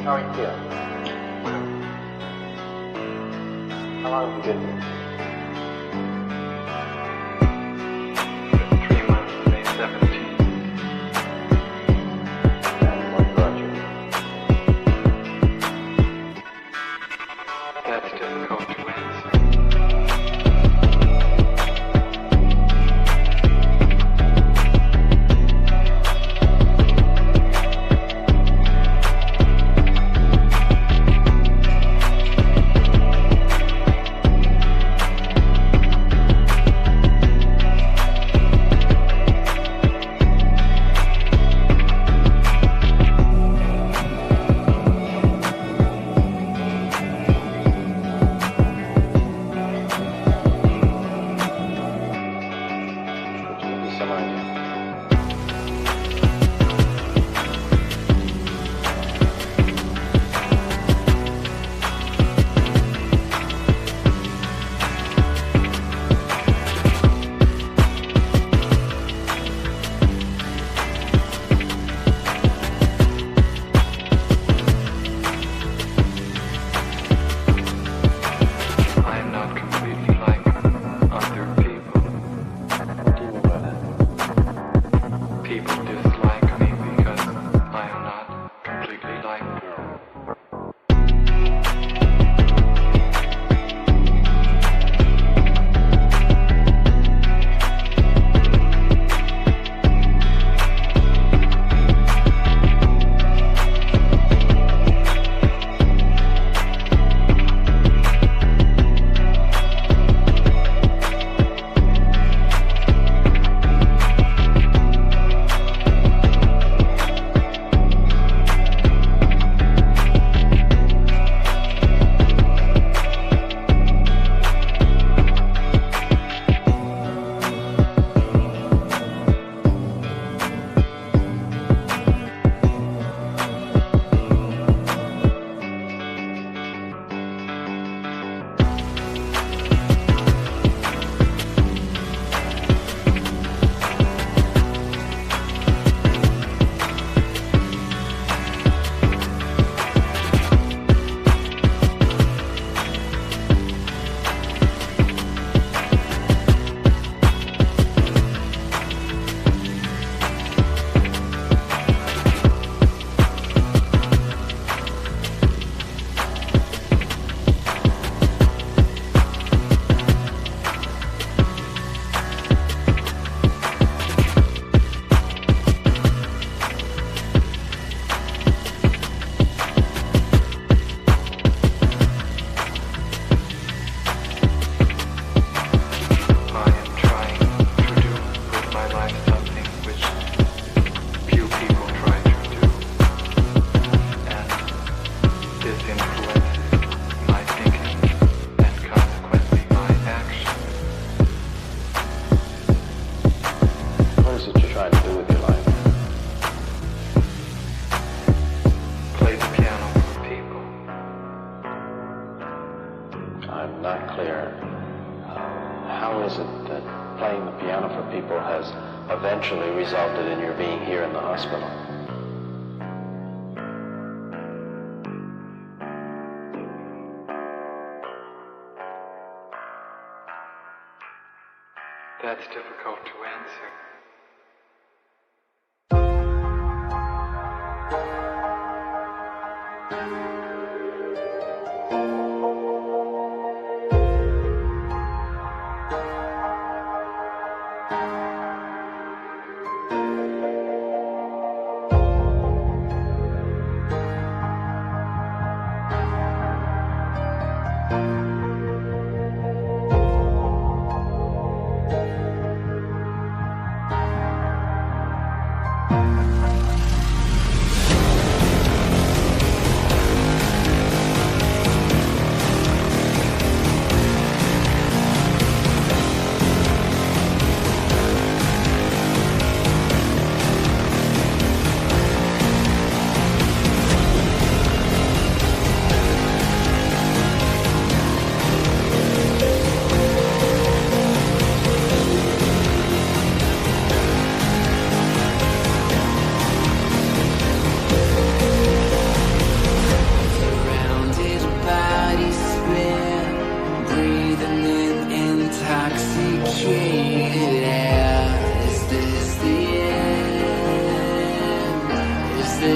How are you feeling? How long have you been here? 3 months, May 17th. And what brought you? That's difficult to answer. Eventually resulted in your being here in the hospital. That's difficult to answer.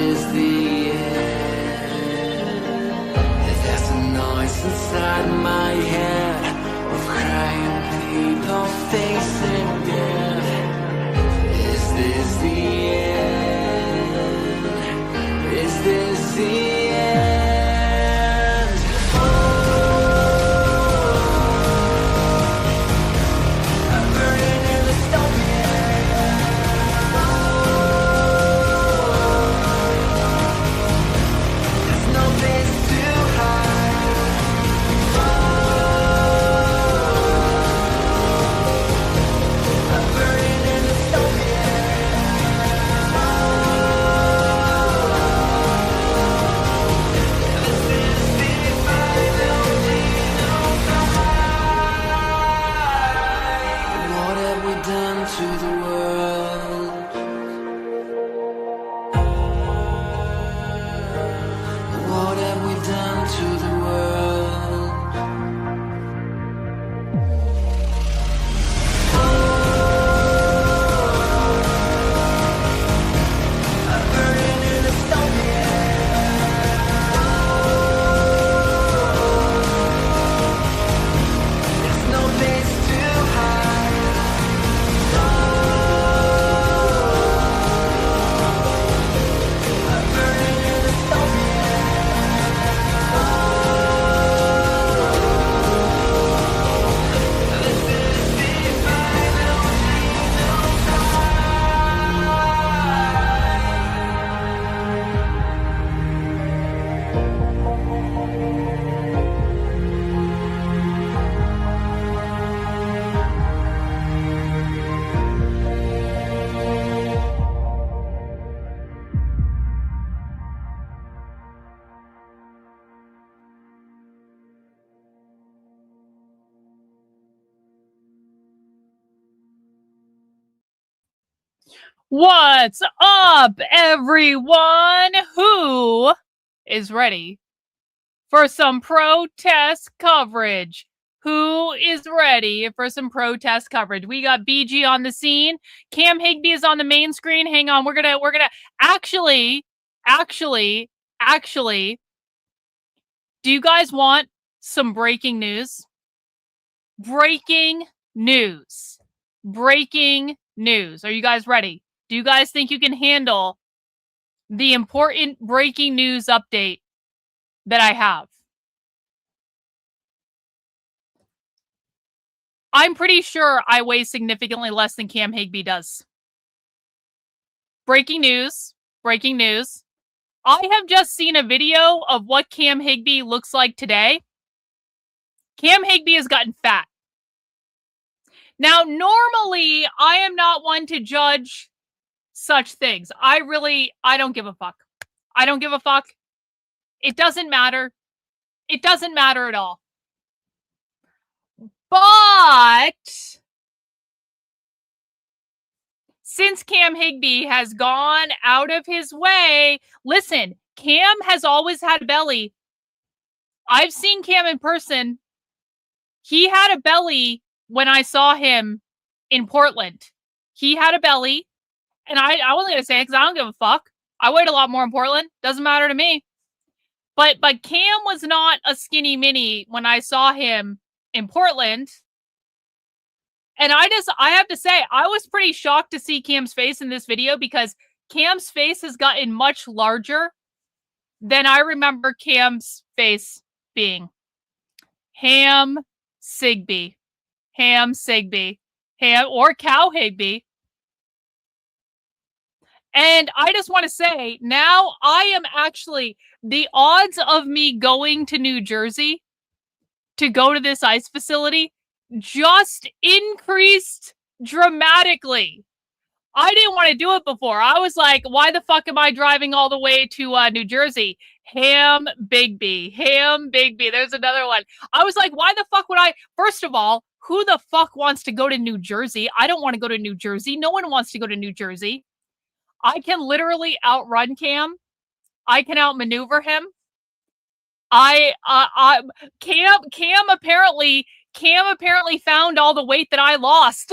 is the end? There's a noise inside my head of crying people facing death. Is this the end? Is this the end? I'm burning in the stone. There's no place to hide. I'm burning in the stone. This is the final fight. What have we done to the world? What have we done to the world? I'm burning in the stone. There's no place to hide. I'm burning in the stone. This is the final What's up, everyone? Who is ready for some protest coverage? Who is ready for some protest coverage? We got BG on the scene. Cam Higby is on the main screen. Hang on, we're gonna actually, do you guys want some breaking news? Breaking news. Breaking news. Are you guys ready? Do you guys think you can handle the important breaking news update that I have? I'm pretty sure I weigh significantly less than Cam Higby does. Breaking news. Breaking news. I have just seen a video of what Cam Higby looks like today. Cam Higby has gotten fat. Now, normally, I am not one to judge such things. I don't give a fuck. I don't give a fuck. It doesn't matter. It doesn't matter at all. But since Cam Higby has gone out of his way, listen, Cam has always had a belly. I've seen Cam in person. He had a belly when I saw him in Portland. He had a belly. And I wasn't going to say it because I don't give a fuck. I weighed a lot more in Portland. Doesn't matter to me. But Cam was not a skinny mini when I saw him in Portland. And I have to say, I was pretty shocked to see Cam's face in this video because Cam's face has gotten much larger than I remember Cam's face being. Ham Sigby. Ham Sigby. Ham or Cow Higby. And I just want to say, now I am actually, the odds of me going to New Jersey to go to this ICE facility just increased dramatically. I didn't want to do it before. I was like, why the fuck am I driving all the way to New Jersey? Ham Bigby. Ham Bigby. There's another one. I was like, why the fuck would I? First of all, who the fuck wants to go to New Jersey? I don't want to go to New Jersey. No one wants to go to New Jersey. I can literally outrun Cam. I can outmaneuver him. Cam apparently found all the weight that I lost.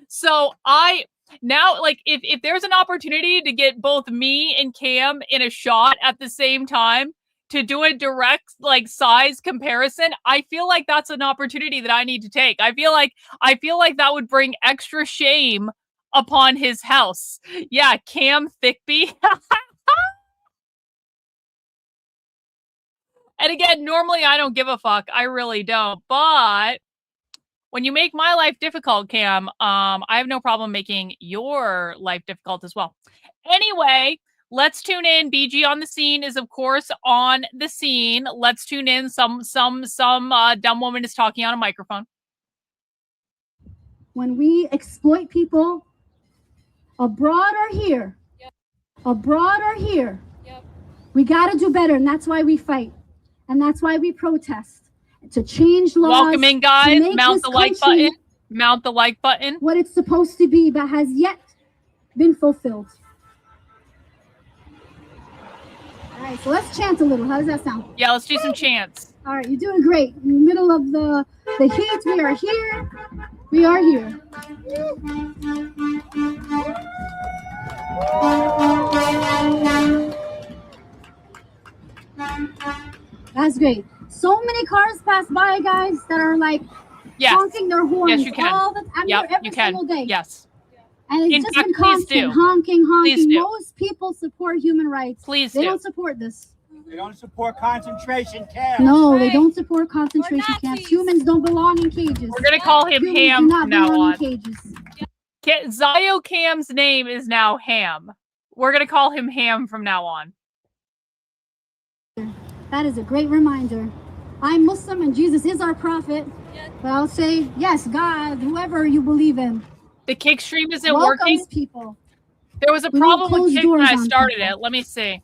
So I Now, like, if there's an opportunity to get both me and Cam in a shot at the same time to do a direct, like, size comparison, I feel like that's an opportunity that I need to take. I feel like that would bring extra shame upon his house. Yeah, Cam Thickby. And again, normally I don't give a fuck. I really don't. But when you make my life difficult, Cam, I have no problem making your life difficult as well. Anyway, let's tune in. BG on the scene is, of course, on the scene. Let's tune in. Some dumb woman is talking on a microphone. When we exploit people abroad or here, abroad or here, we got to do better, and that's why we fight, and that's why we protest, to change laws. Welcome in, guys. Mount the like button. Mount the like button. What it's supposed to be, but has yet been fulfilled. All right, so let's chant a little. How does that sound? Yeah, let's do some chants. All right, you're doing great. In the middle of the heat, we are here. We are here. That's great. So many cars pass by, guys, that are like honking their horns. Yes, you can. All the every you can. single day. Yes. And it's In just fact, been please do. constant honking. Please do. Most people support human rights. Please They do. don't support this. They don't support concentration camps. No, they don't support concentration camps. Humans don't belong in cages. We're gonna call him Humans do Ham not from now belong on. in cages. Zio Cam's name is now Ham. We're gonna call him Ham from now on. That is a great reminder. I'm Muslim and Jesus is our prophet. But I'll say, yes, God, whoever you believe in. The kick stream isn't welcomes working. people. There was a We won't problem with close kick when doors I on started people. it. Let me see.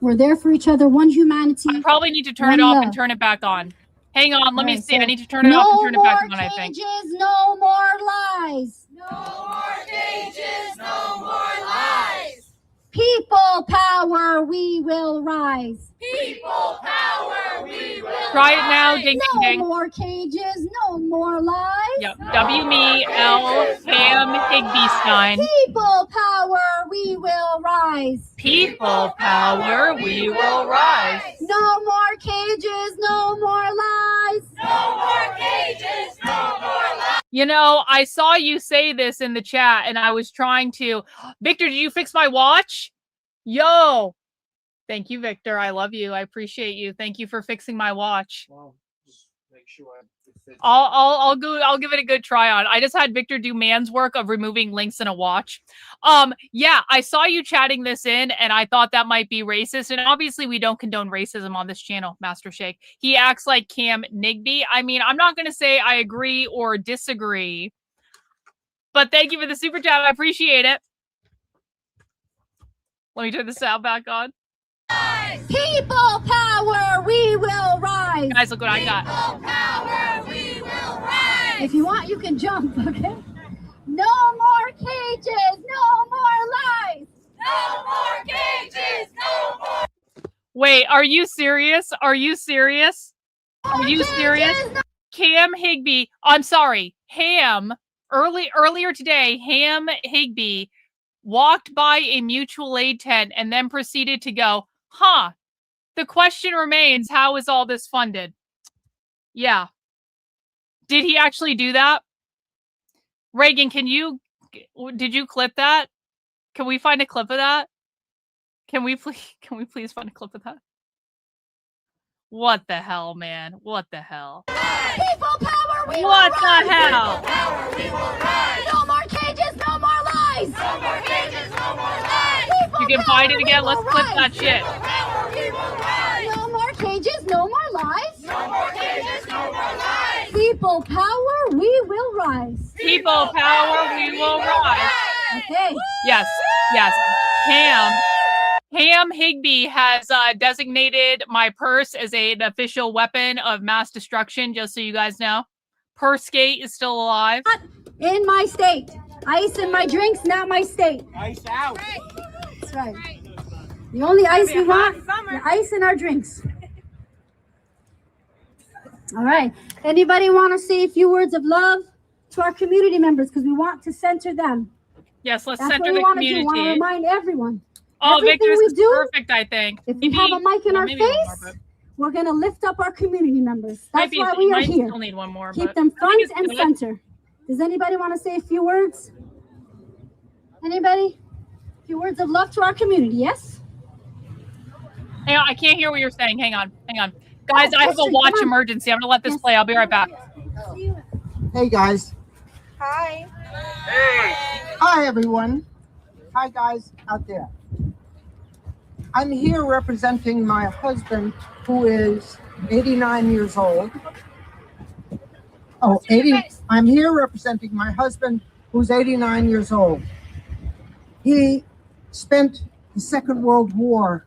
We're there for each other, one humanity. I probably need to turn it One off love. and turn it back on. Hang on, let me Alright, see. so I need to turn it off and turn it back on, I No think. more cages, no more lies. No more cages, no more lies. People power, we will rise. People power, we will Try it now, rise. ding ding No ding. more cages, no more lies. Yep. W-me-L Ham Higbystein. People power, we will rise. People power, we will rise. No more cages, no more lies. No more cages, no more lies. You know, I saw you say this in the chat and I was trying to... Victor, did you fix my watch? Yo! Thank you, Victor. I love you. I appreciate you. Thank you for fixing my watch. Well, just make sure it fits. I'll give it a good try on. I just had Victor do man's work of removing links in a watch. Yeah, I saw you chatting this in and I thought that might be racist. And obviously we don't condone racism on this channel, Master Shake. He acts like Cam Nigby. I mean, I'm not gonna say I agree or disagree, but thank you for the super chat. I appreciate it. Let me turn the sound back on. People power, we will rise. Guys, look what I got. People power, we will rise. If you want, you can jump, okay? No more cages, no more lies. No more cages, no more. Wait, are you serious? Are you serious? Are you serious? Cam Higby, I'm sorry, Ham, earlier today, Ham Higby walked by a mutual aid tent and then proceeded to go, huh, the question remains, how is all this funded? Yeah. Did he actually do that? Reagan, did you clip that? Can we find a clip of that? Can we please find a clip of that? What the hell, man? What the hell? People power, we What will rise. the hell? Power, we will rise. No more cages, no more lies. No more cages, no more lies. People You can power, find it we again. will Let's clip rise. that shit. Power, we will rise. No more cages, no more lies. No more cages, no more lies. People power, we will rise. People power, we will rise. Okay. Yes, yes. Ham Higby has designated my purse as an official weapon of mass destruction, just so you guys know. Purse-gate is still alive. In my state. Ice in my drinks, not my state. Ice out. That's right. The only ice we want, the ice in our drinks. All right. Anybody want to say a few words of love to our community members? Because we want to center them. Yes, let's That's what center we the want to do. We want to community. remind everyone. Oh, Everything Victor's we is do, perfect, I think. if we have a mic in our maybe one face, more, but we're going to lift up our community members. That's might be, why we are might here. still need one more. Keep but them I think front it's and good. center. Does anybody want to say a few words? Anybody? A few words of love to our community, yes? Hang on, I can't hear what you're saying. Hang on. Guys, I have a history, watch come on. emergency. I'm going to let this Yes. play. I'll be right back. See you. Hey guys. Hi. Hi everyone. Hi guys out there. I'm here representing my husband who is 89 years old. Oh, 80. I'm here representing my husband who's 89 years old. He spent the Second World War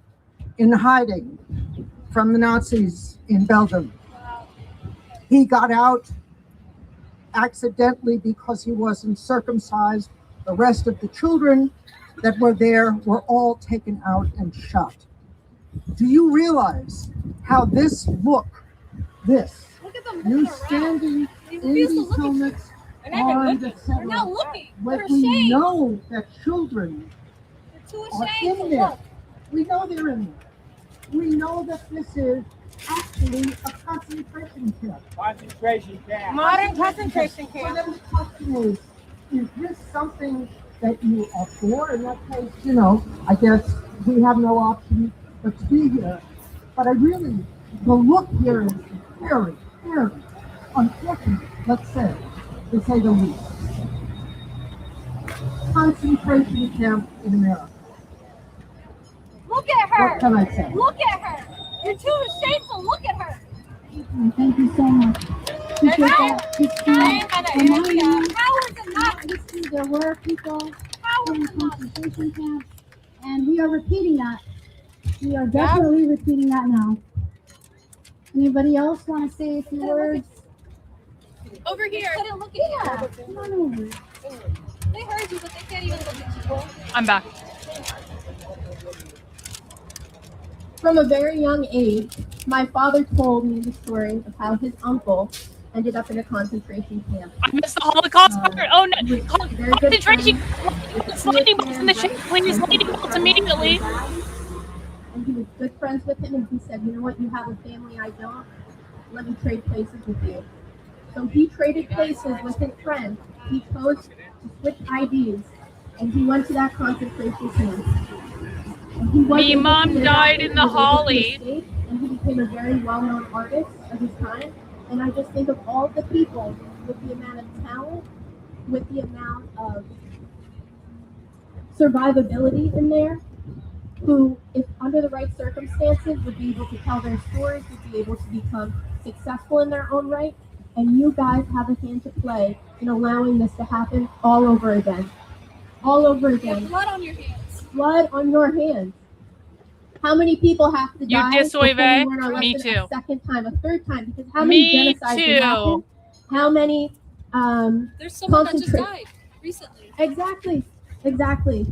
in hiding from the Nazis in Belgium. He got out accidentally because he wasn't circumcised. The rest of the children that were there were all taken out and shot. Do you realize how this look, this, you standing in these helmets, armed, etc., when we know that children are in there. We know they're in there. We know that this is actually a concentration camp. Concentration camp. Modern concentration So camp. then the question is this something that you are for? In that case, you know, I guess we have no option but to be here. But I really, the look here is very, very unfortunate, let's say, to say the least. Concentration camp in America. Look at her. What can I say? Look at her. You're too shameful. Look at her. Thank you so much. Appreciate that. How is it not? There were people in concentration camps, and we are repeating that. We are definitely repeating that now. Anybody else want to say a few words? Over here. Yeah, come on over. They heard you, but they can't even look at you. I'm back. From a very young age, my father told me the story of how his uncle ended up in a concentration camp. I missed the Holocaust part. Oh, no. He was very good Concentration. friends Lightning with bolts him, in the ship, please. Lightning bolts immediately. And he was good friends with him, and he said, you know what, you have a family I don't, let me trade places with you. So he traded places with his friend. He chose to switch IDs, and he went to that concentration camp. And he was Me able mom to get died out, in he the was able to Holly. escape, and he became a very well-known artist of his time. And I just think of all the people with the amount of talent, with the amount of survivability in there, who, if under the right circumstances, would be able to tell their stories, would be able to become successful in their own right. And you guys have a hand to play in allowing this to happen all over again. All over again. Blood on your hands. Blood on your hands. How many people have to You die before we disoive? learn our Me lesson too. a second time, a third time? Because how many Me genocides too. have happened? How many There's someone that just Concentrate. died recently. Exactly.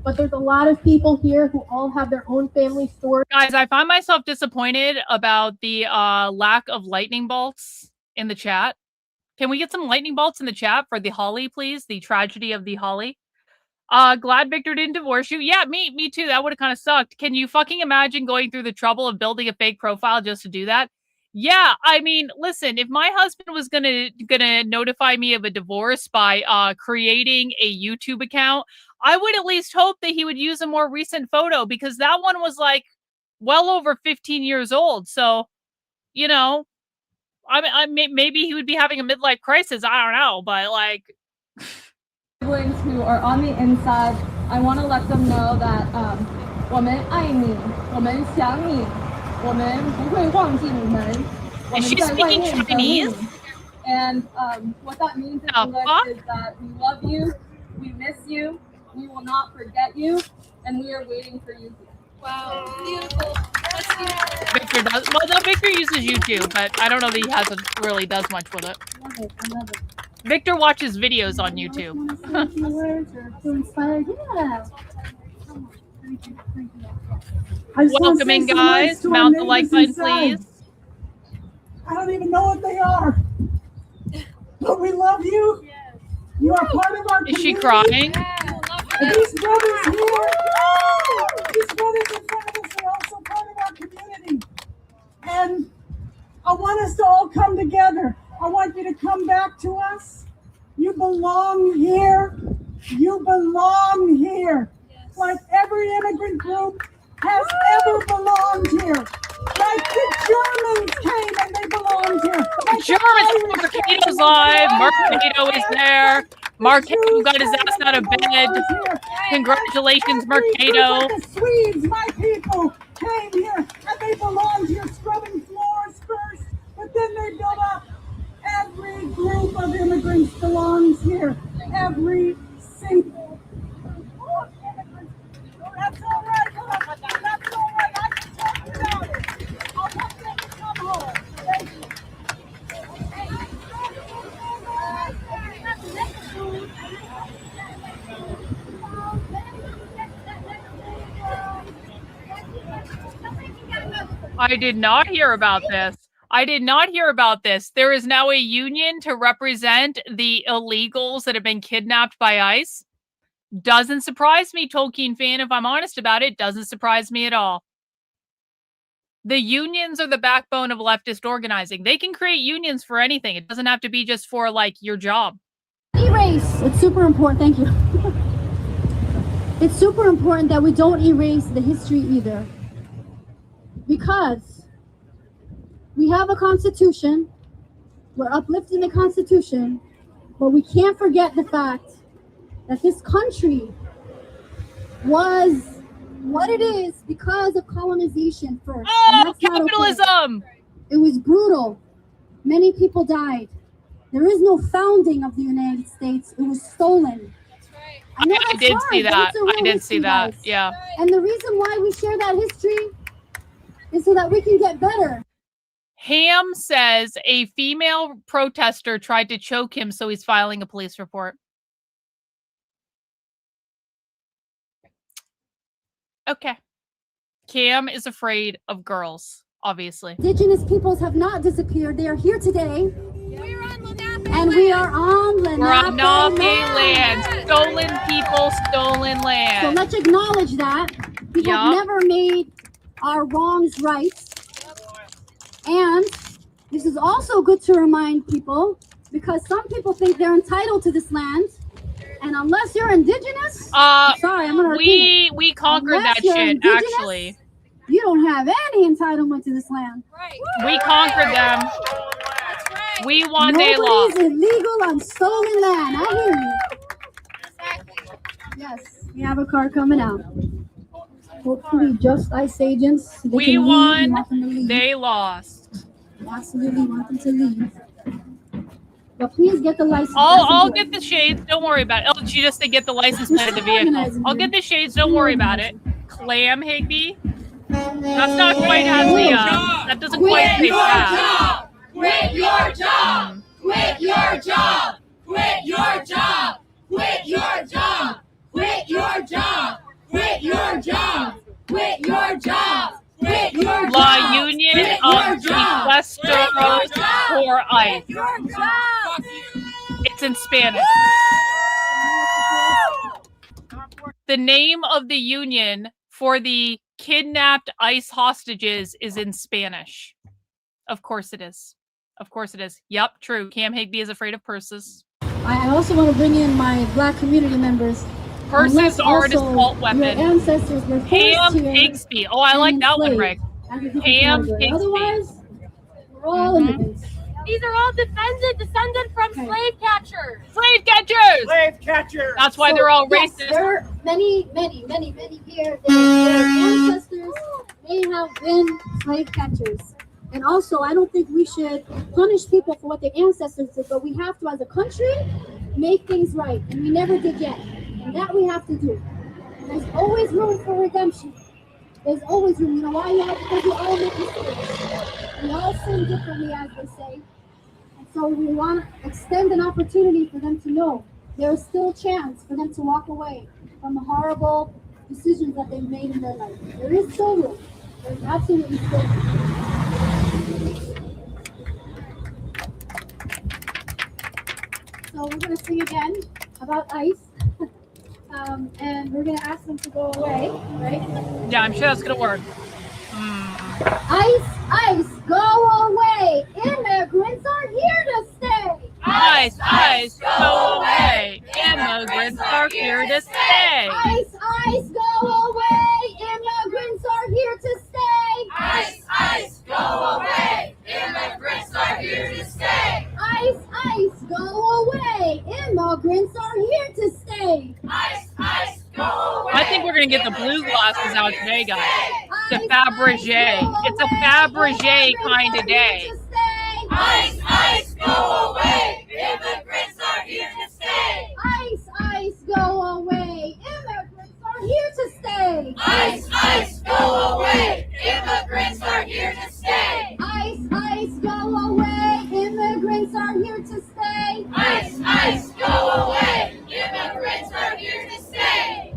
But there's a lot of people here who all have their own family stories. Guys, I find myself disappointed about the lack of lightning bolts in the chat. Can we get some lightning bolts in the chat for the Holly, please? The tragedy of the Holly. Glad Victor didn't divorce you. Yeah, me too. That would have kind of sucked. Can you fucking imagine going through the trouble of building a fake profile just to do that? Yeah, I mean, listen, if my husband was gonna notify me of a divorce by creating a YouTube account, I would at least hope that he would use a more recent photo, because that one was like well over 15 years old. So, you know, maybe he would be having a midlife crisis. I don't know, but like, siblings who are on the inside, I want to let them know that 我们爱你，我们想你，我们不会忘记你们，我 is 们 she 在外 speaking 面等你。 Chinese? And what that means in The English fuck? is that we love you, we miss you, we will not forget you, and we are waiting for you here. Wow. Beautiful. That's beautiful. Victor does. Well, no, Victor uses YouTube, but I don't know that he really does much with it. Love it. I love it. Victor watches videos on YouTube. Want to say a few words or feel inspired? Yeah. Thank you. I just wanna Welcome in, say so much guys. to our Mount the like neighbors button, inside. please. I don't even know what they are, but we love you. You are part of our Is she community. crying? Yeah. And these brothers here, these brothers in front of us are also part of our community. And I want us to all come together. I want you to come back to us. You belong here. You belong here. Like every immigrant group has ever belonged here. Like the Germans came and they belonged here. Like Germans, Mercado's live. Mercado is there. Mercado got his ass out of bed. Congratulations, Mercado. The Swedes, my people, came here and they belonged here, scrubbing floors first, but then they built up. Every group of immigrants belongs here. Every single group of immigrants. That's all right. That's all right. I can talk about it. I'll let them come home. Thank you. I did not hear about this. I did not hear about this. There is now a union to represent the illegals that have been kidnapped by ICE. Doesn't surprise me, Tolkien fan, if I'm honest about it. Doesn't surprise me at all. The unions are the backbone of leftist organizing. They can create unions for anything. It doesn't have to be just for, like, your job. Erase. It's super important. Thank you. It's super important that we don't erase the history either. Because we have a constitution, we're uplifting the constitution, but we can't forget the fact that this country was what it is because of colonization first. Oh, capitalism! Okay. It was brutal. Many people died. There is no founding of the United States. It was stolen. That's right. I did see that. I did see that. Yeah. And the reason why we share that history is so that we can get better. Ham says a female protester tried to choke him, so he's filing a police report. Okay. Cam is afraid of girls, obviously. Indigenous peoples have not disappeared. They are here today. We're on Lenape And we are on Lenape We're on Lenape land. Stolen people, stolen So land. let's acknowledge that. We have never made our wrongs right. And this is also good to remind people, because some people think they're entitled to this land. And unless you're indigenous, sorry, I'm gonna repeat it. We conquered that shit, actually. You don't have any entitlement to this land. Right. We conquered them. That's right. We won, they lost. Nobody's illegal on stolen land. I hear you. Exactly. Yes, we have a car coming out. Hopefully just ICE agents. They We can leave. won, We want them to leave. they lost. We absolutely want them to leave. But please get the license. I'll get the shades, don't worry about it. Oh, she just said get the license plate of the vehicle. I'll get the shades, don't worry about it. Clam Higby? That's not quite as the, that doesn't quite say that. Quit your job! Quit your job! Quit your job! Quit your job! Quit your job! Quit your job! Quit your job! Quit your job! La Union of Sequestros for ICE. It's in Spanish. The name of the union for the kidnapped ICE hostages is in Spanish. Of course it is. Of course it is. Yep, true. Cam Higby is afraid of purses. I also want to bring in my Black community members. Purses are an assault Your weapon. ancestors were forced Ham here Higsby. Oh, I like that one, enslaved Greg. as a people Ham category. Higsby. Otherwise, we're all immigrants. These are all descended from slave catchers. Slave catchers! Slave catcher. That's why they're all Yes, racist. there are many here. Their ancestors may have been slave catchers. And also, I don't think we should punish people for what their ancestors did, but we have to, as a country, make things right. And we never did yet. And that we have to do. There's always room for redemption. There's always room. You know why? Because we all make mistakes. We all sin differently, as they say. And so we want to extend an opportunity for them to know there is still a chance for them to walk away from the horrible decisions that they've made in their life. There is still room. There's absolutely still room. So we're going to sing again about ICE. and we're gonna ask them to go away, right? Yeah, I'm sure that's gonna work. ICE, ICE, go away! Immigrants are here to stay! ICE, ICE, go away! Immigrants are here to stay! ICE, ICE, go away! Immigrants are here to stay! ICE, ICE, go away! Immigrants are here to stay! ICE, ICE, go away! Immigrants are here to stay! ICE, ICE, go away! I think we're gonna get the blue glasses out today, guys. It's a ICE, Fabergé. ICE, go It's a away. Fabergé Immigrants kind are of day. here to stay. ICE, ICE, go away! Immigrants are here to stay! ICE, ICE, go away! Immigrants are here to stay! ICE, ICE, go away! Immigrants are here to stay! ICE, ICE, go away! Immigrants are here to stay! ICE, ICE, go away! Immigrants are here to stay!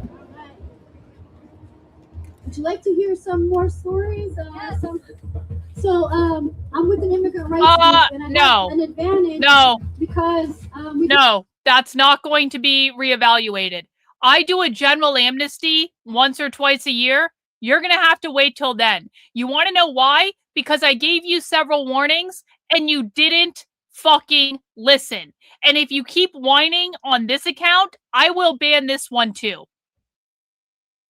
Would you like to hear some more stories? So, I'm with an immigrant rights group, and I no. have an advantage No, because no, that's not going to be reevaluated. I do a general amnesty once or twice a year. You're going to have to wait till then. You want to know why? Because I gave you several warnings and you didn't fucking listen. And if you keep whining on this account, I will ban this one too.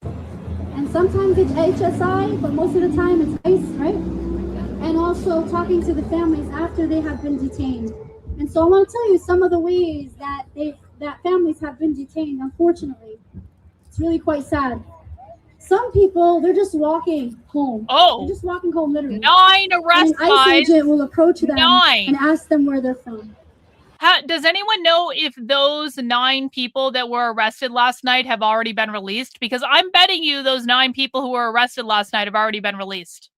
and sometimes it's HSI, but most of the time it's ICE, right? And also talking to the families after they have been detained. And so I want to tell you some of the ways that families have been detained, unfortunately. It's really quite sad. Some people, they're just walking home. Oh. They're just walking home, literally. 9 arrests, And an ICE guys. agent will approach them 9. and ask them where they're from. Does anyone know if those 9 people that were arrested last night have already been released? Because I'm betting you those 9 people who were arrested last night have already been released.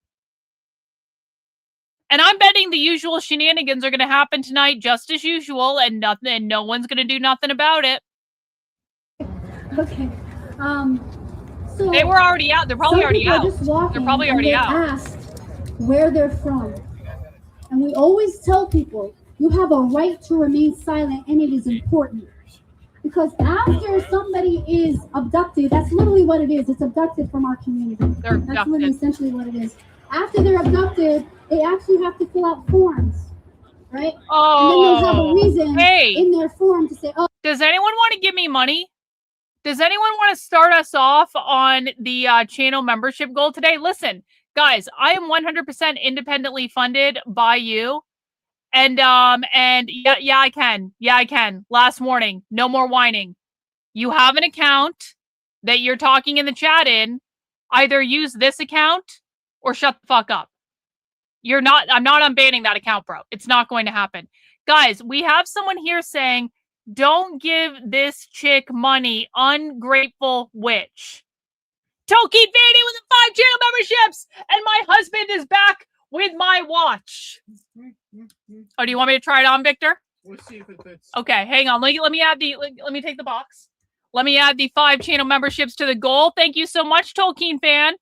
And I'm betting the usual shenanigans are going to happen tonight just as usual, and no one's going to do nothing about it. Okay. So They were already out. They're probably some already people are out. just walking They're probably and already they out. asked where they're from. And we always tell people, you have a right to remain silent, and it is important. Because after somebody is abducted, that's literally what it is. It's abducted from our community. They're That's abducted. literally essentially what it is. After they're abducted, they actually have to fill out forms, right? And then they'll have a reason hey. in their form to say, oh, Does anyone want to give me money? Does anyone want to start us off on the channel membership goal today? Listen, guys, I am 100% independently funded by you. And yeah, I can. Yeah, I can. Last warning, no more whining. You have an account that you're talking in the chat in. Either use this account or shut the fuck up. I'm not unbanning that account, bro. It's not going to happen. Guys, we have someone here saying, don't give this chick money, ungrateful witch. Toki Fanny with the 5 channel memberships, and my husband is back with my watch. Oh, do you want me to try it on, Victor? Let's see if it fits. Okay, hang on. Let me take the box. Let me add the 5 channel memberships to the goal. Thank you so much, Tolkien fan.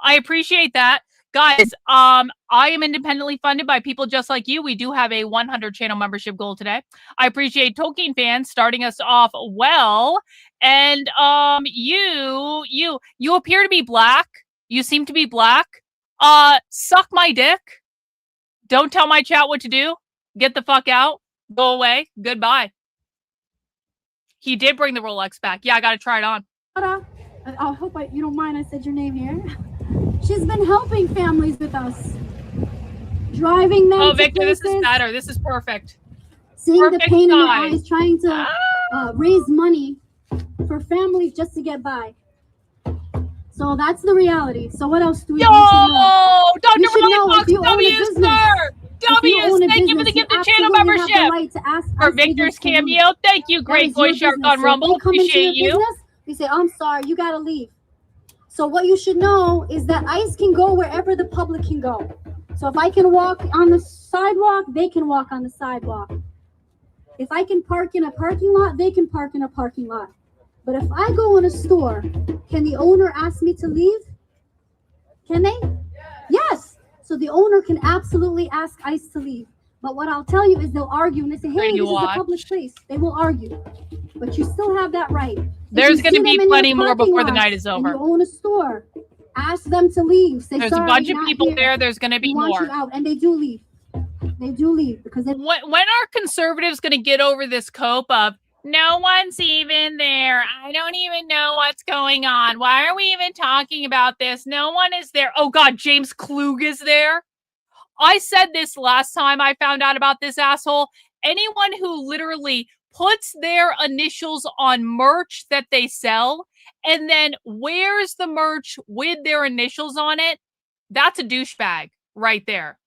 I appreciate that. Guys, I am independently funded by people just like you. We do have a 100 channel membership goal today. I appreciate Tolkien fans starting us off well. And you appear to be black. You seem to be black. Suck my dick. Don't tell my chat what to do. Get the fuck out. Go away. Goodbye. He did bring the Rolex back. Yeah, I got to try it on. I hope you don't mind I said your name here. She's been helping families with us. Driving them Oh, to Victor, places, this is better. This is perfect. seeing the perfect pain in their size. eyes, trying to raise money for families just to get by. So that's the reality. So what else do we Yo, Dr. You should know Riley if you Fox, own a W's, business. sir. If you own W's, a thank you for business, the gift you of channel absolutely have the membership. right to ask For us Victor's agents to leave. cameo, thank you, That Great is Boy your Shark business. on So if Rumble. they come into Appreciate your you. business, we say, I'm sorry, you gotta leave. So what you should know is that ICE can go wherever the public can go. So if I can walk on the sidewalk, they can walk on the sidewalk. If I can park in a parking lot, they can park in a parking lot. But if I go in a store, can the owner ask me to leave? Can they? Yes. So the owner can absolutely ask ICE to leave. But what I'll tell you is they'll argue and they say, hey, you this is a watch. public place. They will argue. but you still have that right. There's going to be plenty more before the night is over. You own a store. Ask them to leave. Say, there's a bunch of people there. There's going to be more. You out. And they do leave. They do leave because when are conservatives going to get over this cope of no one's even there? I don't even know what's going on. Why are we even talking about this? No one is there. Oh God, James Klug is there. I said this last time I found out about this asshole. Anyone who literally puts their initials on merch that they sell and then wears the merch with their initials on it, that's a douchebag right there.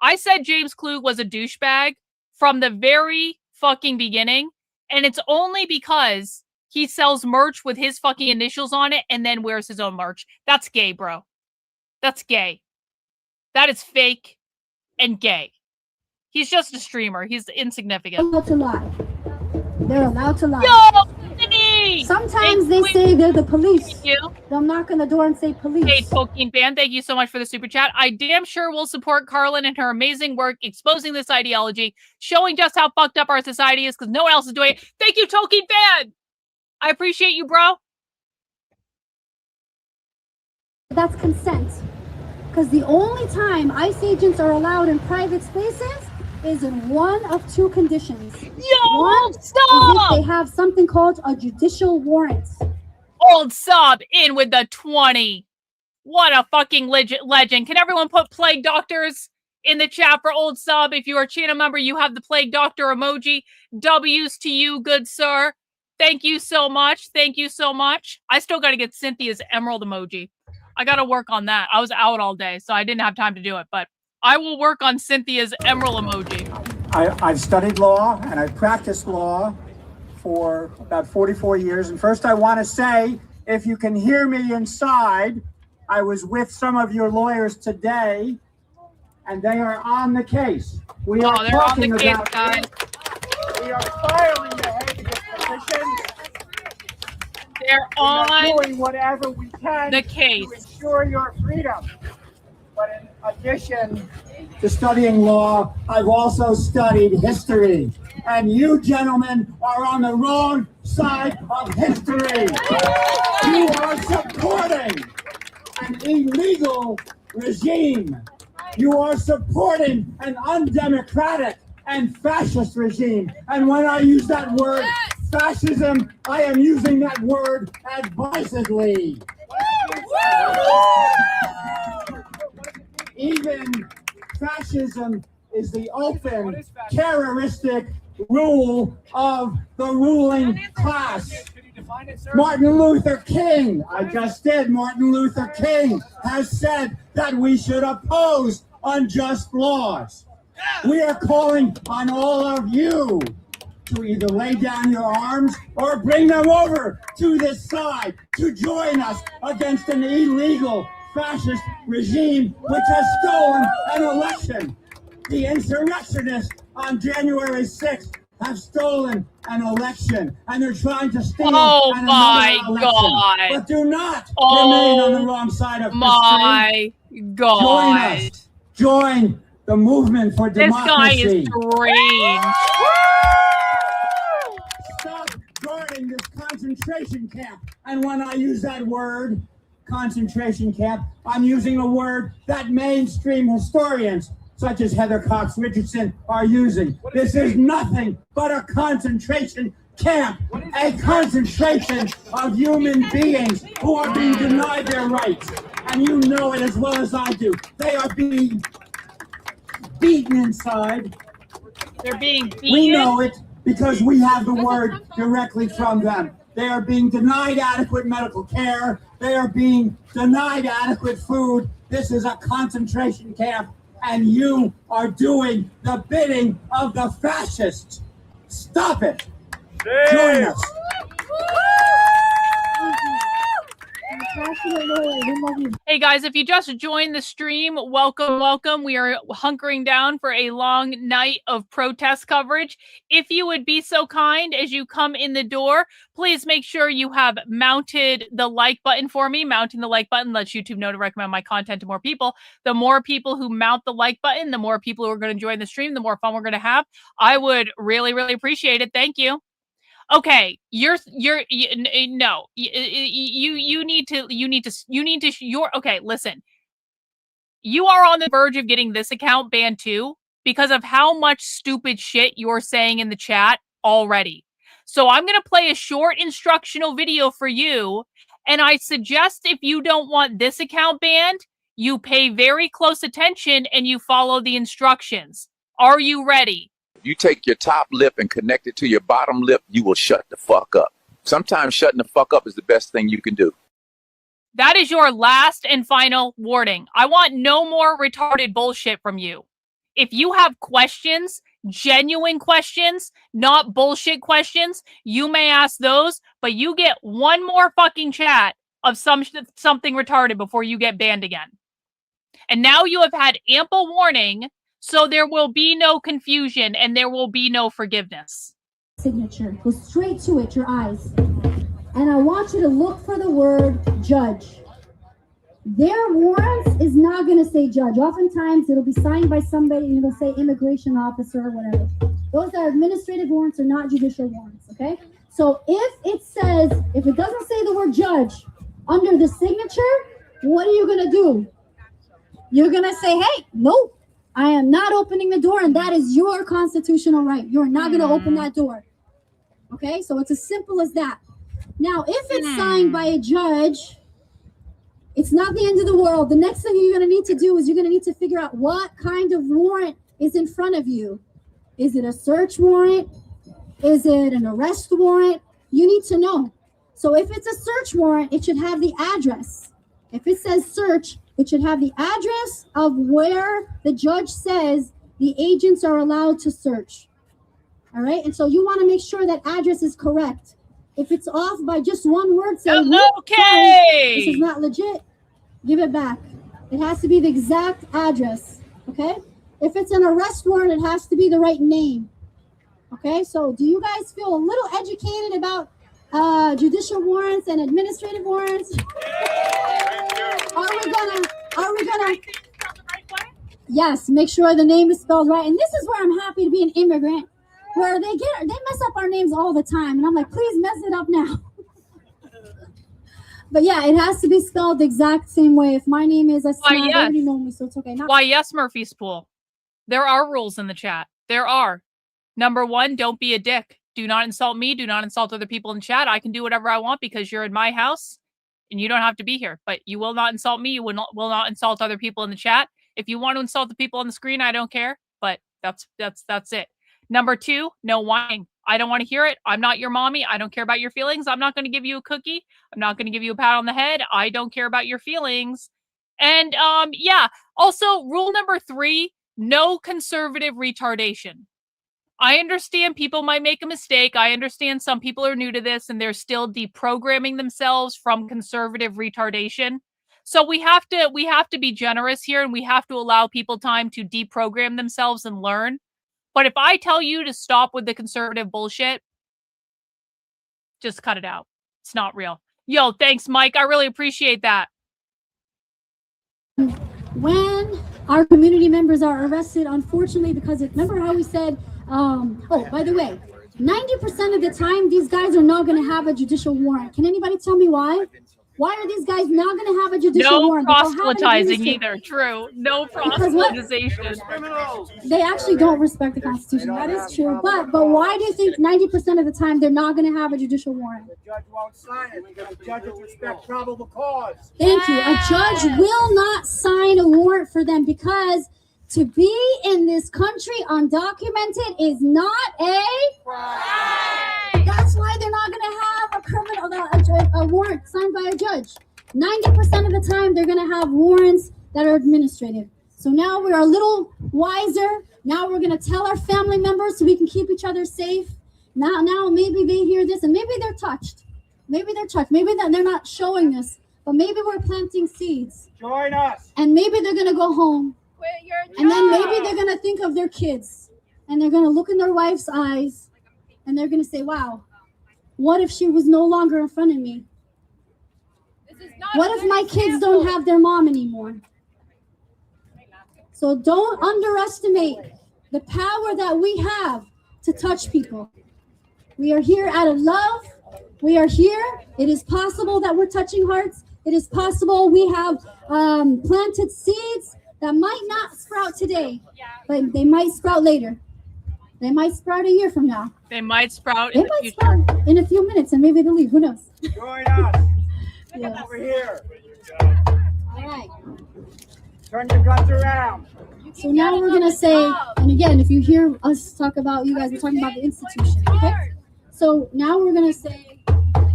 I said James Klug was a douchebag from the very fucking beginning, and it's only because he sells merch with his fucking initials on it and then wears his own merch. That's gay, bro. That's gay. That is fake and gay. He's just a streamer. He's insignificant. They're allowed to lie. They're allowed to lie. Yo, Anthony! Sometimes they say they're the police. They'll knock on the door and say police. Hey, Tolkien fan, thank you so much for the super chat. I damn sure will support Karlyn and her amazing work exposing this ideology, showing just how fucked up our society is because no one else is doing it. Thank you, Tolkien fan! I appreciate you, bro. That's consent. Because the only time ICE agents are allowed in private spaces is in one of two conditions. Yo, one stop! is if they have something called a judicial warrant. Old sub in with the 20. What a fucking legend. Can everyone put plague doctors in the chat for old sub? If you are a channel member, you have the plague doctor emoji. W's to you, good sir. Thank you so much. Thank you so much. I still got to get Cynthia's emerald emoji. I got to work on that. I was out all day, so I didn't have time to do it, but I will work on Cynthia's emerald emoji. I've studied law and I've practiced law for about 44 years. And first I want to say, if you can hear me inside, I was with some of your lawyers today and they are on the case. We are talking about guys. We are filing the habeas petition. They're on doing whatever we can the case to ensure your freedom. But in addition to studying law, I've also studied history. And you gentlemen are on the wrong side of history. You are supporting an illegal regime. You are supporting an undemocratic and fascist regime. And when I use that word, fascism, I am using that word advisedly. Even fascism is the open, terroristic rule of the ruling class. Martin Luther King, I just did, Martin Luther King has said that we should oppose unjust laws. We are calling on all of you to either lay down your arms or bring them over to this side to join us against an illegal fascist regime which has stolen an election. The insurrectionists on January 6th have stolen an election and they're trying to steal my election. God. But do not remain on the wrong side of history. My God. Join us. Join the movement for democracy. This guy is strange. Stop guarding this concentration camp. And when I use that word, concentration camp, I'm using a word that mainstream historians such as Heather Cox Richardson are using. This is nothing but a concentration camp, a concentration of human beings who are being denied their rights. And you know it as well as I do. They are being beaten inside. They're being beaten. We know it because we have the word directly from them. They are being denied adequate medical care. They are being denied adequate food. This is a concentration camp, and you are doing the bidding of the fascists. Stop it. Join us. Hey guys, if you just joined the stream, welcome, welcome. We are hunkering down for a long night of protest coverage. If you would be so kind as you come in the door, please make sure you have mounted the like button for me. Mounting the like button lets YouTube know to recommend my content to more people. The more people who mount the like button, the more people who are going to join the stream, the more fun we're going to have. I would really, really appreciate it. Thank you. Okay, you no, you need to okay, listen. You are on the verge of getting this account banned too because of how much stupid shit you're saying in the chat already. So I'm going to play a short instructional video for you, and I suggest if you don't want this account banned, you pay very close attention and you follow the instructions. Are you ready? You take your top lip and connect it to your bottom lip, you will shut the fuck up. Sometimes shutting the fuck up is the best thing you can do. That is your last and final warning. I want no more retarded bullshit from you. If you have questions, genuine questions, not bullshit questions, you may ask those, but you get one more fucking chat of something retarded before you get banned again. And now you have had ample warning, so there will be no confusion and there will be no forgiveness. Signature. Go straight to it, your eyes. And I want you to look for the word judge. Their warrants is not going to say judge. Oftentimes it'll be signed by somebody and it'll say immigration officer or whatever. Those are administrative warrants, are not judicial warrants, okay? So if it doesn't say the word judge under the signature, what are you going to do? You're going to say, hey, nope, I am not opening the door, and that is your constitutional right. You're not going to open that door. Okay, so it's as simple as that. Now, if it's signed by a judge, it's not the end of the world. The next thing you're going to need to do is you're going to need to figure out what kind of warrant is in front of you. Is it a search warrant? Is it an arrest warrant? You need to know. So if it's a search warrant, it should have the address. If it says search, it should have the address of where the judge says the agents are allowed to search. All right, and so you want to make sure that address is correct. If it's off by just one word, say, okay, this is not legit, give it back. It has to be the exact address, okay? If it's an arrest warrant, it has to be the right name, okay? So do you guys feel a little educated about judicial warrants and administrative warrants? Are we gonna? Yes, make sure the name is spelled right. And this is where I'm happy to be an immigrant, where they mess up our names all the time, and I'm like, please mess it up now. But yeah, it has to be spelled the exact same way. If my name is, they already know me, so it's okay. Why, yes, Murphy's Pool. There are rules in the chat. There are. Number one, don't be a dick. Do not insult me. Do not insult other people in chat. I can do whatever I want because you're in my house and you don't have to be here. But you will not insult me. You will not insult other people in the chat. If you want to insult the people on the screen, I don't care. But that's it. Number two, no whining. I don't want to hear it. I'm not your mommy. I don't care about your feelings. I'm not going to give you a cookie. I'm not going to give you a pat on the head. I don't care about your feelings. And yeah, also rule number three, no conservative retardation. I understand people might make a mistake. I understand some people are new to this and they're still deprogramming themselves from conservative retardation. So we have to be generous here, and we have to allow people time to deprogram themselves and learn. But if I tell you to stop with the conservative bullshit, just cut it out. It's not real. Yo, thanks, Mike. I really appreciate that. When our community members are arrested, unfortunately, because remember how we said, oh, by the way, 90% of the time, these guys are not going to have a judicial warrant. Can anybody tell me why? Why are these guys not going to have a judicial warrant? No proselytizing either. True. No proselytization. They actually don't respect the Constitution. That is true. But why do you think 90% of the time they're not going to have a judicial warrant? The judge won't sign it because the judges respect probable cause. Thank you. A judge will not sign a warrant for them because to be in this country undocumented is not a crime. That's why they're not going to have a warrant signed by a judge. 90% of the time, they're going to have warrants that are administrative. So now we're a little wiser. Now we're going to tell our family members so we can keep each other safe. Now maybe they hear this and maybe they're touched. Maybe they're touched. Maybe they're not showing this, but maybe we're planting seeds. Join us. And maybe they're going to go home. And then maybe they're going to think of their kids and they're going to look in their wife's eyes and they're going to say, wow, what if she was no longer in front of me? What if my kids don't have their mom anymore? So don't underestimate the power that we have to touch people. We are here out of love. We are here. It is possible that we're touching hearts. It is possible we have planted seeds that might not sprout today, but they might sprout later. They might sprout a year from now. They might sprout They in the might future. sprout in a few minutes, and maybe they'll leave. Who knows? Join us. Yes. Over here. All right. Turn your guns around. So now we're gonna say, and again, if you hear us talk about, you guys are talking about the institution, okay? So now we're gonna say,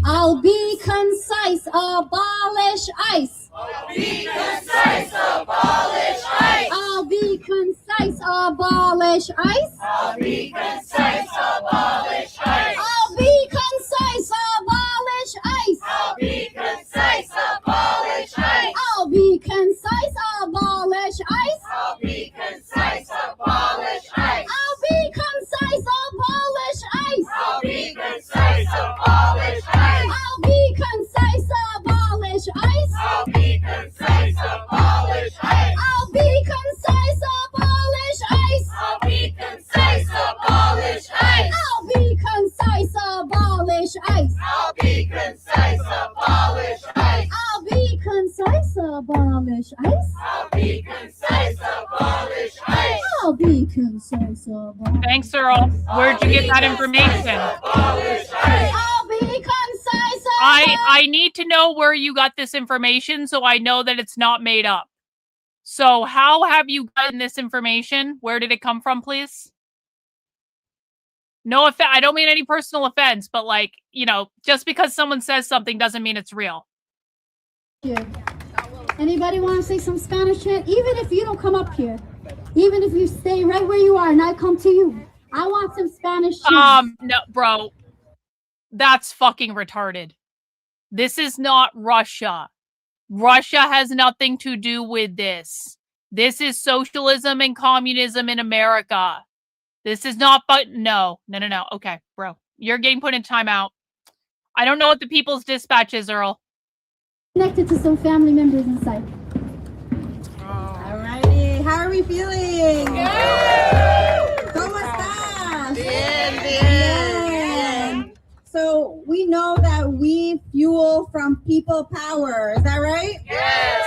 I'll be concise, abolish ICE. I'll be concise, abolish ICE. I'll be concise, abolish ICE. I'll be concise, abolish ICE. I'll be concise, abolish ICE. I'll be concise, abolish ICE. I'll be concise, abolish ICE. I'll be concise, abolish ICE. I'll be concise, abolish ICE. I'll be concise, abolish ICE. I'll be concise, abolish ICE. I'll be concise, abolish ICE. I'll be concise, abolish ICE. I'll be concise, abolish ICE. I'll be concise, abolish ICE. I'll be concise, abolish ICE. I'll be concise, abolish ICE. I'll be concise, abolish ICE. I'll be concise, abolish. Thanks, Earl. Where'd you get that information? Abolish ICE. I'll be concise. I need to know where you got this information so I know that it's not made up. So how have you gotten this information? Where did it come from, please? No offense. I don't mean any personal offense, but like, you know, just because someone says something doesn't mean it's real. Here. Anybody want to say some Spanish chant? Even if you don't come up here, even if you stay right where you are and I come to you, I want some Spanish chant. No, bro. That's fucking retarded. This is not Russia. Russia has nothing to do with this. This is socialism and communism in America. This is not, but no. Okay, bro. You're getting put in timeout. I don't know what the People's Dispatch is, Earl. Connected to some family members inside. Alrighty, how are we feeling? ¿Cómo estás? Bien. So we know that we fuel from people power. Is that right? Yes.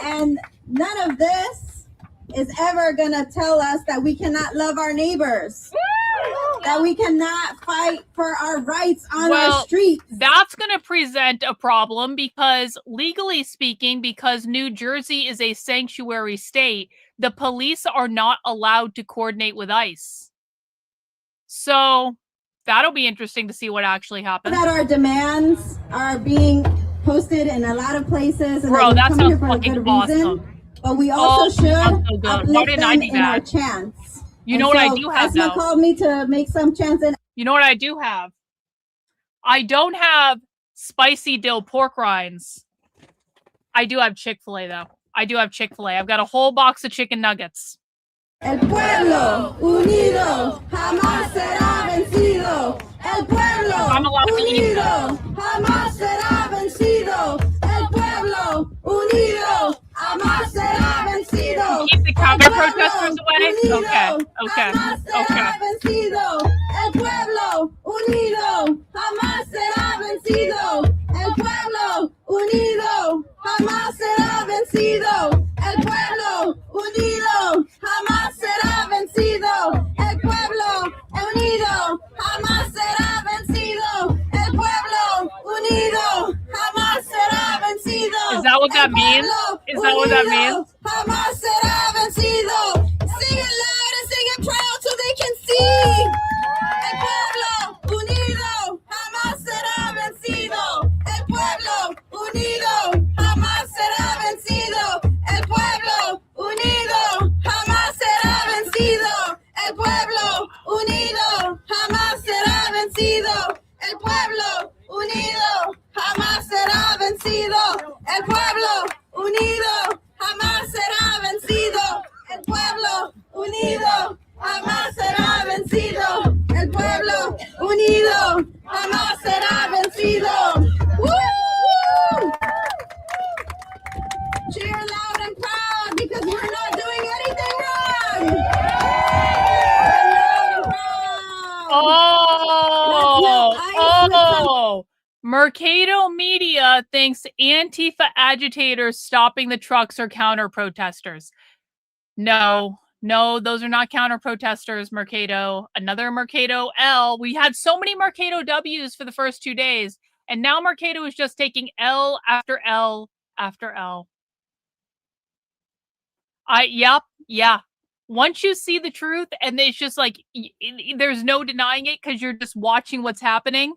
And none of this is ever gonna tell us that we cannot love our neighbors. That we cannot fight for our rights on our streets. That's going to present a problem because, legally speaking, because New Jersey is a sanctuary state, the police are not allowed to coordinate with ICE. So that'll be interesting to see what actually happens. That our demands are being posted in a lot of places, and bro, that that we come here sounds for a fucking good awesome. reason. But we also should uplift them in our chants. You know what I do have, Esma though? called me to make some chants. And you know what I do have? I don't have spicy dill pork rinds. I do have Chick-fil-A, though. I do have Chick-fil-A. I've got a whole box of chicken nuggets. El pueblo unido jamás será vencido. El pueblo unido jamás será vencido. El pueblo unido jamás será vencido. Keep the counter protesters away? Okay. Jamás será vencido. El pueblo unido jamás será vencido. El pueblo unido jamás será vencido. El pueblo unido jamás será vencido. El pueblo unido jamás será vencido. El pueblo unido jamás será vencido. Is that what that means? Is that what that means? Jamás será vencido. Sing it loud and sing it proud so they can see. El pueblo unido jamás será vencido. El pueblo unido jamás será vencido. El pueblo unido jamás será vencido. El pueblo unido jamás será vencido. El pueblo unido jamás será vencido. El pueblo unido jamás será vencido. Mercado Media thinks Antifa agitators stopping the trucks are counter-protesters. No, those are not counter-protesters, Mercado. Another Mercado L. We had so many Mercado W's for the first 2 days, and now Mercado is just taking L after L after L. Yeah. Once you see the truth, and it's just like, there's no denying it because you're just watching what's happening.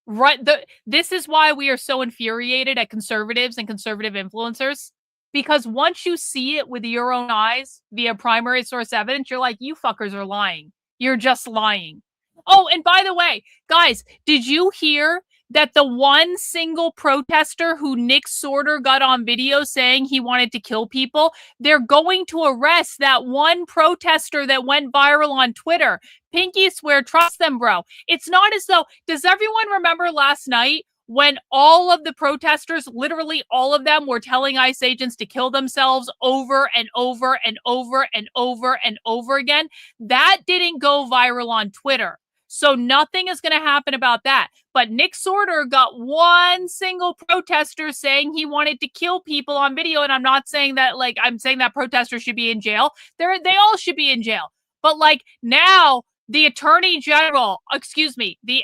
Right. This is why we are so infuriated at conservatives and conservative influencers, because once you see it with your own eyes via primary source evidence, you're like, you fuckers are lying. You're just lying. Oh, and by the way, guys, did you hear that the one single protester who Nick Sorter got on video saying he wanted to kill people, they're going to arrest that one protester that went viral on Twitter? Pinky swear, trust them, bro. It's not as though, does everyone remember last night when all of the protesters, literally all of them, were telling ICE agents to kill themselves over and over and over and over and over again? That didn't go viral on Twitter. So nothing is going to happen about that. But Nick Sorter got one single protester saying he wanted to kill people on video. And I'm not saying that, like, I'm saying that protesters should be in jail. They all should be in jail. But like now, the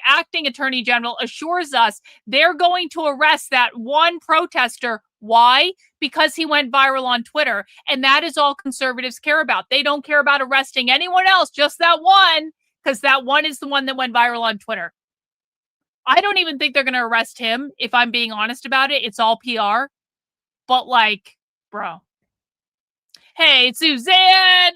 acting attorney general assures us they're going to arrest that one protester. Why? Because he went viral on Twitter. And that is all conservatives care about. They don't care about arresting anyone else, just that one. Because that one is the one that went viral on Twitter. I don't even think they're going to arrest him, if I'm being honest about it. It's all PR. But, like, bro. Hey, Suzanne!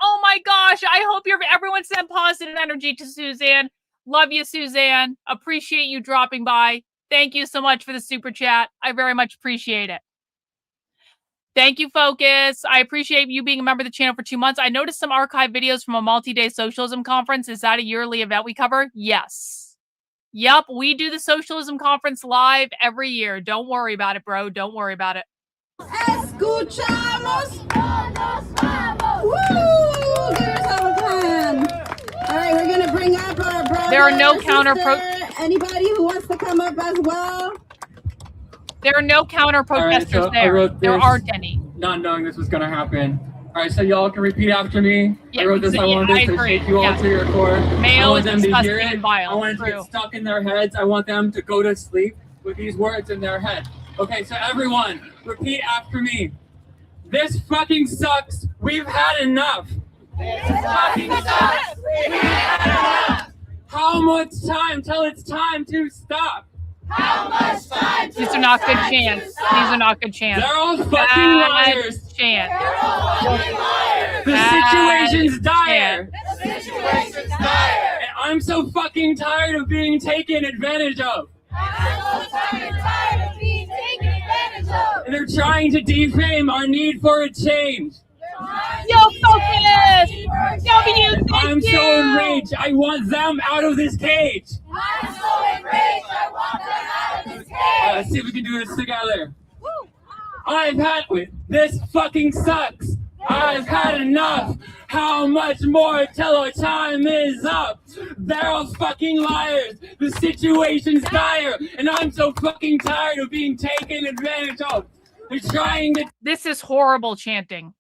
Oh my gosh, I hope everyone sent positive energy to Suzanne. Love you, Suzanne. Appreciate you dropping by. Thank you so much for the super chat. I very much appreciate it. Thank you, Focus. I appreciate you being a member of the channel for 2 months. I noticed some archive videos from a multi-day socialism conference. Is that a yearly event we cover? Yes. Yep, we do the socialism conference live every year. Don't worry about it, bro. Don't worry about it. Escuchamos. Woo! Give yourself a plan. All right, we're going to bring up our brother. There are no Anybody who wants to come up as well? There are no counter-protesters there. There aren't any. Not knowing this was going to happen. All right, so y'all can repeat after me. Yeah, I wrote this. I wanted this to shake you all to your core. I want them to hear it. I want it to get stuck in their heads. I want them to go to sleep with these words in their head. Okay, so everyone, repeat after me. This fucking sucks. We've had enough. This fucking sucks. We've had enough. How much time till it's time to stop? How much time? These are not good chants. These are not good chants. They're all fucking liars. Chant. They're all fucking liars. The situation's dire. The situation's dire. And I'm so fucking tired of being taken advantage of. I'm so tired of being taken advantage of. And they're trying to defame our need for a change. Yo, Focus! I'm so enraged. I want them out of this cage. I'm so enraged. I want them out of this cage. Let's see if we can do this together. I've had this fucking sucks. I've had enough. How much more till our time is up? They're all fucking liars. The situation's dire, and I'm so fucking tired of being taken advantage of. They're trying to. This is horrible chanting.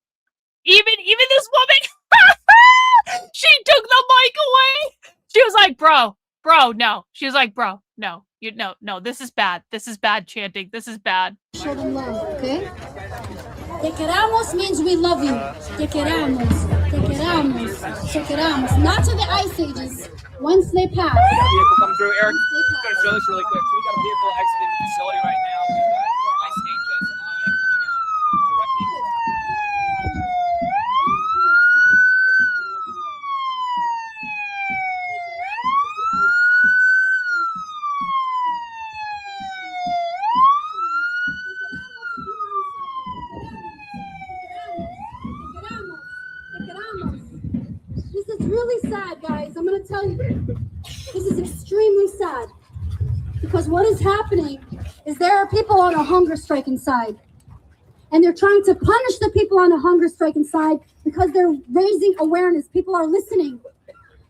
Even this woman, she took the mic away. She was like, bro, no. She was like, bro, no. No, this is bad. This is bad chanting. This is bad. Show them love, okay? Te queramos means we love you. Te queramos. Te queramos. Te queramos. Not to the ice ages. Once they pass. We got a vehicle coming through, Eric. I'm going to show this really quick. So we got a vehicle exiting the facility right now. Ice agents and I coming out directly. This is really sad, guys. I'm going to tell you. This is extremely sad. Because what is happening is there are people on a hunger strike inside. And they're trying to punish the people on a hunger strike inside because they're raising awareness. People are listening.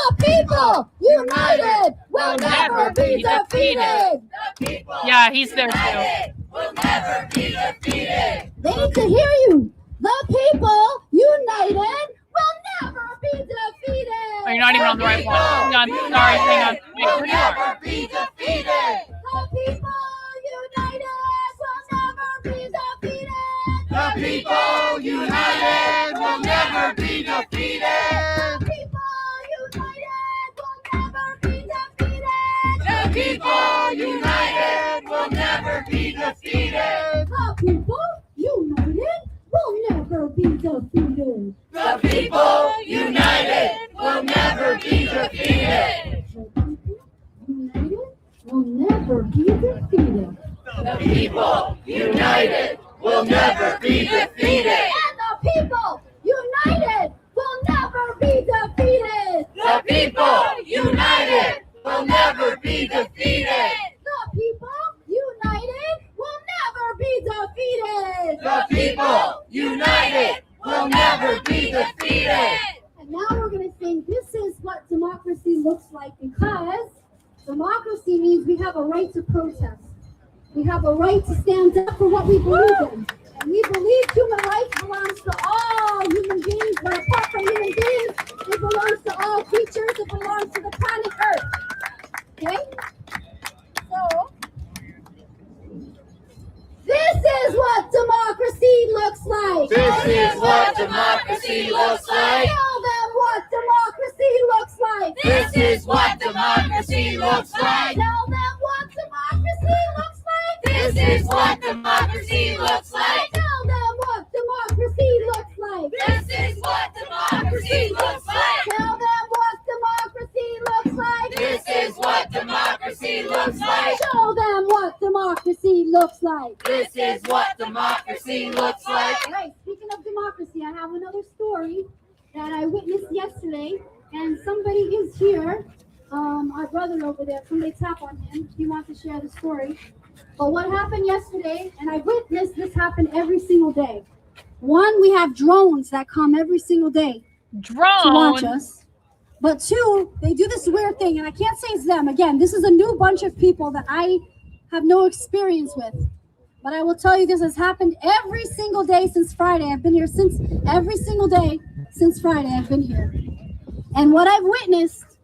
The people united will never be defeated. Yeah, he's there too. Will never be defeated. They need to hear you. The people united will never be defeated. Oh, you're not even on the right one. Hang on. Sorry, hang on. Wait, Will where you are? never be defeated. The people united will never be defeated. The people united will never be defeated. The people united will never be defeated. The people united will never be defeated. The people united will never be defeated. The people united will never be defeated. The people united will never be defeated. The people united will never be defeated. The people united will never be defeated. The people united will never be defeated. And now we're going to sing This Is What Democracy Looks Like, because democracy means we have a right to protest. We have a right to stand up for what we believe in. And we believe human rights belongs to all human beings, but apart from human beings, it belongs to all creatures. It belongs to the planet Earth. Okay? So, this is what democracy looks like. This is what democracy looks like. Tell them what democracy looks like. This is what democracy looks like. Tell them what democracy looks like. This is what democracy looks like. Tell them what democracy looks like. This is what democracy looks like. Tell them what democracy looks like. This is what democracy looks like. Show them what democracy looks like. This is what democracy looks like. Right, speaking of democracy, I have another story that I witnessed yesterday, and somebody is here, our brother over there, somebody tap on him, he wants to share the story. But what happened yesterday, and I witnessed this happen every single day. One, we have drones that come every single day to watch us. But two, they do this weird thing, and I can't say it's them. Again, this is a new bunch of people that I have no experience with. But I will tell you, this has happened every single day since Friday. I've been here every single day since Friday I've been here. And what I've witnessed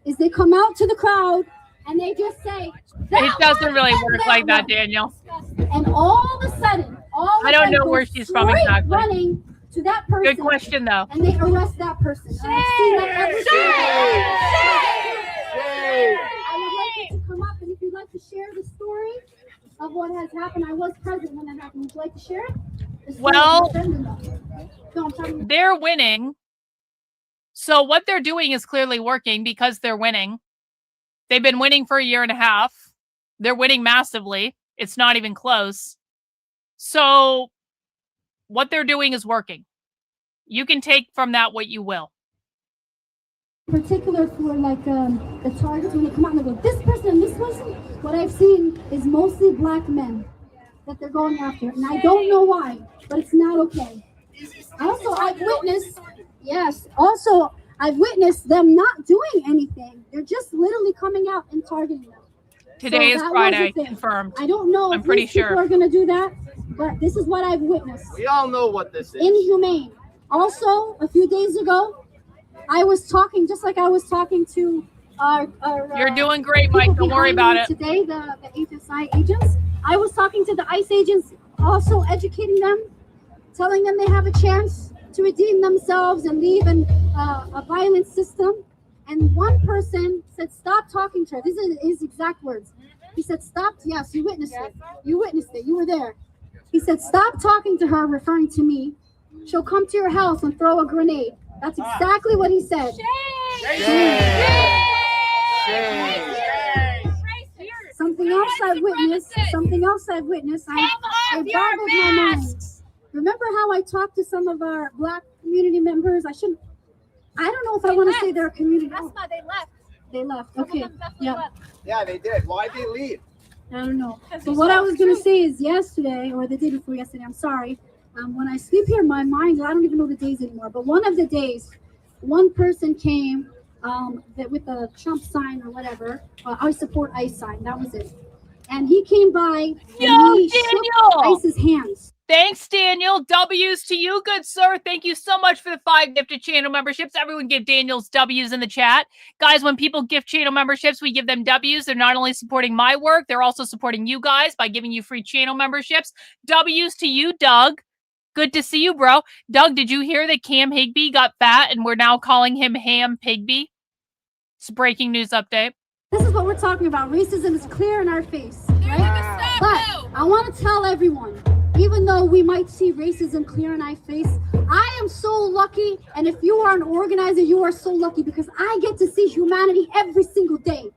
is they come out to the crowd and they just say, it doesn't really work like that, Daniel. And all of a sudden, I don't know where she's from exactly. Running to that person. Good question, though. And they arrest that person. And I've seen that every single day. I would like you to come up, and if you'd like to share the story of what has happened, I was present when that happened. Would you like to share it? Well, they're winning. So what they're doing is clearly working because they're winning. They've been winning for a year and a half. They're winning massively. It's not even close. So what they're doing is working. You can take from that what you will. In particular for like the targets, when they come out and they go, this person and this person, what I've seen is mostly black men that they're going after. And I don't know why, but it's not okay. Also, I've witnessed them not doing anything. They're just literally coming out and targeting them. Today is Friday, confirmed. I don't know if these people are going to do that, but this is what I've witnessed. We all know what this is. Inhumane. Also, a few days ago, I was talking, just like I was talking to our You're doing great, Mike. Don't worry about it. Today, the HSI agents. I was talking to the ICE agents, also educating them, telling them they have a chance to redeem themselves and leave a violent system. And one person said, stop talking to her. These are his exact words. He said, stop. Yes, you witnessed it. You witnessed it. You were there. He said, stop talking to her, referring to me. She'll come to your house and throw a grenade. That's exactly what he said. Something else I've witnessed. It boggled my mind. Remember how I talked to some of our Black community members? I don't know if I want to say they're a community. That's why they left. They left. Okay. Yeah. Yeah, they did. Why'd they leave? I don't know. But what I was going to say is yesterday, or the day before yesterday, I'm sorry. When I sleep here, my mind, I don't even know the days anymore. But one of the days, one person came with the Trump sign or whatever. I support ICE sign. That was it. And he came by and he shook ICE's hands. Thanks, Daniel. W's to you, good sir. Thank you so much for the 5 gifted channel memberships. Everyone give Daniel's W's in the chat. Guys, when people gift channel memberships, we give them W's. They're not only supporting my work, they're also supporting you guys by giving you free channel memberships. W's to you, Doug. Good to see you, bro. Doug, did you hear that Cam Higbee got fat and we're now calling him Ham Pigby? It's a breaking news update. This is what we're talking about. Racism is clear in our face, right? But I want to tell everyone, even though we might see racism clear in our face, I am so lucky, and if you are an organizer, you are so lucky because I get to see humanity every single day.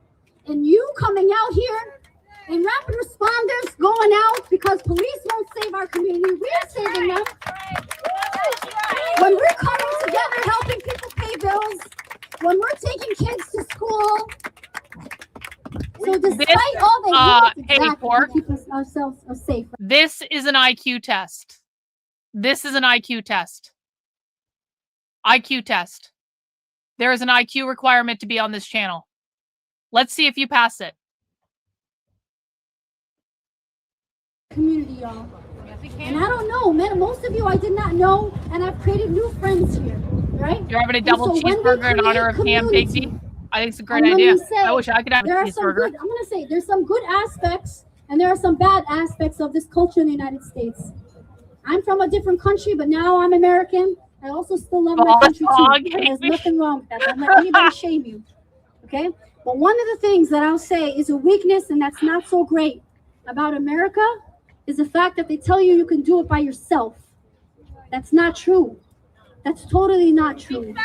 And you coming out here and rapid responders going out because police won't save our community, we're saving them. When we're coming together, helping people pay bills, when we're taking kids to school. So despite all the we keep ourselves safe. This is an IQ test. This is an IQ test. IQ test. There is an IQ requirement to be on this channel. Let's see if you pass it. Community, y'all. And I don't know, man. Most of you I did not know, and I've created new friends here, right? You're having a double cheeseburger in honor of Ham Piggy? I think it's a great idea. I wish I could have a cheeseburger. I'm going to say there's some good aspects and there are some bad aspects of this culture in the United States. I'm from a different country, but now I'm American. I also still love my country too. There's nothing wrong with that. Don't let anybody shame you. Okay? But one of the things that I'll say is a weakness, and that's not so great about America, is the fact that they tell you you can do it by yourself. That's not true. That's totally not true.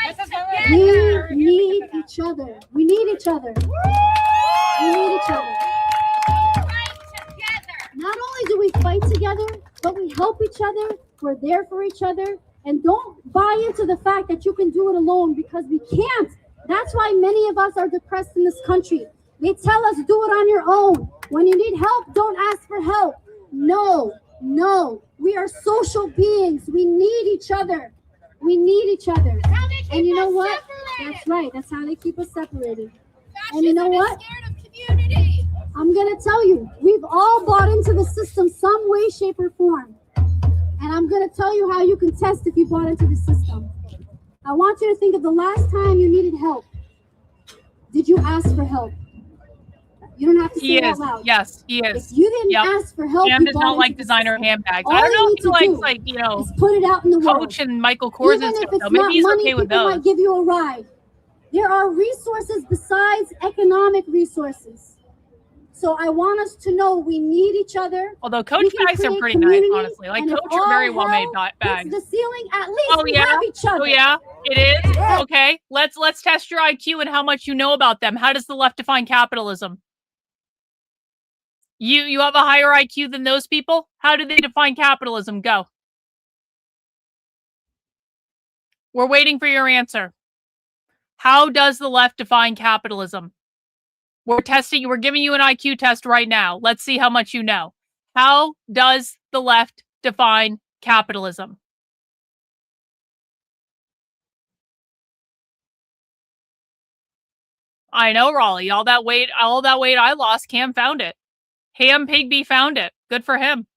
We need each other. We need each other. We need each other. Not only do we fight together, but we help each other. We're there for each other. And don't buy into the fact that you can do it alone, because we can't. That's why many of us are depressed in this country. They tell us, do it on your own. When you need help, don't ask for help. No, no. We are social beings. We need each other. We need each other. And you know what? That's right. That's how they keep us separated. And you know what? I'm going to tell you, we've all bought into the system some way, shape, or form. And I'm going to tell you how you can test if you bought into the system. I want you to think of the last time you needed help. Did you ask for help? You don't have to say it out loud. Yes, he is. If you didn't ask for help, Cam does not like designer handbags. I don't know if he likes, like, you know, put it out in the world. Coach and Michael Kors and stuff. Maybe he's okay with those. Might give you a ride. There are resources besides economic resources. So I want us to know we need each other. Although Coach bags are pretty nice, honestly. Like, Coach are very well made bags. The ceiling, at least we have each other. Oh yeah, it is. Okay, let's test your IQ and how much you know about them. How does the left define capitalism? You have a higher IQ than those people? How do they define capitalism? Go. We're waiting for your answer. How does the left define capitalism? We're testing you. We're giving you an IQ test right now. Let's see how much you know. How does the left define capitalism? I know, Raleigh. All that weight I lost, Cam found it. Ham Pigby found it. Good for him.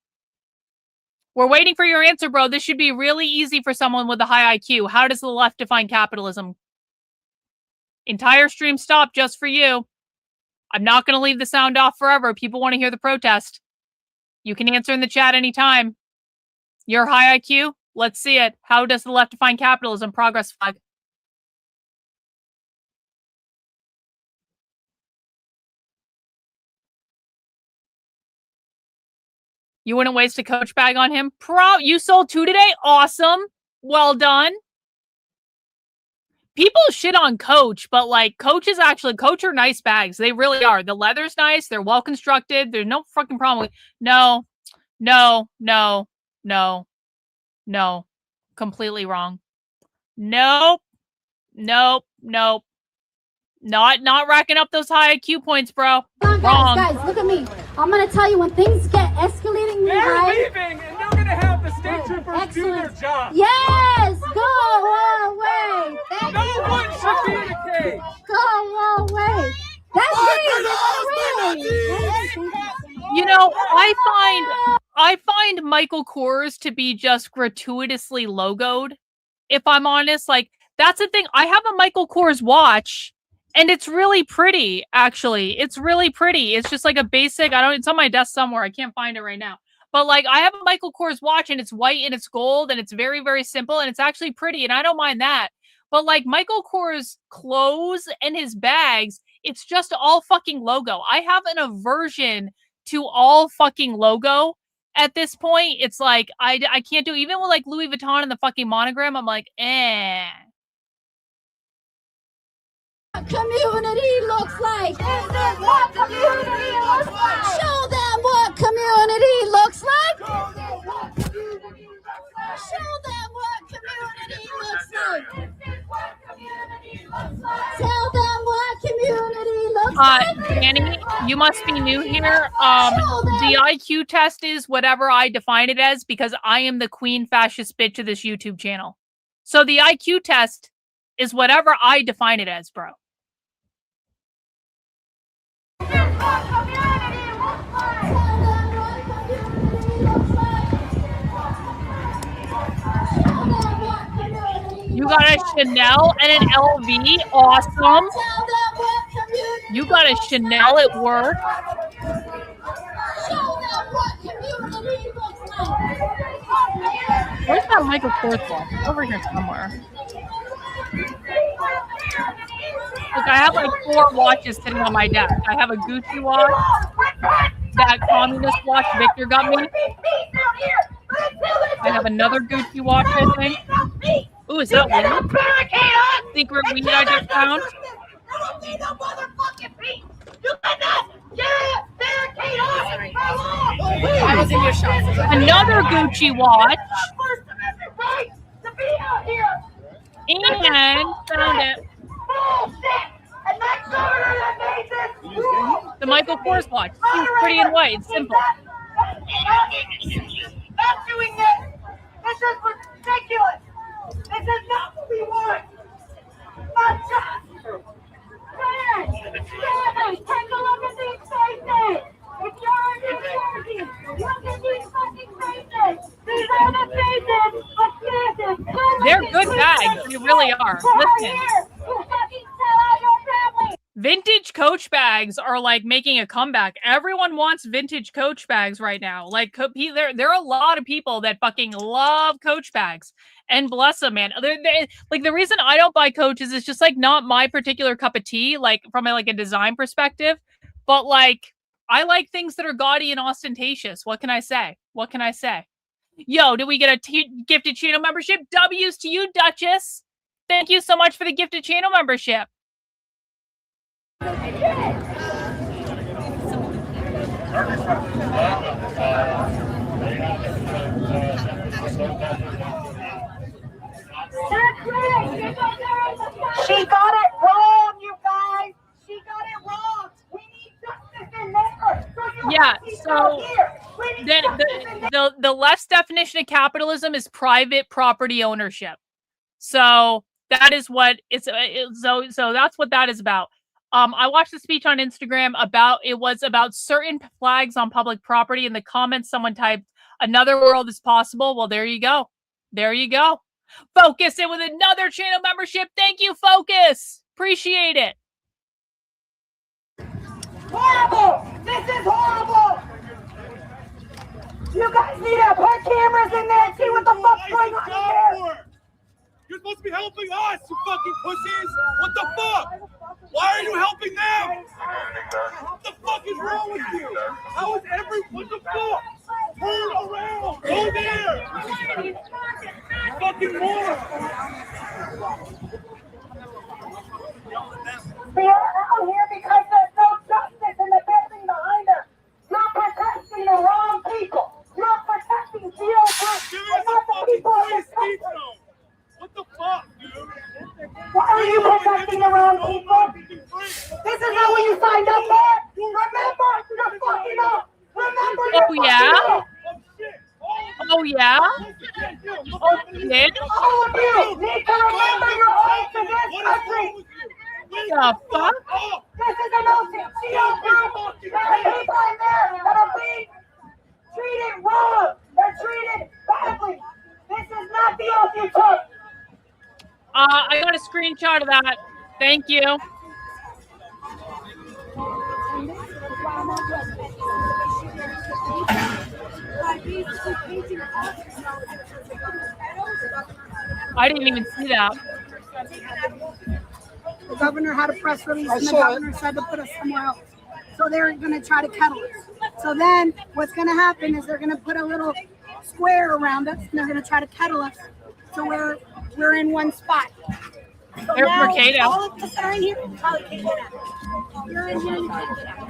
We're waiting for your answer, bro. This should be really easy for someone with a high IQ. How does the left define capitalism? Entire stream stopped just for you. I'm not going to leave the sound off forever. People want to hear the protest. You can answer in the chat anytime. Your high IQ? Let's see it. How does the left define capitalism? Progress flag. You wouldn't waste a Coach bag on him? You sold 2 today? Awesome. Well done. People shit on Coach, but like Coach are nice bags. They really are. The leather's nice. They're well constructed. There's no fucking problem with No. Completely wrong. Nope. Not racking up those high IQ points, bro. Wrong. Guys, look at me. I'm gonna tell you, when things get escalating really high. They're leaving, and you're gonna have the state troopers do their job. Yes, go away. No one should be in a cage. You know, I find Michael Kors to be just gratuitously logoed. If I'm honest, like that's the thing. I have a Michael Kors watch, and it's really pretty. Actually, it's really pretty. It's just like a basic. It's on my desk somewhere. I can't find it right now. But like, I have a Michael Kors watch, and it's white and it's gold, and it's very, very simple, and it's actually pretty, and I don't mind that. But like Michael Kors' clothes and his bags, it's just all fucking logo. I have an aversion to all fucking logo at this point. It's like I can't do, even with like Louis Vuitton and the fucking monogram. I'm like, Community looks like. This is what community looks like. Show them what community looks like. Show them what community looks like. Tell them what community looks like. Danny, you must be new here. The IQ test is whatever I define it as, because I am the queen fascist bitch of this YouTube channel. So the IQ test is whatever I define it as, bro. You got a Chanel and an LV. Awesome. You got a Chanel at work. Where's that Michael Kors one? It's over here somewhere. Look, I have like 4 watches sitting on my desk. I have a Gucci watch. That communist watch Victor got me. I have another Gucci watch, I think. Ooh, is that weed? Secret weed I just found. I was in your shop. Another Gucci watch. And found it. The Michael Kors watch. It's pretty and white. It's simple. Stop doing this. This is ridiculous. This is not what we want. Not just. Take a look at these faces. If you're in New Jersey, look at these fucking faces. These are the faces of citizens. They're good bags. They really are. Listen. Vintage Coach bags are like making a comeback. Everyone wants vintage Coach bags right now. Like there are a lot of people that fucking love Coach bags, and bless them, man. Like the reason I don't buy Coaches is just like not my particular cup of tea, like from a design perspective. But like I like things that are gaudy and ostentatious. What can I say? What can I say? Yo, did we get a gifted channel membership? W's to you, Duchess. Thank you so much for the gifted channel membership. She got it wrong, you guys. She got it wrong. We need justice in there. Yeah, so the left's definition of capitalism is private property ownership. So that is what it's so that's what that is about. I watched a speech on Instagram about certain flags on public property. In the comments, someone typed, "Another world is possible." Well, there you go. There you go. Focus in with another channel membership. Thank you, Focus. Appreciate it. Horrible! This is horrible! You guys need to put cameras in there and see what the fuck's going on in there! You're supposed to be helping us, you fucking pussies! What the fuck? Why are you helping them? What the fuck is wrong with you? How is what the fuck? Turn around! Go there! Fucking more! We are out here because there's no justice in the building behind us. You're protecting the wrong people. You're protecting GOP and not the people in this country. What the fuck, dude? Why are you protecting the wrong people? This is not what you signed up for. Remember, you're fucking up. Remember, you're fucking up. Oh yeah? Oh yeah? All of you need to remember your oath to this country. The fuck? This this is the most GOP. There are people in there that are being treated wrong. They're treated badly. This is not the oath you took. I got a screenshot of that. Thank you. I didn't even see that. The governor had a press release, and the governor said to put us somewhere else. So they're going to try to kettle us. So then what's going to happen is they're going to put a little square around us, and they're going to try to kettle us. So we're in one spot. So There's now, Mercado. all of us are in here, probably can't get out. You're in here, you can't get out.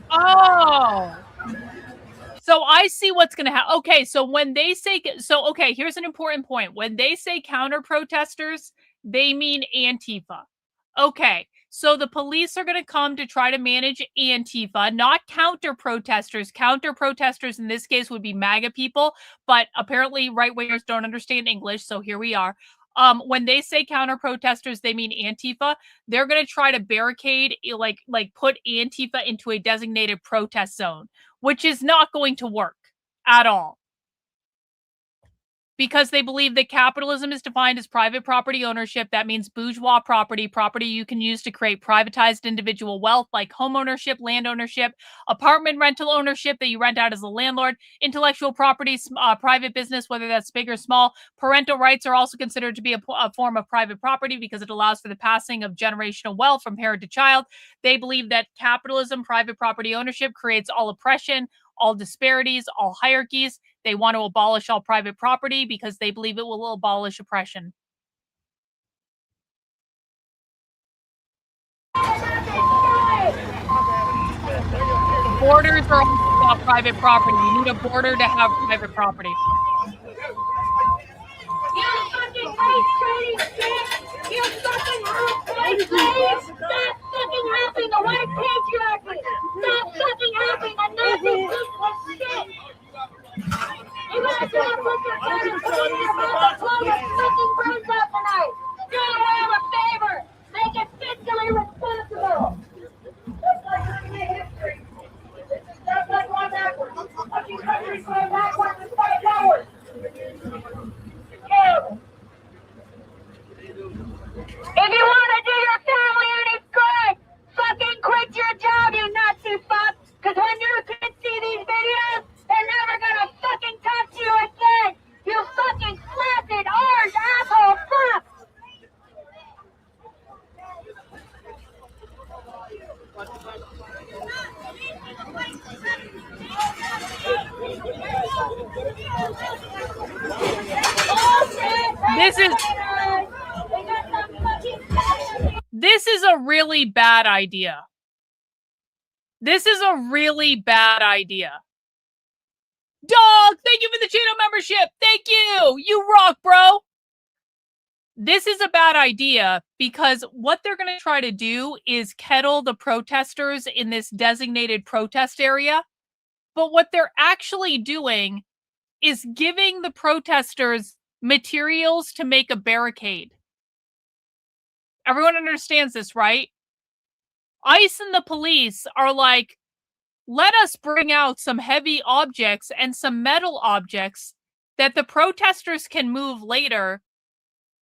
Oh. So I see what's going to happen. Okay, so when they say, okay, here's an important point. When they say counter protesters, they mean Antifa. Okay, so the police are going to come to try to manage Antifa, not counter protesters. Counter protesters in this case would be MAGA people, but apparently right-wingers don't understand English, so here we are. When they say counter protesters, they mean Antifa. They're going to try to barricade, like put Antifa into a designated protest zone, which is not going to work at all. Because they believe that capitalism is defined as private property ownership. That means bourgeois property you can use to create privatized individual wealth like home ownership, land ownership, apartment rental ownership that you rent out as a landlord, intellectual property, private business, whether that's big or small. Parental rights are also considered to be a form of private property because it allows for the passing of generational wealth from parent to child. They believe that capitalism, private property ownership creates all oppression, all disparities, all hierarchies. They want to abolish all private property because they believe it will abolish oppression. Borders are also about private property. You need a border to have private property. You fucking race trading shit! You fucking race trading! Stop fucking helping the white patriarchy! Stop fucking helping the Nazi piece of shit! You guys gotta put your gun and put in your mouth and blow your fucking brains out tonight! Do yourself a favor! Make it fiscally responsible! Just like you're making history! Just like going backwards! Fucking country's going backwards and fight forward! If you want to do your family any good, fucking quit your job, you Nazi fuck! Because when your kids see these videos, they're never gonna fucking talk to you again! You fucking flaccid orange asshole fuck! This is a really bad idea. This is a really bad idea. Dog, thank you for the channel membership. Thank you. You rock, bro. This is a bad idea because what they're going to try to do is kettle the protesters in this designated protest area. But what they're actually doing is giving the protesters materials to make a barricade. Everyone understands this, right? ICE and the police are like, let us bring out some heavy objects and some metal objects that the protesters can move later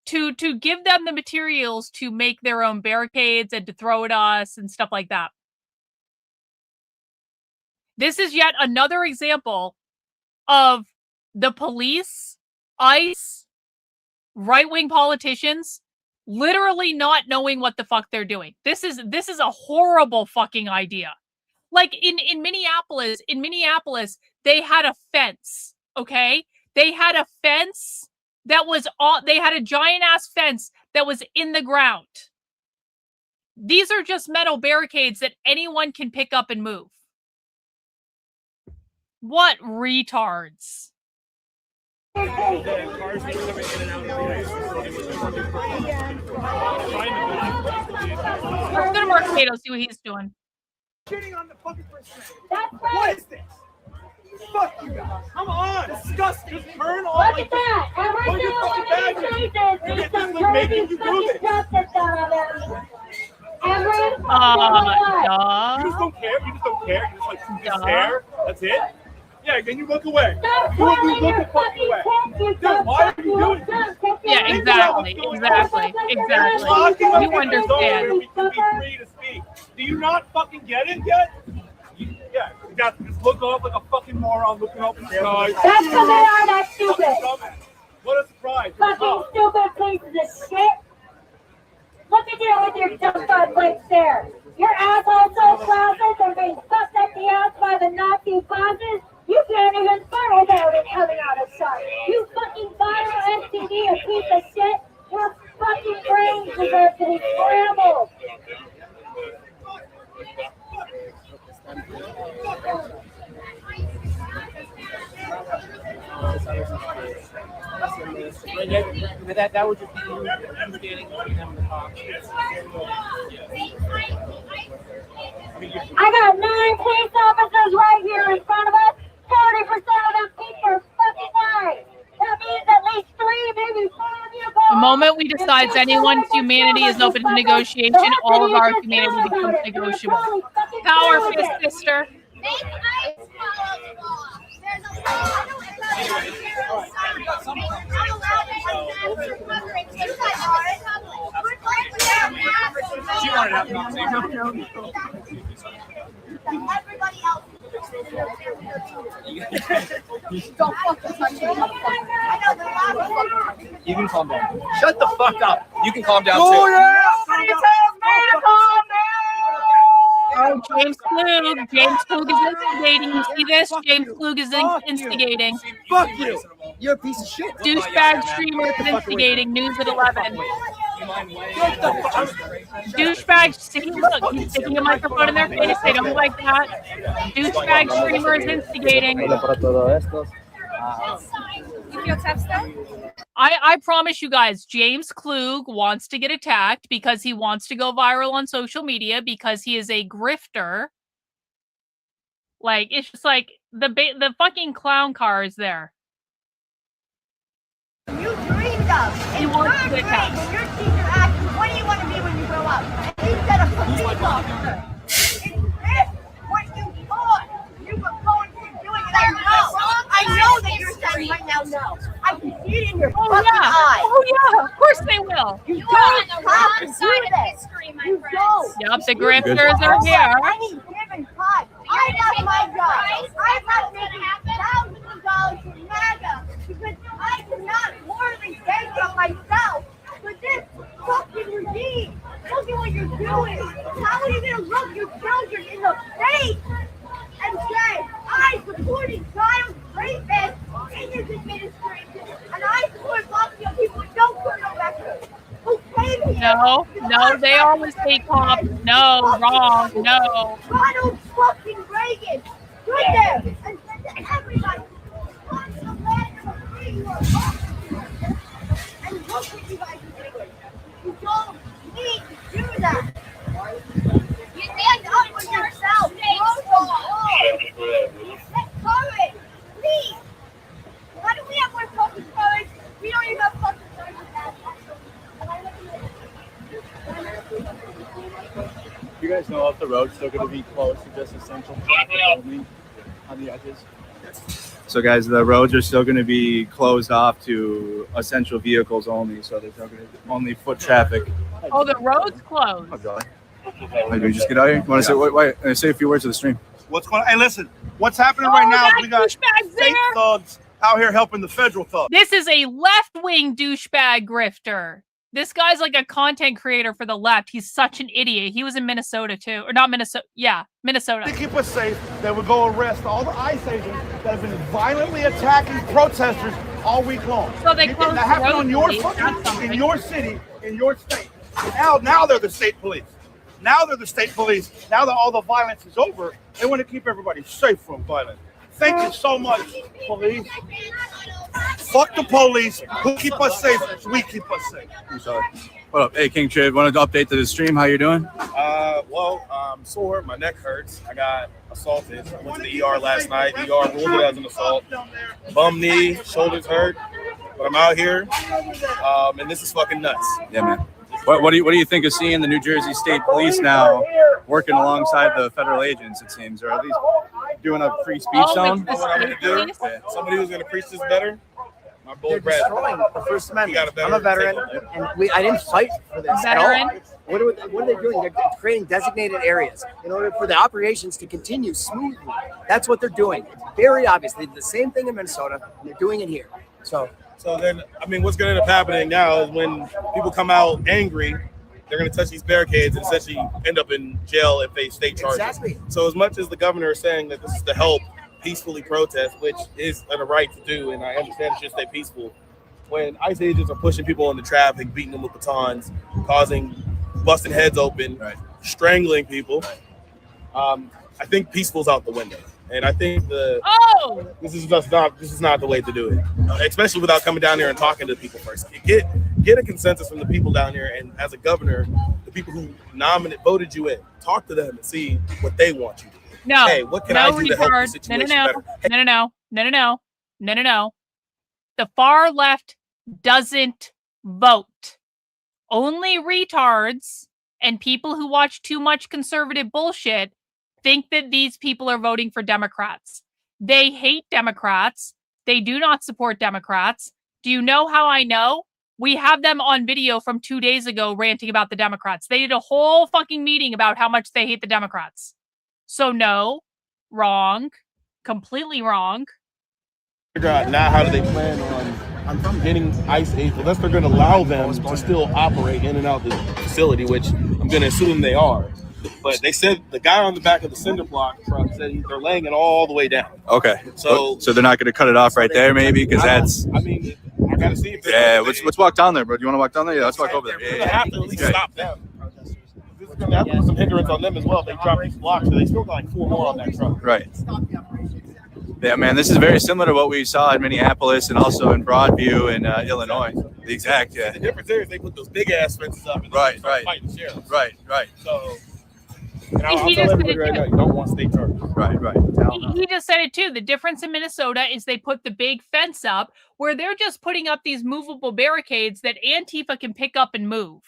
to give them the materials to make their own barricades and to throw at us and stuff like that. This is yet another example of the police, ICE, right-wing politicians literally not knowing what the fuck they're doing. This is a horrible fucking idea. Like in Minneapolis, they had a fence, okay? They had a fence that was they had a giant ass fence that was in the ground. These are just metal barricades that anyone can pick up and move. What retards. Go to Mercado, see what he's doing. Shitting on the fucking president. That's right. What is this? Fuck you guys. Come on. Disgusting. Just turn on. Look at that. Every single one of these faces needs some crazy fucking justice done on them. Every single one. You just don't care. You just don't care. You just like just stare. That's it. Yeah, then you look away. Stop You look twirling your the fuck fucking away. tits, you Dude, why are you doing this? Yeah, exactly. We understand. can be free to speak. Do you not fucking get it yet? Yeah, you got to just look off like a fucking moron looking up in the sky. That's because they are that stupid. What a surprise. Fucking stupid pieces of shit. Look at you with your dumb blank stare. Your asshole so classes are being fucked up the ass by the Nazi bosses. You can't even fart without it coming out of sight. You fucking viral STD, a piece of shit. Your fucking brains deserve to be scrambled. That would just be you standing between them and the cops. I got 9 police officers right here in front of us. 40% of them people are fucking white. That means at least 3, maybe 4 of you go. The moment we decide anyone's humanity is open to negotiation, all of our humanity becomes negotiable. Power fist, sister. Make ICE follow the law. There's a law. She wanted to have a conversation. Everybody else. Don't fucking touch me. You can calm down. Shut the fuck up. You can calm down Oh, too. yeah. Nobody tells me to calm down. Oh, James Klug. James Klug is instigating. You see this? James Klug is instigating. Fuck you. You're a piece of shit. Douchebag streamer is instigating. News at 11. Douchebag, see, look, he's sticking a microphone in their face. They don't like that. Douchebag streamer is instigating. I promise you guys, James Klug wants to get attacked because he wants to go viral on social media because he is a grifter. Like, it's just like the fucking clown car is there. You dreamed of. He wants to get attacked. When you're senior acting, what do you want to be when you grow up? And you said a police officer. Is this what you thought you were going to be doing? And I know that you're saying right now no. I can see it in your fucking eyes. Oh yeah, of course they will. You don't have to do this. You don't. Yup, the grifters are here. Any given time. I got my job. I'm not making thousands of dollars from MAGA because I cannot morally bankrupt myself with this fucking regime. Look at what you're doing. How are you going to look your children in the face and say, I supported child rapists in this administration and I support lots of people who don't criminal records? No, they always say cop. No, wrong, no. Ronald fucking Reagan stood there and said to everybody, "Come to the land of the free, you are fucking." And look what you guys are doing. You don't need to do that. You stand up for yourself. Take courage, please. Why do we have more fucking courage? We don't even have fucking courage with that. You guys know if the road's still going to be closed to just essential traffic only on the edges? So guys, the roads are still going to be closed off to essential vehicles only, so there's not going to be only foot traffic. Oh, the road's closed. Hey, do we just get out here? You want to say a few words to the stream? What's going on? Hey, listen, what's happening right now is we got douchebags state there. thugs out here helping the federal thugs. This is a left-wing douchebag grifter. This guy's like a content creator for the left. He's such an idiot. He was in Minnesota too. Or not Minnesota. Yeah, Minnesota. To keep us safe, they would go arrest all the ICE agents that have been violently attacking protesters all week long. So they closed that happened the on your road, fucking, in your city, in your state. And now they're the state police. Now they're the state police. Now that all the violence is over, they want to keep everybody safe from violence. Thank you so much, police. Fuck the police. Who keep us safe? We keep us safe. I'm sorry. What up? Hey, King Chid, wanted to update to the stream. How you doing? Well, I'm sore. My neck hurts. I got a assaulted. I went to the ER last night. The ER ruled it as an assault. Bum knee, shoulders hurt. But I'm out here, and this is fucking nuts. Yeah, man. What do you think of seeing the New Jersey State Police now working alongside the federal agents? It seems, or at least doing a free speech zone. What I'm gonna do? Somebody who's gonna preach this better. My boy Brad. Destroying the First Amendment. I'm a veteran, and I didn't fight for this at all. What are they doing? They're creating designated areas in order for the operations to continue smoothly. That's what they're doing. It's very obvious. They did the same thing in Minnesota, and they're doing it here. So then, I mean, what's going to end up happening now is when people come out angry, they're going to touch these barricades and essentially end up in jail if they state charges. Exactly. So as much as the governor is saying that this is to help peacefully protest, which is a right to do, and I understand it should stay peaceful, when ICE agents are pushing people into traffic, beating them with batons, busting heads open, strangling people, I think peaceful's out the window. And I think this is not the way to do it, especially without coming down here and talking to people first. Get a consensus from the people down here, and as a governor, the people who voted you in, talk to them and see what they want you to do. No, hey, what can I do to help the situation better? No. The far left doesn't vote. Only retards and people who watch too much conservative bullshit think that these people are voting for Democrats. They hate Democrats. They do not support Democrats. Do you know how I know? We have them on video from 2 days ago ranting about the Democrats. They did a whole fucking meeting about how much they hate the Democrats. So no, wrong, completely wrong. Figure out now how do they plan on getting ICE agents, unless they're going to allow them to still operate in and out the facility, which I'm going to assume they are. But they said the guy on the back of the cinder block truck said they're laying it all the way down. Okay. So they're not going to cut it off right there, maybe, because that's. I mean, I got to see. Yeah, let's walk down there, bro. Do you want to walk down there? Yeah, let's walk over there. They're going to have to at least stop them. This is going to have to put some hindrance on them as well. If they drop these blocks, so they still got like 4 more on that truck. Right. Yeah, man, this is very similar to what we saw in Minneapolis and also in Broadview in Illinois. The exact, yeah. The difference there is they put those big ass fences up and right. fight the sheriff. Right. So, and I'll tell everybody right now, you don't want state charges. Right. He just said it too. The difference in Minnesota is they put the big fence up where they're just putting up these movable barricades that Antifa can pick up and move.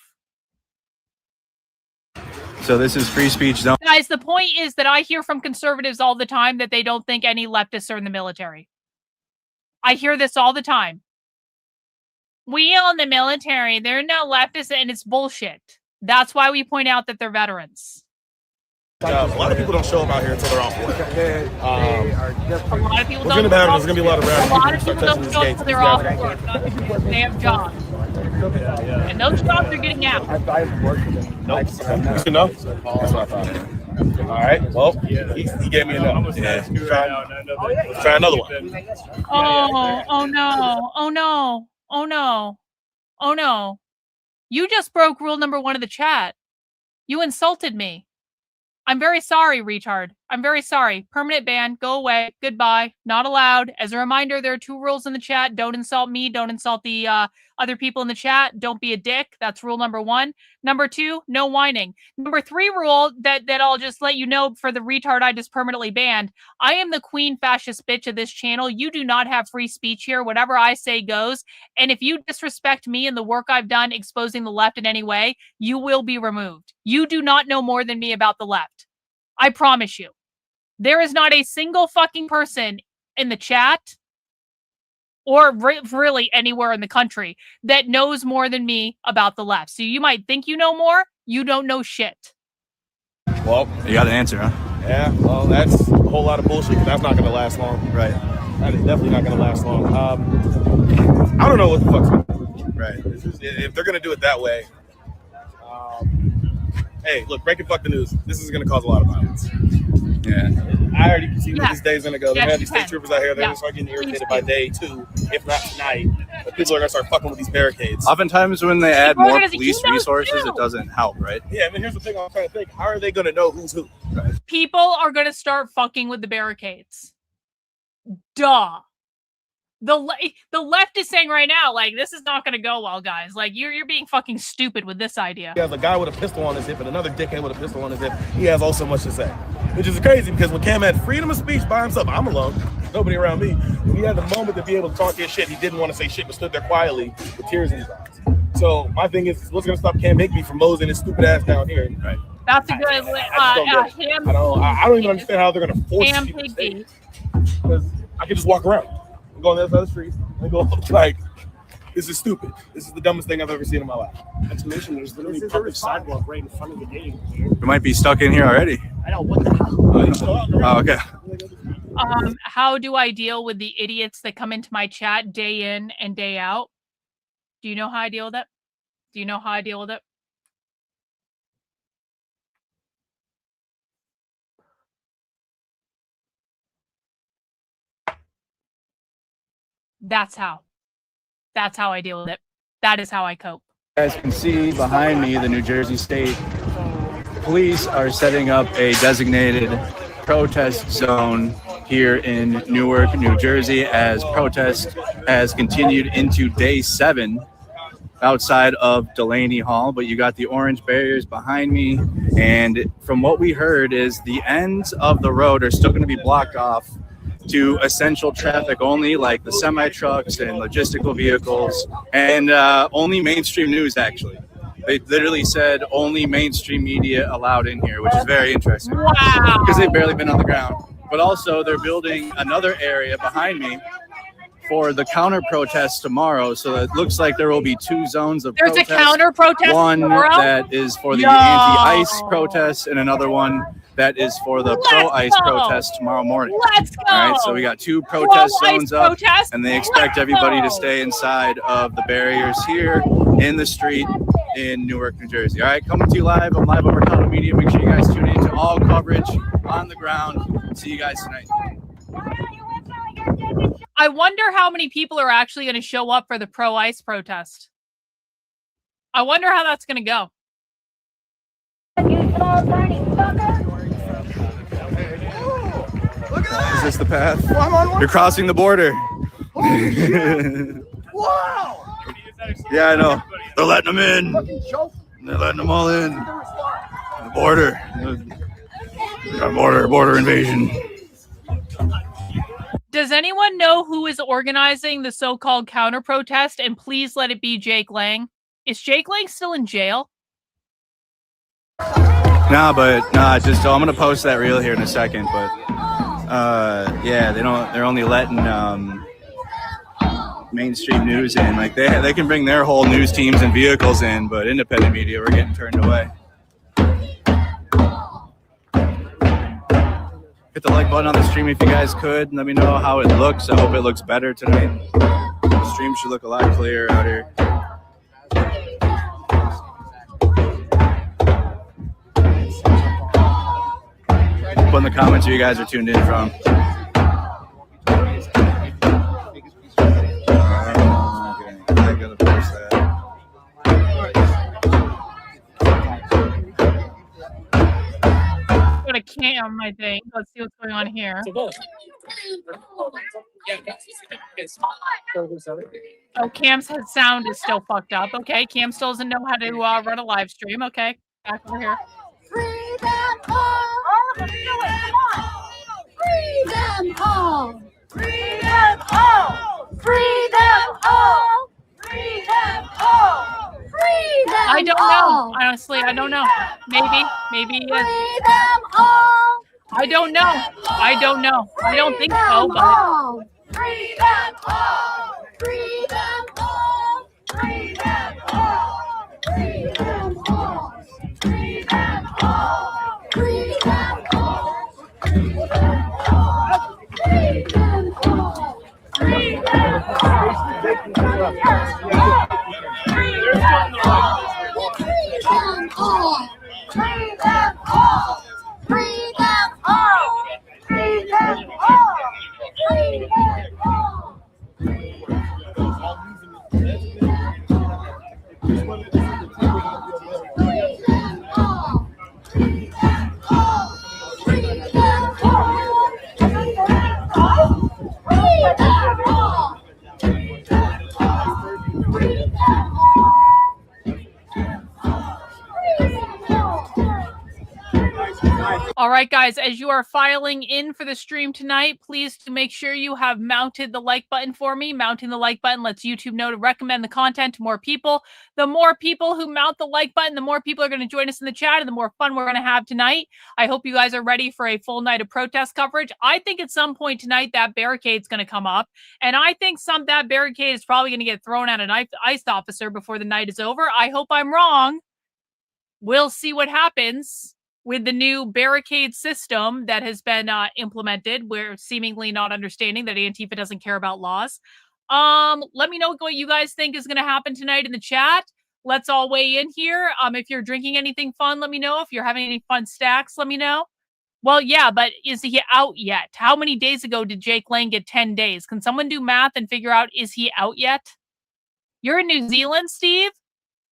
So this is free speech zone. Guys, the point is that I hear from conservatives all the time that they don't think any leftists are in the military. I hear this all the time. We own the military. There are no leftists, and it's bullshit. That's why we point out that they're veterans. A lot of people don't show up out here until they're off work. A lot of people There's going to be a lot of rowdy A lot of people people start touching don't these show up gates. until they're off work, not because they have jobs. And those jobs are getting out. Nope. You should know. That's what I thought. All right. Well, he gave me a no. Yeah. Let's try another one. Oh no. You just broke rule number 1 of the chat. You insulted me. I'm very sorry, retard. I'm very sorry. Permanent ban. Go away. Goodbye. Not allowed. As a reminder, there are 2 rules in the chat. Don't insult me. Don't insult the other people in the chat. Don't be a dick. That's rule number 1. Number 2, no whining. Number 3 rule that I'll just let you know for the retard I just permanently banned. I am the queen fascist bitch of this channel. You do not have free speech here. Whatever I say goes. And if you disrespect me and the work I've done exposing the left in any way, you will be removed. You do not know more than me about the left. I promise you. There is not a single fucking person in the chat or really anywhere in the country that knows more than me about the left. So you might think you know more. You don't know shit. Well, you got an answer, huh? Yeah, well, that's a whole lot of bullshit because that's not going to last long. Right. That is definitely not going to last long. I don't know what the fuck's going to happen. Right. If they're going to do it that way, hey, look, breaking fuck the news. This is going to cause a lot of violence. Yeah. I already can see where this day's going to go. They're going to have these state can. troopers out here. They're going to start getting irritated by day 2, if not tonight. But people are going to start fucking with these barricades. Oftentimes when they add more gonna say, police "You know resources, too." it doesn't help, right? Yeah, I mean, here's the thing I'm trying to think. How are they going to know who's who? Right. People are going to start fucking with the barricades. Duh. The left is saying right now, like, this is not going to go well, guys. Like, you're being fucking stupid with this idea. He has a guy with a pistol on his hip and another dickhead with a pistol on his hip. He has all so much to say. which is crazy because when Cam had freedom of speech by himself, I'm alone, nobody around me. When he had the moment to be able to talk his shit, he didn't want to say shit, but stood there quietly with tears in his eyes. So my thing is, what's going to stop Cam Higby from moseying his stupid ass down here? Right. That's a good. I don't even understand how they're going to force people to stay. Because I can just walk around and go on the other side of the street and go like, this is stupid. This is the dumbest thing I've ever seen in my life. Not to mention, there's literally a public sidewalk right in front of the gate. We might be stuck in here already. I know, what the hell? Oh, okay. How do I deal with the idiots that come into my chat day in and day out? Do you know how I deal with it? Do you know how I deal with it? That's how I deal with it. That is how I cope. You guys can see behind me, the New Jersey State Police are setting up a designated protest zone here in Newark, New Jersey, as protest has continued into day 7 outside of Delaney Hall. But you got the orange barriers behind me, and from what we heard is the ends of the road are still going to be blocked off to essential traffic only, like the semi-trucks and logistical vehicles, and only mainstream news, actually. They literally said only mainstream media allowed in here, which is very interesting. Wow. Because they've barely been on the ground. But also, they're building another area behind me for the counter protest tomorrow. So it looks like there will be 2 zones of protest. There's a counter protest tomorrow? One that is for the anti-ICE protest, and another one that is for the pro-ICE protest tomorrow morning. Let's go. All right, so we got 2 protest zones up, protest? and they expect everybody to stay inside of the barriers here in the street in Newark, New Jersey. All right, coming to you live. I'm live over Tunnel Media. Make sure you guys tune in to all coverage on the ground. See you guys tonight. I wonder how many people are actually going to show up for the pro-ICE protest. I wonder how that's going to go. Is this the path? You're crossing the border. Wow! Yeah, I know. They're letting them in. They're letting them all in. The border. Border invasion. Does anyone know who is organizing the so-called counter protest? And please let it be Jake Lang. Is Jake Lang still in jail? Nah, just I'm gonna post that reel here in a second. But yeah, they're only letting mainstream news in. Like they can bring their whole news teams and vehicles in, but independent media, we're getting turned away. Hit the like button on the stream if you guys could. Let me know how it looks. I hope it looks better tonight. The stream should look a lot clearer out here. Put in the comments who you guys are tuned in from. Go to Cam, I think. Let's see what's going on here. Oh, Cam's sound is still fucked up. Okay, Cam still doesn't know how to run a live stream. Okay, back over here. Free them all! All of us do it! Come on! Free them all! Free them all! Free them all! Free them all! Free them I don't all! know. Honestly, I don't know. Maybe he is. Free them all! I don't know. I don't know. I don't think so, but Free them all! Free them all! Free them all! Free them all! Free them all! Free them all! Free them all! Free them all! Free them all! Free them all! Free them all! Free them all! Free them all! Free them all! Free them all! Free them all! all All right, guys, as you are filing in for the stream tonight, please to make sure you have mounted the like button for me. Mounting the like button lets YouTube know to recommend the content to more people. The more people who mount the like button, the more people are going to join us in the chat and the more fun we're going to have tonight. I hope you guys are ready for a full night of protest coverage. I think at some point tonight that barricade's going to come up, and I think that barricade is probably going to get thrown at an ICE officer before the night is over. I hope I'm wrong. We'll see what happens with the new barricade system that has been implemented. We're seemingly not understanding that Antifa doesn't care about laws. Let me know what you guys think is going to happen tonight in the chat. Let's all weigh in here. If you're drinking anything fun, let me know. If you're having any fun stacks, let me know. Well, yeah, but is he out yet? How many days ago did Jake Lang get 10 days? Can someone do math and figure out, is he out yet? You're in New Zealand, Steve?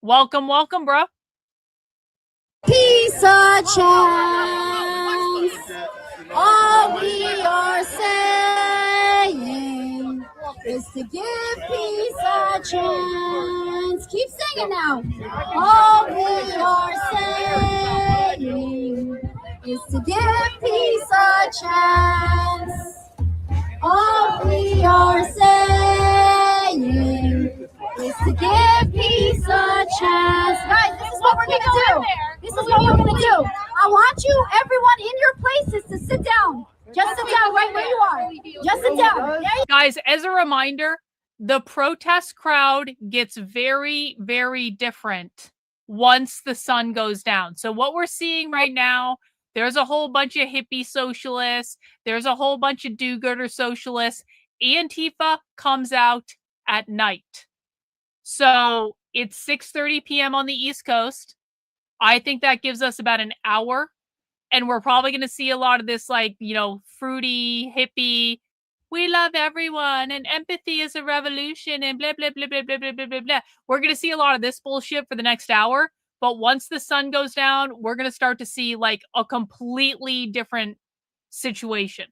Welcome, welcome, bro. Peace a chance. All we are saying is to give peace a chance. Keep singing now. All we are saying is to give peace a chance. All we are saying is to give peace a chance. Guys, this is what we're going to do. This is what we're going to do. I want you, everyone in your places, to sit down. Just sit down right where you are. Just sit down. Guys, as a reminder, the protest crowd gets very, very different once the sun goes down. So what we're seeing right now, there's a whole bunch of hippie socialists. There's a whole bunch of do-gooder socialists. Antifa comes out at night. So it's 6:30 p.m. on the East Coast. I think that gives us about an hour. And we're probably going to see a lot of this, like, you know, fruity, hippie, we love everyone and empathy is a revolution and blah, blah, blah, blah, blah, blah, blah, blah, blah. We're going to see a lot of this bullshit for the next hour. But once the sun goes down, we're going to start to see like a completely different situation.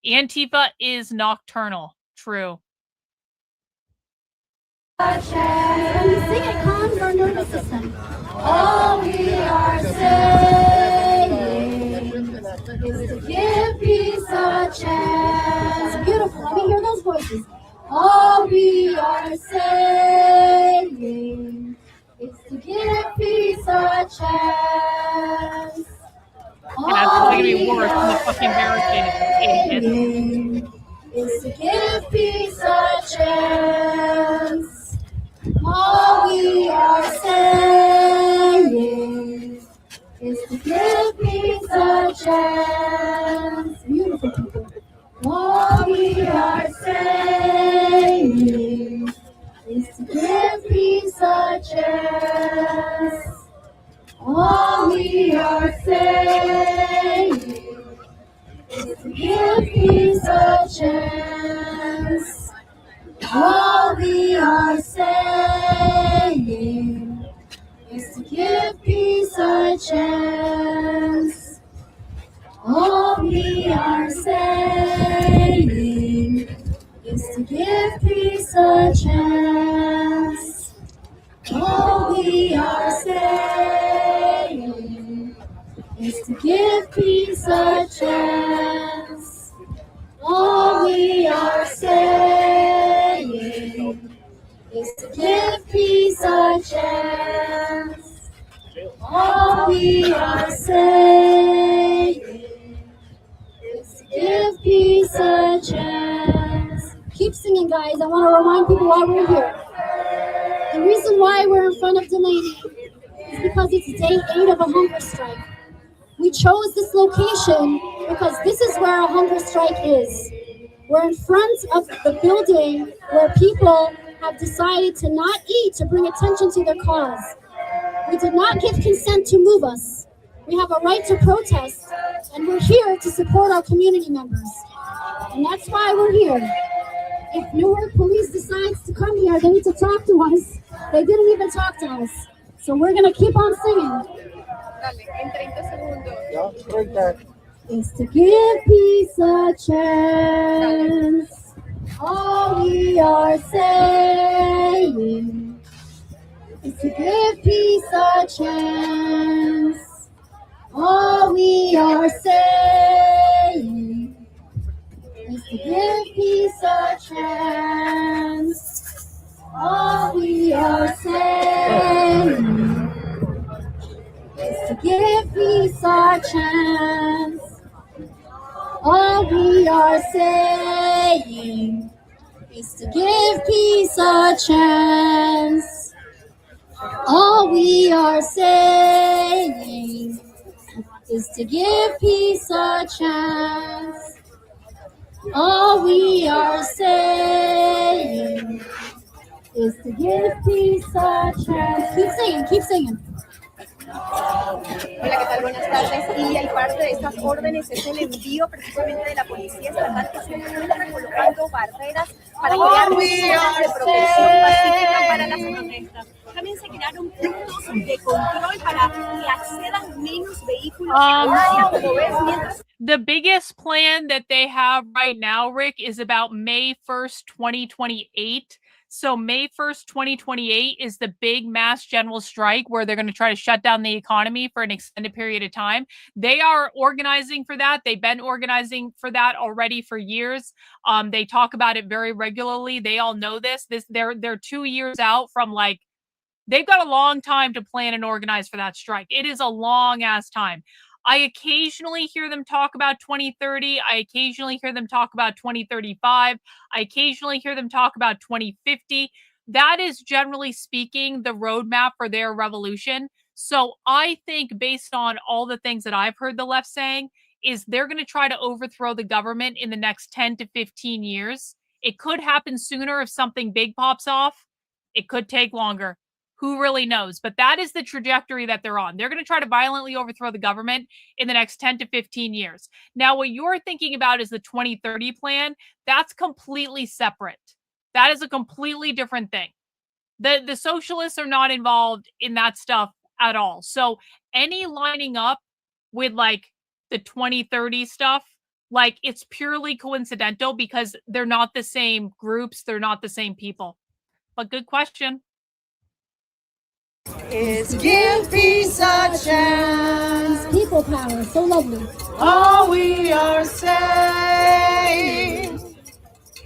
Antifa is nocturnal. True. When we sing, it calms our nervous system. All we are saying is to give peace a chance. Beautiful. Let me hear those voices. All we are saying is to give peace a chance. And that's probably going to be worse than the fucking barricade. Is to give peace a chance. All we are saying is to give peace a chance. Beautiful people. All we are saying is to give peace a chance. All we are saying is to give peace a chance. All we are saying is to give peace a chance. All we are saying is to give peace a chance. All we are saying is to give peace a chance. All we are saying is to give peace a chance. All we are saying is to give peace a chance. Keep singing, guys. I want to remind people why we're here. The reason why we're in front of Delaney is because it's day 8 of a hunger strike. We chose this location because this is where a hunger strike is. We're in front of the building where people have decided to not eat to bring attention to their cause. We did not give consent to move us. We have a right to protest, and we're here to support our community members. And that's why we're here. If Newark Police decides to come here, they need to talk to us. They didn't even talk to us. So we're going to keep on singing. Is to give peace a chance. All we are saying is to give peace a chance. All we are saying is to give peace a chance. All we are saying is to give peace a chance. All we are saying is to give peace a chance. All we are saying is to give peace a chance. All we are saying is to give peace a chance. Keep singing, keep singing. Hola, ¿qué tal? Buenas tardes. Y parte de estas órdenes es el envío precisamente de la policía estatal que se encuentra colocando barreras para crear zonas de protección pacífica para las protestas. También se crearon puntos de control para que accedan menos vehículos al área, como ves, mientras... The biggest plan that they have right now, Rick, is about May 1st, 2028. So May 1st, 2028 is the big mass general strike where they're going to try to shut down the economy for an extended period of time. They are organizing for that. They've been organizing for that already for years. They talk about it very regularly. They all know this. They're 2 years out from, like, they've got a long time to plan and organize for that strike. It is a long ass time. I occasionally hear them talk about 2030. I occasionally hear them talk about 2035. I occasionally hear them talk about 2050. That is, generally speaking, the roadmap for their revolution. So I think, based on all the things that I've heard the left saying, is they're going to try to overthrow the government in the next 10 to 15 years. It could happen sooner if something big pops off. It could take longer. Who really knows? But that is the trajectory that they're on. They're going to try to violently overthrow the government in the next 10 to 15 years. Now, what you're thinking about is the 2030 plan. That's completely separate. That is a completely different thing. The socialists are not involved in that stuff at all. So any lining up with, like, the 2030 stuff, like, it's purely coincidental because they're not the same groups. They're not the same people. But good question. Is give peace a chance. People power, so lovely. All we are saying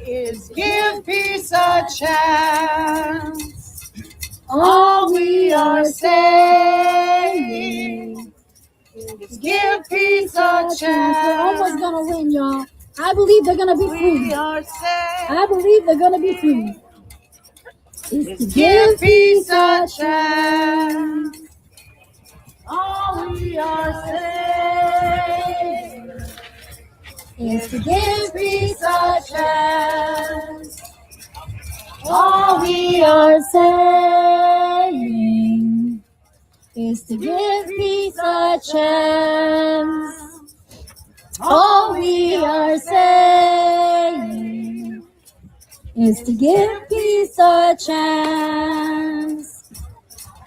is give peace a chance. All we are saying is give peace a chance. We're almost gonna win, y'all. I believe they're gonna be free. I believe they're gonna be free. Is to give peace a chance. All we are saying Is to give peace a chance. all we are saying Is to give peace a chance. all we are saying Is to give peace a chance.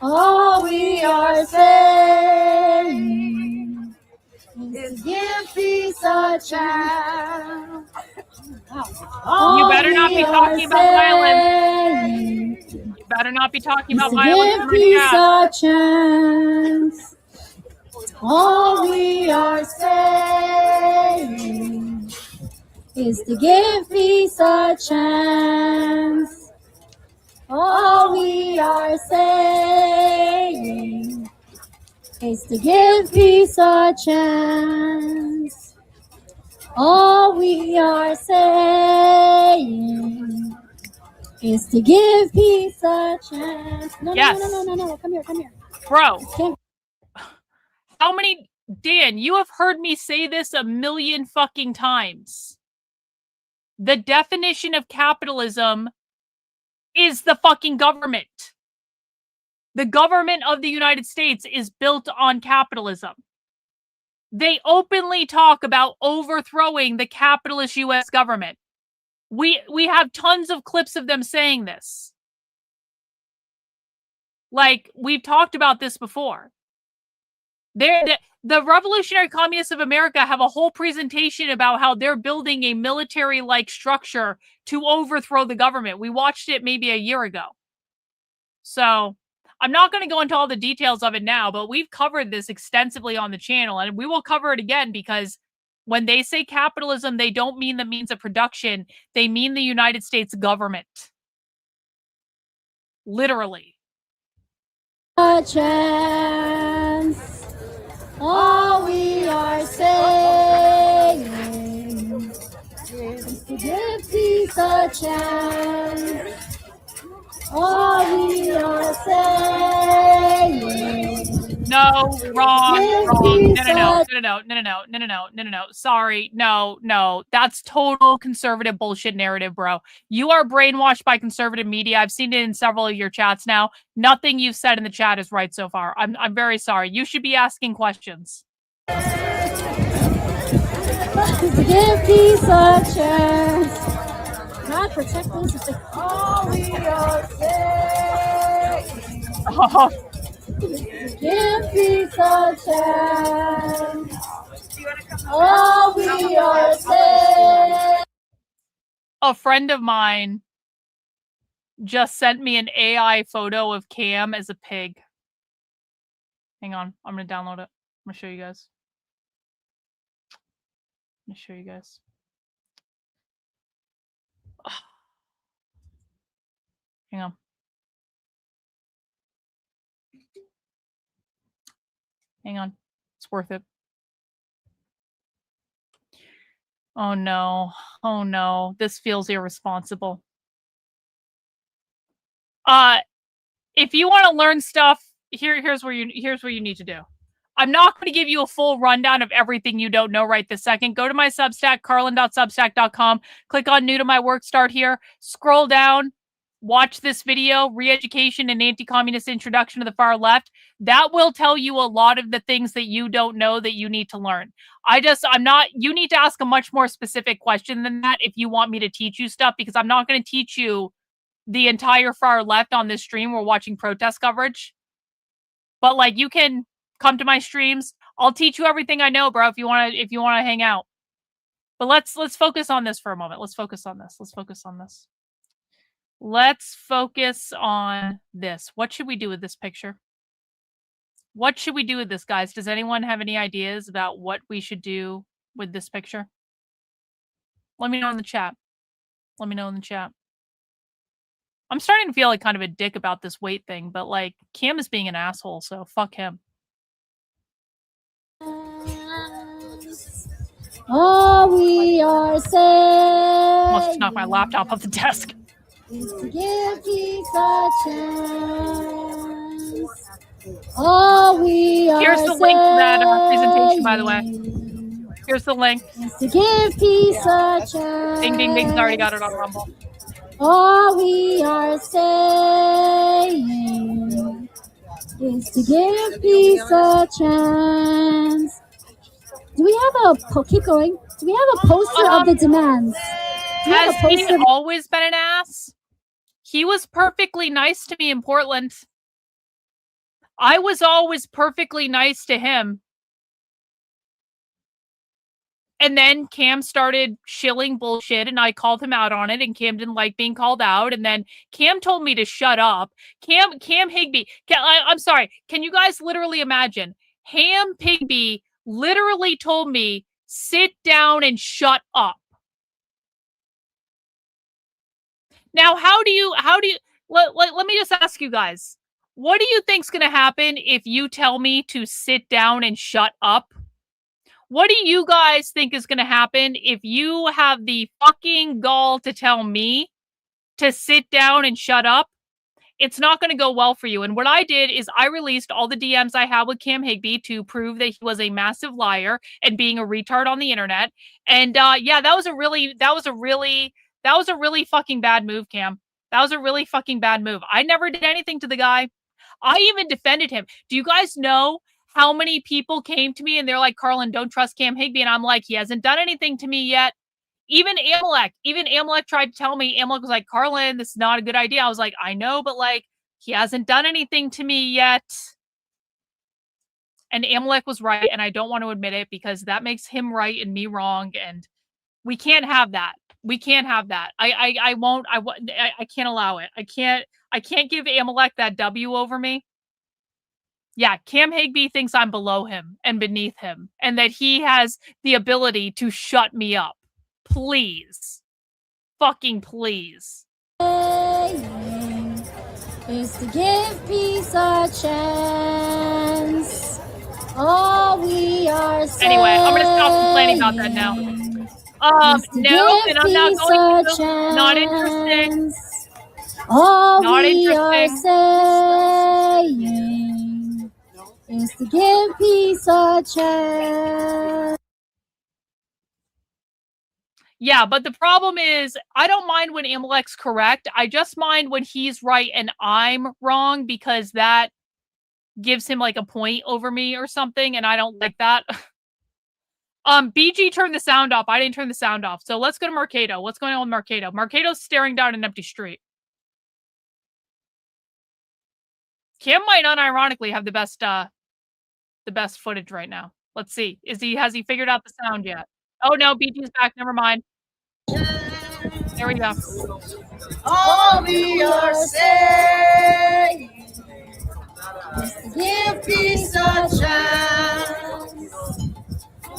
all we are saying is give peace a chance. You better not be talking about violence. You better not be talking about violence. Give peace a chance. All we are saying Is to give peace a chance. all we are saying Is to give peace a chance. All we are saying is to give peace a chance. No, Yes. no. Come here. Bro, how many, Dan, you have heard me say this a million fucking times. The definition of capitalism is the fucking government. The government of the United States is built on capitalism. They openly talk about overthrowing the capitalist U.S. government. We have tons of clips of them saying this. Like, we've talked about this before. The Revolutionary Communists of America have a whole presentation about how they're building a military-like structure to overthrow the government. We watched it maybe a year ago. So, I'm not going to go into all the details of it now, but we've covered this extensively on the channel, and we will cover it again because when they say capitalism, they don't mean the means of production. They mean the United States government. Literally. A chance. All we are saying is to give peace a chance. All we are saying. No, wrong. No. Sorry, no. That's total conservative bullshit narrative, bro. You are brainwashed by conservative media. I've seen it in several of your chats now. Nothing you've said in the chat is right so far. I'm very sorry. You should be asking questions. Give peace a chance. God protect us. It's like all we are saying. Give peace a chance. All we are saying. A friend of mine just sent me an AI photo of Cam as a pig. Hang on, I'm gonna download it. I'm gonna show you guys. Hang on. It's worth it. Oh no. This feels irresponsible. If you want to learn stuff, here's where you need to do. I'm not going to give you a full rundown of everything you don't know right this second. Go to my Substack, karlyn.substack.com. Click on New to My Work, start here. Scroll down. Watch this video, Re-Education and Anti-Communist Introduction to the Far Left. That will tell you a lot of the things that you don't know that you need to learn. You need to ask a much more specific question than that if you want me to teach you stuff, because I'm not going to teach you the entire far left on this stream. We're watching protest coverage. But like, you can come to my streams. I'll teach you everything I know, bro, if you want to hang out. But let's focus on this for a moment. Let's focus on this. What should we do with this picture? What should we do with this, guys? Does anyone have any ideas about what we should do with this picture? Let me know in the chat. I'm starting to feel like kind of a dick about this weight thing, but like, Cam is being an asshole, so fuck him. All we are saying. Almost knocked my laptop off the desk. Is to give peace a chance. All we are Here's the link to that presentation, by the way. Here's the link. Is to give peace a chance. Ding, ding, ding's already got it on Rumble. All we are saying is to give peace a chance. Do we have keep going. Do we have a poster of the demands? Has he always been an ass? He was perfectly nice to me in Portland. I was always perfectly nice to him. And then Cam started shilling bullshit, and I called him out on it, and Cam didn't like being called out. And then Cam told me to shut up. Cam Higbee. I'm sorry. Can you guys literally imagine? Ham Higbee literally told me, sit down and shut up. Now, let me just ask you guys, what do you think's going to happen if you tell me to sit down and shut up? What do you guys think is going to happen if you have the fucking gall to tell me to sit down and shut up? It's not going to go well for you. And what I did is I released all the DMs I had with Cam Higbee to prove that he was a massive liar and being a retard on the internet. And yeah, that was a really fucking bad move, Cam. That was a really fucking bad move. I never did anything to the guy. I even defended him. Do you guys know how many people came to me and they're like, Karlyn, don't trust Cam Higbee? And I'm like, he hasn't done anything to me yet. Even Amalek tried to tell me. Amalek was like, Karlyn, this is not a good idea. I was like, I know, but like, he hasn't done anything to me yet. And Amalek was right, and I don't want to admit it because that makes him right and me wrong, and we can't have that. We can't have that. I can't allow it. I can't give Amalek that W over me. Yeah, Cam Higbee thinks I'm below him and beneath him, and that he has the ability to shut me up. Please. Fucking please. Is to give peace a chance. All we are saying. Anyway, I'm gonna stop complaining about that now. No, and I'm not going to. Not interesting. All Not we interesting. are saying is to give peace a chance. Yeah, but the problem is, I don't mind when Amalek's correct. I just mind when he's right and I'm wrong, because that gives him like a point over me or something, and I don't like that. BG turned the sound off. I didn't turn the sound off. So let's go to Mercado. What's going on with Mercado? Mercado's staring down an empty street. Cam might unironically have the best footage right now. Let's see. Has he figured out the sound yet? Oh no, BG's back. Never mind. There we go. All we are saying is to give peace a chance.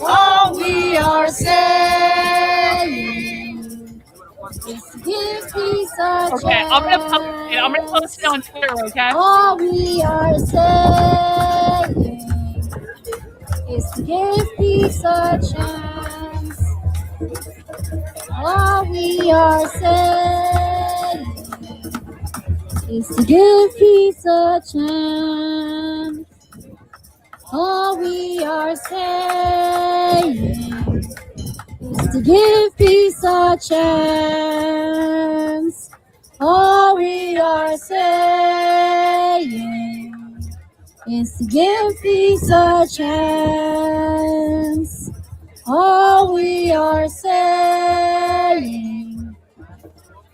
All we are saying is to give peace a chance. Okay, I'm gonna post it on Twitter, okay? All we are saying is to give peace a chance. All we are saying is to give peace a chance. All we are saying is to give peace a chance. All we are saying is to give peace a chance. All we are saying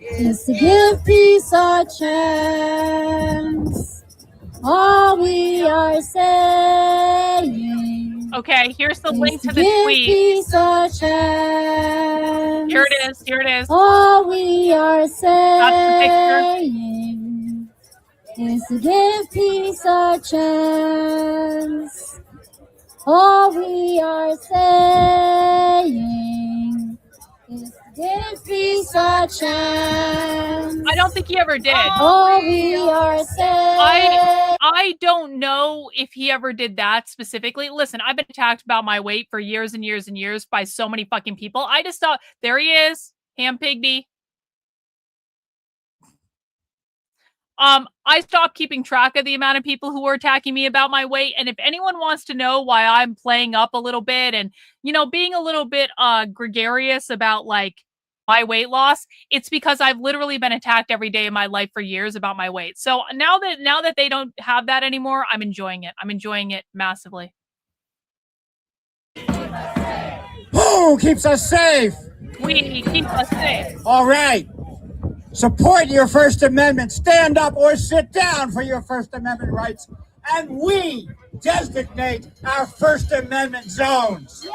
is to give peace a chance. All we are saying. Okay, here's the link to the give tweet. Peace a chance. Here it is. Here it is. All we are saying is to give peace a chance. All we are saying is to give peace a chance. I don't think he ever did. All we are saying. I don't know if he ever did that specifically. Listen, I've been attacked about my weight for years and years and years by so many fucking people. I just thought, there he is, Ham Pigby. I stopped keeping track of the amount of people who were attacking me about my weight. And if anyone wants to know why I'm playing up a little bit and, you know, being a little bit gregarious about like my weight loss, it's because I've literally been attacked every day of my life for years about my weight. So now that they don't have that anymore, I'm enjoying it. I'm enjoying it massively. Who keeps us safe? We keep us safe. All right. Support your First Amendment. Stand up or sit down for your First Amendment rights. And we designate our First Amendment zones. Yeah.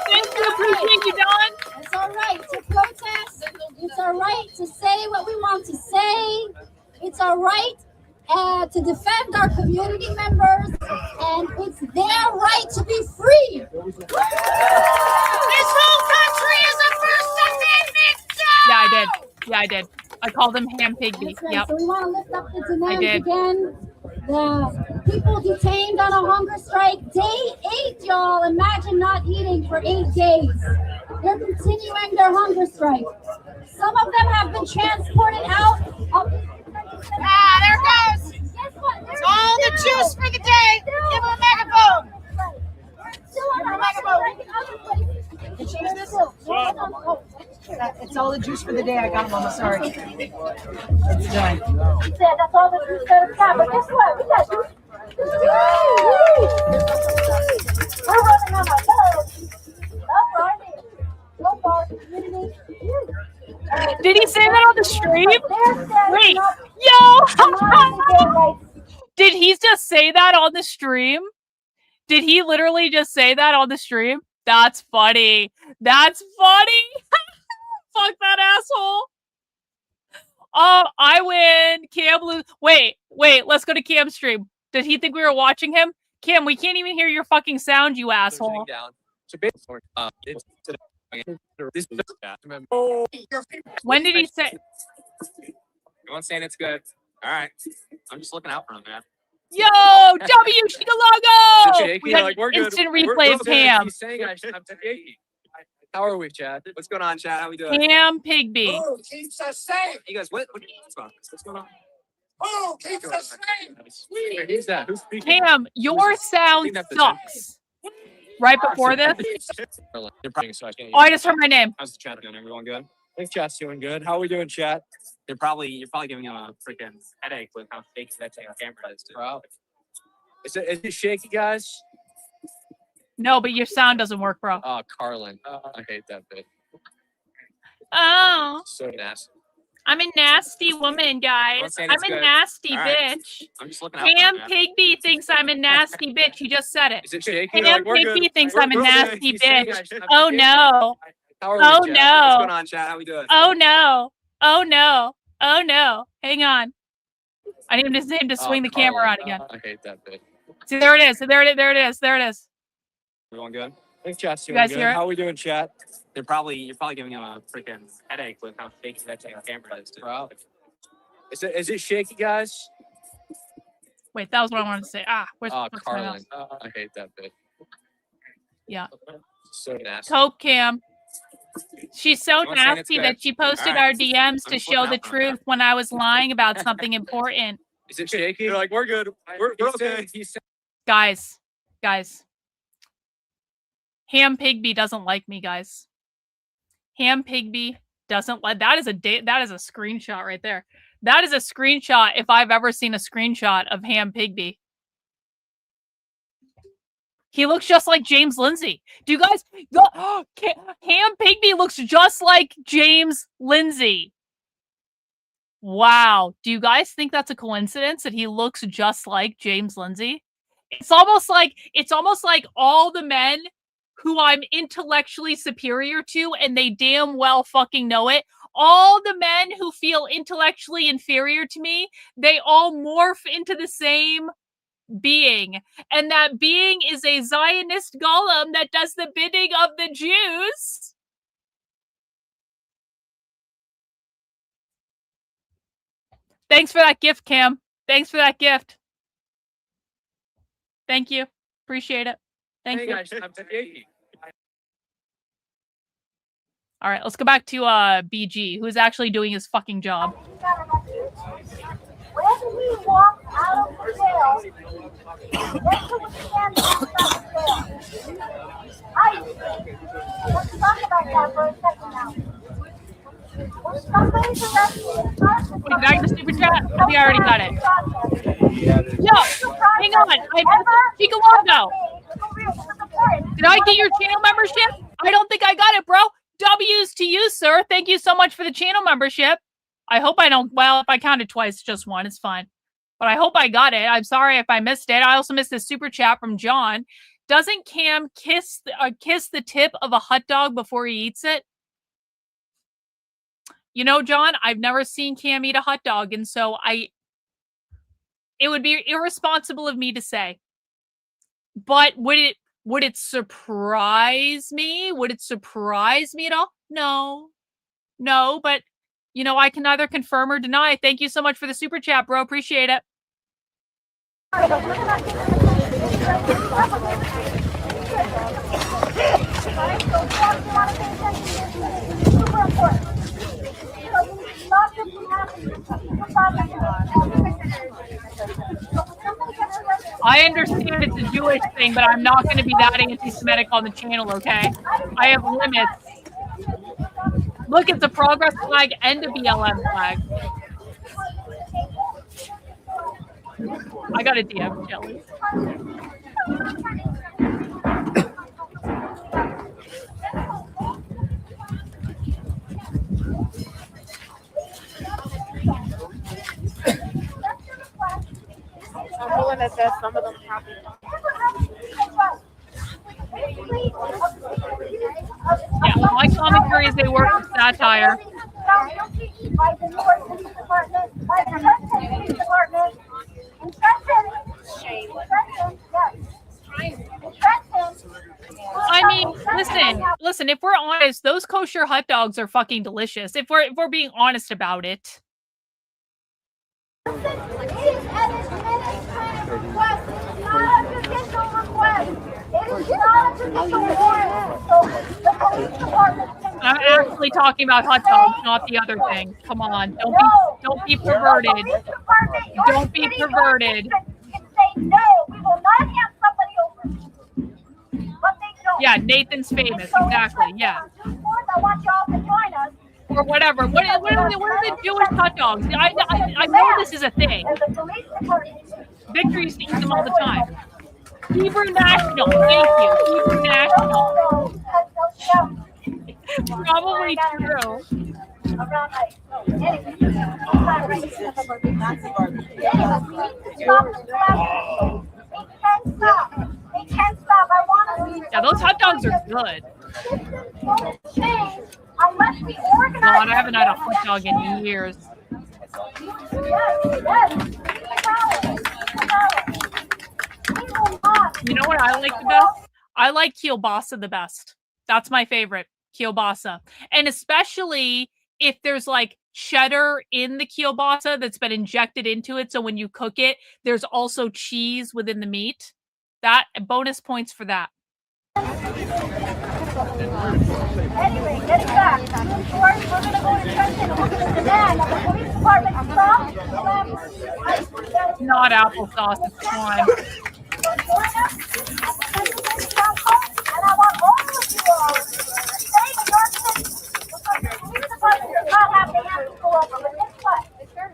Thank you. Appreciate you, Don. It's all right to protest. It's all right to say what we want to say. It's all right to defend our community members. And it's their right to be free. This whole country is a First Amendment zone! Yeah, I did. I called him Ham Pigby. That's right. Yep. So we want to lift up the demands again. The people detained on a hunger strike, day 8, y'all. Imagine not eating for 8 days. They're continuing their hunger strike. Some of them have been transported out. There it goes. Guess what? It's all the juice for the day. Give them a megaphone. It's all the juice for the day. I got them, Mama. Sorry. It's done. He said that's all the juice that is got. But guess what? We got juice. We're running out of love. Love for our community. Did he say that on the stream? Wait, yo! Did he just say that on the stream? Did he literally just say that on the stream? That's funny. That's funny. Fuck that asshole. I win. Cam lose. Wait. Wait, let's go to Cam's stream. Did he think we were watching him? Cam, we can't even hear your fucking sound, you asshole. When did he say? Everyone's saying it's good. All right. I'm just looking out for him, man. Yo, W Chicago! We got like, we're instant good. replay of Cam. He's saying I'm shaky. How are we, Chad? What's going on, Chad? How we doing? Cam Pigby. Who keeps us safe? You guys, what's going on? Who keeps us safe? Who's that? Who's speaking? Cam, your sound sucks. Right before this? Oh, I just heard my name. How's the chat doing? Everyone good? I think chat's doing good. How are we doing, chat? You're probably giving him a freaking headache with how shaky that thing on camera is. Bro. Is it shaky, guys? No, but your sound doesn't work, bro. Oh, Karlyn. I hate that bit. Oh. So nasty. I'm a nasty woman, guys. I'm a nasty bitch. I'm just looking out Cam for him, Pigby thinks I'm a nasty bitch. He just said it. Is it shaky? Cam Pigby thinks I'm a nasty bitch. Oh no. How are we, Oh Chad? no. What's going on, Chad? How we doing? Oh no. Oh no. Oh no. Hang on. I need him to swing the camera around again. I hate that bit. See, there it is. There it is. There it is. Everyone good? I think chat's doing You guys good. hear it? How are we doing, chat? You're probably giving him a freaking headache with how shaky that thing on camera is. Bro. Is it shaky, guys? Wait, that was what I wanted to say. Where's Oh, what's my mouse? Karlyn. I hate that bit. Yeah. So nasty. Cope Cam. She's so Everyone's saying it's nasty good. that she posted All right. our DMs to just show looking the out for him, truth when I was lying about something important. Is it shaky? You're like, we're good. We're okay. Guys. Ham Pigby doesn't like me, guys. Ham Pigby doesn't like. That is a screenshot right there. That is a screenshot if I've ever seen a screenshot of Ham Pigby. He looks just like James Lindsay. Do you guys? Ham Pigby looks just like James Lindsay. Wow. Do you guys think that's a coincidence that he looks just like James Lindsay? It's almost like all the men who I'm intellectually superior to, and they damn well fucking know it. All the men who feel intellectually inferior to me, they all morph into the same being. And that being is a Zionist golem that does the bidding of the Jews. Thanks for that gift, Cam. Thanks for that gift. Thank you. Appreciate it. Thank you. Guys, I'm shaky. All right, let's go back to BG, who is actually doing his fucking job. When we walk out of jail, let's talk about that for a second now. When somebody's arrested in front of Wait, did I get the super chat? We already got it. Yo, hang on. Chicalongo. Did I get your channel membership? I don't think I got it, bro. W's to you, sir. Thank you so much for the channel membership. I hope I don't. Well, if I counted twice, just one, it's fine. But I hope I got it. I'm sorry if I missed it. I also missed a super chat from John. Doesn't Cam kiss the tip of a hot dog before he eats it? You know, John, I've never seen Cam eat a hot dog, and so it would be irresponsible of me to say. But would it surprise me? Would it surprise me at all? No, but you know, I can neither confirm or deny. Thank you so much for the super chat, bro. Appreciate it. I understand it's a Jewish thing, but I'm not going to be that anti-Semitic on the channel, okay? I have limits. Look, it's a progress flag and a BLM flag. I got a DM, Jelly. I'm willing to say some of them happy. Yeah, my commentary is they work with satire. By the New York Police Department, by the Pennsylvania Police Department, if we're honest, those kosher hot dogs are fucking delicious. If we're being honest about it. It is an administrative request. It is not a judicial request. It is not a judicial warrant. So the police department can I'm actually talking about hot dogs, not the other thing. Come on, don't be perverted. Don't be perverted. Can say no. We will not have somebody over. But they don't. Yeah, Nathan's famous. Exactly. Yeah. I want y'all to join us. Or whatever. What do they do with hot dogs? I know this is a thing. Victor used to eat them all the time. Hebrew National. Thank you. Hebrew National. Probably true. Yeah, those hot dogs are good. God, I haven't had a hot dog in years. You know what I like the best? I like kielbasa the best. That's my favorite, kielbasa. And especially if there's like cheddar in the kielbasa that's been injected into it. So when you cook it, there's also cheese within the meat. That bonus points for that. Anyway, getting back. First, we're going to go to Trenton and we're going to demand that the police department stop. Not applesauce, it's slime. And I want all of you all to stay in your city because the police department does not have the answer to go over. But guess what?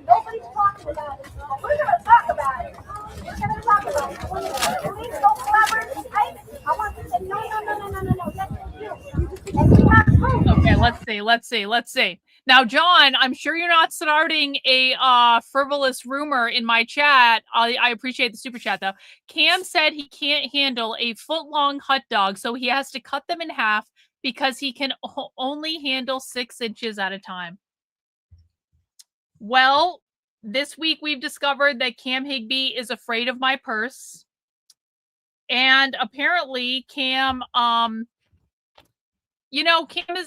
Nobody's talking about it. We're going to talk about it. We're going to talk about it. When the police don't collaborate, I want to say, no. Yes, you do. And we have proof. Okay, let's see. Now, John, I'm sure you're not starting a frivolous rumor in my chat. I appreciate the super chat, though. Cam said he can't handle a foot-long hot dog, so he has to cut them in half because he can only handle 6 inches at a time. Well, this week we've discovered that Cam Higbee is afraid of my purse. And apparently Cam, you know, Cam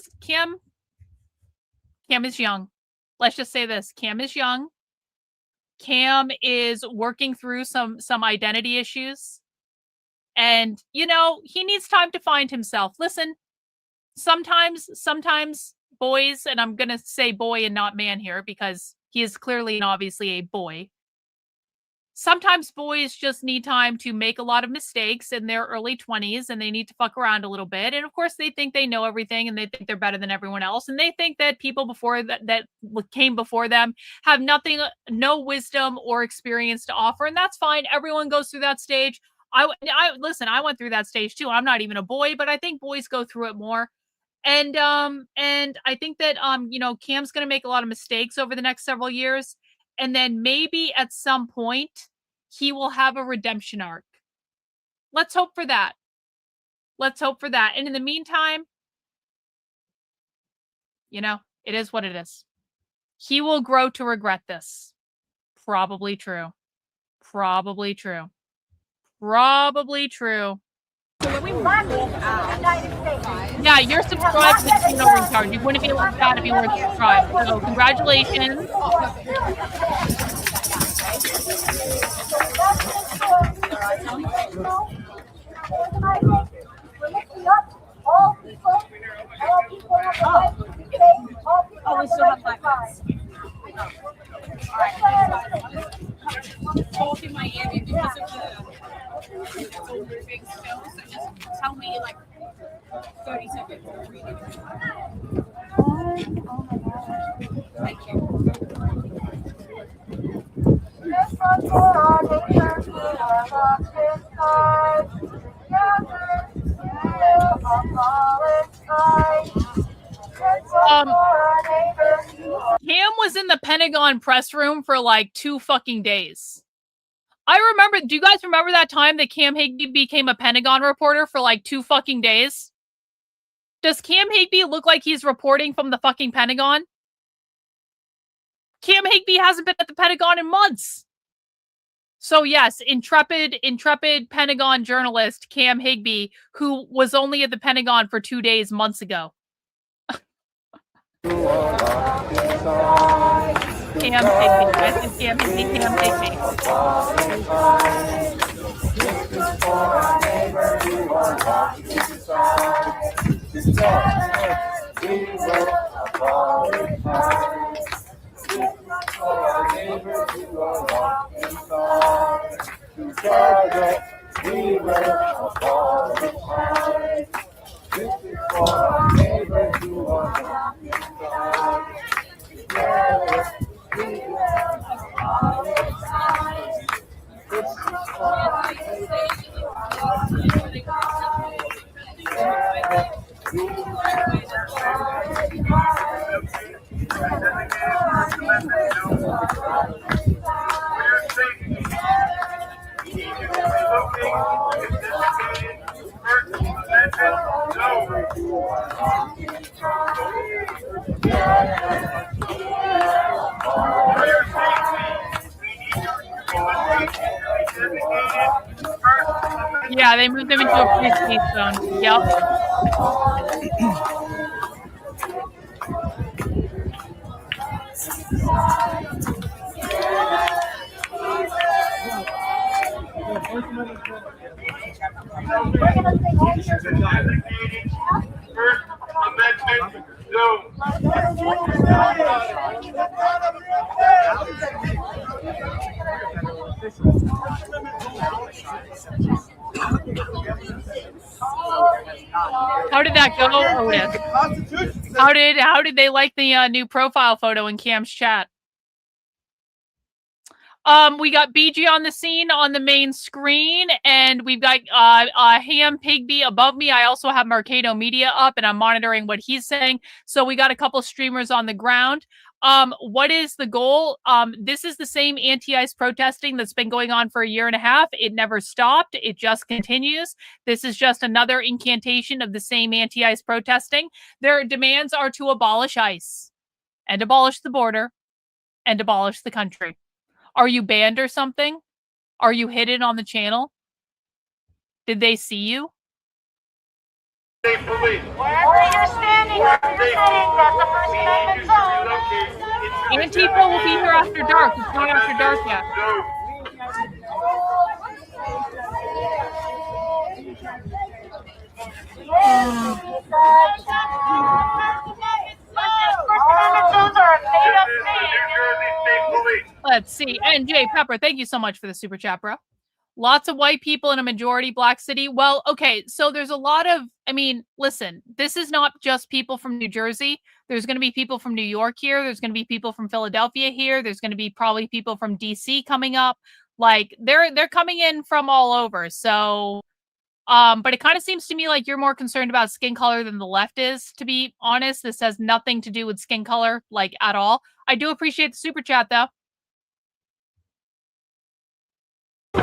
is young. Let's just say this. Cam is young. Cam is working through some identity issues. And, you know, he needs time to find himself. Listen, sometimes boys, and I'm going to say boy and not man here because he is clearly and obviously a boy. Sometimes boys just need time to make a lot of mistakes in their early 20s and they need to fuck around a little bit. And of course they think they know everything and they think they're better than everyone else. And they think that people before that came before them have no wisdom or experience to offer. And that's fine. Everyone goes through that stage. Listen, I went through that stage too. I'm not even a boy, but I think boys go through it more. And I think that, you know, Cam's going to make a lot of mistakes over the next several years. And then maybe at some point he will have a redemption arc. Let's hope for that. And in the meantime, you know, it is what it is. He will grow to regret this. Probably true. Yeah, you're subscribed to the channel, retard. You wouldn't be able to chat if you weren't subscribed. So congratulations. We still have 5 minutes. Told in Miami because of the older big snow, so just tell me like 30 seconds. Thank you. Cam was in the Pentagon press room for like 2 fucking days. I remember, do you guys remember that time that Cam Higbee became a Pentagon reporter for like 2 fucking days? Does Cam Higbee look like he's reporting from the fucking Pentagon? Cam Higbee hasn't been at the Pentagon in months. So yes, intrepid Pentagon journalist Cam Higbee, who was only at the Pentagon for 2 days months ago. Cam Higbee. I think Cam Higbee. Yeah, they moved them into a free speech zone. Yep. How did that go, Otis? How did they like the new profile photo in Cam's chat? We got BG on the scene on the main screen, and we've got Ham Pigby above me. I also have Mercado Media up, and I'm monitoring what he's saying. So we got a couple streamers on the ground. What is the goal? This is the same anti-ICE protesting that's been going on for 1.5 years. It never stopped. It just continues. This is just another incantation of the same anti-ICE protesting. Their demands are to abolish ICE and abolish the border and abolish the country. Are you banned or something? Are you hidden on the channel? Did they see you? State police. Wherever you're standing, that's the First Amendment zone. Antifa will be here after dark. It's not after dark yet. Let's see. NJ Pepper, thank you so much for the super chat, bro. Lots of white people in a majority black city. Well, okay, so there's a lot of, I mean, listen, this is not just people from New Jersey. There's going to be people from New York here. There's going to be people from Philadelphia here. There's going to be probably people from DC coming up. Like, they're coming in from all over. So, but it kind of seems to me like you're more concerned about skin color than the left is, to be honest. This has nothing to do with skin color, like, at all. I do appreciate the super chat, though. The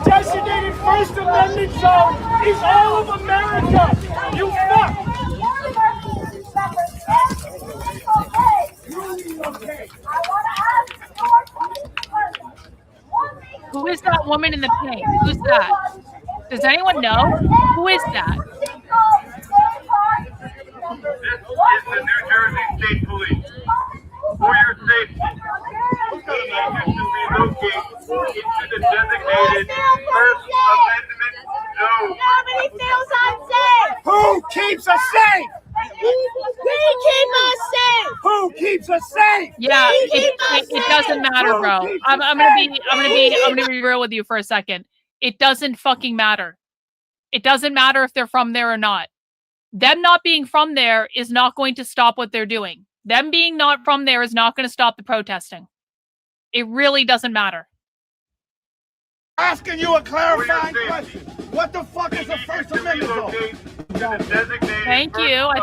designated First Amendment zone is all of America. You fuck. Who is that woman in the pink? Who's that? Does anyone know? Who is that? This is the New Jersey State Police. For your safety, we need you to relocate into the designated First Amendment zone. Nobody feels unsafe. Who keeps us safe? We keep us safe. Who keeps us safe? Yeah, it doesn't matter, bro. I'm gonna be real with you for a second. It doesn't fucking matter. It doesn't matter if they're from there or not. Them not being from there is not going to stop what they're doing. Them being not from there is not going to stop the protesting. It really doesn't matter. Asking you a clarifying question. What the fuck is a First Amendment zone? Thank you. I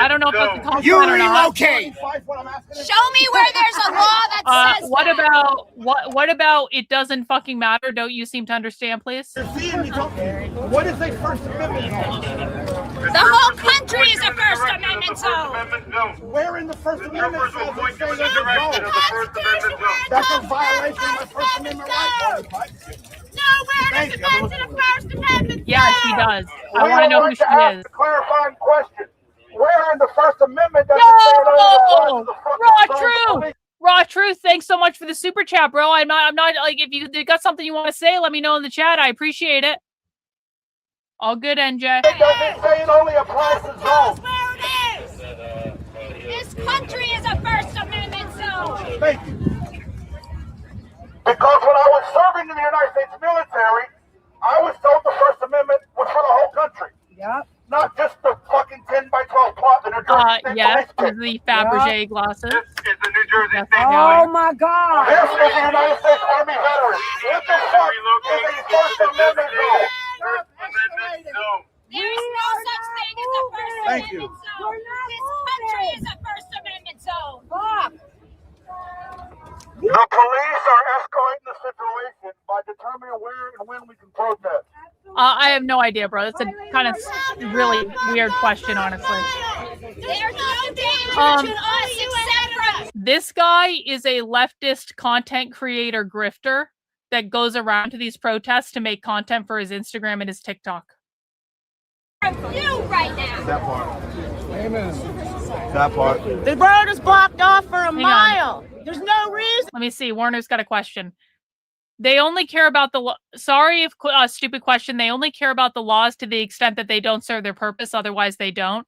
don't know if that's a compliment You or not. relocate. Show me where there's a law that says what that. what about it doesn't fucking matter? Don't you seem to understand, please? What is a First Amendment zone? The whole country is a First Amendment zone. Where in the First Amendment says The it stays in the zone? That's a violation of my First Amendment rights. Nowhere does it mention a First Amendment zone. Yes, he does. I want to know who she is. Clarifying question. Where in the First Amendment does it say No! Raw Truth! Raw Truth, thanks so much for the super chat, bro. I'm not like, if you got something you want to say, let me know in the chat. I appreciate it. All good, NJ. Does it say it only applies to zones? Where it is. This country is a First Amendment zone. Thank you. Because when I was serving in the United States military, I was told the First Amendment was for the whole country. Yep. Not just the fucking 10 by 12 plot in New Jersey State yes, Police. the Fabergé glasses. This is the New Jersey State Oh my God. This is the United States Army veteran. What the fuck is a First Amendment zone? There is no such thing as a First Thank you. Amendment zone. This country is a First Amendment zone. The police are escalating the situation by determining where and when we can protest. I have no idea, bro. That's a kind of really weird question, honestly. There's no danger to us except for This guy is a leftist content creator grifter that goes around to these protests to make content for his Instagram and his TikTok. you right now. That part. Amen. That part. The road is blocked off for a Hang mile. There's no reason. Let me see. Warner's got a question. They only care about the sorry if stupid question. They only care about the laws to the extent that they don't serve their purpose. Otherwise, they don't.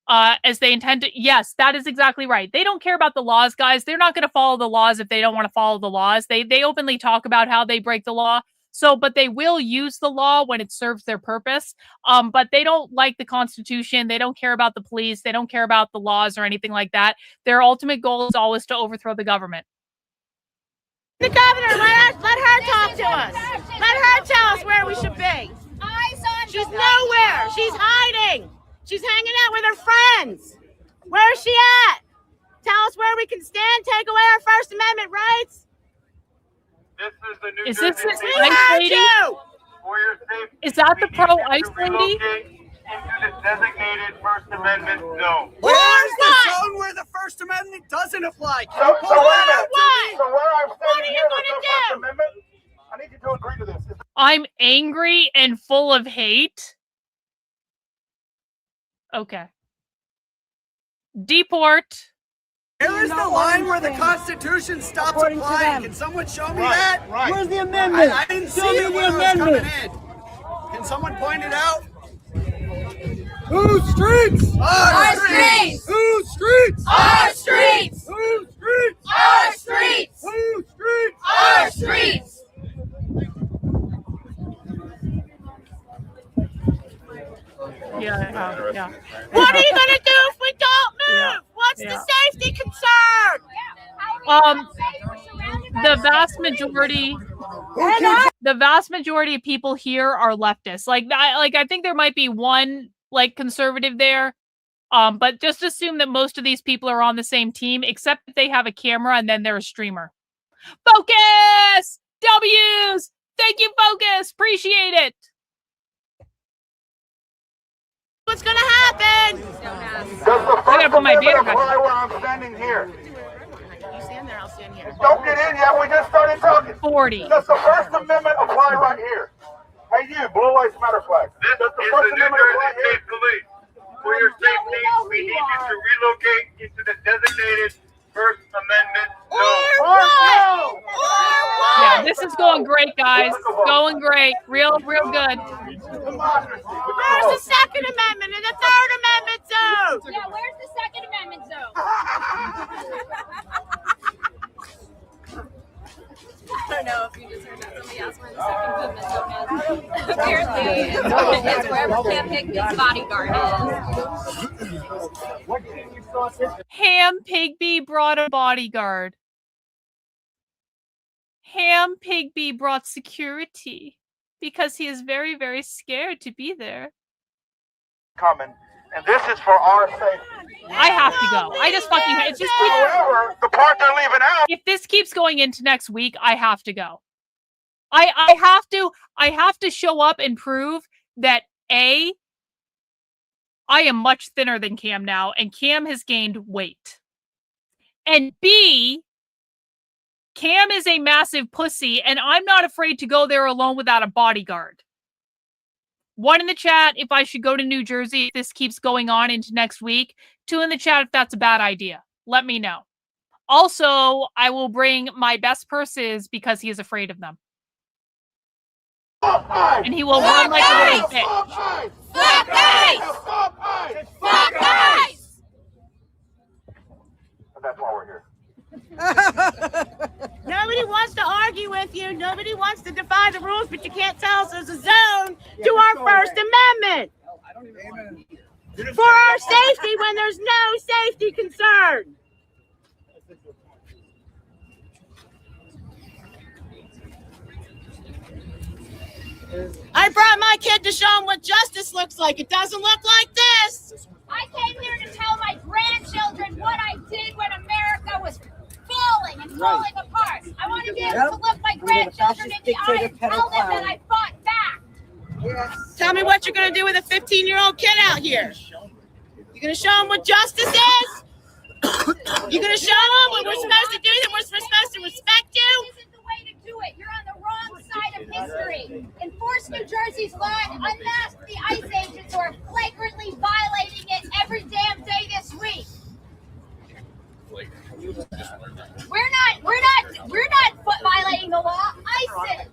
As they intend to. Yes, that is exactly right. They don't care about the laws, guys. They're not going to follow the laws if they don't want to follow the laws. They openly talk about how they break the law. So, but they will use the law when it serves their purpose. But they don't like the Constitution. They don't care about the police. They don't care about the laws or anything like that. Their ultimate goal is always to overthrow the government. The governor, let her talk to us. Let her tell us where we should be. She's nowhere. She's hiding. She's hanging out with her friends. Where's she at? Tell us where we can stand, take away our First Amendment rights. This is the New Is this Jersey the State ice lady? For your safety, Is that the we pro need you ice to lady? relocate into the designated First Amendment zone. Where's the zone where the First Amendment doesn't apply? So wait a minute. What? So where I'm What are standing you here, gonna there's no do? First Amendment. I need you to agree to this. I'm angry and full of hate. Okay. Deport. Where is the line where the Constitution stops According to applying? them. Can someone show me Right, that? right. Where's the amendment? I didn't see Show me it the when I was coming amendment. in. Can someone point it out? Whose streets? Our streets! Whose streets? Our streets! Whose streets? Our streets! Whose streets? Our streets! Yeah. What are you going to do if we don't move? Yeah. What's Yeah. the safety concern? The vast majority of people here are leftists. I think there might be one conservative there. But just assume that most of these people are on the same team, except that they have a camera and then they're a streamer. Focus! W's! Thank you, Focus! Appreciate it! What's going to happen? Does the I First gotta put my Amendment beard back. apply where I'm standing here? You stand there, I'll stand here. Don't get in yet. We just started talking. 40. Does the First Amendment apply right here? Hey, you, Blue Lives Matter flag. Does the First Amendment apply here? Police. For your safety, we need you to relocate into the designated First Amendment zone. Or what? Yeah, this is going great, guys. Going great. Real good. Where's the Second Amendment and the Third Amendment zone? Yeah, where's the Second Amendment zone? I don't know if you just heard that. Somebody asked where the Second Amendment zone is. Apparently, it's wherever Cam Higby's bodyguard is. Ham Pigby brought a bodyguard. Ham Pigby brought security because he is very, very scared to be there. Coming, and this is for our safety. I have to go. I just fucking it's just However, the part they're leaving out. if this keeps going into next week, I have to go. I have to show up and prove that A, I am much thinner than Cam now, and Cam has gained weight. And B, Cam is a massive pussy, and I'm not afraid to go there alone without a bodyguard. 1 in the chat if I should go to New Jersey if this keeps going on into next week. 2 in the chat if that's a bad idea. Let me know. Also, I will bring my best purses because he is afraid of them. And he will run like a little bitch. Fuck ice! Fuck ice! That's why we're here. Nobody wants to argue with you. Nobody wants to defy the rules, but you can't tell us there's a zone to our First Amendment. For our safety when there's no safety concern. I brought my kid to show him what justice looks like. It doesn't look like this. I came here to tell my grandchildren what I did when America was falling and falling apart. I want to be able to look my grandchildren in the eye and tell them that I fought back. Yes. Tell me what you're going to do with a 15-year-old kid out here. You're going to show him what justice is? You're going to show him what we're supposed to do, that we're supposed to respect you? This isn't the way to do it. You're on the wrong side of history. Enforce New Jersey's law and unmask the ICE agents who are flagrantly violating it every damn day this week. We're not violating the law. ICE is.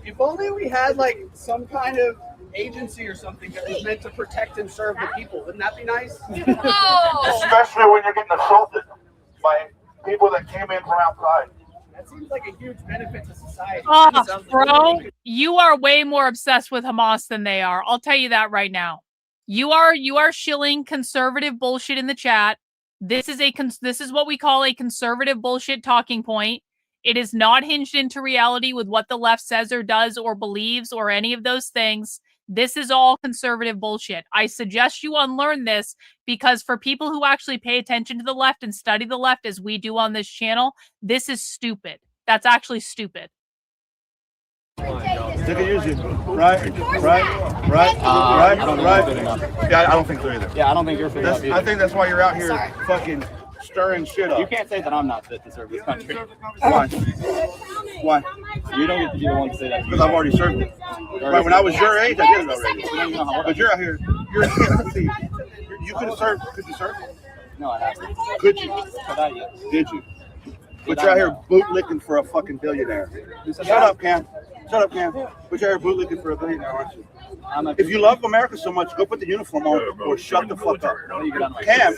If only we had like some kind of agency or something that was meant to protect and serve the people. Wouldn't that be nice? Oh. Especially when you're getting assaulted by people that came in from outside. That seems like a huge benefit to society. Oh, bro, you are way more obsessed with Hamas than they are. I'll tell you that right now. You are shilling conservative bullshit in the chat. This is what we call a conservative bullshit talking point. It is not hinged into reality with what the left says or does or believes or any of those things. This is all conservative bullshit. I suggest you unlearn this because for people who actually pay attention to the left and study the left as we do on this channel, this is stupid. That's actually stupid. They can use you. Right. Yeah, I don't think so either. Yeah, I don't think you're fit enough either. I think that's why you're out here fucking stirring shit up. You can't say that I'm not fit to serve this country. Why? Why? You don't get to be the one to say that. Because I've already served it. Right, when I was your age, I did it already. But you're out here. You're you could have served. Could you serve? No, I haven't. Could you? Did you? But you're out here bootlicking for a fucking billionaire. Shut up, Cam. Shut up, Cam. But you're out here bootlicking for a billionaire, aren't you? If you love America so much, go put the uniform on or shut the fuck up.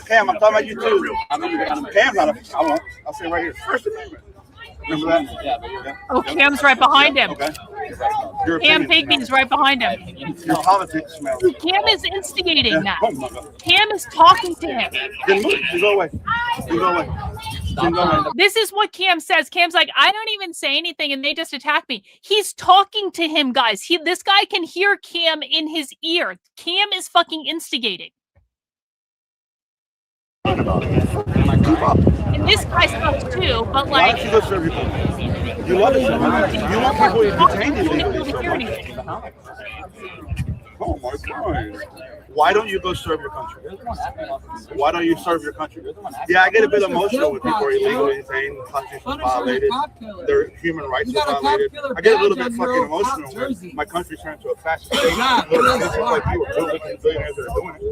Cam, I'm talking about you too. Cam's not a. I won't. I'll say right here. First Amendment. Remember that? Yeah. Oh, Cam's right behind him. Okay. Cam Higby's right behind him. Your politics smell. Cam is instigating that. Oh my God. Cam is talking to him. Then move. You go away. You go away. This is what Cam says. Cam's like, I don't even say anything and they just attack me. He's talking to him, guys. This guy can hear Cam in his ear. Cam is fucking instigating. And this guy sucks too, but Why like... don't you go serve your country? You love it so much. You want people detained illegally so much. Oh my God. Why don't you go serve your country? Why don't you serve your country? Yeah, I get a bit emotional when people are illegally detained, constitutions violated, their human rights are violated. I get a little bit fucking emotional when my country turns to a fascist state. Like you are billionaires that are doing it.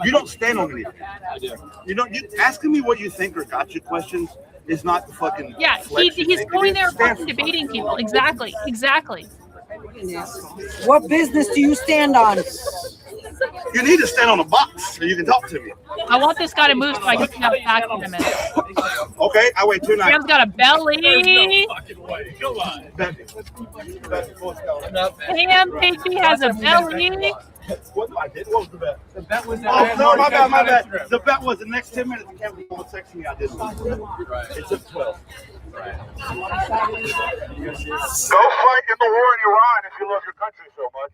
You don't stand on anything. You don't. You asking me what you think or gotcha questions is not the fucking. Yeah, he's going there fucking debating people. Exactly. What business do you stand on? You need to stand on a box so you can talk to me. I want this guy to move so I can have back in a minute. Okay, I wait 2 nights. Cam's got a belly. Cam Higby has a belly. What did? What was the bet? The bet was my bad. The bet was the next 10 minutes. The camera will text me. I didn't. It took 12. Right. Go fight in the war in Iran if you love your country so much.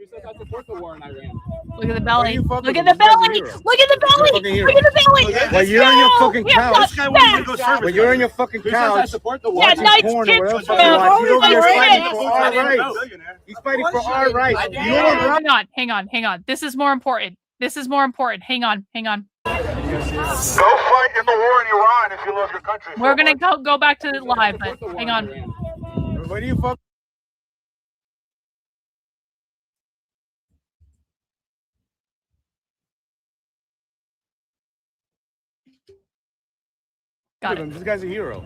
Who says I support the war in Iran? Look at the belly. Look at the belly. Look at the belly. Look at the belly. Well, you're in your fucking couch. This guy won't even go service. When you're in your fucking Who says I couch, support the war? Yeah, nice porn or whatever tits, the fuck you want, he's over here Nice fighting tits. for our rights. He's fighting for our rights. You know what? Hang on. This is more important. Hang on. Go fight in the war in Iran if you love your country. We're gonna go back to the live, but hang on. What do you fuck? Got it. This guy's a hero.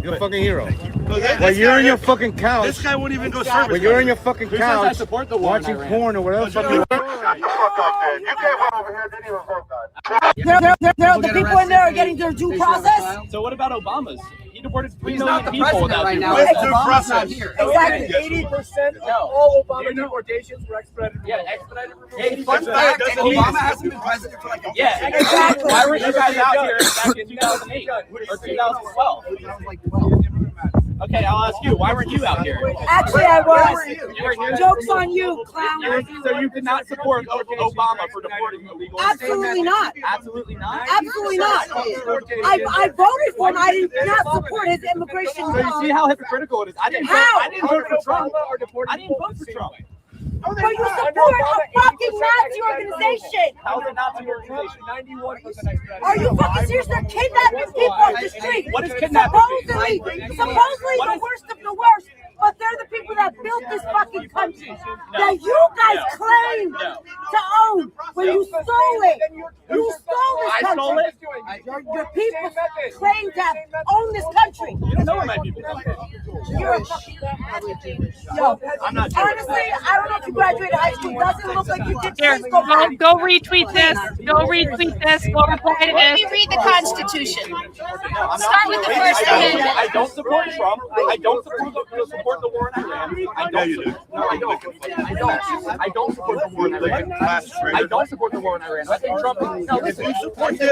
You're a fucking hero. Well, Well, you're in your fucking couch. This guy won't even go service. When you're in your fucking Who says I couch support the war in watching Iran? porn or whatever the fuck you want. Shut the fuck up, man. You came over here and didn't even vote, The people in there are getting their due process. So what about Obama's? He deported 3 He's million not the people president without right due now. process. With due process. Exactly. 80% of all Obama deportations were expedited. Yeah, expedited removal. Hey, fun fact, Obama hasn't been president for like a Yeah, exactly. Why were you guys out here back in 2008 or 2012? Okay, I'll ask you. Why weren't you out here? Actually, I was. You were here? Jokes on you, clown. So you did not support Obama for deporting illegal? Absolutely not. Absolutely not? Absolutely not. I voted for him. I did not support his immigration So you see how hypocritical it is. I didn't vote for Trump. I didn't vote for Trump. But you support a fucking Nazi organization. How's it not an organization? 91%. Are you fucking serious? They're kidnapping people on the street. What is kidnapping? Supposedly the worst of the worst. But they're the people that built this fucking country that you guys claim to own when you stole it. You stole this country. I stole it? Your people claim to own this country. You don't know where my people come from. You're a fucking... Yo, I'm not Jewish. honestly, I don't know if you graduated high school. Doesn't look like you did. Here, Please go back. go retweet this. Go retweet this. Go reply to Let this. me read the Constitution. No, I'm Start not with the doing First it. Amendment. I don't support Trump. I don't support the war in Iran. I don't. No, I don't. I don't support the war in Iran. I don't support the war in Iran. I think Trump. No, listen. One thing.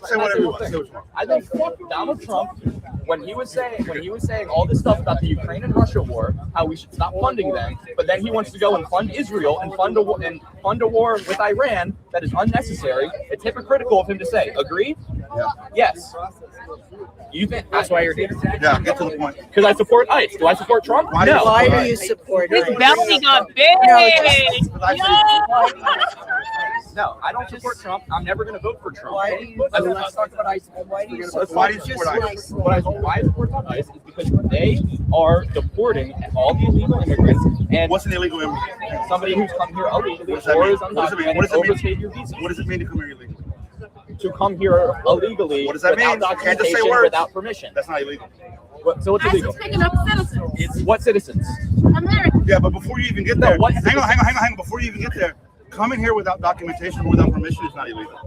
Say whatever you want. I think Donald Trump, when he was saying all this stuff about the Ukraine and Russia war, how we should stop funding them, but then he wants to go and fund Israel and fund a war with Iran that is unnecessary. It's hypocritical of him to say. Agree? Yeah. Yes. You think that's why you're here? Yeah, get to the point. Because I support ICE. Do I support Trump? Why No. Why do you support His it? belly got big. No, I don't support Trump. I'm never going to vote for Trump. Why do you let's talk about ICE? Why do you support Why do you support ICE? Why I support ICE is because they are deporting all the illegal immigrants. And What's an illegal immigrant? somebody who's come here illegally What does that or mean? is What does it mean? undocumented What does it mean? overstayed your visa. What does it mean to come here illegally? To come here illegally What does that without mean? You can't just say documentation, words. without permission. That's not illegal. So what's illegal? Picking up citizens. What citizens? American. Yeah, but before you even get there, what hang on. Before you even get there, coming here without documentation or without permission is not illegal.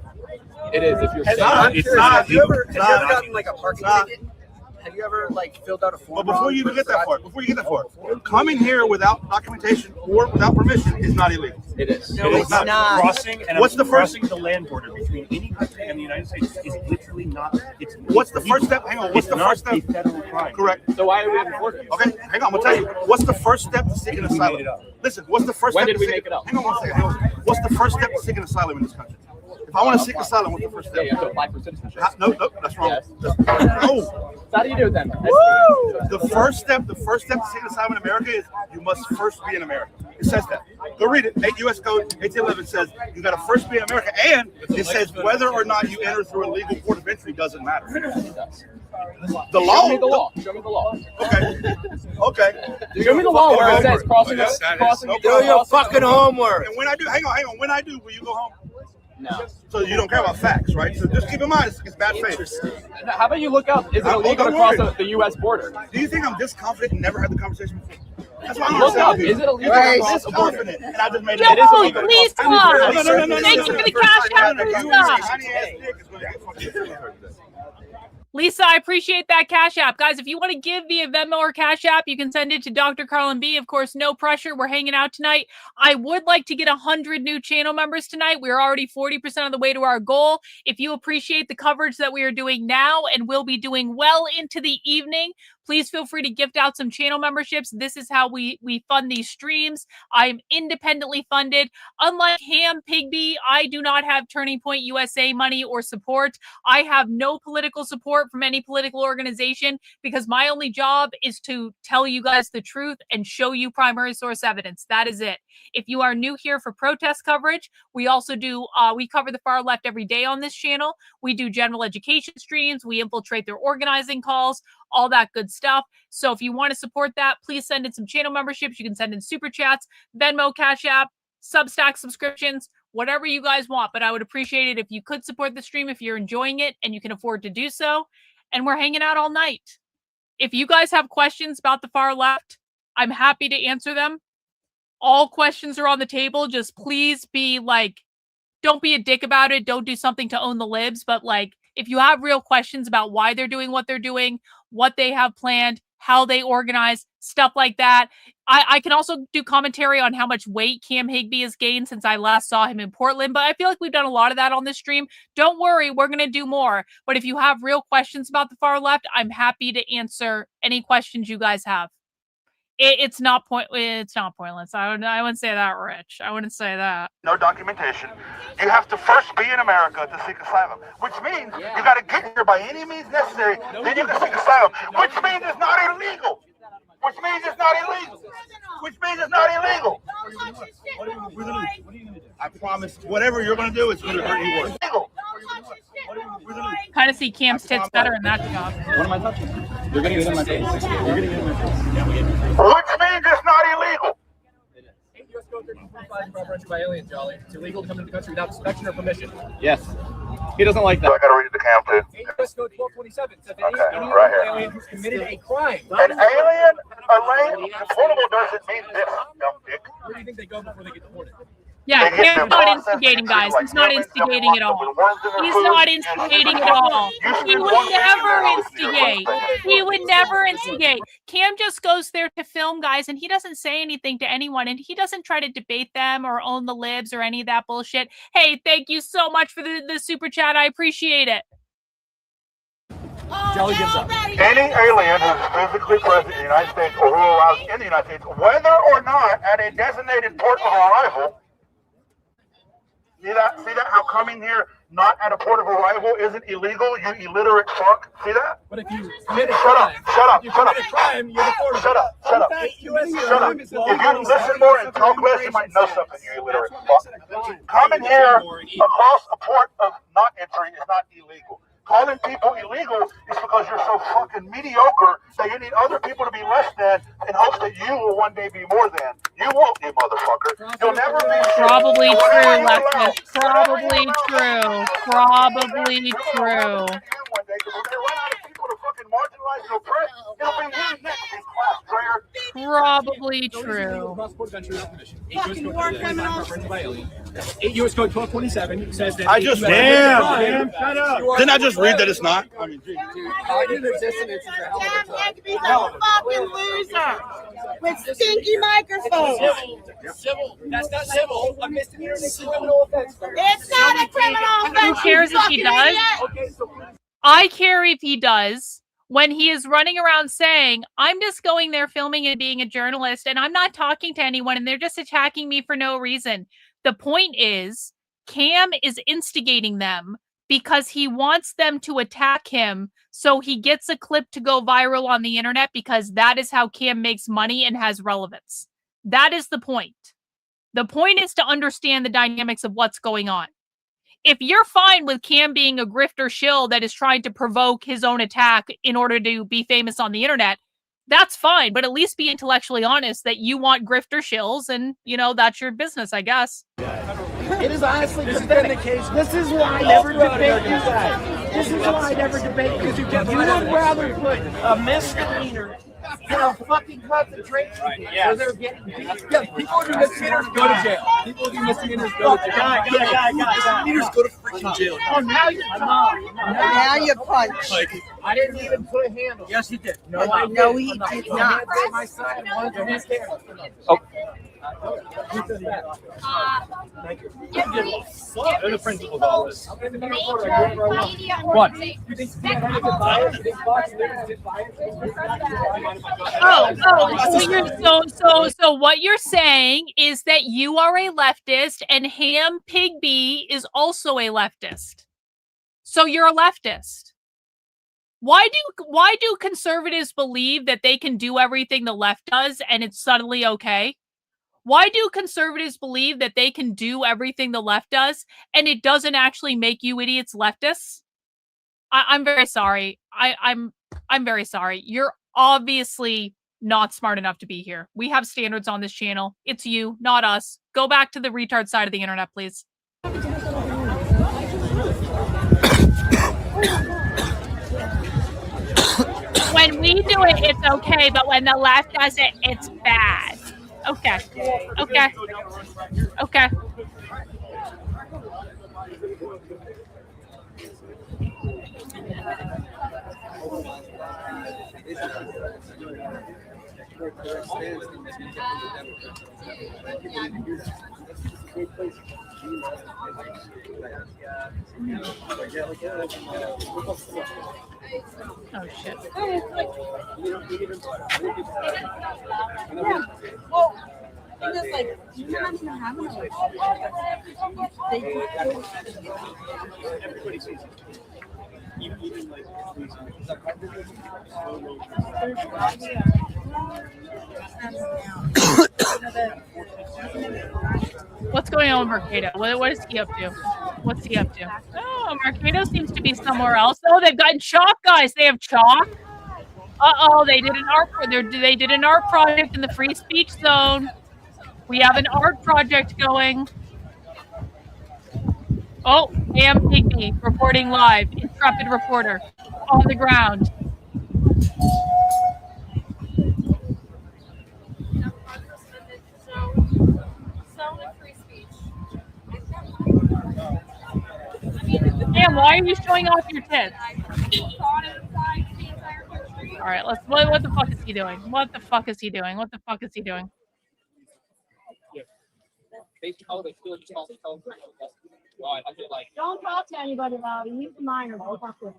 It is if you're It's saying not. It's not. Have you ever Not. gotten like a parking ticket? Have you ever like filled out a form? But before you even get that far, coming here without documentation or without permission is not illegal. It is. No, it's not. Crossing and What's the first? crossing the land border between any country and the United States is literally not. It's What's the first step? Hang on. What's the first step? It's not a federal crime. Correct. So why are we enforcing it? Okay, hang on. I'm gonna tell you. What's the first step to seeking asylum? Listen. What's the first When step? did we make it up? Hang on one second. What's the first step to seeking asylum in this country? If I want to seek asylum, what's the first Yeah, step? you have to apply for citizenship. No, that's wrong. Yes. No. So how do you do it then? The first step to seeking asylum in America is you must first be in America. It says that. Go read it. 8 U.S. Code 1811 says you got to first be in America, and it says whether or not you enter through a legal port of entry doesn't matter. The law. Show me the law. Show me the law. Okay. Show me the law where it says crossing. Do your fucking homework. And when I do, hang on. When I do, will you go home? No. So you don't care about facts, right? So just keep in mind, it's bad faith. How about you look up? Is it illegal to don't cross worry. the U.S. border? Do you think I'm this confident and never had the conversation before? That's why I'm Look up. saying. Is it illegal I'm to cross this the border? confident, and I just made Yo, it. It is illegal. please talk. No. Thank you for the cash out, Lisa. Lisa, I appreciate that Cash App. Guys, if you want to give via Venmo or Cash App, you can send it to Dr. Karlyn B. Of course, no pressure. We're hanging out tonight. I would like to get 100 new channel members tonight. We're already 40% of the way to our goal. If you appreciate the coverage that we are doing now and will be doing well into the evening, Please feel free to gift out some channel memberships. This is how we fund these streams. I'm independently funded. Unlike Ham Pigby, I do not have Turning Point USA money or support. I have no political support from any political organization because my only job is to tell you guys the truth and show you primary source evidence. That is it. If you are new here for protest coverage, we also do, we cover the far left every day on this channel. We do general education streams. We infiltrate their organizing calls, all that good stuff. So if you want to support that, please send in some channel memberships. You can send in super chats, Venmo, Cash App, Substack subscriptions, whatever you guys want. But I would appreciate it if you could support the stream if you're enjoying it and you can afford to do so. And we're hanging out all night. If you guys have questions about the far left, I'm happy to answer them. All questions are on the table. Just please be like, don't be a dick about it. Don't do something to own the libs. But like, if you have real questions about why they're doing what they're doing, what they have planned, how they organize, stuff like that. I can also do commentary on how much weight Cam Higby has gained since I last saw him in Portland, but I feel like we've done a lot of that on this stream. Don't worry, we're going to do more. But if you have real questions about the far left, I'm happy to answer any questions you guys have. It's not pointless. I wouldn't say that, Rich. I wouldn't say that. No documentation. You have to first be in America to seek asylum, which means you got to get here by any means necessary. Then you can seek asylum, which means it's not illegal. Which means it's not illegal. Which means it's not illegal. What are you going to do? I promise, whatever you're going to do, it's going to hurt you worse. Kind of see Cam's tits better in that job. What am I touching? You're getting it in my face. You're getting it in my face. Which means it's not illegal. U.S. Code 1345 apprehension by aliens, Jolly. It's illegal to come into the country without inspection or permission. Yes. He doesn't like that. I got to read the Cam too. U.S. Code 1227 says any right alien who's committed a crime. An alien, deportable doesn't mean this, dumb dick. Where do you think they go before they get deported? Yeah, Cam's not instigating, guys. He's not instigating at all. He's not instigating at all. He would never instigate. He would never instigate. Cam just goes there to film, guys, and he doesn't say anything to anyone, and he doesn't try to debate them or own the libs or any of that bullshit. Hey, thank you so much for the super chat. I appreciate it. Jolly gives up. Any alien who is physically present in the United States or who arrives in the United States, whether or not at a designated port of arrival, see that? How coming here not at a port of arrival isn't illegal, you illiterate fuck? See that? But if you commit a crime, shut up. Crime, you're deported. Shut up. If you listen more and talk less, you might know something, you illiterate fuck. Coming here across a port of not entering is not illegal. Calling people illegal is because you're so fucking mediocre that you need other people to be less than in hopes that you will one day be more than. You won't, you motherfucker. You'll never be. Probably true, leftist. Probably true. Probably true. Probably true. U.S. Code 1227 says that. I just damn. Shut up. Didn't I just read that it's not? I mean, fucking loser with stinky microphones. Civil. That's not civil. A misdemeanor is a criminal offense. It's not a criminal offense. Who cares if he does? I care if he does. When he is running around saying, I'm just going there filming and being a journalist, and I'm not talking to anyone, and they're just attacking me for no reason. The point is, Cam is instigating them because he wants them to attack him so he gets a clip to go viral on the internet, because that is how Cam makes money and has relevance. That is the point. The point is to understand the dynamics of what's going on. If you're fine with Cam being a grifter shill that is trying to provoke his own attack in order to be famous on the internet, that's fine. But at least be intellectually honest that you want grifter shills, and, you know, that's your business, I guess. It is honestly just been the case. This is why I never debate you guys. This is why I never debate you. You would rather put a misdemeanor in a fucking concentration camp where they're getting beat. Yeah, people who do misdemeanors go to jail. People who do misdemeanors go to jail. Misdemeanors go to freaking jail. Oh, now you punch. I didn't even put a handle. Yes, he did. No, he did not. Oh, In the principal's office. What? So what you're saying is that you are a leftist and Ham Pigby is also a leftist. So you're a leftist. Why do conservatives believe that they can do everything the left does and it's suddenly okay? Why do conservatives believe that they can do everything the left does and it doesn't actually make you idiots leftists? I'm very sorry. I'm very sorry. You're obviously not smart enough to be here. We have standards on this channel. It's you, not us. Go back to the retard side of the internet, please. When we do it, it's okay, but when the left does it, it's bad. Okay. Okay. Okay. Oh shit. Well, it's like you're not even having a What's going on with Mercado? What is he up to? What's he up to? Oh, Mercado seems to be somewhere else. Oh, they've gotten chalk, guys. They have chalk. They did an art. They did an art project in the free speech zone. We have an art project going. Oh, Ham Pigby reporting live. Intrepid reporter on the ground. Damn, why are you showing off your tits? All right, let's. What the fuck is he doing? What the fuck is he doing? What the fuck is he doing? Don't talk to anybody about it. He's a minor. Don't talk to him.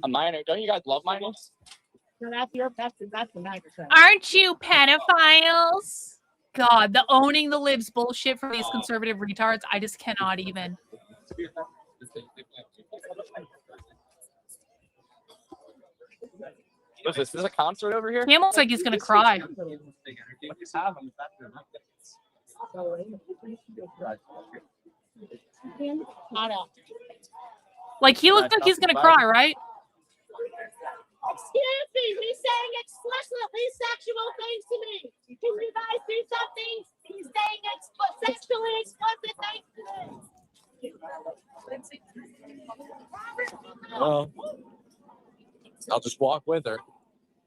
A minor? Don't you guys love minors? No, that's your pet. That's the 9%. Aren't you pedophiles? God, the owning the libs bullshit from these conservative retards. I just cannot even. What is this? Is this a concert over here? He looks like he's gonna cry. Like he looks like he's gonna cry, right? Excuse me, he's saying explicitly sexual things to me. Can you guys do something? He's saying sexually explicit things to me. Well, I'll just walk with her.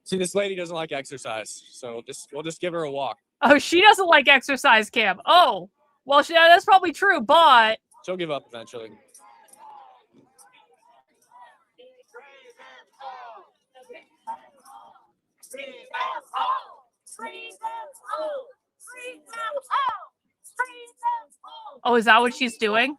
See, this lady doesn't like exercise, so we'll just give her a walk. Oh, she doesn't like exercise, Cam. Oh, well, that's probably true, but She'll give up eventually. oh, is that what she's doing?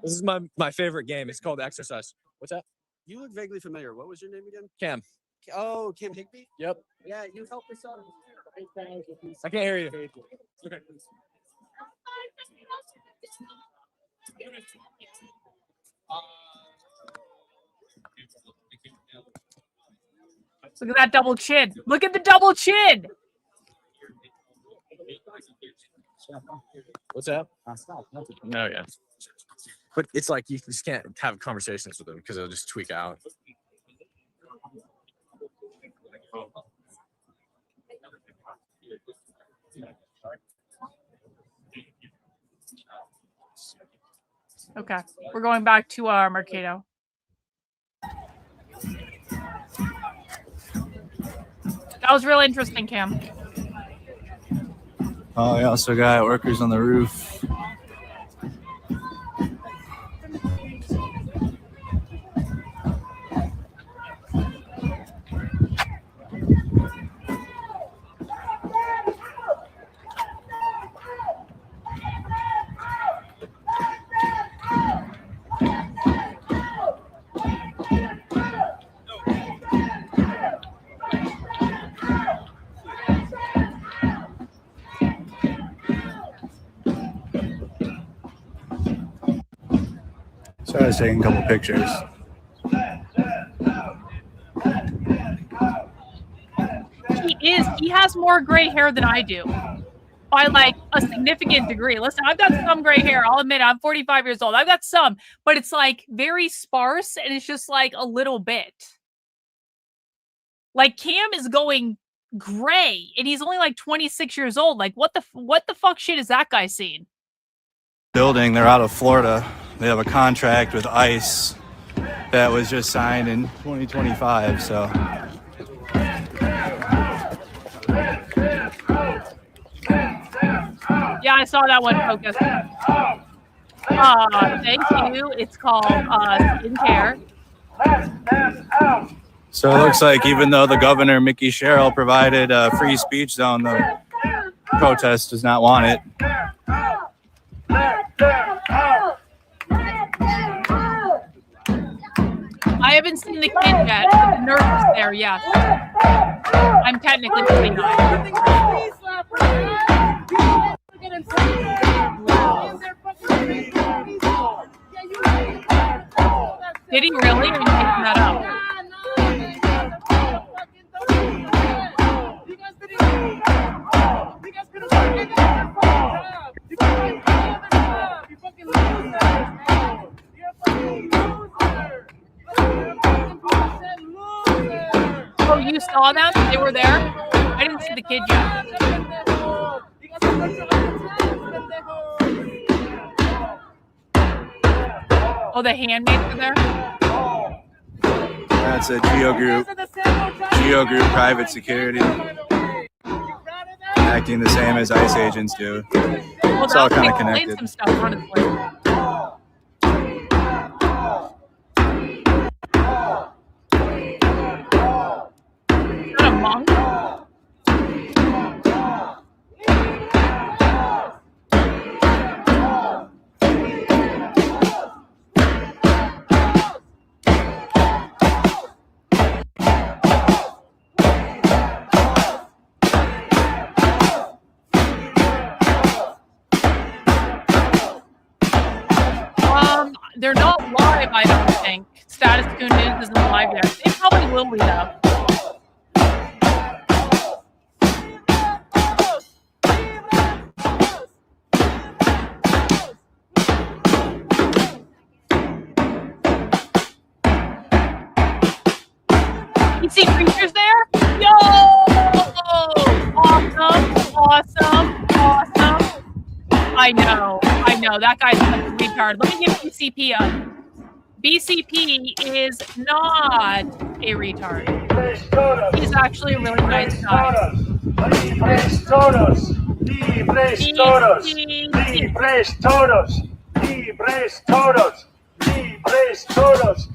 This is my favorite game. It's called Exercise. What's that? You look vaguely familiar. What was your name again? Cam. Oh, Cam Higby? Yep. Yeah, you helped us out. I can't hear you. Okay. Look at that double chin. Look at the double chin. What's that? No, yeah. But it's like you just can't have conversations with them because they'll just tweak out. Okay, we're going back to our Mercado. That was real interesting, Cam. Oh, we also got workers on the roof. So I was taking a couple pictures. He has more gray hair than I do. By like a significant degree. Listen, I've got some gray hair. I'll admit I'm 45 years old. I've got some, but it's like very sparse and it's just like a little bit. Like Cam is going gray and he's only like 26 years old. Like what the fuck shit is that guy seeing? Building, they're out of Florida. They have a contract with ICE that was just signed in 2025, so. Yeah, I saw that one, Focus. Thank you. It's called Skincare. So it looks like even though the governor, Mickey Sherrill, provided a free speech zone, the protest does not want it. I haven't seen the kid yet, but the nurse is there, yes. I'm technically 29. Did he really? Or are you making that up? Oh, you saw them? They were there? I didn't see the kid yet. Oh, the handmaids are there? That's a Geo Group private security. Acting the same as ICE agents do. Well, It's all kind of connected. Some stuff, honestly. Is that a monk? They're not live, I don't think. Status Quo News isn't live there. They probably will be, though. You see creatures there? Yo! Awesome. I know. That guy's a retard. Let me give BCP up. BCP is not a retard. He's actually a really nice guy. Libres todos. Libres todos. Libres todos. Libres todos. Libres todos.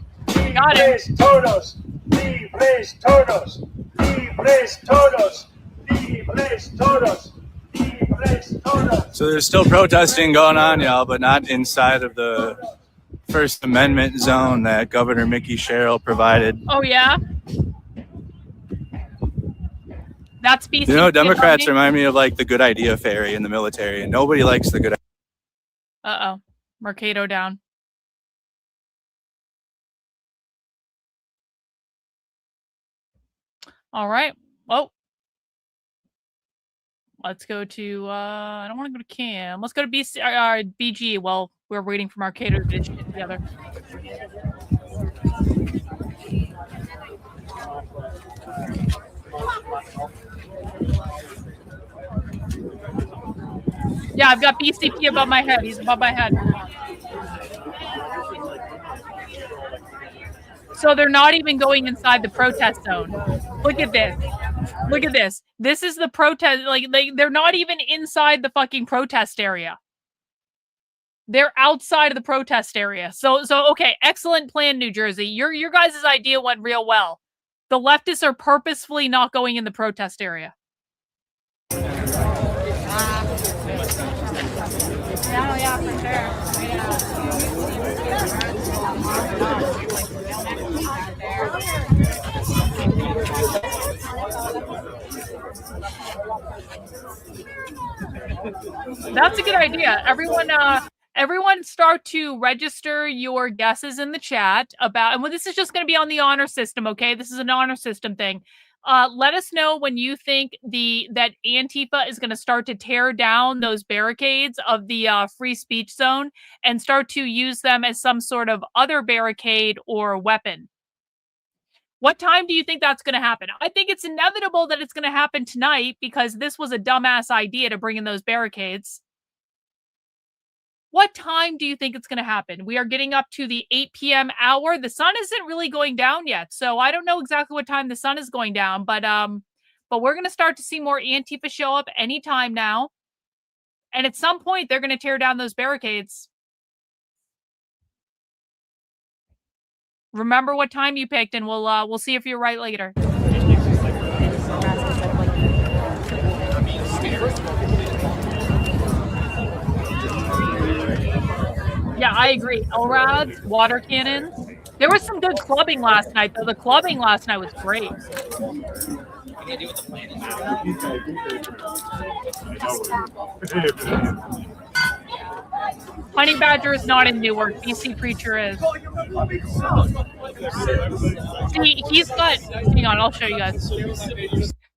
Libres todos. Libres todos. Libres todos. Libres todos. So there's still protesting going on, y'all, but not inside of the First Amendment zone that Governor Mickey Sherrill provided. Oh, yeah? That's BC. You know, Democrats remind me of like the good idea fairy in the military, and nobody likes the good idea. Uh-oh. Mercado down. All right. Well, let's go to, I don't want to go to Cam. Let's go to BG. Well, we're waiting for Mercado to get shit together. Yeah, I've got BCP above my head. He's above my head. So they're not even going inside the protest zone. Look at this. Look at this. This is the protest. Like they're not even inside the fucking protest area. They're outside of the protest area. So okay, excellent plan, New Jersey. Your guys' idea went real well. The leftists are purposefully not going in the protest area. Yeah, for That's a good idea. Everyone everyone start to register your guesses in the chat about, and this is just going to be on the honor system, okay? This is an honor system thing. Let us know when you think that Antifa is going to start to tear down those barricades of the free speech zone and start to use them as some sort of other barricade or weapon. What time do you think that's going to happen? I think it's inevitable that it's going to happen tonight because this was a dumbass idea to bring in those barricades. What time do you think it's going to happen? We are getting up to the 8 p.m. hour. The sun isn't really going down yet, so I don't know exactly what time the sun is going down, but we're going to start to see more Antifa show up anytime now. And at some point, they're going to tear down those barricades. Remember what time you picked, and we'll see if you're right later. Yeah, I agree. LRADs, water cannons. There was some good clubbing last night, though. The clubbing last night was great. Honey Badger is not in Newark. BC Preacher is. See, he's got... Hang on, I'll show you guys.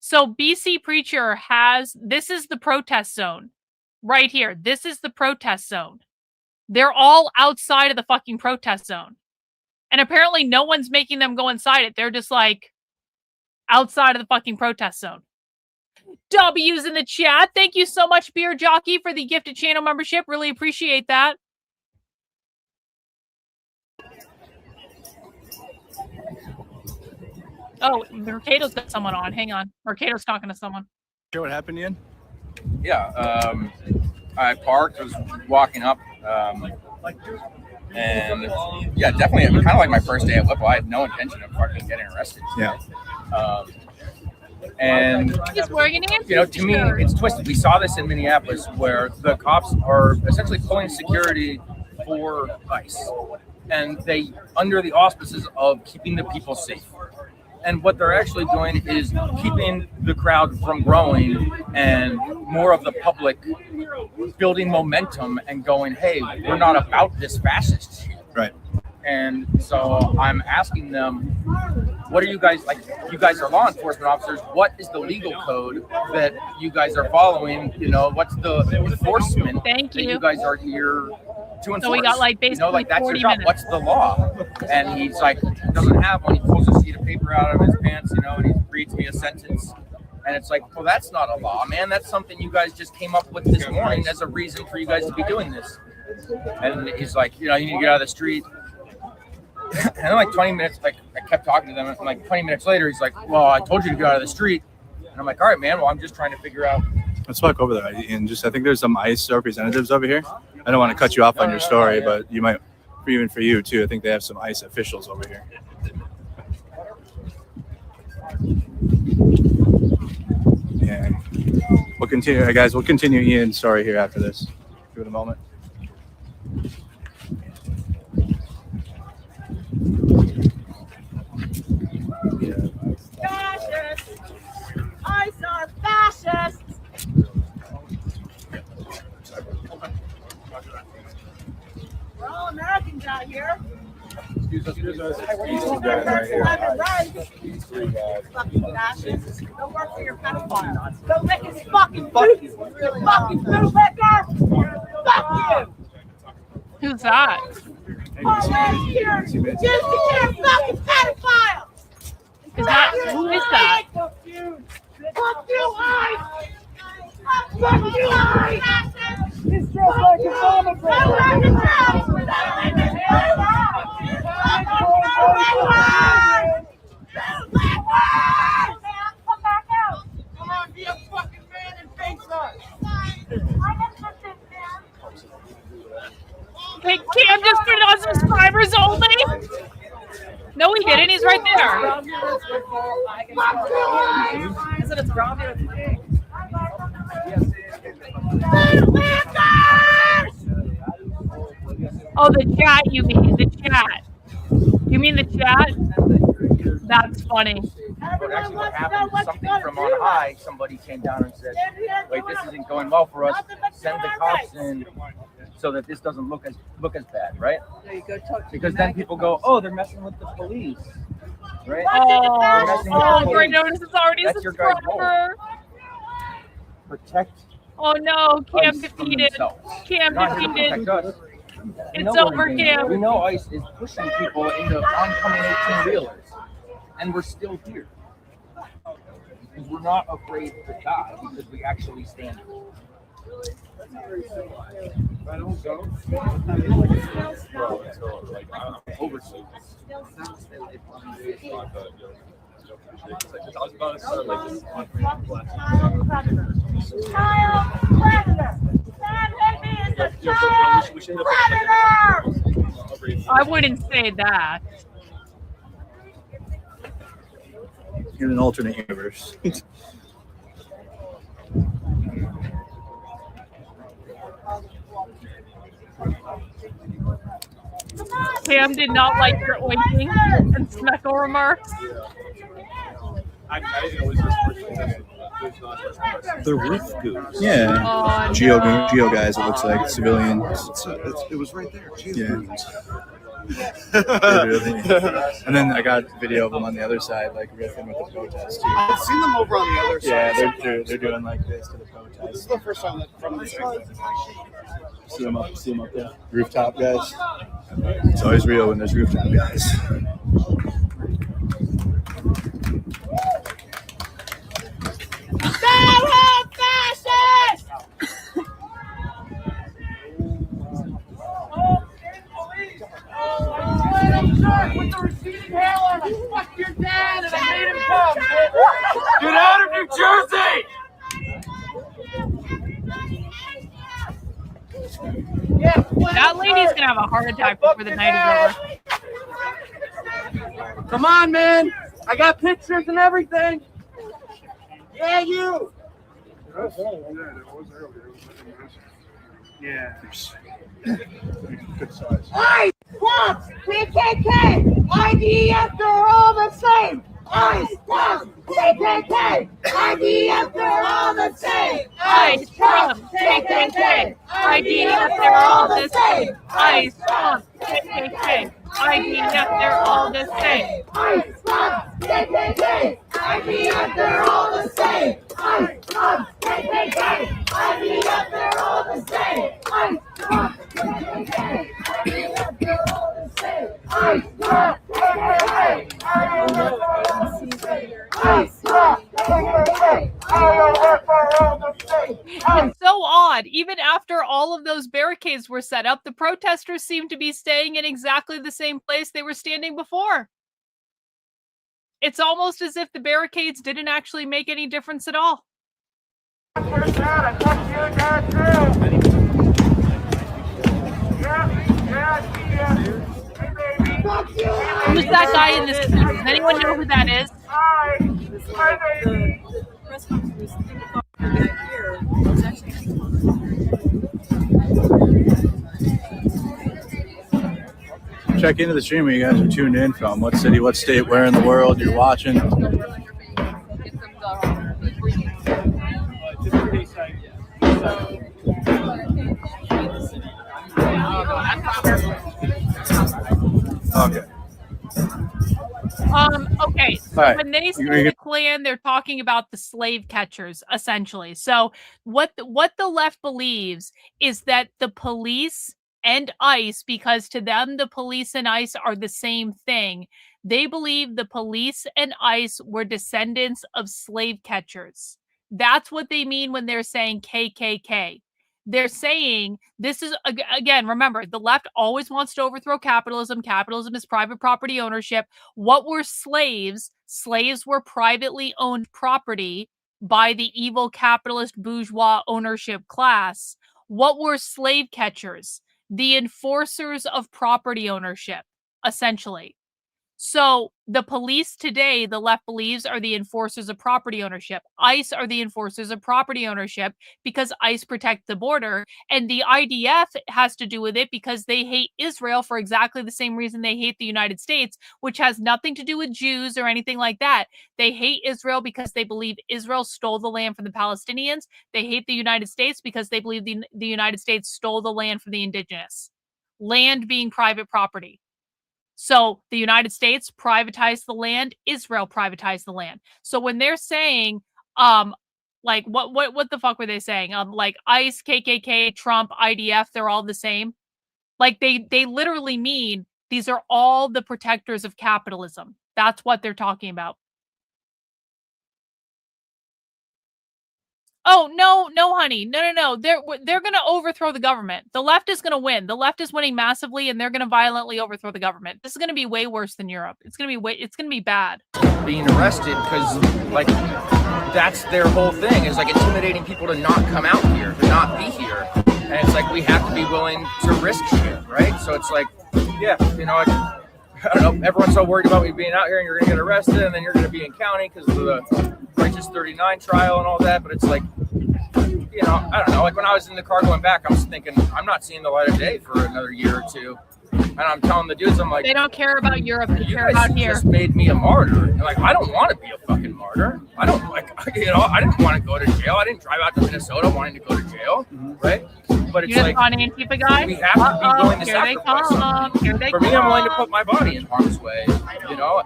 So BC Preacher has... This is the protest zone. Right here. This is the protest zone. They're all outside of the fucking protest zone. And apparently no one's making them go inside it. They're just like outside of the fucking protest zone. W's in the chat. Thank you so much, Beer Jockey, for the gifted channel membership. Really appreciate that. Oh, Mercado's got someone on. Hang on. Mercado's talking to someone. Hear what happened, Ian? Yeah. I parked, I was walking up, and yeah, definitely kind of like my first day at Whipple. I had no intention of fucking getting arrested. Yeah. And you know, to me, it's twisted. We saw this in Minneapolis, where the cops are essentially pulling security for ICE, and they under the auspices of keeping the people safe. And what they're actually doing is keeping the crowd from growing and more of the public building momentum and going, hey, we're not about this fascist shit. Right. And so I'm asking them, what are you guys, like, you guys are law enforcement officers, what is the legal code that you guys are following? You know, what's the enforcement that you guys are here to enforce? So we got like basically like, that's 40 your job. minutes. What's the law? And he's like, doesn't have one. He pulls a sheet of paper out of his pants, you know, and he reads me a sentence. And it's like, well, that's not a law, man. That's something you guys just came up with this morning as a reason for you guys to be doing this. And he's like, you know, you need to get out of the street. And then like 20 minutes, like I kept talking to them. And like 20 minutes later, he's like, well, I told you to get out of the street. And I'm like, all right, man. Well, I'm just trying to figure out. Let's walk over there. And just, I think there's some ICE representatives over here. I don't want to cut you off on your story, but you might, even for you too. I think they have some ICE officials over here. Yeah. We'll continue, guys. We'll continue Ian's story here after this. Give it a moment. Fascists! I saw fascists! We're all Americans out here. Excuse us. Fucking fascists. Go work for your pedophile. Go lick his fucking boot. You fucking bootlicker. Fuck you. Who's that? Oh, here. Just fucking pedophile. Is that, who is that? Fuck you, I. Fuck you, I. He's dressed like his mama. Come on, be a fucking man and face us. Hey, Cam just put it on subscribers only? No, he didn't. He's right there. Isn't it Oh, the chat, you mean. The chat. You mean the chat? That's funny. But actually what happened is something from on high, somebody came down and said, wait, this isn't going well for us. Send the cops in. so that this doesn't look as bad, right? There you go, talk to Because the then MAGA people go, oh, they're messing with the police, right? Great notice is already a That's your guy's role. subscriber. Protect. Oh no, Cam ICE from defeated. themselves. Cam Not here to defeated. protect us. We It's know we're over, in danger. Cam. We know ICE is pushing people into oncoming 18-wheelers, and we're still here. Because we're not afraid to die because we actually stand. I don't go. Bro, until like I'm overseas. I was about to start like this on I wouldn't say that. In an alternate universe. Cam did not like your oinking and Smeckle remarks. I didn't know it was The roof goons. Yeah. Oh, Geo no. guys, it looks like civilians. It was right there. Yeah. And then I got video of them on the other side, like riffing with the protest too. I've seen them over on the other side. Yeah, they're doing like this to the protest. This is the first time that from this. See them up there. Rooftop guys. It's always real when there's rooftop guys. fascist! With the receding hairline, I fucked your dad and I made him come. Get out of New Jersey! That lady's gonna have a heart attack before the night is over. Come on, man. I got pictures and everything. Yeah, you. Yeah. Good size. ICE, Trump, KKK, IDF, they're all the same. ICE, Trump, KKK, IDF, they're all the same. ICE, Trump, KKK, IDF, they're all the same. ICE, Trump, KKK, IDF, they're all the same. ICE, Trump, KKK, IDF, they're all the same. ICE, Trump, KKK, IDF, they're all the same. ICE, Trump, KKK, IDF, they're all the same. ICE, Trump, KKK, IDF, they're all the same. ICE, Trump, KKK, IDF, they're all the same. It's so odd. Even after all of those barricades were set up, the protesters seem to be staying in exactly the same place they were standing before. It's almost as if the barricades didn't actually make any difference at all. Who's that guy in this suit? Does anyone know who that is? Check into the stream where you guys are tuned in from. What city, what state, where in the world you're watching. Okay. Okay. So All right. when they say the Klan, they're talking about the slave catchers, essentially. So what the left believes is that the police and ICE, because to them the police and ICE are the same thing, they believe the police and ICE were descendants of slave catchers. That's what they mean when they're saying KKK. They're saying this is, again, remember, the left always wants to overthrow capitalism. Capitalism is private property ownership. What were slaves? Slaves were privately owned property by the evil capitalist bourgeois ownership class. What were slave catchers? The enforcers of property ownership, essentially. So the police today, the left believes, are the enforcers of property ownership. ICE are the enforcers of property ownership because ICE protect the border. And the IDF has to do with it because they hate Israel for exactly the same reason they hate the United States, which has nothing to do with Jews or anything like that. They hate Israel because they believe Israel stole the land from the Palestinians. They hate the United States because they believe the United States stole the land from the indigenous. Land being private property. So the United States privatized the land, Israel privatized the land. So when they're saying, like what the fuck were they saying? Like ICE, KKK, Trump, IDF, they're all the same. Like they literally mean these are all the protectors of capitalism. That's what they're talking about. Oh, no, honey. No. They're going to overthrow the government. The left is going to win. The left is winning massively, and they're going to violently overthrow the government. This is going to be way worse than Europe. It's going to be bad. Being arrested because, like, that's their whole thing, is like intimidating people to not come out here, to not be here. And it's like we have to be willing to risk shit, right? So it's like, yeah, you know, I don't know, everyone's so worried about me being out here and you're going to get arrested and then you're going to be in county because of the Righteous 39 trial and all that. But it's like, you know, I don't know. Like when I was in the car going back, I was thinking, I'm not seeing the light of day for another year or two. And I'm telling the dudes, I'm like, they don't care about Europe. They care about here. You just made me a martyr. And like, I don't want to be a fucking martyr. I don't like, you know, I didn't want to go to jail. I didn't drive out to Minnesota wanting to go to jail, right? But it's like, on Antifa guy? We have to be willing to sacrifice something. Here they For me, I'm willing to put my body in harm's way, you know,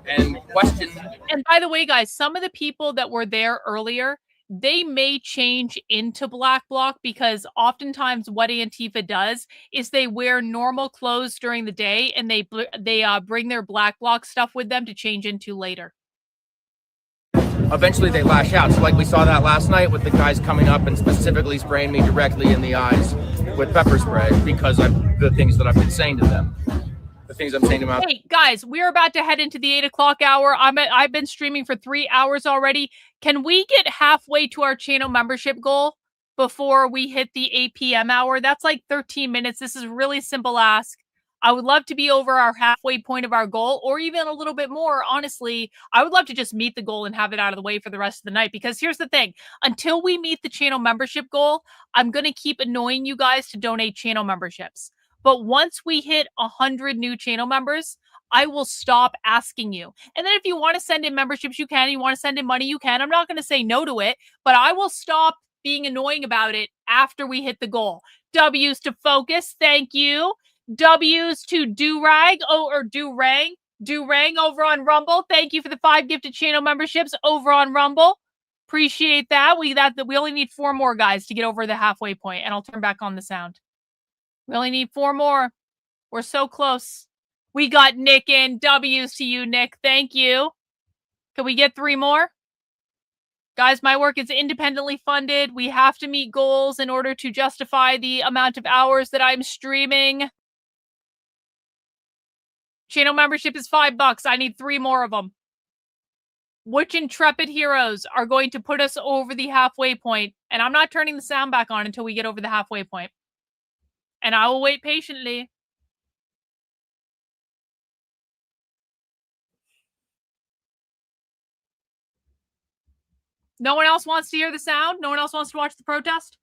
and question. And by the way, guys, some of the people that were there earlier, they may change into Black Bloc because oftentimes what Antifa does is they wear normal clothes during the day and they bring their Black Bloc stuff with them to change into later. Eventually they lash out. So like we saw that last night with the guys coming up and specifically spraying me directly in the eyes with pepper spray because of the things that I've been saying to them. The things I'm saying to them. Hey guys, we're about to head into the 8 o'clock hour. I've been streaming for 3 hours already. Can we get halfway to our channel membership goal before we hit the 8 p.m. hour? That's like 13 minutes. This is a really simple ask. I would love to be over our halfway point of our goal or even a little bit more. Honestly, I would love to just meet the goal and have it out of the way for the rest of the night, because here's the thing. Until we meet the channel membership goal, I'm going to keep annoying you guys to donate channel memberships. But once we hit 100 new channel members, I will stop asking you. And then if you want to send in memberships, you can. You want to send in money, you can. I'm not going to say no to it, but I will stop being annoying about it after we hit the goal. W's to focus. Thank you. W's to Durag or Durang over on Rumble. Thank you for the 5 gifted channel memberships over on Rumble. Appreciate that. We only need 4 more guys to get over the halfway point, and I'll turn back on the sound. We only need 4 more. We're so close. We got Nick in. W's to you, Nick. Thank you. Can we get 3 more? Guys, my work is independently funded. We have to meet goals in order to justify the amount of hours that I'm streaming. Channel membership is $5. I need 3 more of them. Which intrepid heroes are going to put us over the halfway point? And I'm not turning the sound back on until we get over the halfway point. And I will wait patiently. No one else wants to hear the sound? No one else wants to watch the protest?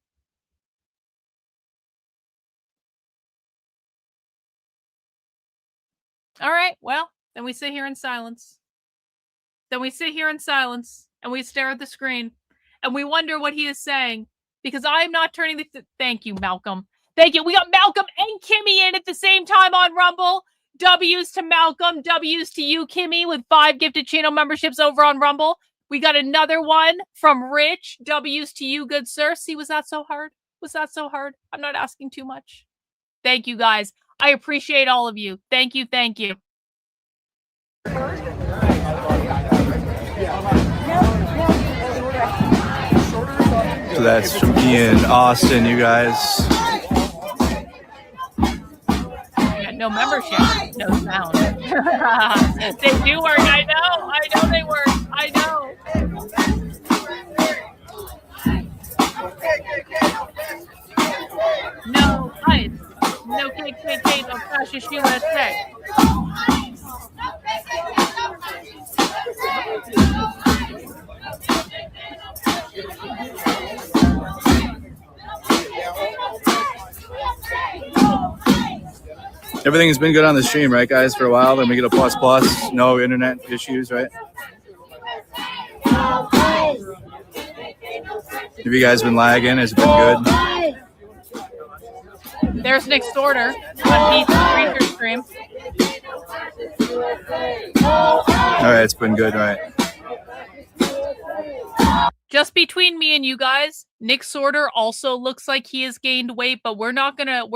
All right, well, then we sit here in silence. Then we sit here in silence and we stare at the screen and we wonder what he is saying, because I am not turning the... Thank you, Malcolm. Thank you. We got Malcolm and Kimmy in at the same time on Rumble. W's to Malcolm. W's to you, Kimmy, with 5 gifted channel memberships over on Rumble. We got another one from Rich. W's to you, good sir. See, was that so hard? Was that so hard? I'm not asking too much. Thank you, guys. I appreciate all of you. Thank you. Thank you. So that's from Ian Austin, you guys. Yeah, no membership, no sound. They do work. I know they work. I know. No ice. No KKK, no fascist USA. Everything's been good on the stream, right, guys? For a while, then we get a plus. No internet issues, right? Have you guys been lagging? Has it been good? There's Nick's order on Beats Creature stream. All right, it's been good, right? Just between me and you guys, Nick Sorter also looks like he has gained weight, but we're not gonna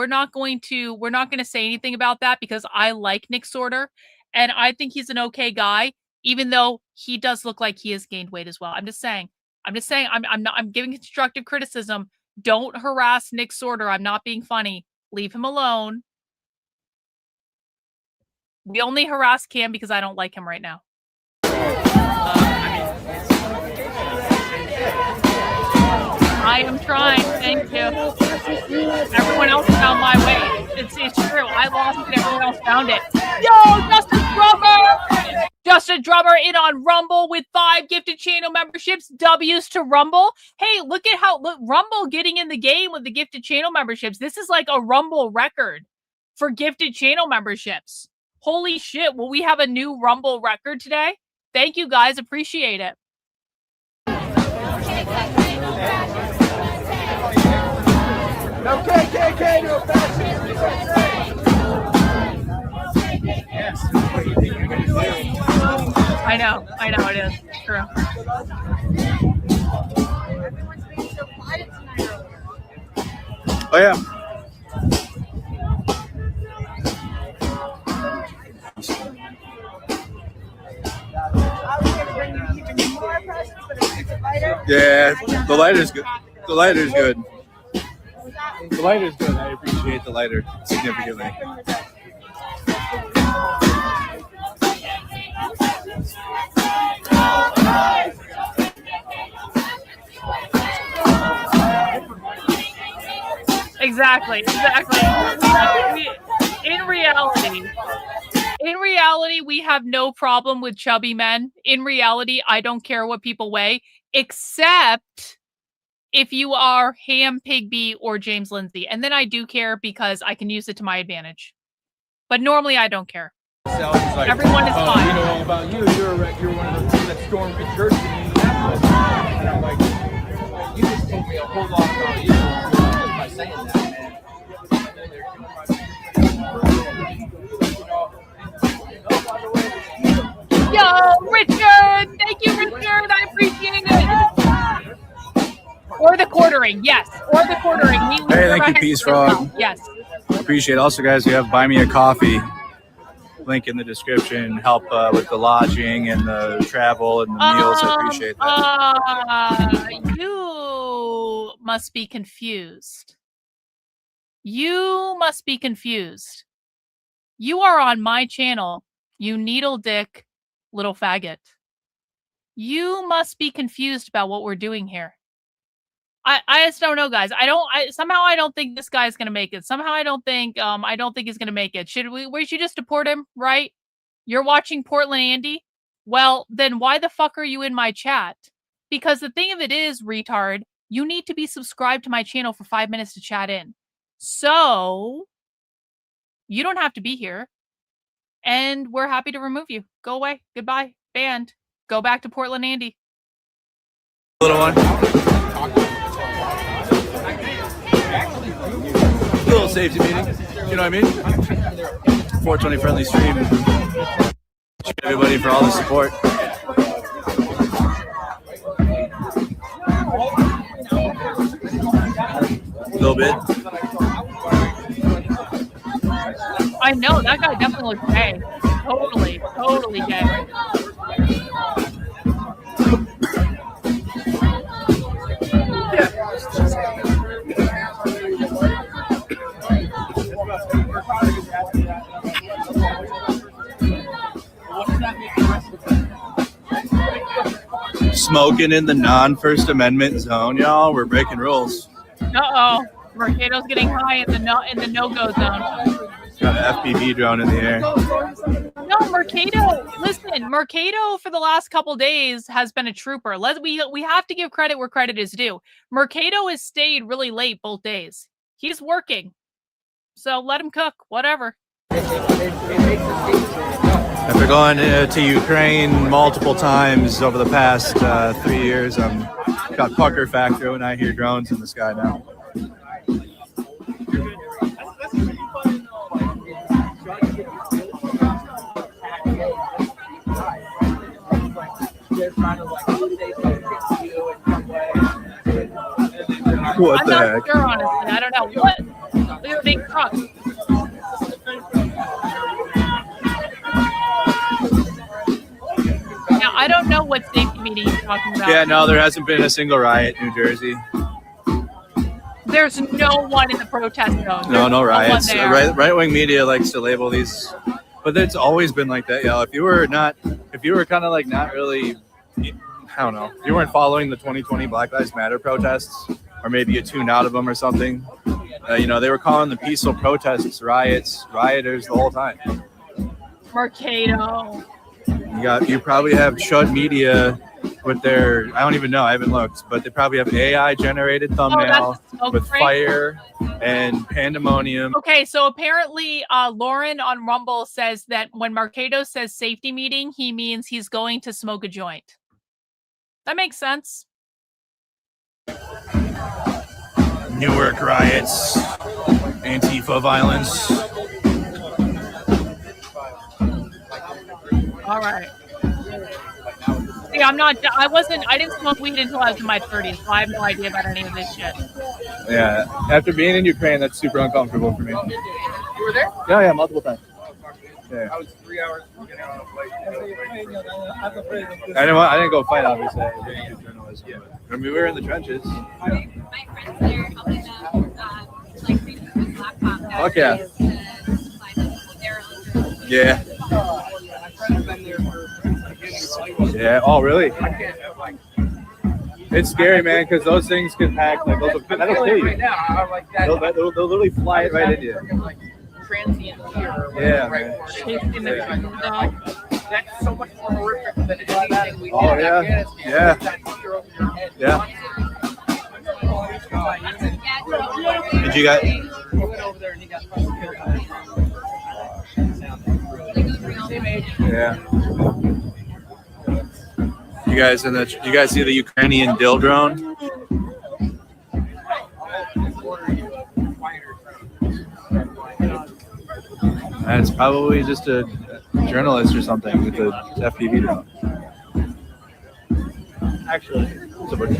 say anything about that because I like Nick Sorter and I think he's an okay guy, even though he does look like he has gained weight as well. I'm just saying. I'm giving constructive criticism. Don't harass Nick Sorter. I'm not being funny. Leave him alone. We only harass Cam because I don't like him right now. I am trying. Thank you. Everyone else found my way. It's true. I lost it. Everyone else found it. Yo, Justin Drummer! Justin Drummer in on Rumble with 5 gifted channel memberships. W's to Rumble. Hey, look at how Rumble getting in the game with the gifted channel memberships. This is like a Rumble record for gifted channel memberships. Holy shit. Will we have a new Rumble record today? Thank you guys. Appreciate it. No KKK, no fascism. I know, it is. True. Oh, yeah. Yeah, the lighter's good. The lighter's good. The lighter's good. I appreciate the lighter significantly. Exactly. In reality, we have no problem with chubby men. In reality, I don't care what people weigh, except if you are Ham Pigby or James Lindsay. And then I do care because I can use it to my advantage. But normally I don't care. Like, everyone is fine. You know all about you. You're one of those that stormed the church in Indianapolis. And I'm like, you just told me a whole lot about you just by saying that, man. Yo, Richard! Thank you, Richard. I appreciate it. Or the quartering, yes. Or the quartering. Hey, thank you, Peace Frog. Yes. Appreciate it. Also, guys, we have Buy Me a Coffee. Link in the description. Help with the lodging and the travel and the meals. I appreciate that. You must be confused. You must be confused. You are on my channel, you needle dick little faggot. You must be confused about what we're doing here. I just don't know, guys. Somehow I don't think this guy's gonna make it. Somehow I don't think he's gonna make it. We should just deport him, right? You're watching Portland Andy? Well, then why the fuck are you in my chat? Because the thing of it is, retard, you need to be subscribed to my channel for 5 minutes to chat in. So you don't have to be here. And we're happy to remove you. Go away. Goodbye. Banned. Go back to Portland Andy. Little one. Little safety meeting. You know what I mean? 420 friendly stream. Thank you everybody for all the support. A little bit. I know, that guy definitely looks gay. Totally gay. Smoking in the non-First Amendment zone, y'all. We're breaking rules. Uh-oh. Mercado's getting high in the no-go zone. Got an FPV drone in the air. No, Mercado. Listen, Mercado for the last couple days has been a trooper. We have to give credit where credit is due. Mercado has stayed really late both days. He's working. So let him cook, whatever. After going to Ukraine multiple times over the past 3 years, I'm got pucker factor when I hear drones in the sky now. What I'm the not heck? sure, honestly. I don't know. What? Look at the big truck. Now, I don't know what safety meeting you're talking about. Yeah, no, there hasn't been a single riot in New Jersey. There's no one in the protest zone. No riots. there. Right-wing media likes to label these, but it's always been like that. Yeah, if you were kind of like not really, I don't know, if you weren't following the 2020 Black Lives Matter protests, or maybe you tuned out of them or something, they were calling the peaceful protests rioters the whole time. Mercado. You probably have Chud Media with their, I don't even know, I haven't looked, but they probably have AI generated thumbnail with fire and pandemonium. Okay, so apparently Lauren on Rumble says that when Mercado says safety meeting, he means he's going to smoke a joint. That makes sense. Newark riots, Antifa violence. All right. See, I didn't smoke weed until I was in my 30s, so I have no idea about any of this shit. Yeah, after being in Ukraine, that's super uncomfortable for me. You were there? Yeah, multiple times. Yeah. I was 3 hours getting on a flight. I didn't go fight, obviously. I didn't do journalism. Yeah. I mean, we were in the trenches. My friends there helping them, redo his laptop. Fuck yeah. Yeah. Yeah. Oh, really? It's scary, man, because those things can hack. Like that'll kill you. They'll literally fly it right into you. Yeah, man. Yeah. That's so much more horrific than anything we did Oh, in yeah. Afghanistan. Yeah. That fear over your head. Yeah. Did you guys? He went over there and he got fucking killed. Yeah. You guys see the Ukrainian dill drone? It's probably just a journalist or something with the FPV drone. Actually, it's a bunch.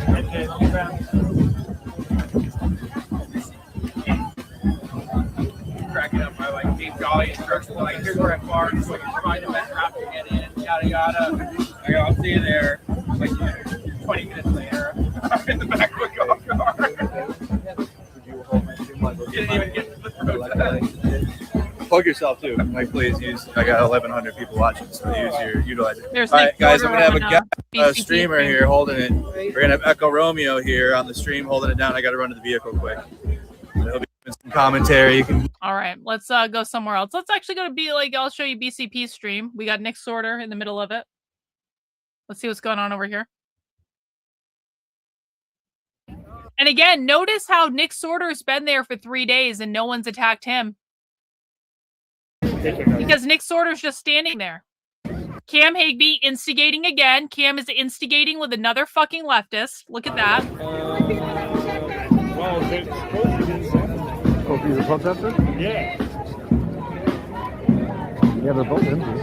Cracking up my deep jolly instructions. Here's where I park, so you can find a better route to get in, yada yada. I'll see you there. 20 minutes later, I'm in the back of a golf cart. Didn't even get to the protest. Plug yourself too. Like, please use. I got 1,100 people watching, so utilize it. There's all right, Nick guys, I'm Porter gonna have on, a streamer here holding it. We're gonna have Echo Romeo here on the stream holding it down. I got to run to the vehicle quick. There'll be some commentary. You can. All right, let's go somewhere else. Let's actually go to I'll show you BCP's stream. We got Nick Sorter in the middle of it. Let's see what's going on over here. And again, notice how Nick Sorter's been there for 3 days and no one's attacked him. Because Nick Sorter's just standing there. Cam Higby instigating again. Cam is instigating with another fucking leftist. Look at that. Oh, he's a protester? Yeah. Yeah, they're both empty.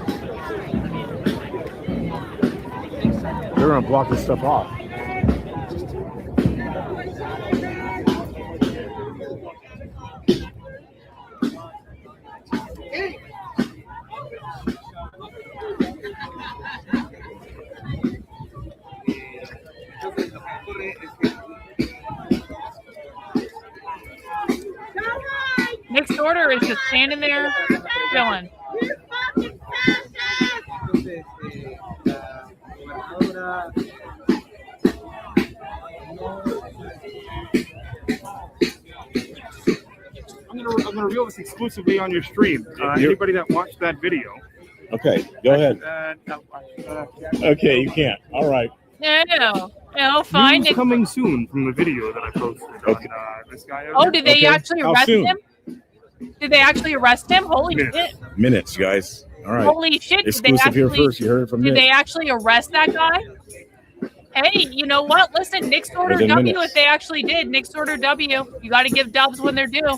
They're gonna block this stuff off. Nick Sorter is just standing there, chilling. I'm gonna reveal this exclusively on your stream. Anybody that watched that video. Okay, go ahead. Okay, you can't. All right. No, fine. News coming soon from the video that I posted on this guy. Oh, did they actually arrest him? Did they actually arrest him? Holy Minutes. shit. Minutes, guys. All right. Holy shit. Exclusive here first. You heard it from Did Nick. they actually arrest that guy? Hey, you know what? Listen, Nick's order Within W minutes. if they actually did. Nick's order W. You got to give dubs when they're due.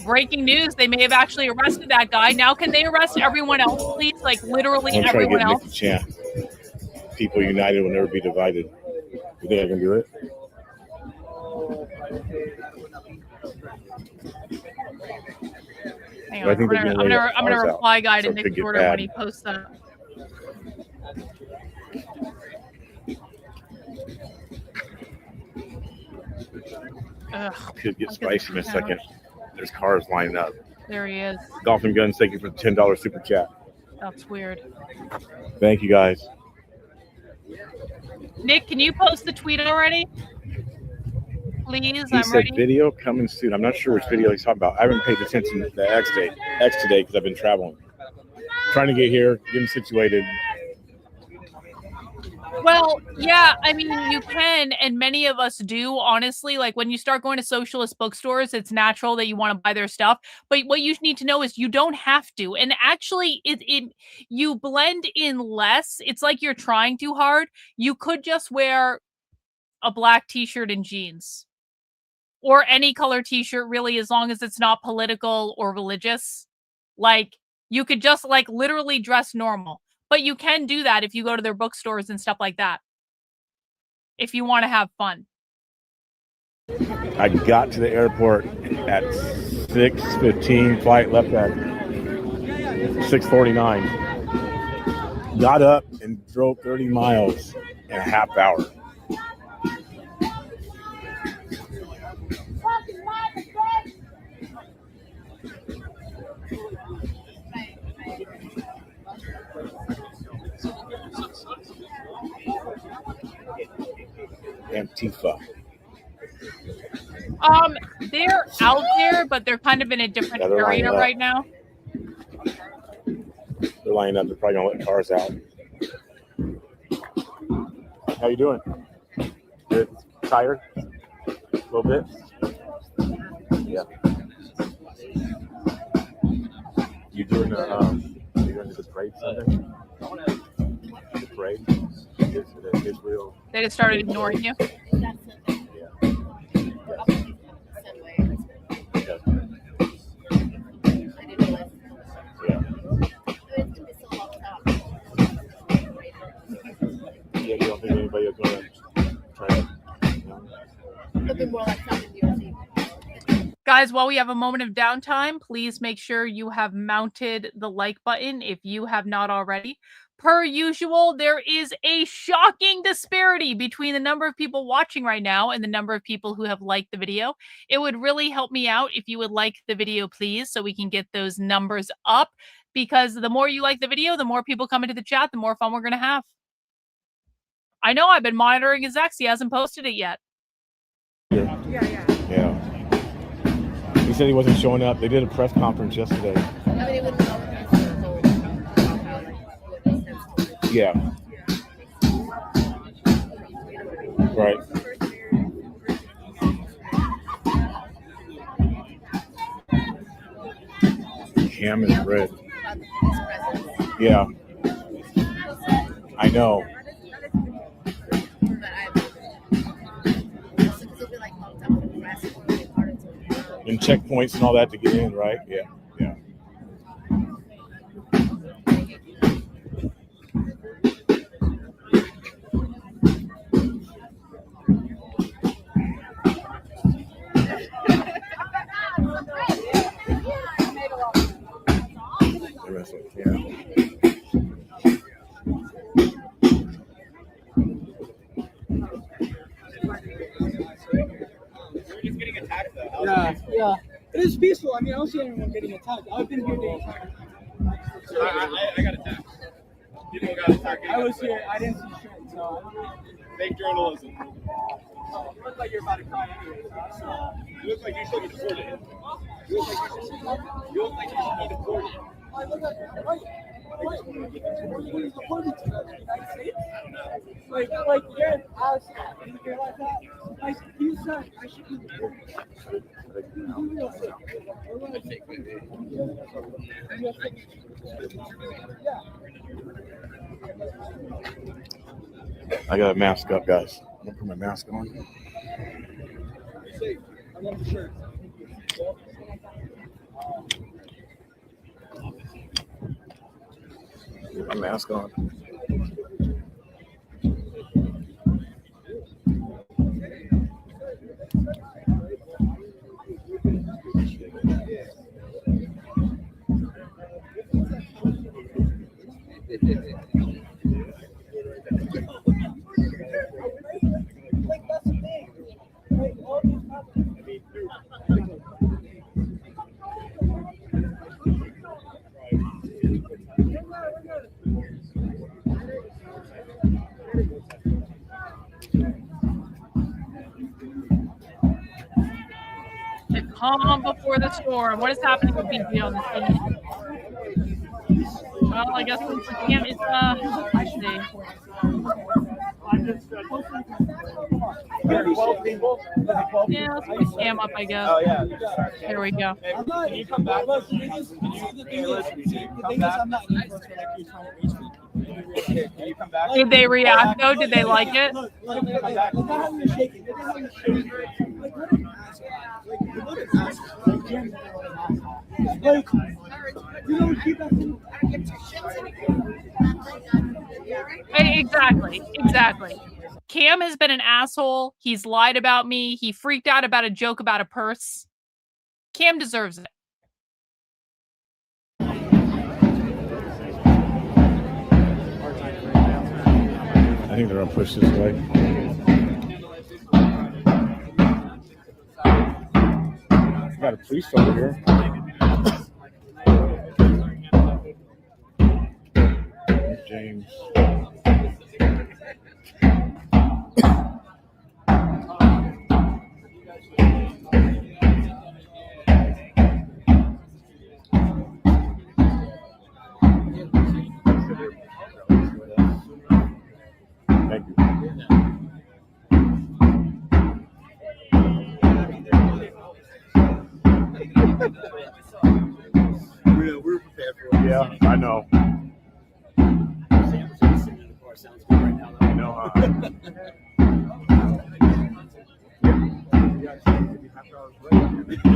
Breaking news, they may have actually arrested that guy. Now can they arrest everyone else, please? Like literally I'm trying to everyone get else? Nick to chant. People united will never be divided. You think I can do it? Hang Well, I on, think they're I'm gonna lay gonna ours out, reply guy so to it could Nick's get order bad. when he posts that. Ugh, Could get look at spicy in a this second. couch. There's cars lining up. There he is. Golf and Guns, thank you for the $10 super chat. That's weird. Thank you, guys. Nick, can you post the tweet already? Please, He I'm said ready. video coming soon. I'm not sure which video he's talking about. I haven't paid attention to the X today because I've been traveling. Trying to get here, getting situated. Well, yeah, I mean, you can, and many of us do, honestly. Like, when you start going to socialist bookstores, it's natural that you want to buy their stuff. But what you need to know is you don't have to. And actually, you blend in less. It's like you're trying too hard. You could just wear a black t-shirt and jeans. Or any color t-shirt, really, as long as it's not political or religious. Like, you could just, like, literally dress normal. But you can do that if you go to their bookstores and stuff like that. If you want to have fun. I got to the airport at 6:15. Flight left at 6:49. Got up and drove 30 miles in a half hour. Antifa. They're out there, but they're kind of in a different Yeah, they're lining area up. right now. They're lining up. They're probably gonna let cars out. How you doing? Good. Tired? A little bit? Yeah. You doing the parade Sunday? The parade? Israel. They just started ignoring you. Yeah, you don't think anybody is going to try to? It'll be more like something New Guys, while we have a moment of downtime, please make sure you have mounted the like button if you have not already. Per usual, there is a shocking disparity between the number of people watching right now and the number of people who have liked the video. It would really help me out if you would like the video, please, so we can get those numbers up, because the more you like the video, the more people come into the chat, the more fun we're going to have. I know I've been monitoring his ex. He hasn't posted it yet. Yeah. He said he wasn't showing up. They did a press conference yesterday. Yeah. Right. Ham is red. Yeah. I know. And checkpoints and all that to get in, right? Yeah. Yeah. Yeah. It is peaceful. I mean, I don't see anyone getting attacked. I've been here the entire time. I got attacked. People got attacked. I was here. I didn't see shit. So I don't know. Fake journalism. It looks like you're about to cry anyway. You look like you should be deported. You look like you should be deported. I look like what are you deported to? The United States? Like you're in Alice. You're like that. Nice. I got a mask up, guys. I'm gonna put my mask on. Get my mask on. The calm before the storm. What is happening with BG on this thing? Well, I guess since the camp is I see. Yeah, let's put the cam up, I guess. Oh, yeah. There we go. Can you come back? Can you come back? Did they react though? Did they like it? Exactly. Cam has been an asshole. He's lied about me. He freaked out about a joke about a purse. Cam deserves it. I think they're gonna push this way. Got a priest over here. James. Thank you. We're prepared for it. Yeah, I know. I know.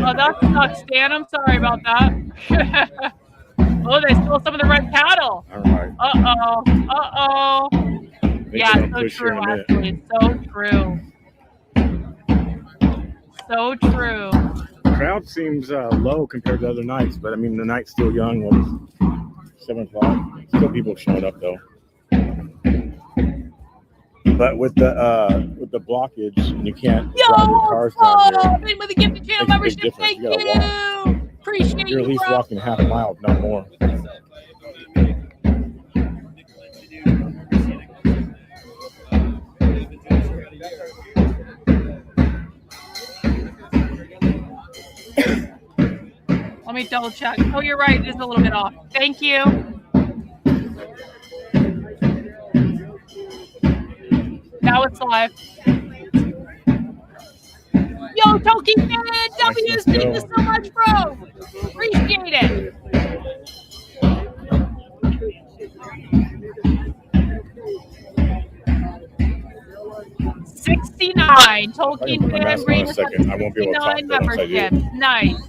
Oh, that sucks, Dan. I'm sorry about that. Oh, they stole some of the red cattle. All right. Uh-oh. Yeah, so true, actually. So true. So true. Crowd seems low compared to other nights, but I mean the night's still young. What is 7 o'clock? Still people showing up though. But with the blockage, you can't drive your cars down here. With a gifted channel membership, thank you. Appreciate You're you, at least bro. walking half a mile, if not more. Let me double check. Oh, you're right. It is a little bit off. Thank you. Now it's live. Yo, Toki Man, W's, thank you so much, bro. Appreciate it. $69. Tolkien fan bring us up to I won't be able to talk 69 to once I do. memberships. Nice.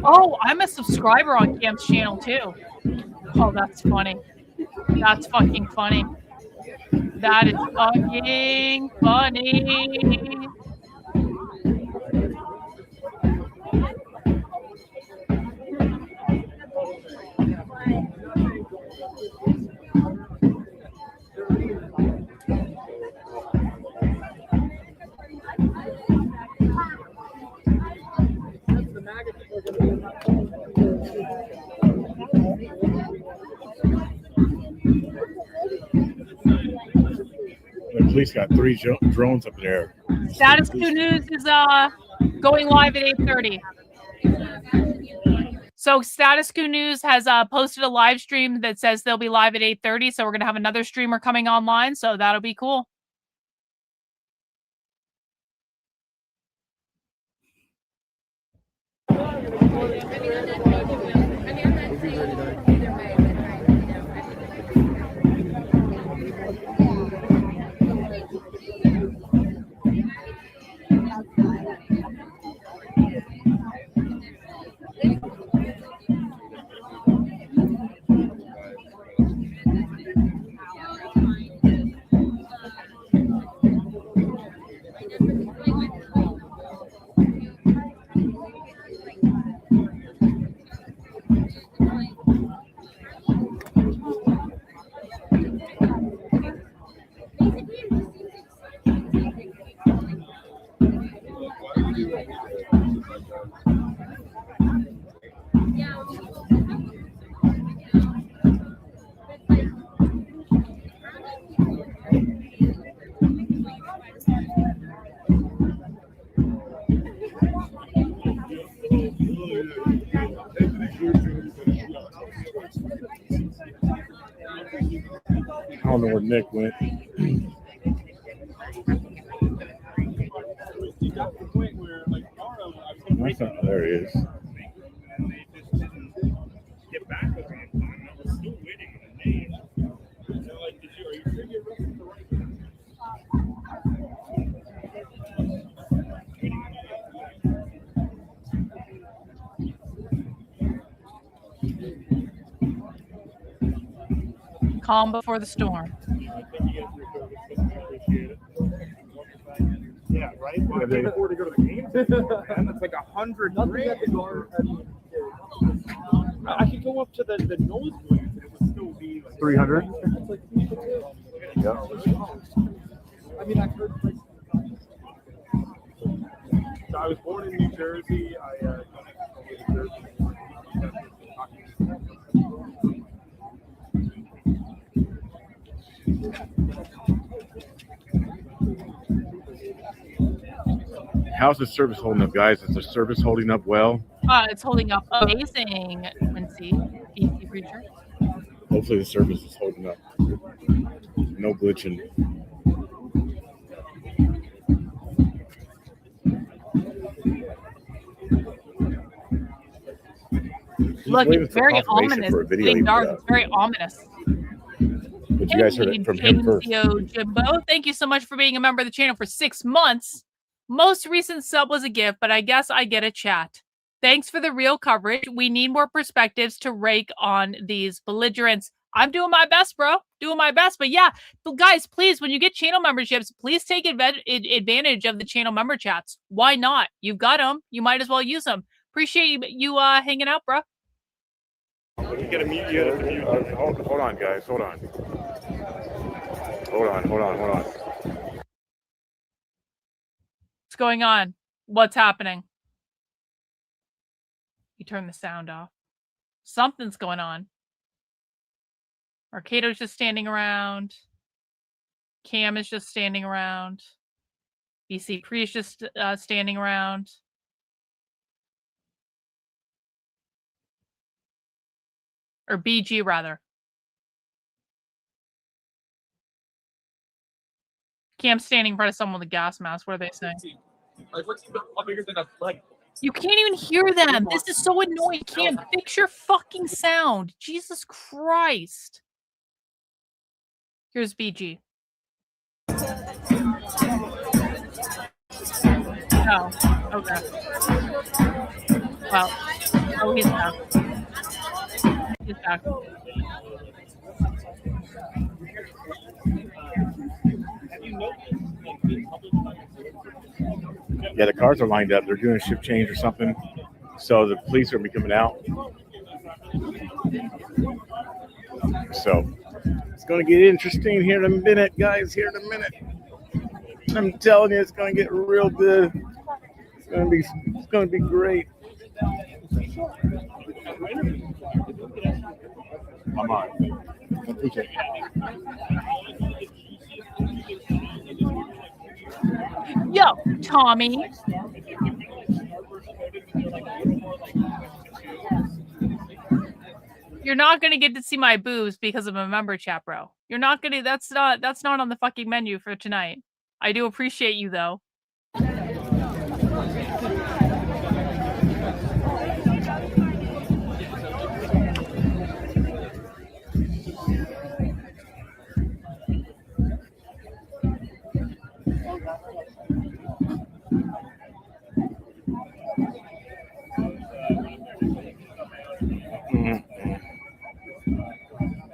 Oh, I'm a subscriber on Cam's channel too. Oh, that's funny. That's fucking funny. That is fucking funny. police got 3 drones up in there. Status Quo News is going live at 8:30. So Status Quo News has posted a live stream that says they'll be live at 8:30. So we're gonna have another streamer coming online. So that'll be cool. I don't know where Nick went. That's not, there he is. Calm before the storm. Yeah, right? Well, I can't afford to go to the game. And it's like $100 grand. I could go up to the nosebleeds and it would still be like 300. Yeah. I mean, I've heard places. So I was born in New Jersey. How's the service holding up, guys? Is the service holding up well? It's holding up amazing, Quincy, DC Preacher. Hopefully the service is holding up. No glitching. Look, it's very omitous. It's getting dark. It's very ominous. But you guys heard it from him first. Jimbo, thank you so much for being a member of the channel for 6 months. Most recent sub was a gift, but I guess I get a chat. Thanks for the real coverage. We need more perspectives to rake on these belligerents. I'm doing my best, bro. Doing my best. But yeah, but guys, please, when you get channel memberships, please take advantage of the channel member chats. Why not? You've got them. You might as well use them. Appreciate you hanging out, bro. Hold on, guys. Hold on. What's going on? What's happening? You turn the sound off. Something's going on. Arcado's just standing around. Cam is just standing around. BC Pre is just standing around. Or BG, rather. Cam's standing in front of someone with a gas mask. What are they saying? You can't even hear them. This is so annoying. Cam, fix your fucking sound. Jesus Christ. Here's BG. Oh, okay. Well, oh, he's back. He's back. Yeah, the cars are lined up. They're doing a shift change or something. So the police are going to be coming out. So it's going to get interesting here in a minute, guys. Here in a minute. I'm telling you, it's going to get real good. It's going to be great. Come on. go, Tommy. You're not gonna get to see my boobs because I'm a member chat, bro. You're not gonna. That's not on the fucking menu for tonight. I do appreciate you though.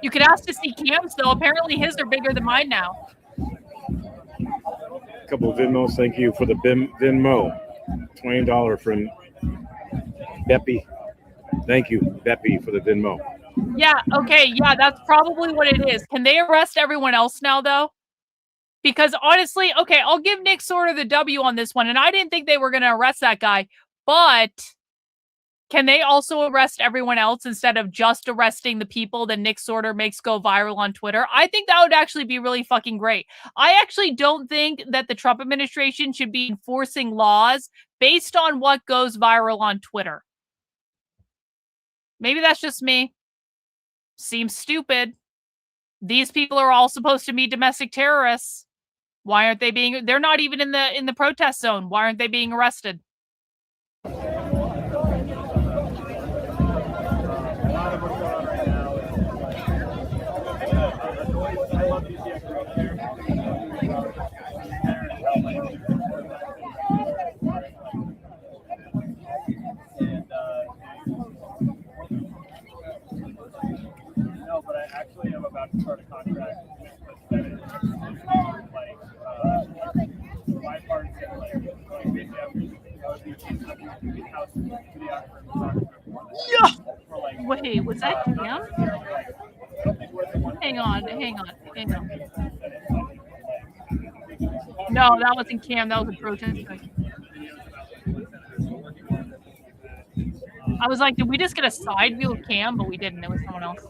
You could ask to see Cam's though. Apparently his are bigger than mine now. A couple of Venmos. Thank you for the Venmo. $20 from Beppy. Thank you, Beppy, for the Venmo. Yeah, okay, yeah, that's probably what it is. Can they arrest everyone else now, though? Because honestly, okay, I'll give Nick Sorter the W on this one, and I didn't think they were going to arrest that guy, but can they also arrest everyone else instead of just arresting the people that Nick Sorter makes go viral on Twitter? I think that would actually be really fucking great. I actually don't think that the Trump administration should be enforcing laws based on what goes viral on Twitter. Maybe that's just me. Seems stupid. These people are all supposed to be domestic terrorists. Why aren't they being? They're not even in the protest zone. Why aren't they being arrested? No, but I actually am about to start a contract with bipartisan, Wait, was that Cam? Hang on. No, that wasn't Cam. That was a protest. I was like, did we just get a side view of Cam? But we didn't. It was someone else.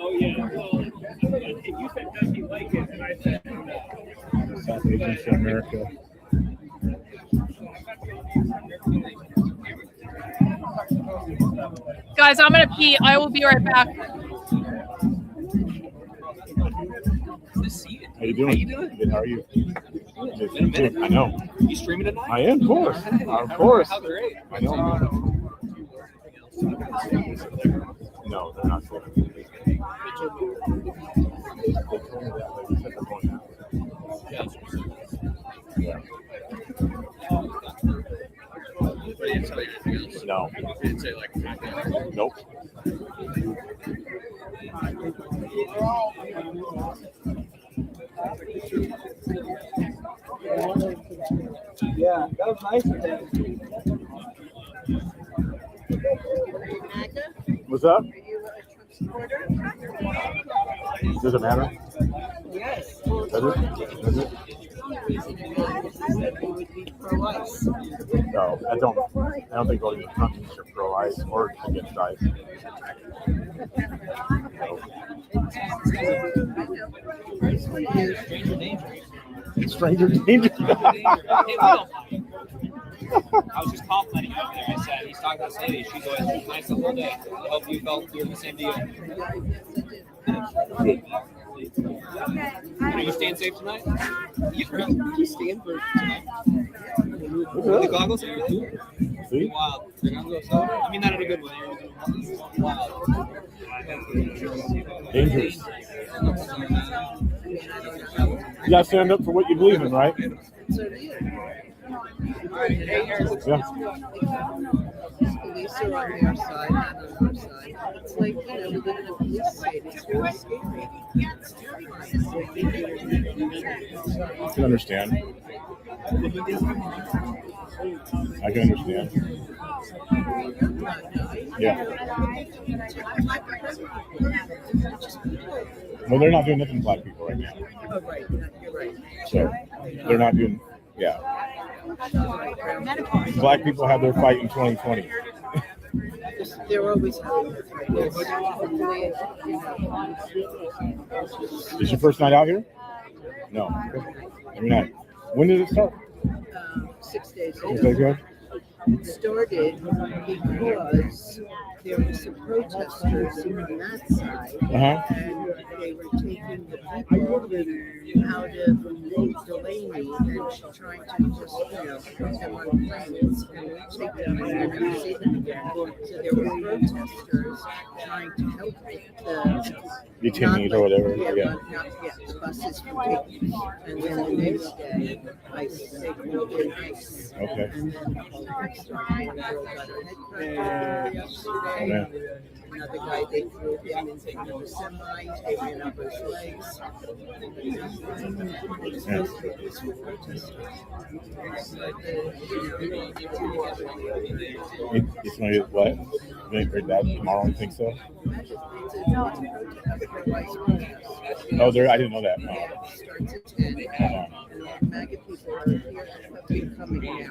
Oh yeah. Well, if you said does he like it, and I said South Asians in America. Guys, I'm gonna pee. I will be right back. How you doing? Good. How are you? Good. I know. You streaming tonight? I am, of course. Of course. How great. I know. No, they're not there. They told me that. They said they're going out. Yeah. But he didn't tell you anything else? No. He didn't say like. Nope. Yeah, that was nice of them. What's up? Does it matter? Yes. Does it? Does it? No, I don't think voting for Trump means you're pro-life or against life. Stranger danger. I was just complimenting him over there. I said, he's talking about Sadie. She's always nice the whole day. I hope you felt doing the same deal. Are you staying safe tonight? You staying for tonight? The goggles are good. See? Wild. They're gonna go soda. I mean that in a good way. Wild. Dangerous. You gotta stand up for what you believe in, right? Yeah. Police are on their side and on our side. It's like, we live in a police state. It's really scary. I can understand. I can understand. Yeah. Well, they're not doing nothing to black people right now. Oh, right, you're right. So they're not doing, yeah. Black people had their fight in 2020. They're always having their fights. Is your first night out here? No. Every night. When did it start? 6 days 6 days ago? It started because there were some protesters on that side, and they were taking the people out of Delaney and trying to just, put them on planes and take them and never see them again. So there were protesters trying to help the detainees or whatever. The buses from taking. And then the next day, they called in ICE. Okay. And then one girl got her head cracked yesterday. Another guy, they threw him into another semi, they ran up his legs. It's going to get what? Going to heard that tomorrow, you think so? Oh, there, I didn't know that. No. Starts at 10, and MAGA people are here coming now.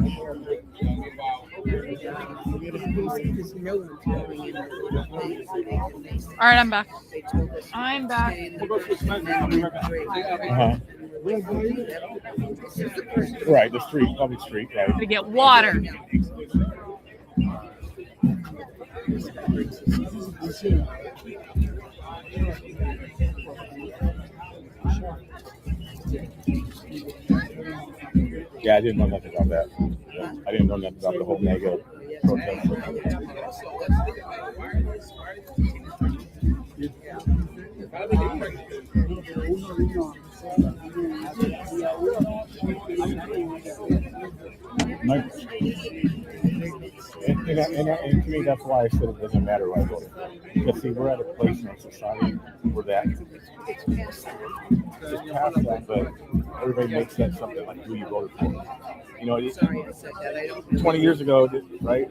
Because no one's going in. All right, I'm back. I'm back. Right, the street, public street, right. To get water. Yeah, I didn't know nothing about that. I didn't know nothing about the whole mega protest. And to me, that's why I said it doesn't matter who I voted. Because see, we're at a place in our society where that it's past that, but everybody makes that something like who you voted for. You know, Sorry, I said that. I don't know. 20 years ago, right?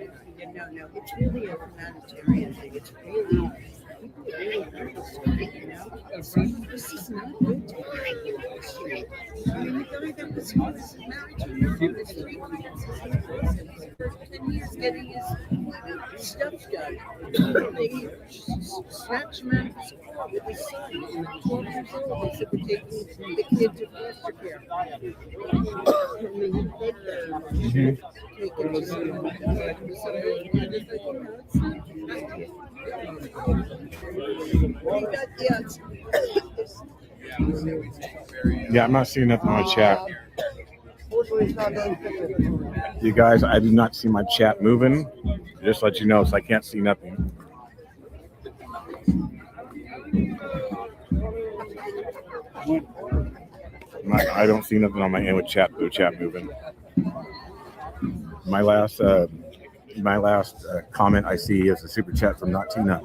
No, it's really a humanitarian thing. It's really, people really hurt us, This is not good to people on the street. I mean, the guy that was married to her on the street, and he's getting his stuff done. They snatch him out of his car with his son, 12 years old. They said we're taking the kid to foster care. I mean, he begged them to take him to Yeah, I'm not seeing nothing on my chat. You guys, I do not see my chat moving. Just let you know, so I can't see nothing. I don't see nothing on my end with chat moving. My last comment I see is a super chat from Not Tina.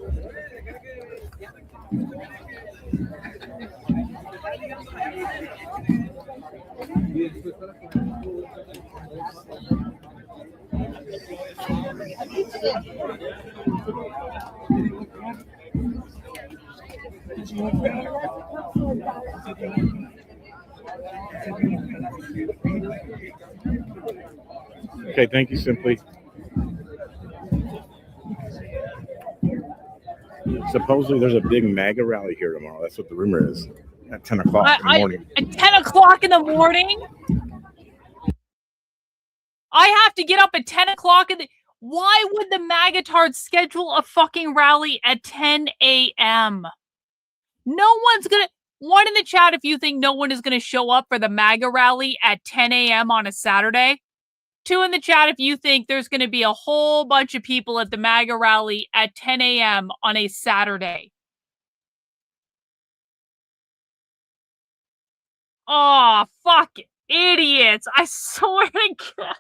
Okay, thank you, Simply. Supposedly there's a big MAGA rally here tomorrow. That's what the rumor is. At 10 o'clock in the morning. At 10 o'clock in the morning? I have to get up at 10 o'clock in the... Why would the MAGA-tards schedule a fucking rally at 10 a.m.? No one's gonna... One in the chat if you think no one is gonna show up for the MAGA rally at 10 a.m. on a Saturday. 2 in the chat if you think there's gonna be a whole bunch of people at the MAGA rally at 10 a.m. on a Saturday. Oh, fuck idiots. I swear to God.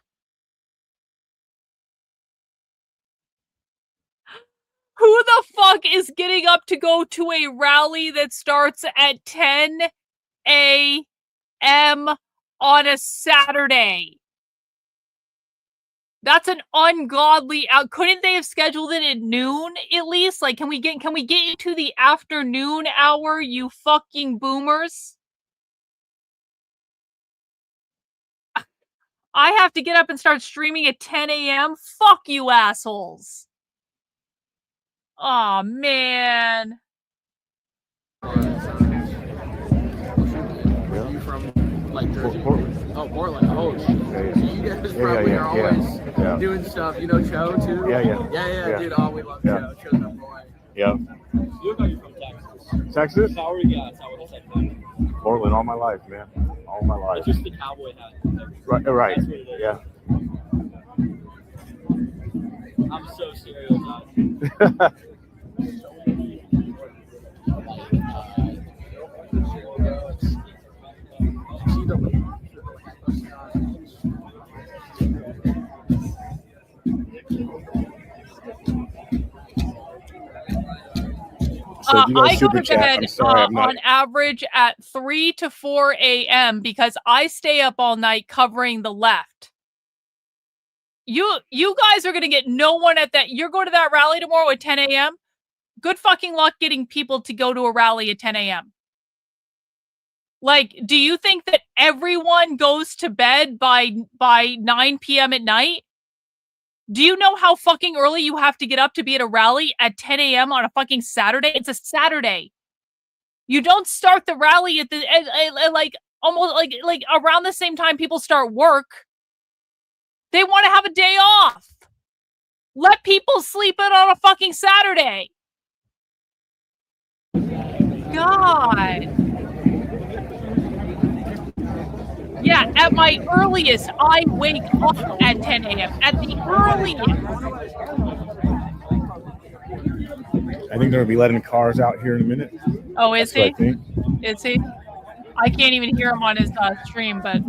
Who the fuck is getting up to go to a rally that starts at 10 a.m. on a Saturday? That's an ungodly out. Couldn't they have scheduled it at noon at least? Like, can we get into the afternoon hour, you fucking boomers? I have to get up and start streaming at 10 a.m. Fuck you, assholes. Oh man. You from like Jersey? Portland. Oh, Portland. Oh, so you guys probably are always doing stuff. You know Cho too? Yeah, dude. Oh, we love Cho. Cho's our boy. Yeah. You look like you're from Texas. Texas? How are you? Yeah, that's how it is. Like, Portland all my life, man. All my life. it's just the cowboy hat. Right. That's what it is. Yeah. I'm so stereotyped. I go to bed on average at 3 to 4 a.m. because I stay up all night covering the left. You guys are going to get no one at that. You're going to that rally tomorrow at 10 a.m.? Good fucking luck getting people to go to a rally at 10 a.m. Like, do you think that everyone goes to bed by 9 p.m. at night? Do you know how fucking early you have to get up to be at a rally at 10 a.m. on a fucking Saturday? It's a Saturday. You don't start the rally at the like almost like around the same time people start work. They want to have a day off. Let people sleep in on a fucking Saturday. God. Yeah, at my earliest, I wake up at 10 a.m. At the earliest. I think they're gonna be letting cars out here in a minute. Oh, is That's he? what I think. Is he? I can't even hear him on his stream, but.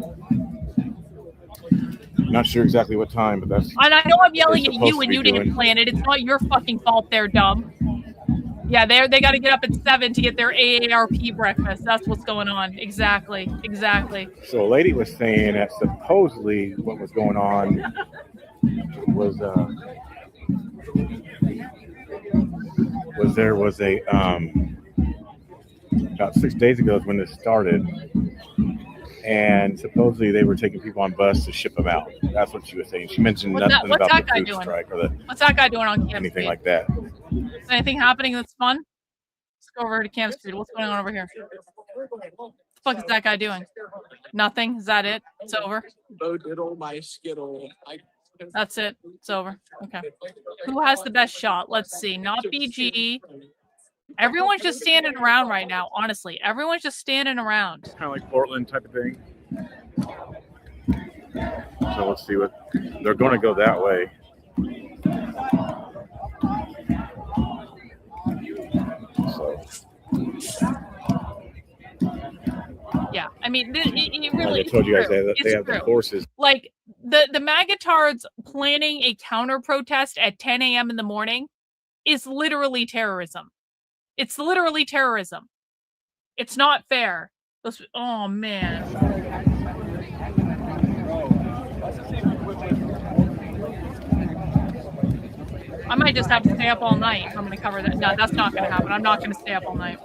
Not sure exactly what time, but that's. And I know I'm yelling they're at supposed you to and be you didn't doing. plan it. It's not your fucking fault they're dumb. Yeah, they got to get up at 7 to get their AARP breakfast. That's what's going on. Exactly. So a lady was saying that supposedly what was going on was there was a about 6 days ago is when this started, and supposedly they were taking people on bus to ship them out. That's what she was saying. She mentioned nothing about the food strike or What's that guy doing on Camp anything Street? like that. Is anything happening that's fun? Let's go over to Camp Street. What's going on over here? What the fuck is that guy doing? Nothing? Is that it? It's over? Bo diddle my skittle. That's it. It's over. Okay. Who has the best shot? Let's see. Not BG. Everyone's just standing around right now. Honestly, everyone's just standing around. Kind of like Portland type of thing. So let's see what they're going to go that way. Yeah, I mean, it really. Like I told you guys, it's they have the horses. Like the MAGA-tards planning a counter protest at 10 a.m. in the morning is literally terrorism. It's literally terrorism. It's not fair. Oh man. I might just have to stay up all night if I'm going to cover that. No, that's not going to happen. I'm not going to stay up all night.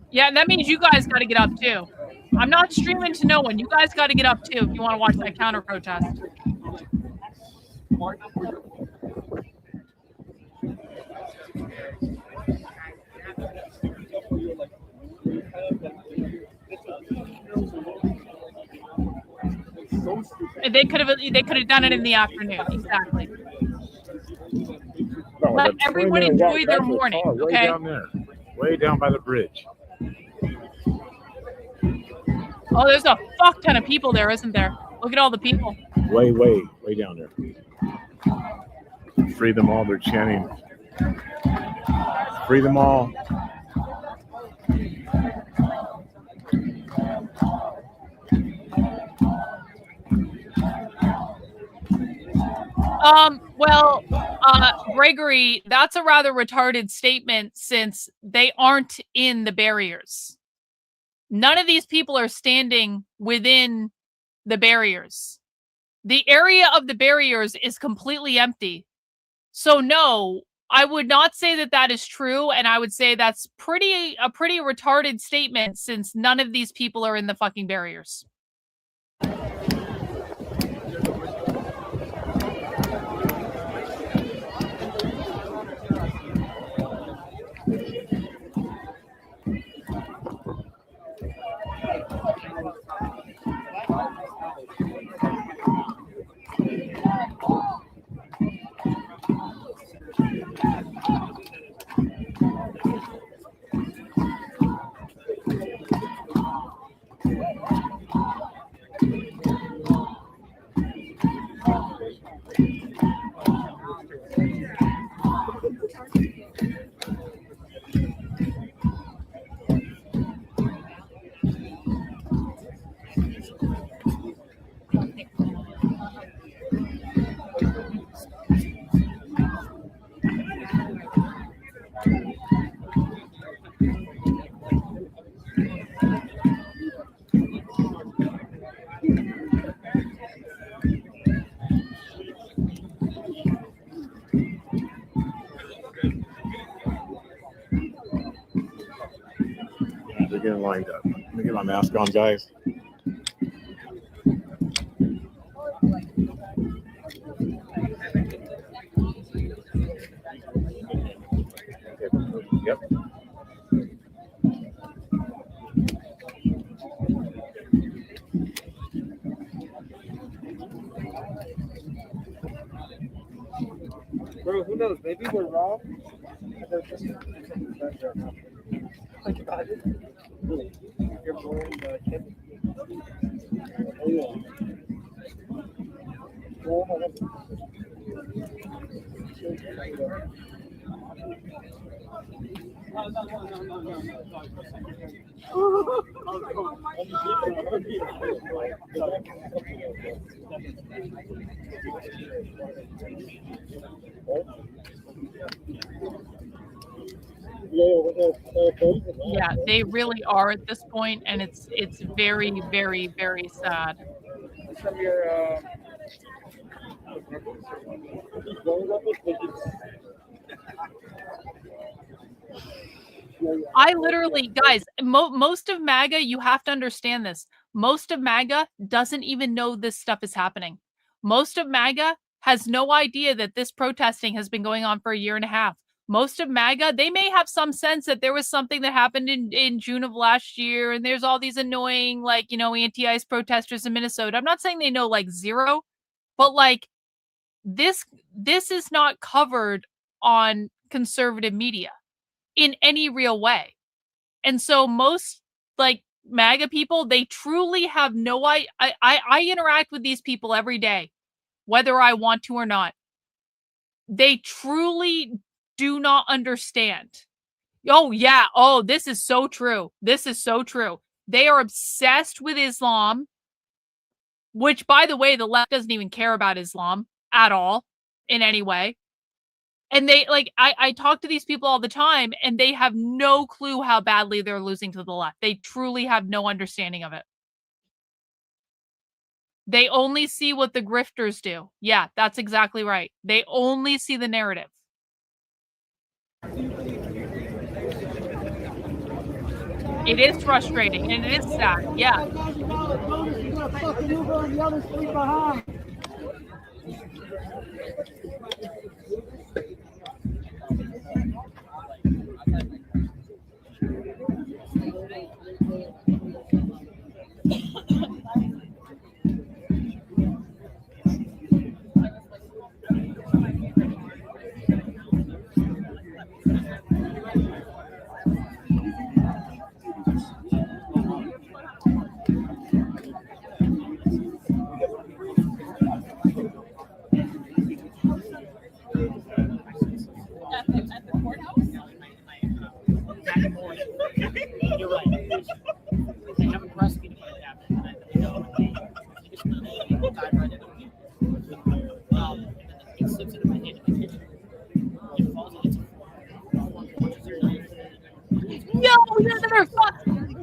Yeah, that means you guys got to get up too. I'm not streaming to no one. You guys got to get up too if you want to watch that counter protest. They could have done it in the afternoon. Exactly. No, let everyone enjoy their morning. Way Okay. down there, way down by the bridge. Oh, there's a fuck ton of people there, isn't there? Look at all the people. Way down there. Free them all. They're chanting. Free them all. Well, Gregory, that's a rather retarded statement since they aren't in the barriers. None of these people are standing within the barriers. The area of the barriers is completely empty. So no, I would not say that that is true, and I would say that's a pretty retarded statement since none of these people are in the fucking barriers. They're getting lined up. Let me get my mask on, guys. Yep. Bro, who knows? Maybe we're wrong. Think about it. You're born kid. Oh, yeah. Yeah, they really are at this point, and it's very, very, very sad. From your I literally, guys, most of MAGA, you have to understand this. Most of MAGA doesn't even know this stuff is happening. Most of MAGA has no idea that this protesting has been going on for a year and a half. Most of MAGA, they may have some sense that there was something that happened in June of last year, and there's all these annoying, like, you know, anti-ICE protesters in Minnesota. I'm not saying they know, like, zero, but, like, this is not covered on conservative media in any real way. And so most, like, MAGA people, they truly have no I interact with these people every day, whether I want to or not. They truly do not understand. Oh, yeah. Oh, this is so true. This is so true. They are obsessed with Islam, which, by the way, the left doesn't even care about Islam at all in any way. And they, like, I talk to these people all the time, and they have no clue how badly they're losing to the left. They truly have no understanding of it. They only see what the grifters do. Yeah, that's exactly right. They only see the narrative. It is frustrating, and it is sad. Yeah.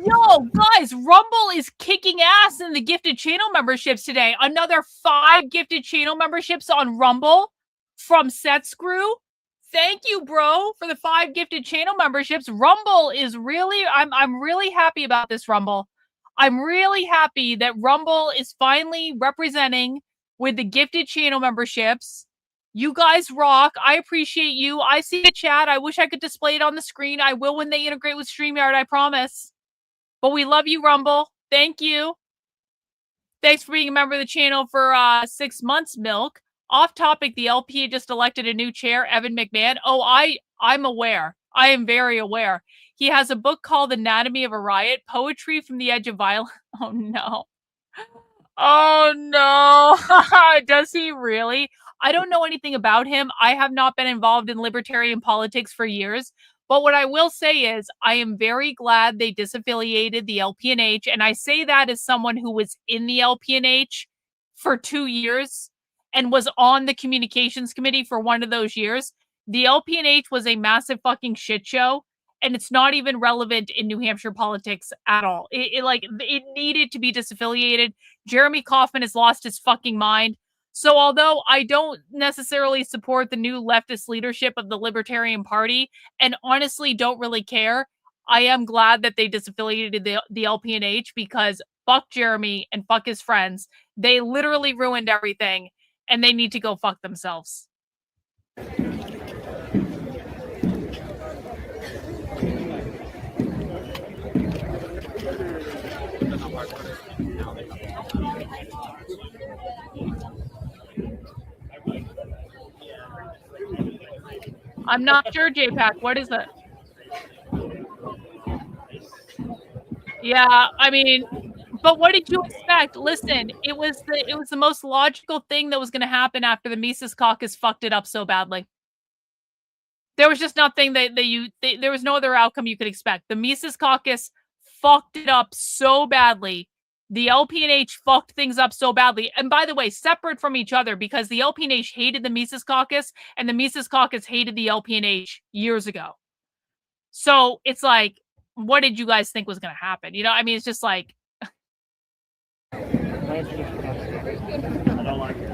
Yo, guys, Rumble is kicking ass in the gifted channel memberships today. Another 5 gifted channel memberships on Rumble from Set Screw. Thank you, bro, for the 5 gifted channel memberships. Rumble is really, I'm really happy about this, Rumble. I'm really happy that Rumble is finally representing with the gifted channel memberships. You guys rock. I appreciate you. I see the chat. I wish I could display it on the screen. I will when they integrate with StreamYard, I promise. But we love you, Rumble. Thank you. Thanks for being a member of the channel for 6 months, Milk. Off topic, the LP just elected a new chair, Evan McMahon. Oh, I'm aware. I am very aware. He has a book called Anatomy of a Riot, Poetry from the Edge of Violence. Oh, no. Oh, no. Does he really? I don't know anything about him. I have not been involved in libertarian politics for years. But what I will say is I am very glad they disaffiliated the LPNH. And I say that as someone who was in the LPNH for 2 years and was on the communications committee for one of those years. The LPNH was a massive fucking shit show. And it's not even relevant in New Hampshire politics at all. It needed to be disaffiliated. Jeremy Kauffman has lost his fucking mind. So although I don't necessarily support the new leftist leadership of the Libertarian Party, and honestly don't really care, I am glad that they disaffiliated the LPNH because fuck Jeremy and fuck his friends. They literally ruined everything, and they need to go fuck themselves. I'm not sure, JPAC. What is it? Yeah, I mean, but what did you expect? Listen, it was the most logical thing that was going to happen after the Mises Caucus fucked it up so badly. There was just nothing there was no other outcome you could expect. The Mises Caucus fucked it up so badly. The LPNH fucked things up so badly. And by the way, separate from each other, because the LPNH hated the Mises Caucus and the Mises Caucus hated the LPNH years ago. So it's like, what did you guys think was going to happen? You know, I mean, it's just like... I don't like it.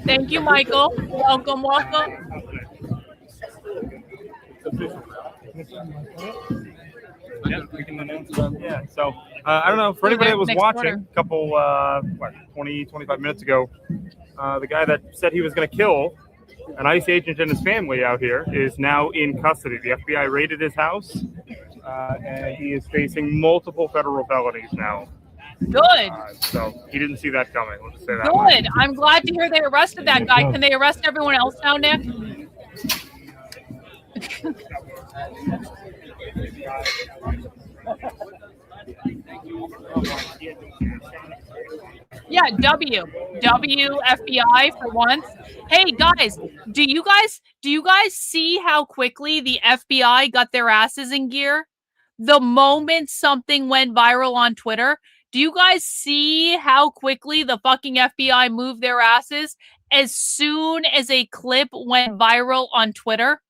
Thank you, Michael. Welcome, welcome. Yeah, so I don't know, for anybody that was watching a couple 20 25 minutes ago, the guy that said he was going to kill an ICE agent and his family out here is now in custody. The FBI raided his house, and he is facing multiple federal felonies now. Good. So he didn't see that coming. We'll just say that. Good. Much. I'm glad to hear they arrested that guy. Can they arrest everyone else now, Nick? Yeah, W FBI for once. Hey guys, do you guys see how quickly the FBI got their asses in gear the moment something went viral on Twitter? Do you guys see how quickly the fucking FBI moved their asses as soon as a clip went viral on Twitter?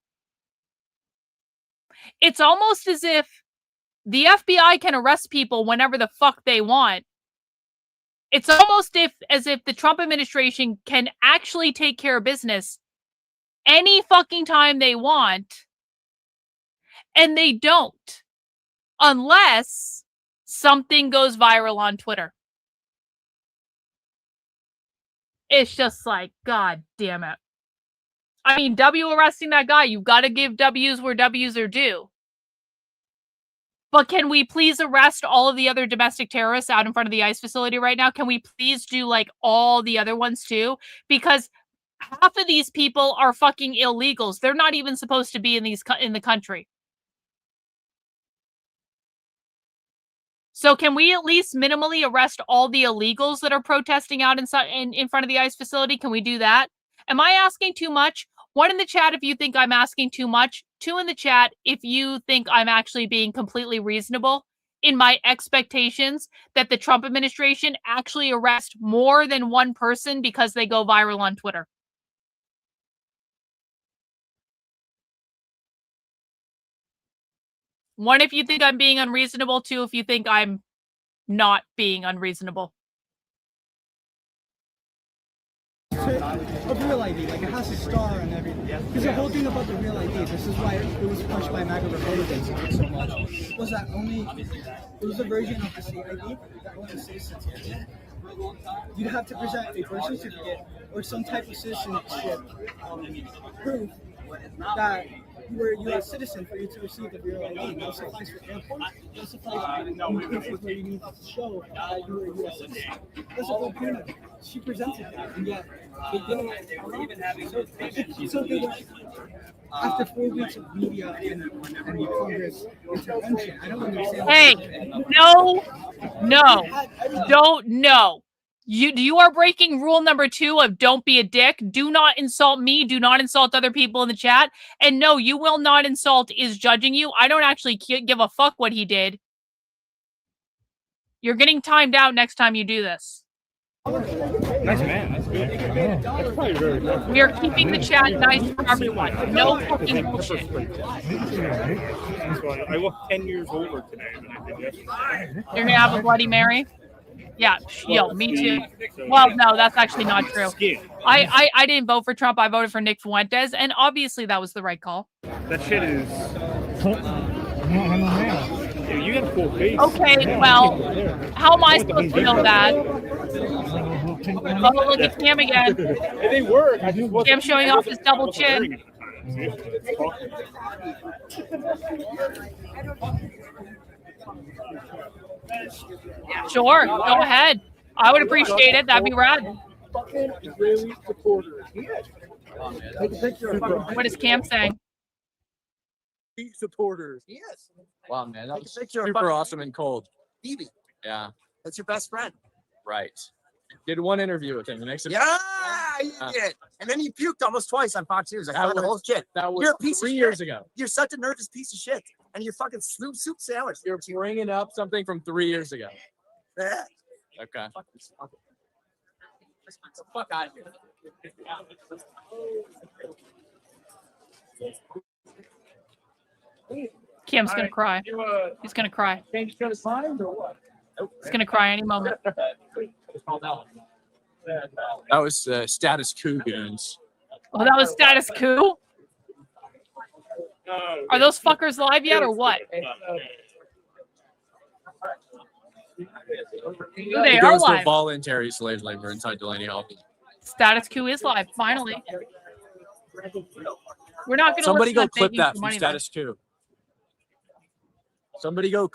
It's almost as if the FBI can arrest people whenever the fuck they want. It's almost as if the Trump administration can actually take care of business any fucking time they want, and they don't, unless something goes viral on Twitter. It's just like, God damn it. I mean, W arresting that guy, you've got to give W's where W's are due. But can we please arrest all of the other domestic terrorists out in front of the ICE facility right now? Can we please do like all the other ones too? Because half of these people are fucking illegals. They're not even supposed to be in the country. So can we at least minimally arrest all the illegals that are protesting out in front of the ICE facility? Can we do that? Am I asking too much? 1 in the chat if you think I'm asking too much. 2 in the chat if you think I'm actually being completely reasonable. in my expectations that the Trump administration actually arrest more than one person because they go viral on Twitter. One, if you think I'm being unreasonable. Two, if you think I'm not being unreasonable. Of real ID, like it has a star and everything. Because the whole thing about the real ID, this is why it was pushed by MAGA Republicans so much, was that it was a version of the state ID that only citizens get. You'd have to present a birth certificate or some type of citizenship proof that you were a U.S. citizen for you to receive the real ID. That suffice for airports. That suffice for places where you need to show that you were a U.S. citizen. That's the whole point of it. She presented that, and yet they didn't even have so they were, after 4 weeks of media and Congress intervention, I don't understand. Hey, no. You are breaking rule number 2 of don't be a dick. Do not insult me. Do not insult other people in the chat. And no, you will not insult is judging you. I don't actually give a fuck what he did. You're getting timed out next time you do this. Nice man. That's good. That's probably very good. We are keeping the chat nice for everyone. No fucking bullshit. I look 10 years older today than I did yesterday. You're gonna have a Bloody Mary? Yeah, yo, me too. Well, no, that's actually not true. I didn't vote for Trump. I voted for Nick Fuentes, and obviously that was the right call. That shit is. Dude, you got a cool face. Okay, well, how am I supposed to know that? Oh, look at Cam again. They work. Cam showing off his double chin. Sure, go ahead. I would appreciate it. That'd be rad. What is Cam saying? Supporters. Yes. Wow, man, that was Picture of super awesome and cold. Phoebe. Yeah, That's your best friend. right. Did one interview with him. The next Yeah, you did. And then you puked almost twice on Fox News. I That saw the was- whole shit. that was You're a piece 3 of years shit. ago. You're such a nervous piece of shit. And you're fucking soup sandwich. You're bringing up something from 3 years ago. Yeah. Okay. Fuck out of here. Cam's gonna cry. He's gonna cry. Changed his mind or what? He's gonna cry any moment. That was status quo goons. Oh, that was status quo? Are those fuckers live yet or what? They It are goes to live. voluntary slave labor inside Delaney Hall. Status quo is live, finally. We're not gonna Somebody listen go to clip begging that for from money, status quo. Somebody go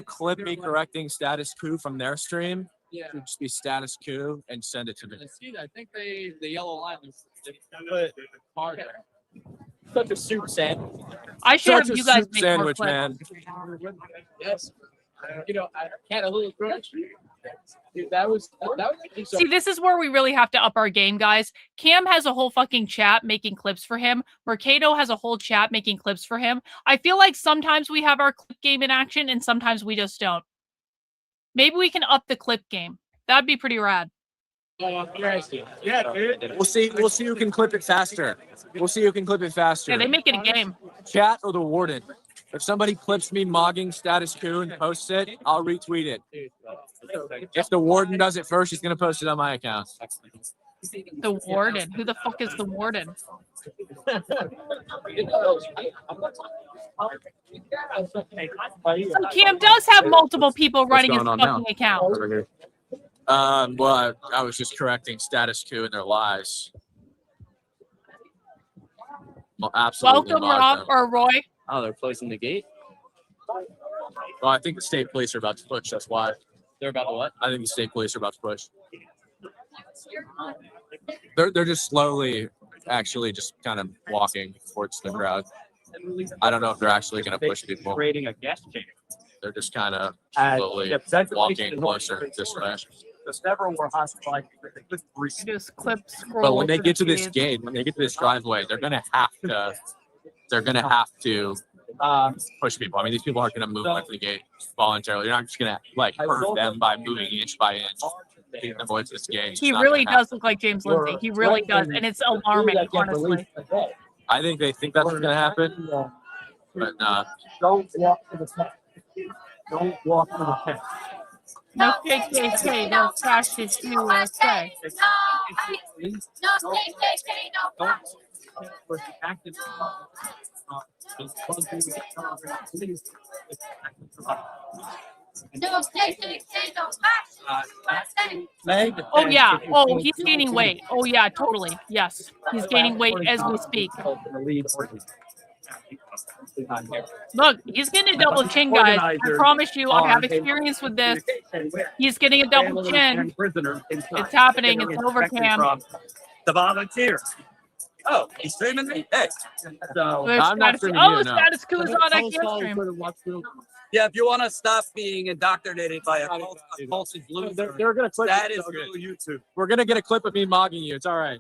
clip me correcting status quo from their stream. Yeah. It would just be status quo and send it to me. See, I think the yellow line is put harder. Such a soup sandwich. I should have Such a you guys soup make more sandwich, clips. man. Yes. You know, I had a little crunch. Dude, that was actually so. See, this is where we really have to up our game, guys. Cam has a whole fucking chat making clips for him. Mercado has a whole chat making clips for him. I feel like sometimes we have our clip game in action and sometimes we just don't. Maybe we can up the clip game. That'd be pretty rad. Yeah, dude. We'll see who can clip it faster. We'll see who can clip it faster. Yeah, they make it a game. Chat or the warden. If somebody clips me mogging status quo and posts it, I'll retweet it. If the warden does it first, he's gonna post it on my account. The warden. Who the fuck is the warden? So Cam does have multiple people running his going on fucking now? account. Well, I was just correcting status quo and their lies. Well, absolutely. Welcome, mod Rob them. or Roy. Oh, they're closing the gate? Well, I think the state police are about to push. That's why. They're about to what? I think the state police are about to push. They're just slowly, actually, just kind of walking towards the crowd. I don't know if they're actually going to push people. Creating a gas chamber. They're just kind of Uh, slowly yeah, that's walking the- closer this way. The several were hospitalized. Just clip scroll. But when they through get to the this feed. gate, when they get to this driveway, they're gonna have to push people. I mean, these people aren't going to move away from the gate voluntarily. You're not just going to like hurt them by moving inch by inch. Keep them away from this gate. He really does look like James Lindsay. He really does, and it's alarming, honestly. I think they think that's what's going to happen, but Don't walk to the tent. Don't walk to the tent. No KKK, no fascist USA. Oh yeah. Oh, he's gaining weight. Oh yeah, totally. Yes, he's gaining weight as we speak. Look, he's getting a double chin, guys. I promise you, I have experience with this. He's getting a double chin. It's happening. It's over, Cam. The volunteer. Oh, he's streaming me? Hey. So, I'm not streaming you, no. Status quo is on. I can't stream. Yeah, if you want to stop being indoctrinated by a compulsive loser, they're going to clip that is okay. YouTube. We're going to get a clip of me mogging you. It's all right.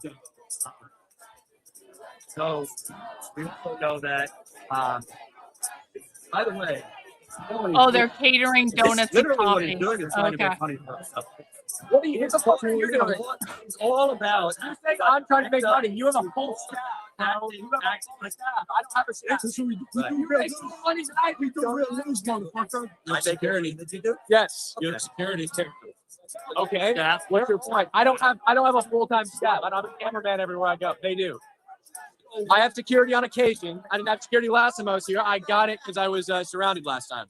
So we also know that. By the way, Oh, they're catering donuts and coffee. Okay. What do you think you're doing? It's all about. You think I'm trying to make money? You have a full staff. Now you act like that. I don't have a staff. We do real news, motherfucker. Security. Did you do? Yes. Your security. Okay. Yeah. What's your point? I don't have a full-time staff. I don't have a cameraman everywhere I go. They do. I have security on occasion. I didn't have security last time I was here. I got it because I was surrounded last time.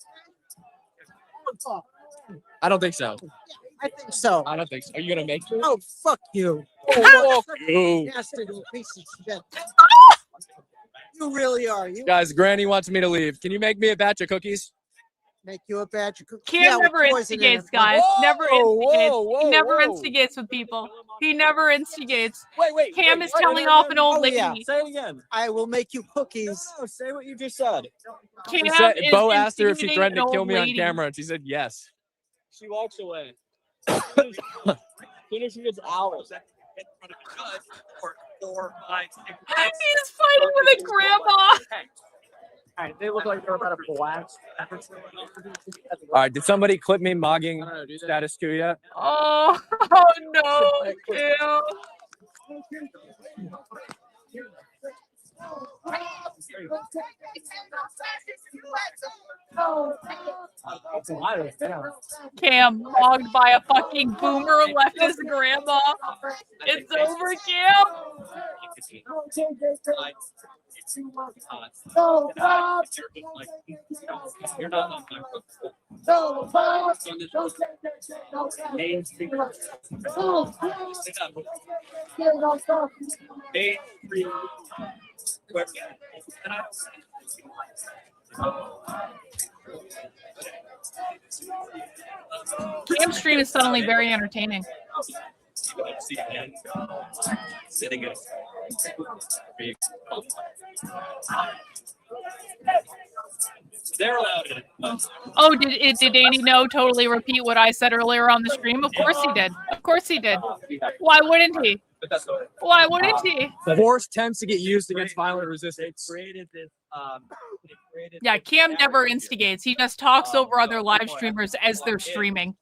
I don't think so. I think so. I don't think so. Are you gonna make me? Oh, fuck you. Oh, fuck you. Nasty little piece of shit. You really are. You Guys, Granny wants me to leave. Can you make me a batch of cookies? make you a batch of cookies. Cam never instigates, guys. Never instigates. He never instigates with people. He never instigates. Wait. Cam is telling off an old lady. Yeah. Say it again. I will make you cookies. No, say what you just said. Cam is Bo asked her if she threatened to instigating kill an me old on lady. camera, and she said yes. She walks away. As soon as she gets hours. He's fighting with a grandma. All right, they look like they're about to blast. All right, did somebody clip me mogging status quo yet? Oh no, Cam. Cam mogged by a fucking boomer leftist grandma. It's over, Cam. You're not Cam's stream is suddenly very entertaining. They're allowed it. Oh, did Danny No totally repeat what I said earlier on the stream? Of course he did. Of course he did. Why wouldn't he? Why wouldn't he? Force tends to get used against violent resistance. Yeah, Cam never instigates. He just talks over other live streamers as they're streaming.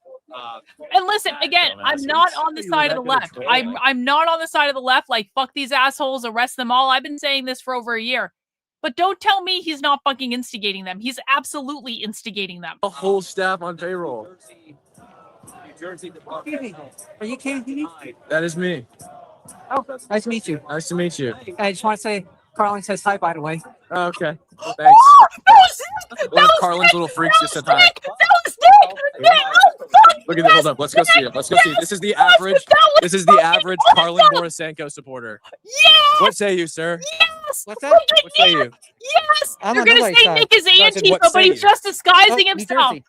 And listen, again, I'm not on the side of the left. I'm not on the side of the left. Like, fuck these assholes, arrest them all. I've been saying this for over a year. But don't tell me he's not fucking instigating them. He's absolutely instigating them. A whole staff on payroll. Are you kidding me? That is me. Oh, nice to meet you. Nice to meet you. I just want to say, Karlyn says hi, by the way. Okay. Thanks. That One of Karlyn's little freaks just said hi. That was Nick! Look at this. Hold up. Let's go see it. Let's go see it. This is the average. This is the average Karlyn Borysenko supporter. Yes! What say you, sir? Yes! What's that? What say you? Yes! I'm You're on gonna the right say side. Nick is No, I said, what Antifa, but say he's you? just disguising New himself. Jersey.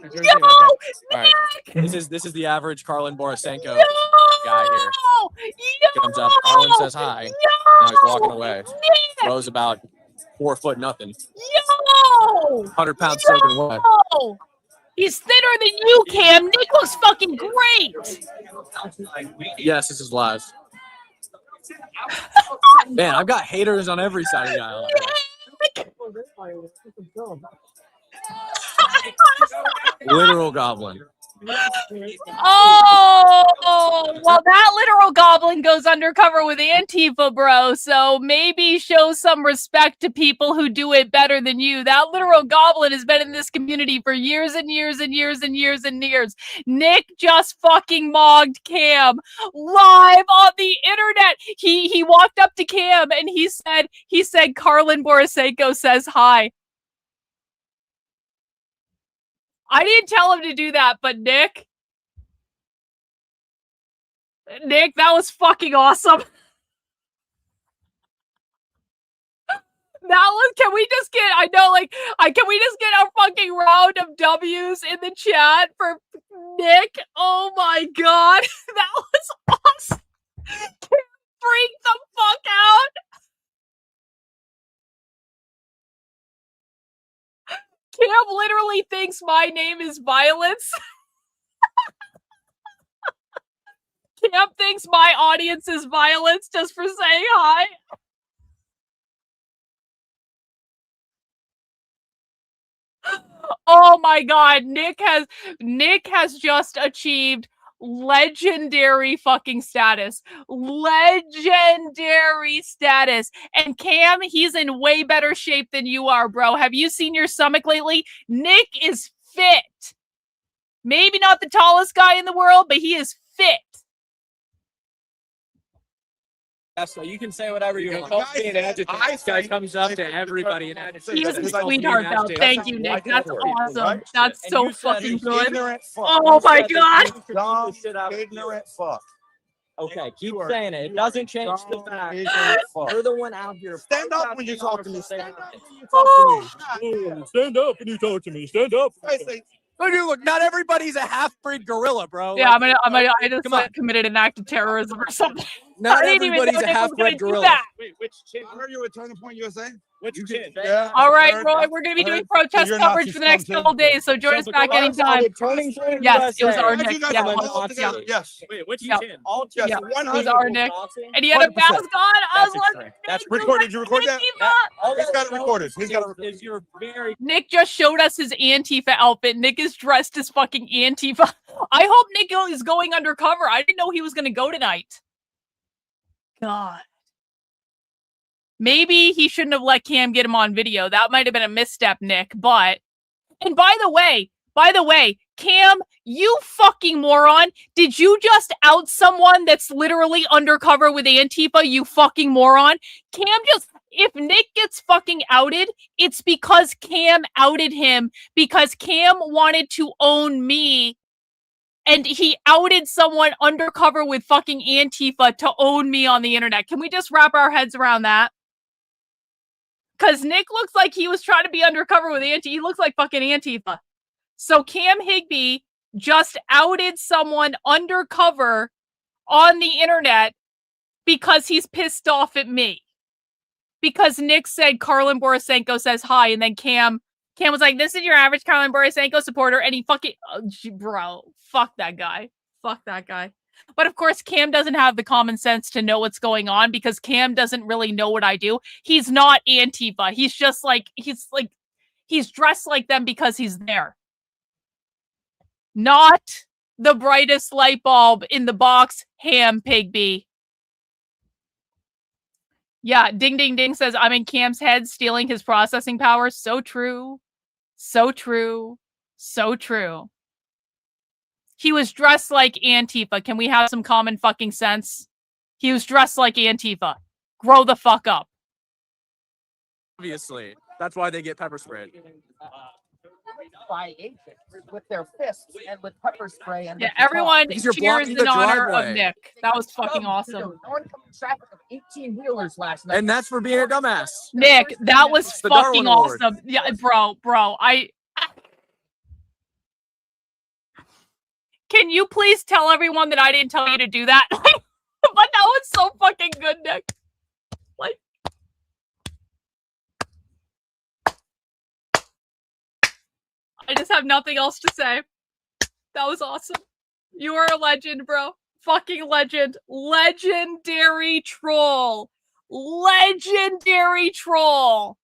New Jersey? Yo! All right. This is the average Karlyn Borysenko guy here. Yo! Comes up. Karlyn says hi. Yo! Now he's walking away. Bro's about 4 foot nothing. Yo! 100 pounds soaking wet. Yo! He's thinner than you, Cam. Nick looks fucking great. Yes, this is live. Man, I've got haters on every side of the aisle. Literal goblin. Oh, well, that literal goblin goes undercover with Antifa, bro. So maybe show some respect to people who do it better than you. That literal goblin has been in this community for years and years and years and years and years. Nick just fucking mogged Cam live on the internet. He walked up to Cam and he said Karlyn Borysenko says hi. I didn't tell him to do that, but Nick, that was fucking awesome. Can we just get a fucking round of W's in the chat for Nick? Oh my god, that was awesome. Freak the fuck out. Cam literally thinks my name is violence. Cam thinks my audience is violence just for saying hi. Oh my god, Nick has just achieved legendary fucking status. Legendary status. And Cam, he's in way better shape than you are, bro. Have you seen your stomach lately? Nick is fit. Maybe not the tallest guy in the world, but he is fit. So you can say whatever you want. Call me an agitator. This guy comes up to everybody and agitates. He is a sweetheart, though. Thank you, Nick. That's awesome. That's so fucking good. Oh my god. Ignorant fuck. Okay, keep saying it. It doesn't change the fact you're the one out here. Stand up when you talk to me. Stand up when you talk to me. Stand up when you talk to me. Stand up. Look, not everybody's a half-breed gorilla, bro. Yeah, I just committed an act of terrorism or something. Not everybody's a half-bred gorilla. Wait, which chin? I heard you were Turning Point USA. Which chin? Yeah. All right, Roy, we're going to be doing protest coverage for the next couple days, so join us back anytime. Yes, it was our Nick. Yes. Wait, which chin? All yes, it was our Nick. And he had a mask on. I was like, that's recorded. Did you record that? He's got it recorded. He's got it recorded. Nick just showed us his Antifa outfit. Nick is dressed as fucking Antifa. I hope Nick is going undercover. I didn't know he was going to go tonight. God. Maybe he shouldn't have let Cam get him on video. That might have been a misstep, Nick. But, and by the way, Cam, you fucking moron. Did you just out someone that's literally undercover with Antifa, you fucking moron? If Nick gets fucking outed, it's because Cam outed him because Cam wanted to own me. And he outed someone undercover with fucking Antifa to own me on the internet. Can we just wrap our heads around that? Because Nick looks like he was trying to be undercover with Antifa. He looks like fucking Antifa. So Cam Higbee just outed someone undercover on the internet because he's pissed off at me. Because Nick said Karlyn Borysenko says hi, and then Cam was like, this is your average Karlyn Borysenko supporter, and he fucking, bro, fuck that guy. Fuck that guy. But of course, Cam doesn't have the common sense to know what's going on because Cam doesn't really know what I do. He's not Antifa. He's just like, he's dressed like them because he's there. Not the brightest light bulb in the box, Ham Pigby. Yeah, Ding Ding Ding says, I'm in Cam's head stealing his processing power. So true. So true. So true. He was dressed like Antifa. Can we have some common fucking sense? He was dressed like Antifa. Grow the fuck up. Obviously. That's why they get pepper sprayed. By agents with their fists and with pepper spray and everyone cheers in honor of Nick. That was fucking awesome. No one comes traffic of 18 wheelers last night. And that's for being a dumbass. Nick, that was fucking awesome. Yeah, bro. Can you please tell everyone that I didn't tell you to do that? But that was so fucking good, Nick. Like, I just have nothing else to say. That was awesome. You are a legend, bro. Fucking legend. Legendary troll. Legendary troll.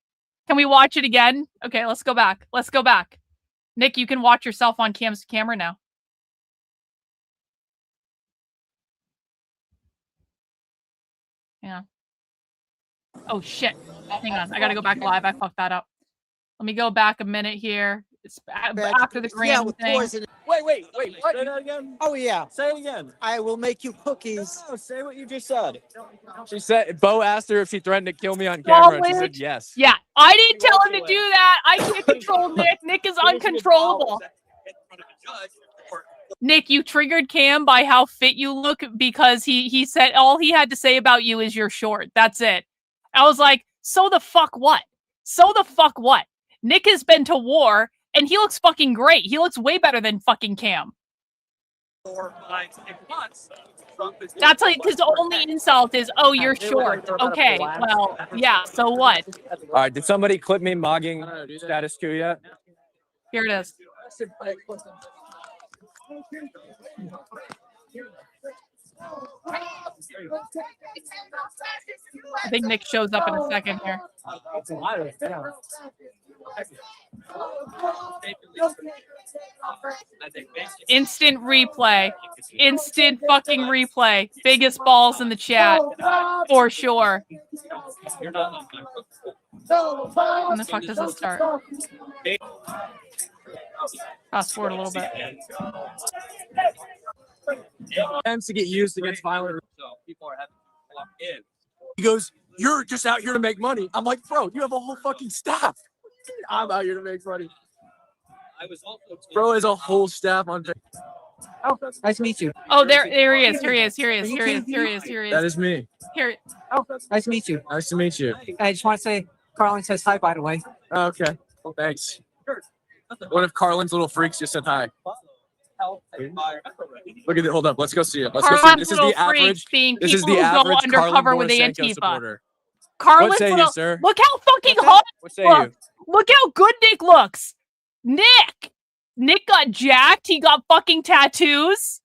Can we watch it again? Okay, let's go back. Let's go back. Nick, you can watch yourself on Cam's camera now. Yeah. Oh shit. Hang on. I gotta go back live. I fucked that up. Let me go back a minute here. It's after the grand thing. Wait. What? Say that again. Oh yeah. Say it again. I will make you cookies. No, say what you just said. She said. Bo asked her if she threatened to kill me on camera, and she said yes. Yeah, I didn't tell him to do that. I can't control Nick. Nick is uncontrollable. Nick, you triggered Cam by how fit you look because he said all he had to say about you is you're short. That's it. I was like, so the fuck what? So the fuck what? Nick has been to war and he looks fucking great. He looks way better than fucking Cam. That's like his only insult is, oh, you're short. Okay, well, yeah, so what? All right, did somebody clip me mogging status quo yet? Here it is. I think Nick shows up in a second here. Instant replay. Instant fucking replay. Biggest balls in the chat. For sure. When the fuck does this start? Fast forward a little bit. Tends to get used against violent. So people are having to lock in. He goes, "You're just out here to make money." I'm like, "Bro, you have a whole fucking staff." I'm out here to make money. Bro has a whole staff on. Oh, nice to meet you. Oh, there he is. Here he is. That is me. Here. Oh, nice to meet you. Nice to meet you. I just want to say, Karlyn says hi, by the way. Oh, okay. Well, thanks. What if Karlyn's little freaks just said hi? Look at it. Hold up. Let's go see it. Let's go see it. This is the average. This is the average undercover with Borysenko Antifa. Supporter. Karlyn's What say you, sir? Look how fucking hot. What say you? Look how good Nick looks. Nick got jacked. He got fucking tattoos.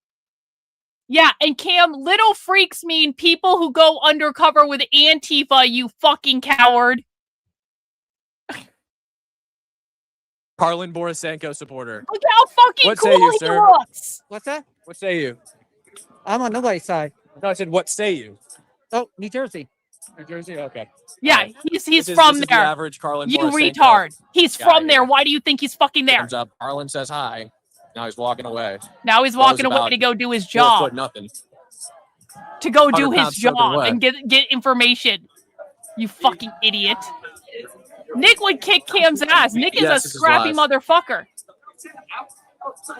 Yeah, and Cam, little freaks mean people who go undercover with Antifa, you fucking coward. Karlyn Borysenko supporter. Look how fucking What cool say you, he sir? looks. What's that? What say you? I'm on nobody's side. No, I said, what say you? Oh, New Jersey. New Jersey? Okay. Yeah, he's This is from the there. average Karlyn You Borysenko retard. He's guy from there. here. Why do you think he's fucking there? Comes up. Karlyn says hi. Now he's walking away. Now he's That was walking away about to go do his 4 job. foot nothing. To go do 100 his pounds soaking job wet. and get information. You fucking idiot. Nick would kick Cam's ass. Nick is Yes, a this is scrappy live. motherfucker.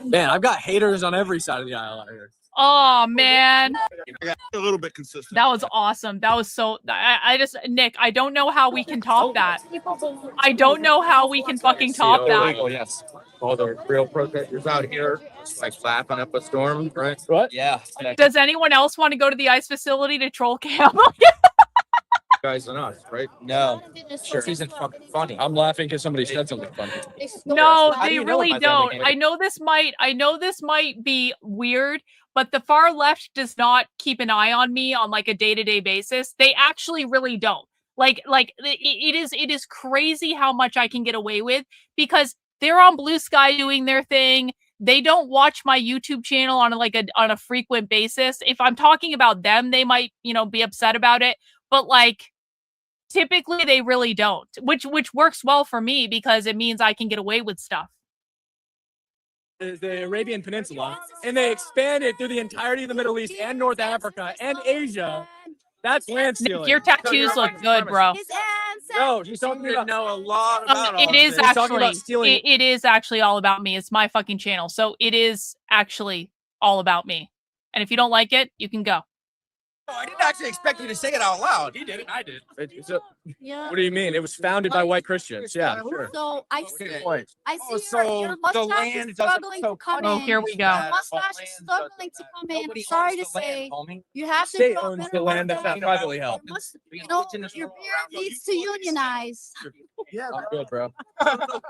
Man, I've got haters on every side of the aisle out here. Oh man, A little bit consistent. that was awesome. That was so. I just Nick. I don't know how we can top that. I don't know how we can fucking top that. Yes. All the real protesters out here, like laughing up a storm, right? What? Yeah. Does anyone else want to go to the ICE facility to troll Cam? Guys and us, right? No. Sure. This isn't fucking funny. I'm laughing because somebody said something funny. No, How do they you know really about don't. them? I know this might be weird, but the far left does not keep an eye on me on like a day-to-day basis. They actually really don't. It is crazy how much I can get away with because they're on Blue Sky doing their thing. They don't watch my YouTube channel on a frequent basis. If I'm talking about them, they might, be upset about it. But typically they really don't, which works well for me because it means I can get away with stuff. The Arabian Peninsula, and they expanded through the entirety of the Middle East and North Africa and Asia. That's land stealing. Nick, your tattoos look good, bro. No, she's talking about know a lot about all It is this. He's talking about actually stealing. it is actually all about me. It's my fucking channel, so it is actually all about me. And if you don't like it, you can go. Oh, I didn't actually expect you to say it out loud. He did it. I did. Yeah. What do you mean? It was founded by white Christians. Yeah, sure. So I see, Point. I see so your the mustache land is doesn't struggling to come Oh, in. here we go. Your mustache is struggling to come in. I'm sorry to say, you have to State do a owns better the land work that's than- not privately held. Your beard needs to unionize. Yeah, good, bro.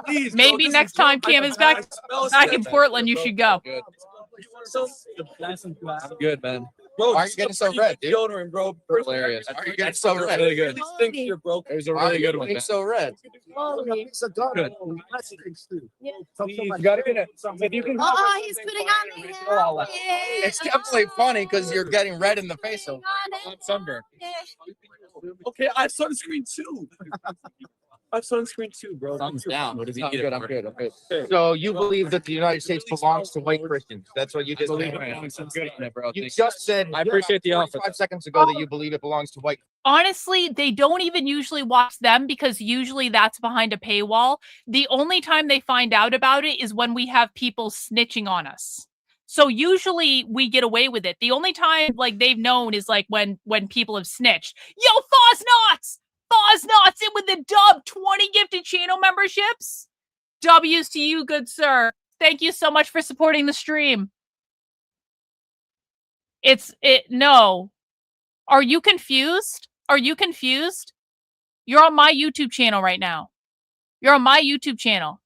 Please, Maybe next time Cam is back in Portland, you should go. I'm good, man. Bro, why are you getting so red, dude? Deodorant, bro. Hilarious. Why are you getting so red? Really good. You're broke. It was a really good one. Getting so red. Good. Yeah. You gotta get it. If you can. Oh, he's putting on the helmet. It's definitely funny because you're getting red in the face. So Sunburn. Okay, I have sunscreen too. I have sunscreen too, bro. Thumbs down. What does he need? I'm good. So you believe that the United States belongs to white Christians? That's what you just said. You just said. I appreciate the offer. 5 seconds ago that you believe it belongs to white. Honestly, they don't even usually watch them because usually that's behind a paywall. The only time they find out about it is when we have people snitching on us. So usually we get away with it. The only time like they've known is like when people have snitched. Yo, Fosnots! Fosnots in with the dub 20 gifted channel memberships. W's to you, good sir. Thank you so much for supporting the stream. No. Are you confused? Are you confused? You're on my YouTube channel right now. You're on my YouTube channel.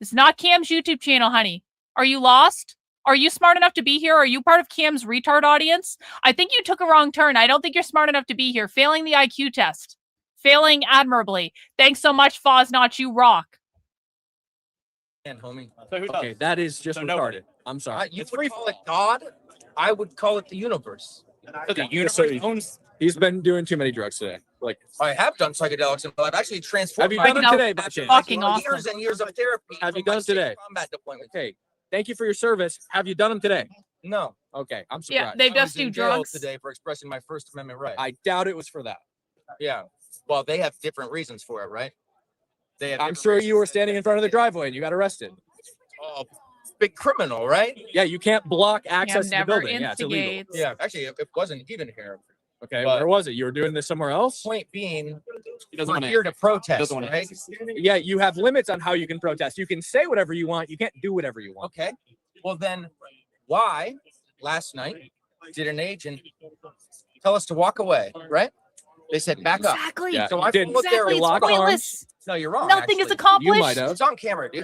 It's not Cam's YouTube channel, honey. Are you lost? Are you smart enough to be here? Are you part of Cam's retard audience? I think you took a wrong turn. I don't think you're smart enough to be here. Failing the IQ test. Failing admirably. Thanks so much, Fosnot. You rock. And homie. Okay, that is just retarded. I'm sorry. You would call it God. I would call it the universe. The universe. He's been doing too many drugs today. Like I have done psychedelics, and I've actually transformed. Have you done them today, by chance? Fucking awesome. Years and years of therapy. Have you done them today? Combat deployment. Okay. Thank you for your service. Have you done them today? No. Okay. I'm surprised. Yeah, they just do drugs today for expressing my First Amendment right. I doubt it was for that. Yeah. Well, they have different reasons for it, right? They have. I'm sure you were standing in front of the driveway and you got arrested. Oh, big criminal, right? Yeah, you can't block access to the building. Yeah, it's illegal. Yeah, actually, it wasn't even here. Okay, where was it? You were doing this somewhere else? Point being, we're here to protest, right? Yeah, you have limits on how you can protest. You can say whatever you want. You can't do whatever you want. Okay. Well, then why last night did an agent tell us to walk away, right? They said back up. Exactly. Yeah, so I did. looked there Exactly. and It's pointless. No, you're wrong. Nothing is actually. accomplished. You might have. It's on camera, dude.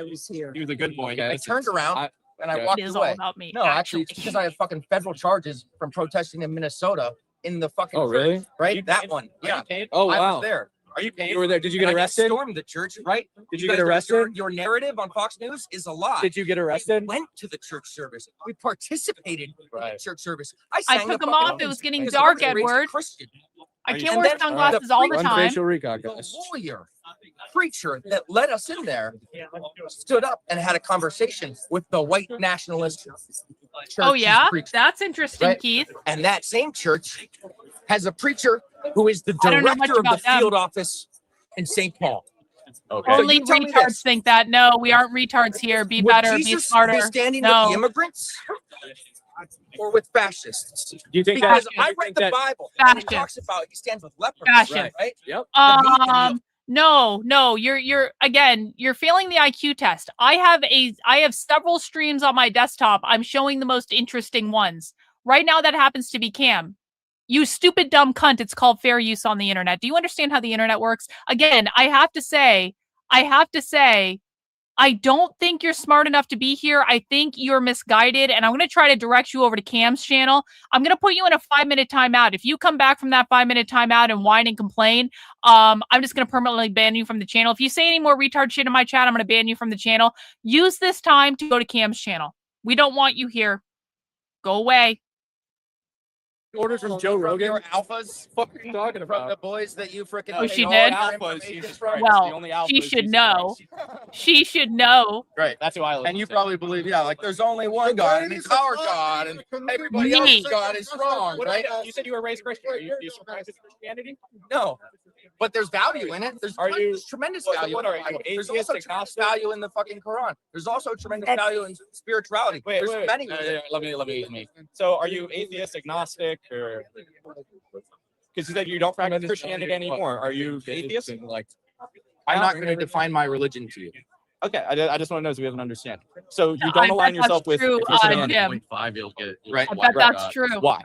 He was a good boy. I turned around and I okay. walked It is away. all about me. No, actually, it's because I have fucking federal charges from protesting in Minnesota in the fucking Oh, really? church, right? That one. Yeah. Oh, I wow. was there. Are you paid? You were there. Did you get And I arrested? stormed the church, right? Did you Because get arrested? Your narrative on Fox News is a lie. Did you get arrested? We went to the church service. We participated in the church service. I I sang took the them fucking off. It was hymns getting because dark, I was raised a Edward. Christian. I can't And wear then sunglasses all the Run time. facial recon, guys. Lawyer, preacher that led us in there stood up and had a conversation with the white nationalist church. Oh he's yeah, preaching, that's interesting, right? Keith. And that same church has a preacher who is the I don't know much director of the about them. field office in St. Paul. Okay. So Only you tell me retards this. think that. No, we aren't retards here. Be Would better. Jesus Be smarter. be standing No. with the immigrants or with fascists? Do you think Because that? I read the Bible and it talks about he stands with lepers, Fascist. right? Yep. No, you're again, you're failing the IQ test. I have several streams on my desktop. I'm showing the most interesting ones. Right now that happens to be Cam. You stupid dumb cunt, it's called fair use on the internet. Do you understand how the internet works? Again, I have to say, I don't think you're smart enough to be here. I think you're misguided, and I'm going to try to direct you over to Cam's channel. I'm going to put you in a 5-minute timeout. If you come back from that 5-minute timeout and whine and complain, I'm just going to permanently ban you from the channel. If you say any more retard shit in my chat, I'm going to ban you from the channel. Use this time to go to Cam's channel. We don't want you here. Go away. Orders from Joe Rogan. Your alphas, What are you talking from the about? boys that you freaking. Oh, she all did? our Alphas, information Jesus from. Christ. Well, The only alphas, she should Jesus know. Christ. She should know. Right. That's who I listen And you to. probably believe, yeah, like there's only one God, and it's our God, and everybody Me. else's God is wrong, right? You said you were raised Christian. Are you surprised with Christianity? No, but there's value in it. There's tremendous value. What are you, There's atheist, also tremendous value in the fucking Quran. There's also tremendous value in spirituality. Wait, There's wait, many. let me. So, are you atheist, agnostic, or? Because you said you don't practice Christianity anymore. Are you atheist? Like, I'm not going to define my religion to you. Okay, I just want to know so we have an understanding. So you I don't align bet yourself that's with true, Christianity. Jim. You'll get Right. I bet that's true. Why?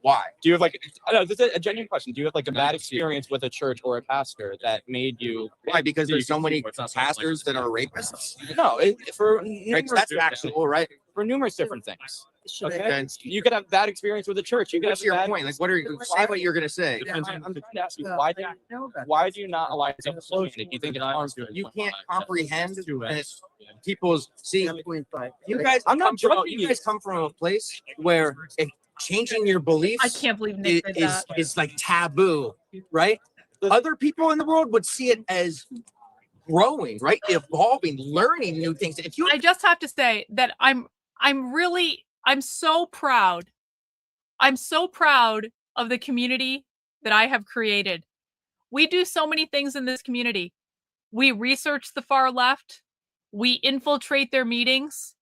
Why? Do you have like? No, this is a genuine question. Do you have like a bad experience with a church or a pastor that made you? Why? Because there's so many pastors that are rapists. No, for Right, that's factual, right? for numerous different things. Okay, you could have bad experience with the church. You could What's have your bad- point? Like, what are you say? What you're gonna say? I'm trying to ask you why do you not allow yourself to float if you think it's harmful? You can't comprehend and it's people's see. You guys, you guys come from a place where if changing your beliefs, I can't believe Nick did that. is like taboo, right? Other people in the world would see it as growing, right? Evolving, learning new things. If you, I just have to say that I'm so proud. I'm so proud of the community that I have created. We do so many things in this community. We research the far left. We infiltrate their meetings.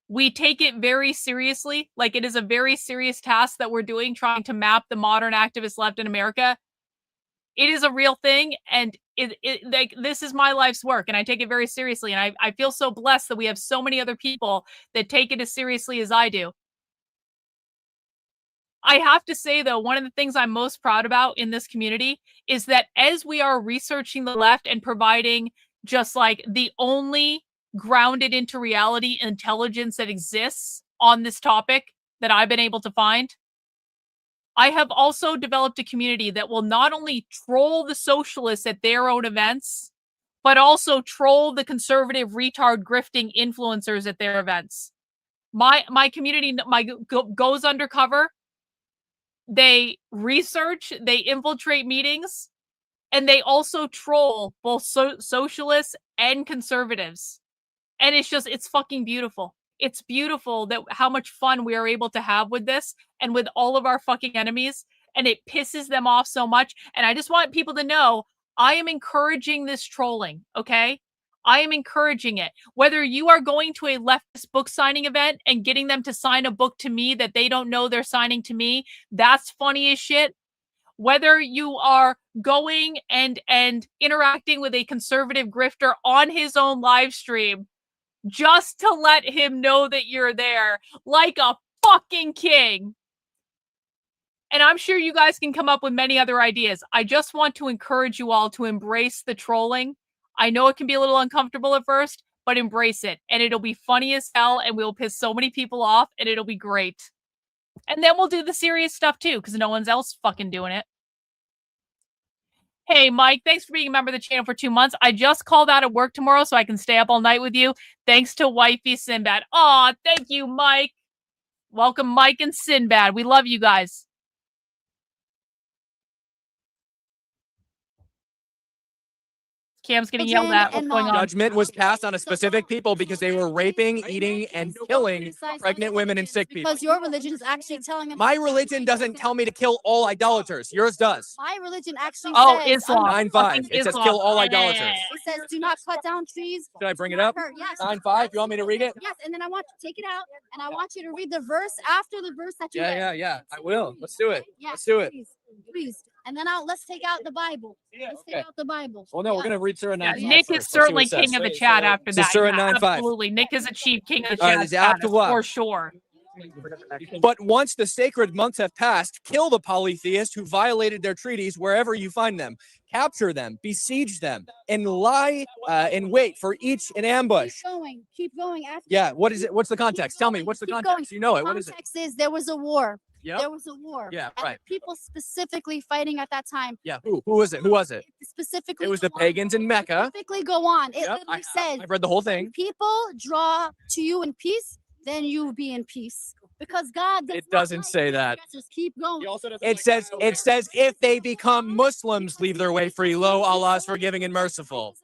We take it very seriously. Like, it is a very serious task that we're doing, trying to map the modern activist left in America. It is a real thing, and like, this is my life's work, and I take it very seriously. And I feel so blessed that we have so many other people that take it as seriously as I do. I have to say, though, one of the things I'm most proud about in this community is that as we are researching the left and providing just like the only grounded into reality intelligence that exists on this topic that I've been able to find, I have also developed a community that will not only troll the socialists at their own events, but also troll the conservative retard grifting influencers at their events. My community goes undercover. They research, they infiltrate meetings, and they also troll both socialists and conservatives. And it's fucking beautiful. It's beautiful that how much fun we are able to have with this and with all of our fucking enemies. And it pisses them off so much. And I just want people to know, I am encouraging this trolling, okay? I am encouraging it. Whether you are going to a leftist book signing event and getting them to sign a book to me that they don't know they're signing to me, that's funny as shit. Whether you are going and interacting with a conservative grifter on his own live stream just to let him know that you're there like a fucking king. And I'm sure you guys can come up with many other ideas. I just want to encourage you all to embrace the trolling. I know it can be a little uncomfortable at first, but embrace it. And it'll be funny as hell, and we'll piss so many people off, and it'll be great. And then we'll do the serious stuff too, because no one's else fucking doing it. Hey, Mike, thanks for being a member of the channel for 2 months. I just called out of work tomorrow so I can stay up all night with you. Thanks to Wifey Sinbad. Aw, thank you, Mike. Welcome, Mike and Sinbad. We love you guys. Cam's getting yelled at. What's going on? Judgment was passed on a specific people because they were raping, eating, and killing pregnant women and sick people. Because your religion is actually telling us. My religion doesn't tell me to kill all idolaters. Yours does. My religion actually says. Islam. 9-5. It says kill all idolaters. It says do not cut down trees. Should I bring it up? Yes. 9-5. You want me to read it? Yes, and then I want you to take it out, and I want you to read the verse after the verse that you read. Yeah. I will. Let's do it. Yes, Let's do it. Please. And then let's take out the Bible. Let's take out the Bible. Well, no, we're gonna read Surah 9. Nick is certainly king of the chat after that. Surah 9-5. Absolutely. Nick is achieved king of the chat after what? for sure. But once the sacred months have passed, kill the polytheists who violated their treaties wherever you find them. Capture them, besiege them, and lie in wait for each in ambush. Keep going. Yeah, what is it? What's the context? Tell me, what's the context? You know it. What is it? Context is there was a war. Yep. There was a war. Yeah, and right. People specifically fighting at that time. Yeah, who was it? Who was it? Specifically, it was the pagans in Mecca. Specifically, go on. It Yep, literally says. I've read the whole thing. People draw to you in peace, then you be in peace. Because God does It doesn't say that. just keep going. It says if they become Muslims, leave their way free. Lo, Allah is forgiving and merciful.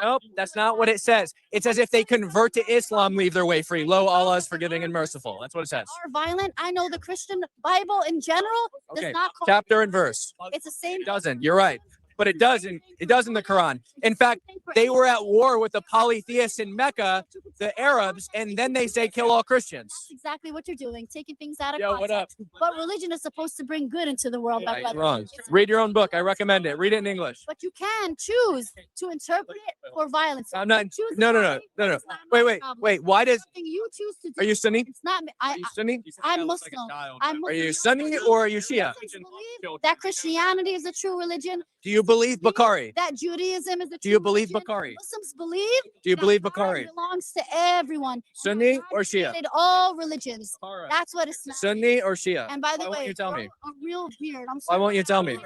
Nope, that's not what it says. It says if they convert to Islam, leave their way free. Lo, Allah is forgiving and merciful. That's what it says. Are violent. I know the Christian Bible in general does Okay, not call chapter and verse. It's the same. It doesn't. You're right. But it does in the Quran. In fact, they were at war with the polytheists in Mecca, the Arabs, and then they say kill all Christians. That's exactly what you're doing, taking things out of Yo, what up? context. But religion is supposed to bring good into the world. my Yeah, brother. wrong. Read your own book. I recommend it. Read it in English. But you can choose to interpret it for violence. I'm not. Choose No. violence, it's not my Wait. problem. Wait. Why does? Something you choose to do. Are you Sunni? It's not me. Are you Sunni? I'm Muslim. I'm Muslim. Are you Sunni or are you Shia? That Christianity is a true religion. Do you believe Bakari? That Judaism is the Do you true believe religion. Bakari? Muslims believe. Do you that believe God Bakari? belongs to everyone. Sunni or Shia? Created all religions. That's what it's. Sunni or Shia? And by the Why won't way, you tell me? a real beard. I'm Why sorry. won't you tell me?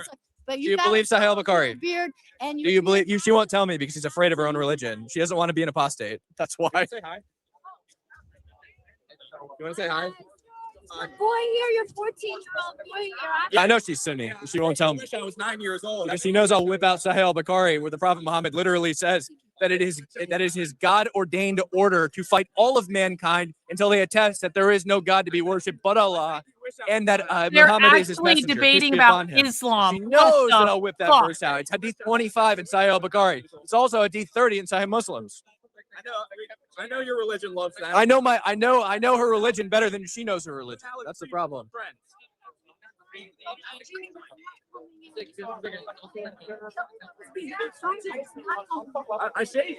But Do you believe Sahel Bakari? Beard and Do you believe you? She won't tell me because she's afraid of her own religion. She doesn't want to be an apostate. That's why. Say hi. You want to say hi? Boy here, your 14-year-old boy here. I know she's Sunni. She won't tell me. I wish I was 9 years old. Because she knows I'll whip out Sahel Bakari, where the Prophet Muhammad literally says that it is his God-ordained order to fight all of mankind until they attest that there is no God to be worshipped but Allah, and that They're Muhammad is his actually messenger. debating Peace be about upon him. Islam. She knows What that the I'll whip that fuck? verse out. It's Hadith 25 in Sahih Bukhari. It's also Hadith 30 in Sahih Muslims. I know your religion loves that. I know her religion better than she knows her religion. That's the problem. I shave.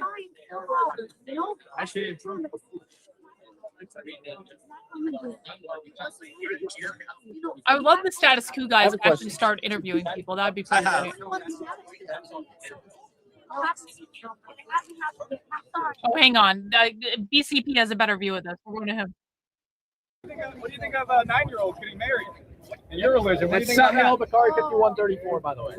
I shave. I would love the status quo guys to actually start interviewing people. That would be pretty great. Oh, hang on. BCP has a better view of this. We're going to him. What do you think of 9-year-olds getting married? In your religion, what do you That's think about Sahih Bukhari 5134, by the way.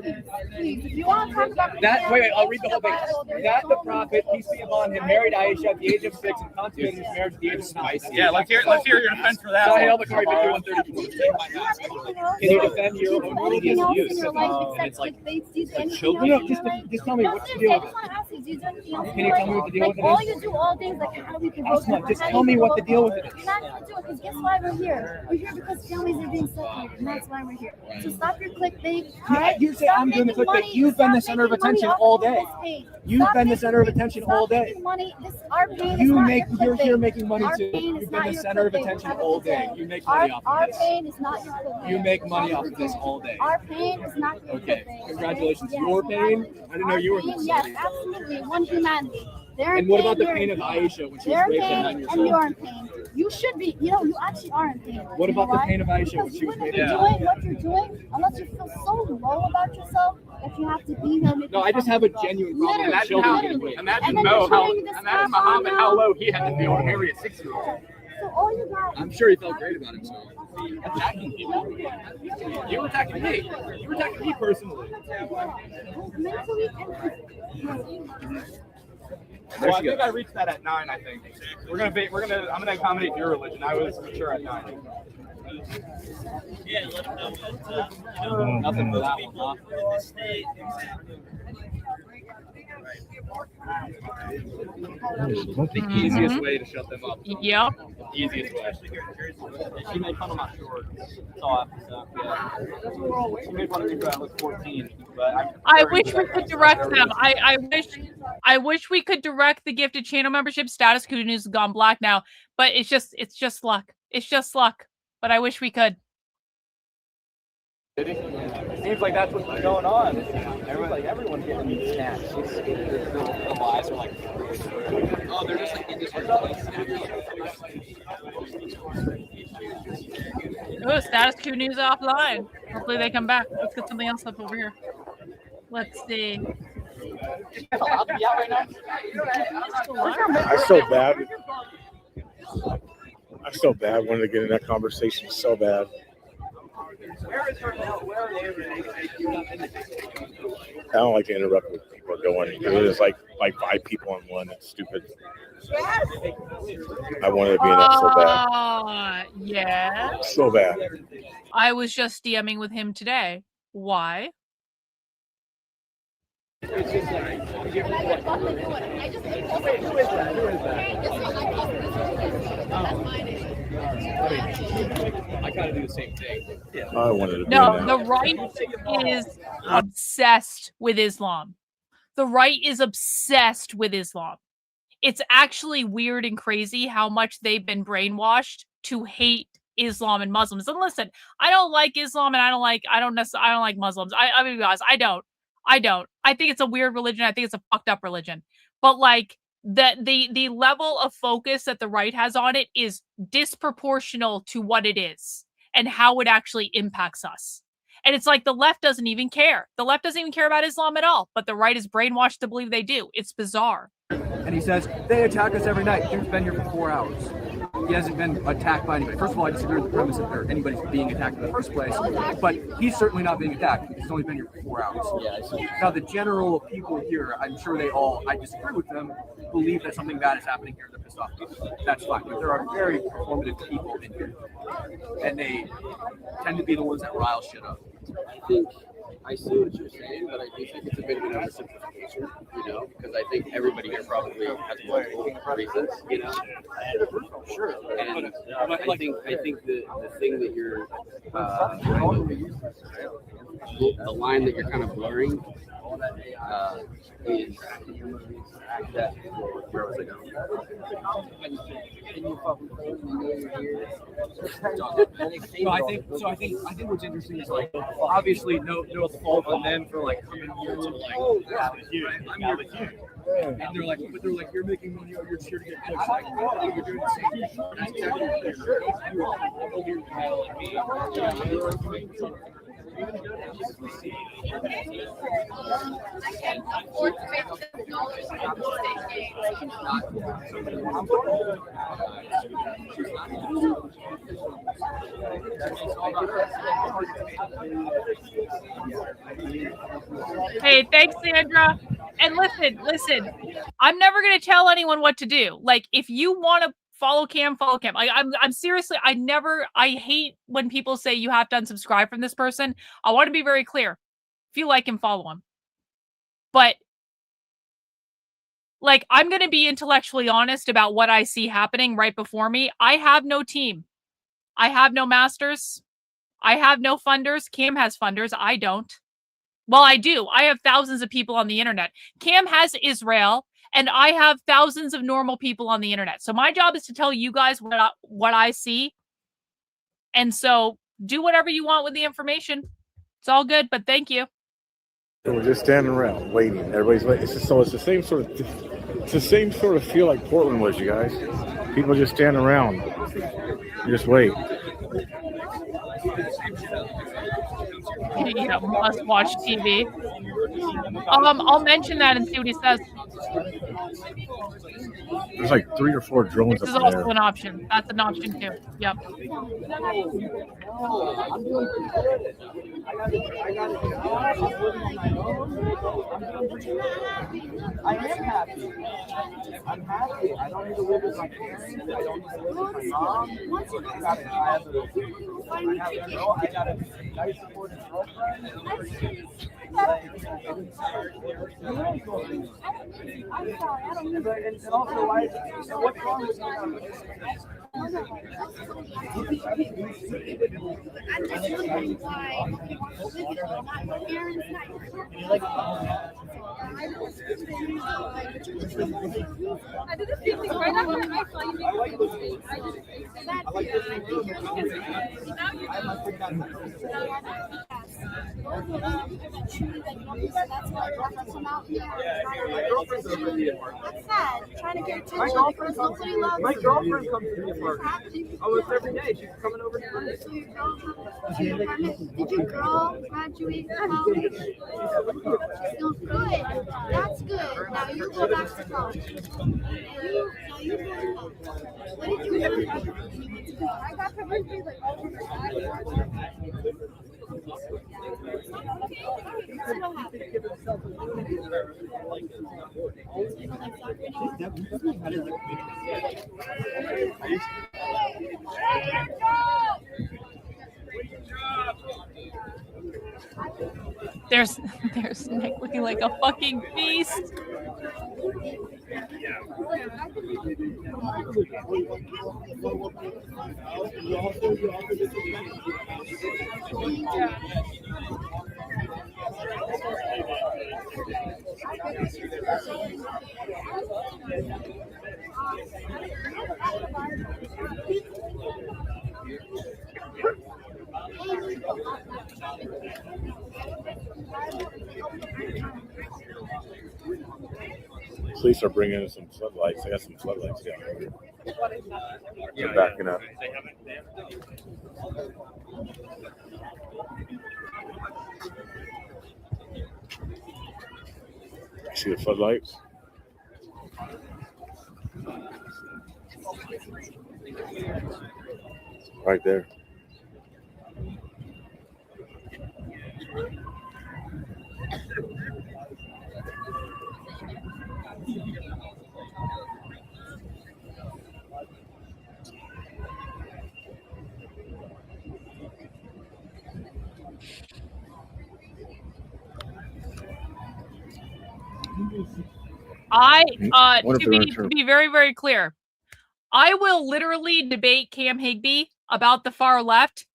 If you want to talk about That wait, I'll read the whole thing. That the Prophet, peace be upon him, married Aisha at the age of 6 and consummated his marriage at the age of 9. Yeah, let's hear your defense for that. Sahih Bukhari 5134. Can you defend your own religious views? It's like No, just tell me what's the deal with it. Can you tell me what the deal with it is? all you do all day is like, how do we provoke Asma, just tell me what the deal with it is. You're not going to do it because guess why we're here? We're here because families are being separated, and that's why we're here. So stop your clickbait. All right? You say Stop I'm doing the making clickbait. money. You've been Stop the center of making money attention off all of day. this pain. You've Stop been the making- center of attention all stop day. making money. Our pain is You not make your you're here clickbait. making money Our too. pain is You've not been the your center of clickbait. attention Have a all good day. day. You make money off Our of this. pain is not your clickbait. You make money Have off a of good this day. all day. Our pain is not your Okay, clickbait. congratulations. Yes. Your pain? I didn't know you were. Pain, yes, absolutely. One humanity. They're And in what pain, about the you're pain in of pain. Aisha when she was They're in raped at pain 9 years and old? you're in pain. You should be, you actually are in pain. What You know about the why? pain of Aisha when Because she you was wouldn't raped? be doing what you're doing unless you feel so low about yourself that you have to be here. No, I just have a genuine problem with Literally, children literally. getting raped. Imagine And then Mo, you're how showing this imagine half Muhammad, on how now. low he had to be able to marry a 6-year-old. So all you got. I'm sure he felt great about himself. Attacking people. You were attacking me. You were attacking me personally. Mentally and Well, I think I reached that at 9. I think I'm gonna accommodate your religion. I was mature at 9. Yeah, let them know Nothing for that one, huh? The easiest way to shut them up. Yep. Easiest way. She made fun of my shorts. That's all I have to say. Yeah. She made fun of me when I was 14. But I wish we could direct them. I wish we could direct the gifted channel membership. Status Quo News has gone black now, but it's just luck. It's just luck. But I wish we could. It seems like that's what's going on. Everyone's getting these snacks. The lies are like, oh, they're just like in this Oh, Status Quo News offline. Hopefully they come back. Let's get something else up over here. Let's see. I so bad. I so bad wanted to get in that conversation so bad. I don't like to interrupt what people are doing. There's like 5 people on one. That's stupid. I wanted to be in that so bad. Yeah. So bad. I was just DMing with him today. Why? I gotta do the same thing. I wanted to be No, in the that. right is obsessed with Islam. The right is obsessed with Islam. It's actually weird and crazy how much they've been brainwashed to hate Islam and Muslims. And listen, I don't like Islam and I don't like Muslims. I mean, guys, I don't. I think it's a weird religion. I think it's a fucked up religion. But like the level of focus that the right has on it is disproportional to what it is and how it actually impacts us. And it's like the left doesn't even care. The left doesn't even care about Islam at all, but the right is brainwashed to believe they do. It's bizarre. And he says, they attack us every night. Dude's been here for 4 hours. He hasn't been attacked by anybody. First of all, I disagree with the premise that anybody's being attacked in the first place, but he's certainly not being attacked. He's only been here for 4 hours. Now, the general people here, I'm sure they all, I disagree with them, believe that something bad is happening here. They're pissed off. That's fine. But there are very performative people in here, and they tend to be the ones that rile shit up. I see what you're saying, but I do think it's a bit of an oversimplification, you know, because I think everybody here probably has multiple reasons, you know. Sure. And I think the thing that you're, the line that you're kind of blurring is that. Where was I going? I think what's interesting is like obviously no fault on them for like coming here to like I'm here with you. And they're like you're making money or you're just here to get clicks. Like you're doing the same thing. That's exactly Hey, thanks, Sandra. And listen, I'm never going to tell anyone what to do. Like, if you want to follow Cam, follow Cam. I'm seriously, I hate when people say you have to unsubscribe from this person. I want to be very clear. If you like him, follow him. But, like, I'm going to be intellectually honest about what I see happening right before me. I have no team. I have no masters. I have no funders. Cam has funders. I don't. Well, I do. I have thousands of people on the internet. Cam has Israel, and I have thousands of normal people on the internet. So my job is to tell you guys what I see. And so do whatever you want with the information. It's all good, but thank you. We're just standing around waiting. Everybody's waiting. It's the same sort of feel like Portland was, you guys. People just stand around. You just wait. Yeah, must watch TV. I'll mention that and see what he says. There's like 3 or 4 drones This is up also there. an option. That's an option too. Yep. I am happy. I'm happy. I don't need to live with my parents. I don't need to live with my mom. I got a nice supportive girlfriend. And also, what's wrong with I'm just wondering why my parents I did the same thing right after I saw you make the I like listening to you. That's why girlfriends come out here. my girlfriend's over the apartment. That's sad. Trying to get attention. My girlfriend because nobody loves my you. girlfriend comes to the apartment almost every day. She's coming over to me. So your girl comes to your apartment. Did your girl graduate college? No, good. That's good. Now you go back to college. Now you go to college. What did you learn when you went to college? I got promoted like all over There's Nick looking like a fucking beast. Police are bringing in some floodlights. I got some floodlights down here. They're backing up. See the floodlights? Right there. To be very, very clear, I will literally debate Cam Higbee about the far left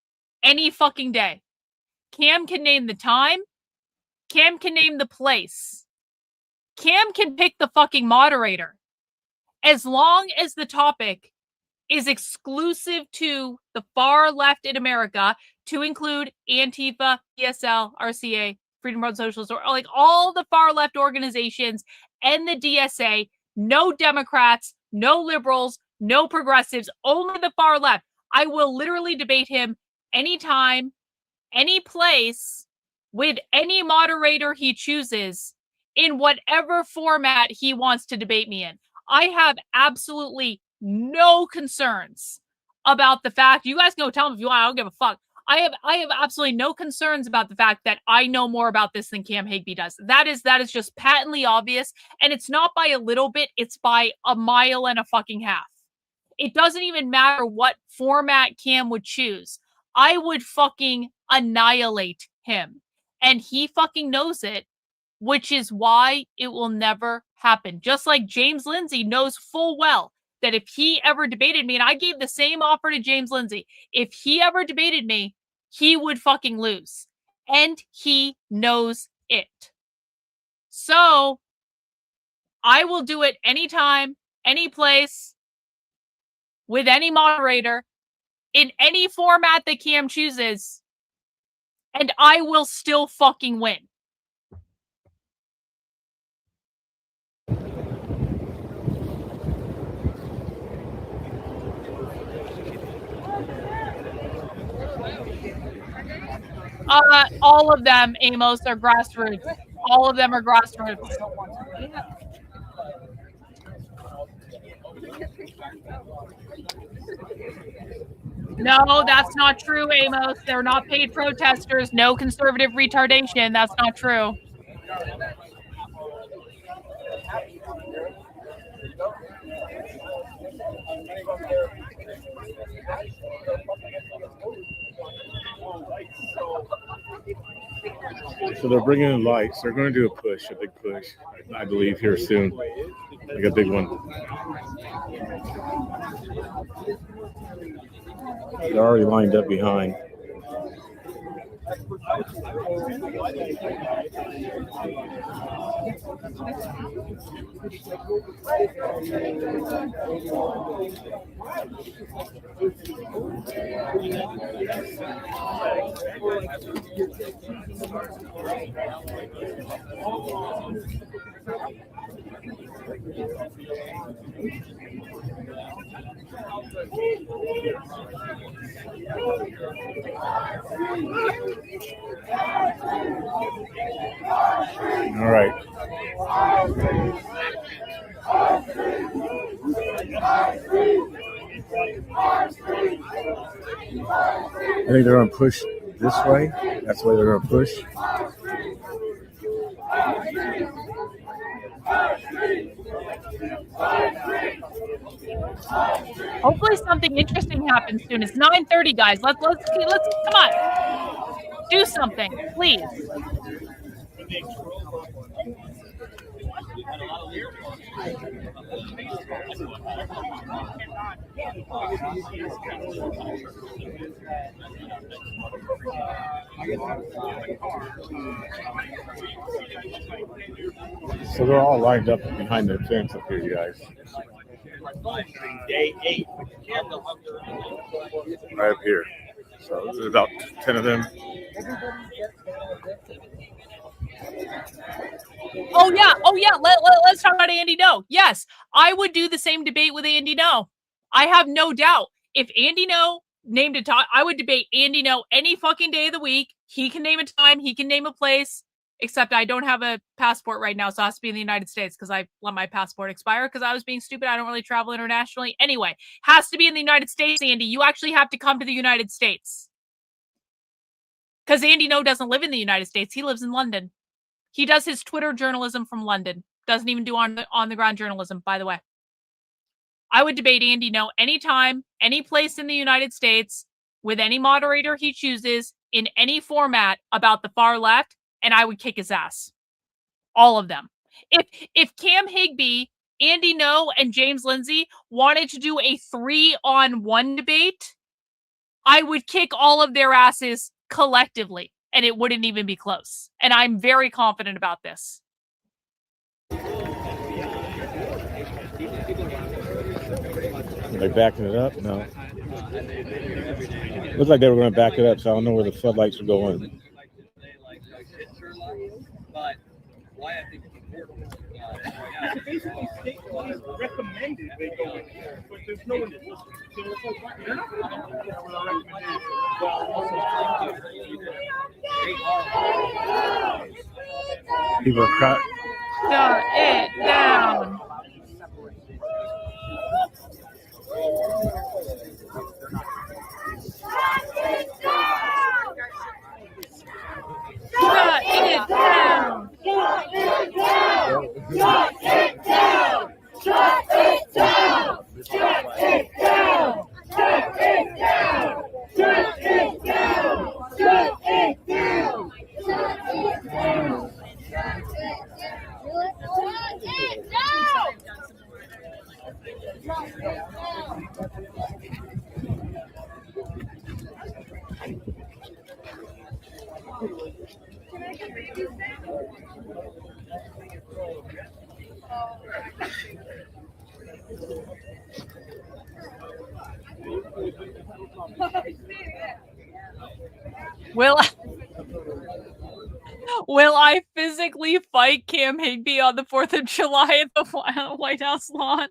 any fucking day. Cam can name the time. Cam can name the place. Cam can pick the fucking moderator. As long as the topic is exclusive to the far left in America, to include Antifa, PSL, RCA, Freedom Road Socialists, or like all the far left organizations and the DSA, no Democrats, no liberals, no progressives, only the far left. I will literally debate him anytime, any place, with any moderator he chooses, in whatever format he wants to debate me in. I have absolutely no concerns about the fact, you guys can go tell him if you want, I don't give a fuck. I have absolutely no concerns about the fact that I know more about this than Cam Higbee does. That is just patently obvious, and it's not by a little bit, it's by a mile and a fucking half. It doesn't even matter what format Cam would choose. I would fucking annihilate him, and he fucking knows it, which is why it will never happen. Just like James Lindsay knows full well that if he ever debated me, and I gave the same offer to James Lindsay, if he ever debated me, he would fucking lose. And he knows it. So I will do it anytime, any place, with any moderator, in any format that Cam chooses, and I will still fucking win. All of them, Amos, are grassroots. All of them are grassroots. No, that's not true, Amos. They're not paid protesters. No conservative retardation. That's not true. So they're bringing in lights. They're going to do a push, a big push, I believe, here soon. Like a big one. They're already lined up behind. All right. I think they're going to push this way. That's the way they're going to push. Hopefully something interesting happens soon. It's 9:30, guys. Let's come on. Do something, please. So they're all lined up behind the fence up here, you guys. Right up here. So there's about 10 of them. Oh yeah. Let's talk about Andy No. Yes, I would do the same debate with Andy No. I have no doubt. If Andy No named a time, I would debate Andy No any fucking day of the week. He can name a time. He can name a place. Except I don't have a passport right now, so it has to be in the United States because I let my passport expire because I was being stupid. I don't really travel internationally. Anyway, has to be in the United States, Andy. You actually have to come to the United States. Because Andy No doesn't live in the United States. He lives in London. He does his Twitter journalism from London. Doesn't even do on the ground journalism, by the way. I would debate Andy No anytime, any place in the United States, with any moderator he chooses, in any format about the far left, and I would kick his ass. All of them. If Cam Higbee, Andy No, and James Lindsay wanted to do a 3-on-1 debate, I would kick all of their asses collectively, and it wouldn't even be close. And I'm very confident about this. Are they backing it up? No. Looks like they were going to back it up, so I don't know where the floodlights are going. But why I think it's important. Basically, state police recommended they go in there, but there's no one that listens. So it's like, they're not going to go in there with our recommendation. People are crying. Shut it down. Shut it down. Shut it down. Shut it down. Shut it down. Shut it down. Shut it down. Shut it down. Shut it down. Shut it down. Will I physically fight Cam Higbee on the 4th of July at the White House lawn?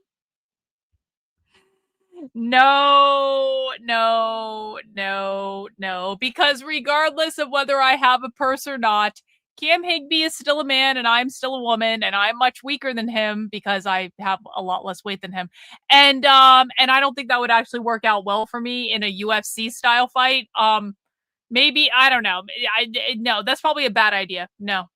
No, because regardless of whether I have a purse or not, Cam Higbee is still a man and I'm still a woman, and I'm much weaker than him because I have a lot less weight than him. And I don't think that would actually work out well for me in a UFC style fight. Maybe, I don't know. No, that's probably a bad idea. No.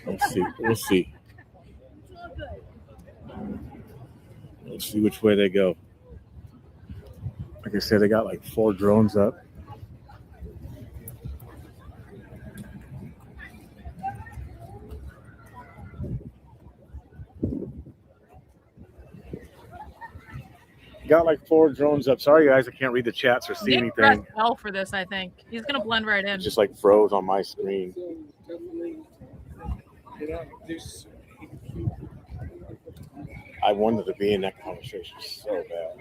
Let's see. We'll see. Let's see which way they go. Like I said, they got like 4 drones up. Got like 4 drones up. Sorry, guys, I can't read the chats or see Nick pressed anything. L for this, I think. He's going to blend right in. It just like froze on my screen. I wanted to be in that conversation so bad.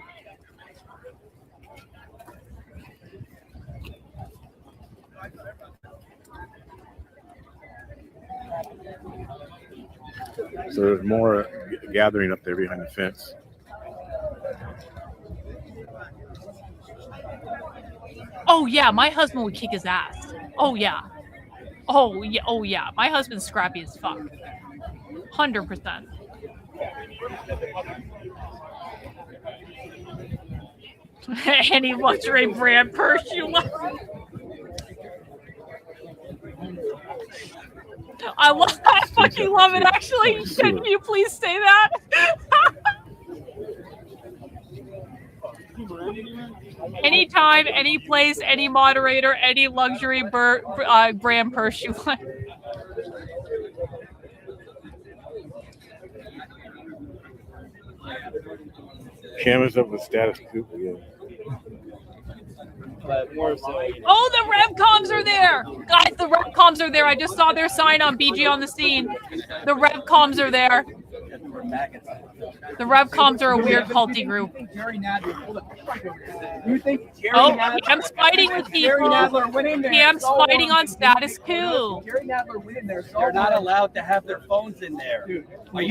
So there's more gathering up there behind the fence. Oh, yeah, my husband would kick his ass. Oh, yeah. Oh, yeah. Oh, yeah. My husband's scrappy as fuck. 100%. Any luxury brand purse you love. I fucking love it, actually. Can you please say that? Anytime, any place, any moderator, any luxury brand purse you want. Cameras up with status coup again. Oh, the Revcoms are there! Guys, the Revcoms are there. I just saw their sign on BG on the scene. The Revcoms are there. The RevComs are a weird culty group. You think Jerry Oh, Nadler, Cam's fighting with Jerry people. Nadler went in there. Cam's so fighting on warm. status quo. Jerry Nadler went in there. So They're not warm. allowed to have their phones in there. Here,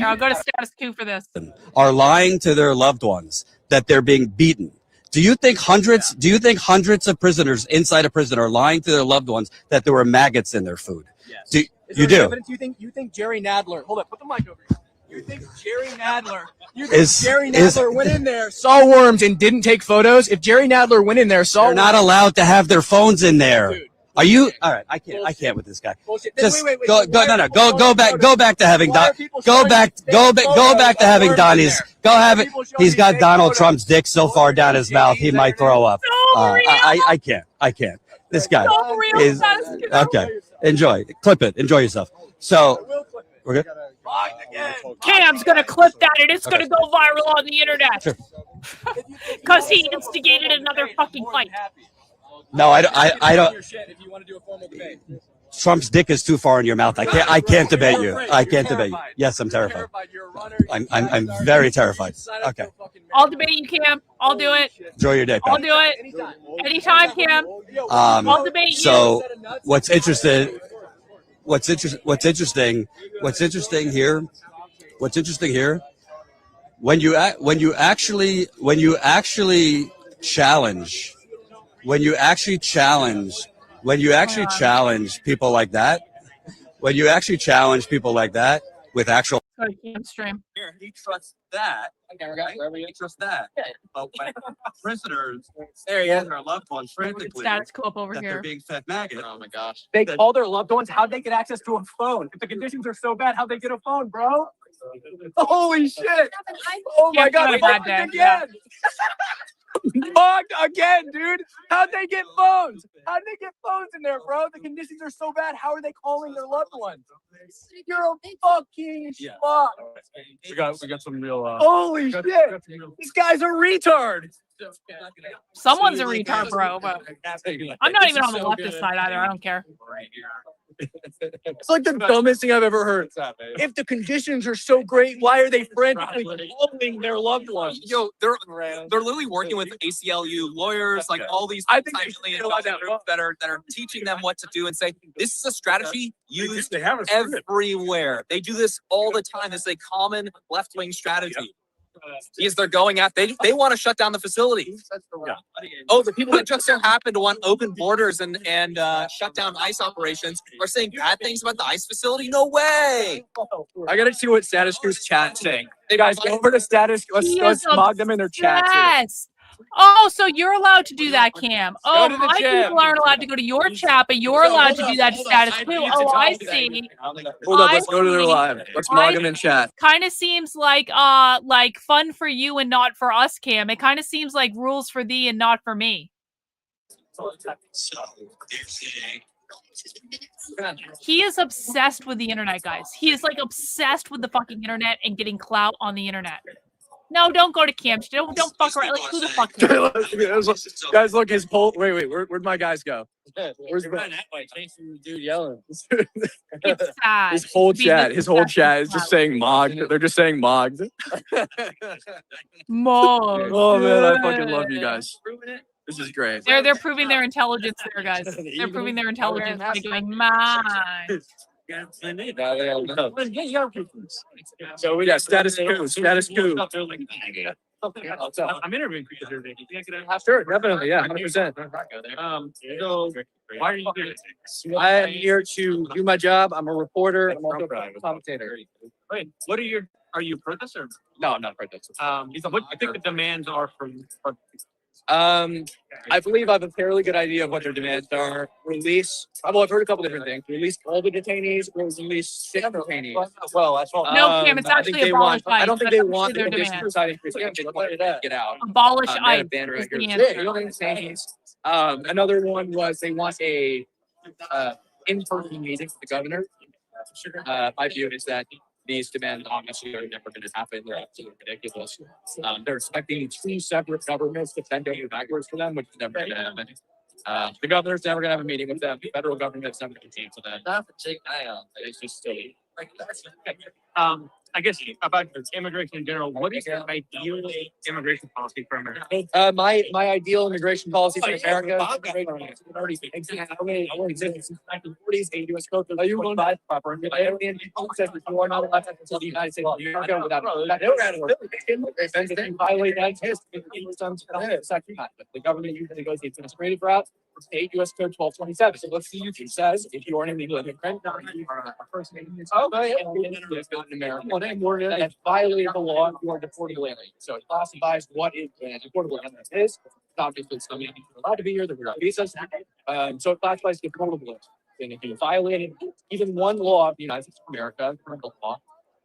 I'll go to status quo for this. Are lying to their loved ones that they're being beaten. Do you think hundreds of prisoners inside a prison are lying to their loved ones that there were maggots in their food? Yes. You do. Evidence you think Jerry Nadler? Hold up, put the mic over here. You think Jerry Nadler? Jerry is- Nadler went in there, saw worms, and didn't take photos? If Jerry Nadler went in there, saw They're not worms- allowed to have their phones in there. Are you all right? I can't with this guy. Bullshit. Just Wait, go back to having go back to having Donnie's. Go have it. He's got Donald Trump's dick so far down his mouth he might throw up. I can't. This guy is okay. Enjoy. Clip it. Enjoy yourself. So we're good. Cam's gonna clip that and it's gonna go viral on the internet. Sure. Because he instigated another fucking fight. No, I don't. If you want to do a formal debate. Trump's dick is too far in your mouth. I can't debate you. I can't debate you. Yes, I'm terrified. I'm very terrified. Okay. I'll debate you, Cam. I'll do it. Enjoy your day, I'll pal. do it. Anytime, Cam. I'll debate you. So what's interesting here, when you actually challenge people like that, with actual Go to Cam stream. here, he trusts that. He trusts that. But when prisoners say their loved ones frantically Status quo up over that they're here. being fed maggots. Oh my gosh. They call their loved ones. How'd they get access to a phone? If the conditions are so bad, how'd they get a phone, bro? Holy shit! Oh my Cam's god! having a bad day. Again. Fucked again, dude. How'd they get phones? How'd they get phones in there, bro? The conditions are so bad. How are they calling their loved ones? You're a fucking schmuck. We got some real. Holy shit! These guys are retards. Someone's a retard, bro. But I'm not even on the leftist side either. I don't care. It's like the dumbest thing I've ever heard. If the conditions are so great, why are they frantically calling their loved ones? Yo, they're literally working with ACLU lawyers, like all these psychically industrial groups that are teaching them what to do and say this is a strategy used everywhere. They do this all the time. It's a common left-wing strategy. Because they're going at they want to shut down the facility. Oh, the people that just so happen to want open borders and shut down ICE operations are saying bad things about the ICE facility? No way. I gotta see what Status Quo's chat saying. Hey guys, go over to Status. Let's mog them in their chat. Yes. Oh, so you're allowed to do that, Cam. Oh, to the my chat. people aren't allowed to go to your chat, but you're allowed to do that to status quo. Oh, I see. Hold up, let's go to their live. Let's mog them in chat. Kind of seems like fun for you and not for us, Cam. It kind of seems like rules for thee and not for me. He is obsessed with the internet, guys. He is like obsessed with the fucking internet and getting clout on the internet. No, don't go to Cam. Don't fuck around. Like, who the fuck cares? Guys, look, his whole wait, where'd my guys go? Where's dude yelling? It's sad. his whole chat? His whole chat is just saying mogged. They're just saying mogged. Mog. Oh man, I fucking love you guys. This is great. They're proving their intelligence there, guys. They're proving their intelligence by going mine. So we got status quo. I'm interviewing people here today. Sure, definitely, yeah, 100%. So why are you here? I am here to do my job. I'm a reporter. I'm also a commentator. Wait, are you pro this or? No, I'm not pro this. What I think the demands are from. I believe I have a fairly good idea of what their demands are. Release. Well, I've heard a couple different things. Release all the detainees, or release 6 detainees. Well, that's all. No, Cam, it's actually abolish ICE. I don't think they That's want actually the their conditions demand. presiding they want to get out. Abolish They had ICE a banner is right the here. answer. Yeah, you don't think detainees. Another one was they want a in-person meeting with the governor. My view is that these demands obviously are never going to happen. They're absolutely ridiculous. They're expecting 2 separate governments to bend over backwards for them, which is never going to happen. The governor's never going to have a meeting with them. The federal government's never going to change for them. It's just silly. I guess about immigration in general, what is your ideal immigration policy for America? My ideal immigration policy for America. I won't exist since the 1940s. A U.S. code for proper alien says that you are not allowed to enter the United States of America without violate that test. The government usually negotiates an administrative route. State U.S. Code 1227. So let's see. It says if you are an illegal immigrant, you are a person in America and violated the law, you are deportable alien. So it classifies what is a deportable alien is. Obviously, it's somebody who's allowed to be here. They're without visas. So it classifies deportable aliens. And if you violated even one law of the United States of America, criminal law,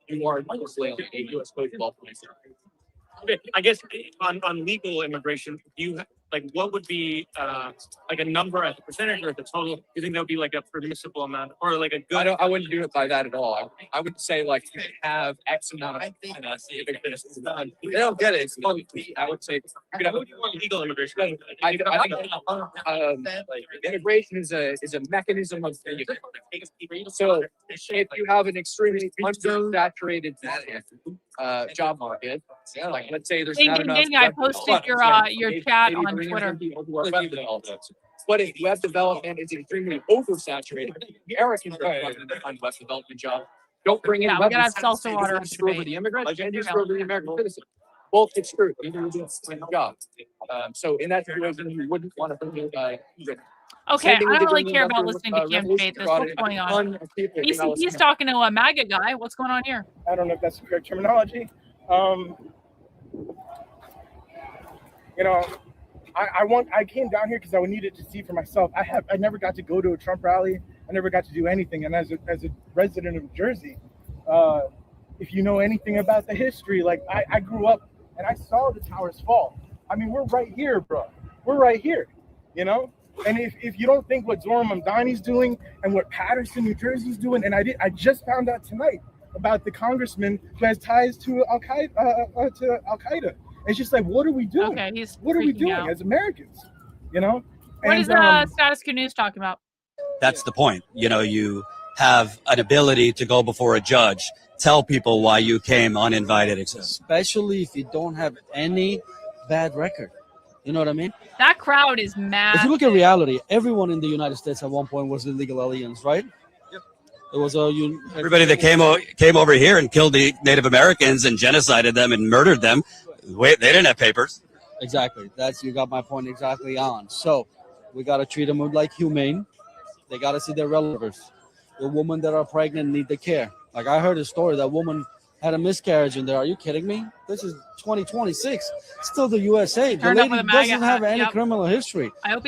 you are mostly a U.S. Code 1227. Okay, I guess on legal immigration, what would be like a number as a percentage or the total? Do you think that would be like a permissible amount or like a good? I wouldn't do it by that at all. I would say like you have X amount of they don't get it. It's funny. I would say you could have legal immigration. I think immigration is a mechanism of so if you have an extremely undersaturated job market, like let's say there's not enough. I posted your chat on Twitter. But if web development is extremely oversaturated, Americans on web development job don't bring in web development. Water Screw over the immigrant and you screw over the American citizen. Both get screwed. Either you do the same job. So in that situation, you wouldn't want to bring in okay, I don't really care about listening to Cam debate this. What's going on? He's talking to a MAGA guy. What's going on here? I don't know if that's the correct terminology. I came down here because I needed to see for myself. I never got to go to a Trump rally. I never got to do anything. And as a resident of New Jersey, if you know anything about the history, like I grew up and I saw the towers fall. I mean, we're right here, bro. We're right here, And if you don't think what Zoran Mamdani's doing and what Patterson, New Jersey's doing, and I just found out tonight about the congressman who has ties to Al Qaeda. It's just like, what are we doing? Okay, what are we doing as Americans? What is Status Quo News talking about? That's the point. You have an ability to go before a judge, tell people why you came uninvited, especially if you don't have any bad record. You know what I mean? That crowd is mad. If you look at reality, everyone in the United States at one point was illegal aliens, right? Yep. It was everybody that came over here and killed the Native Americans and genocided them and murdered them. Wait, they didn't have papers. Exactly. You got my point exactly on. So we got to treat them like humane. They got to see their relatives. The women that are pregnant need the care. Like I heard a story, that woman had a miscarriage in there. Are you kidding me? This is 2026. Still the USA. The lady doesn't have any criminal history. I hope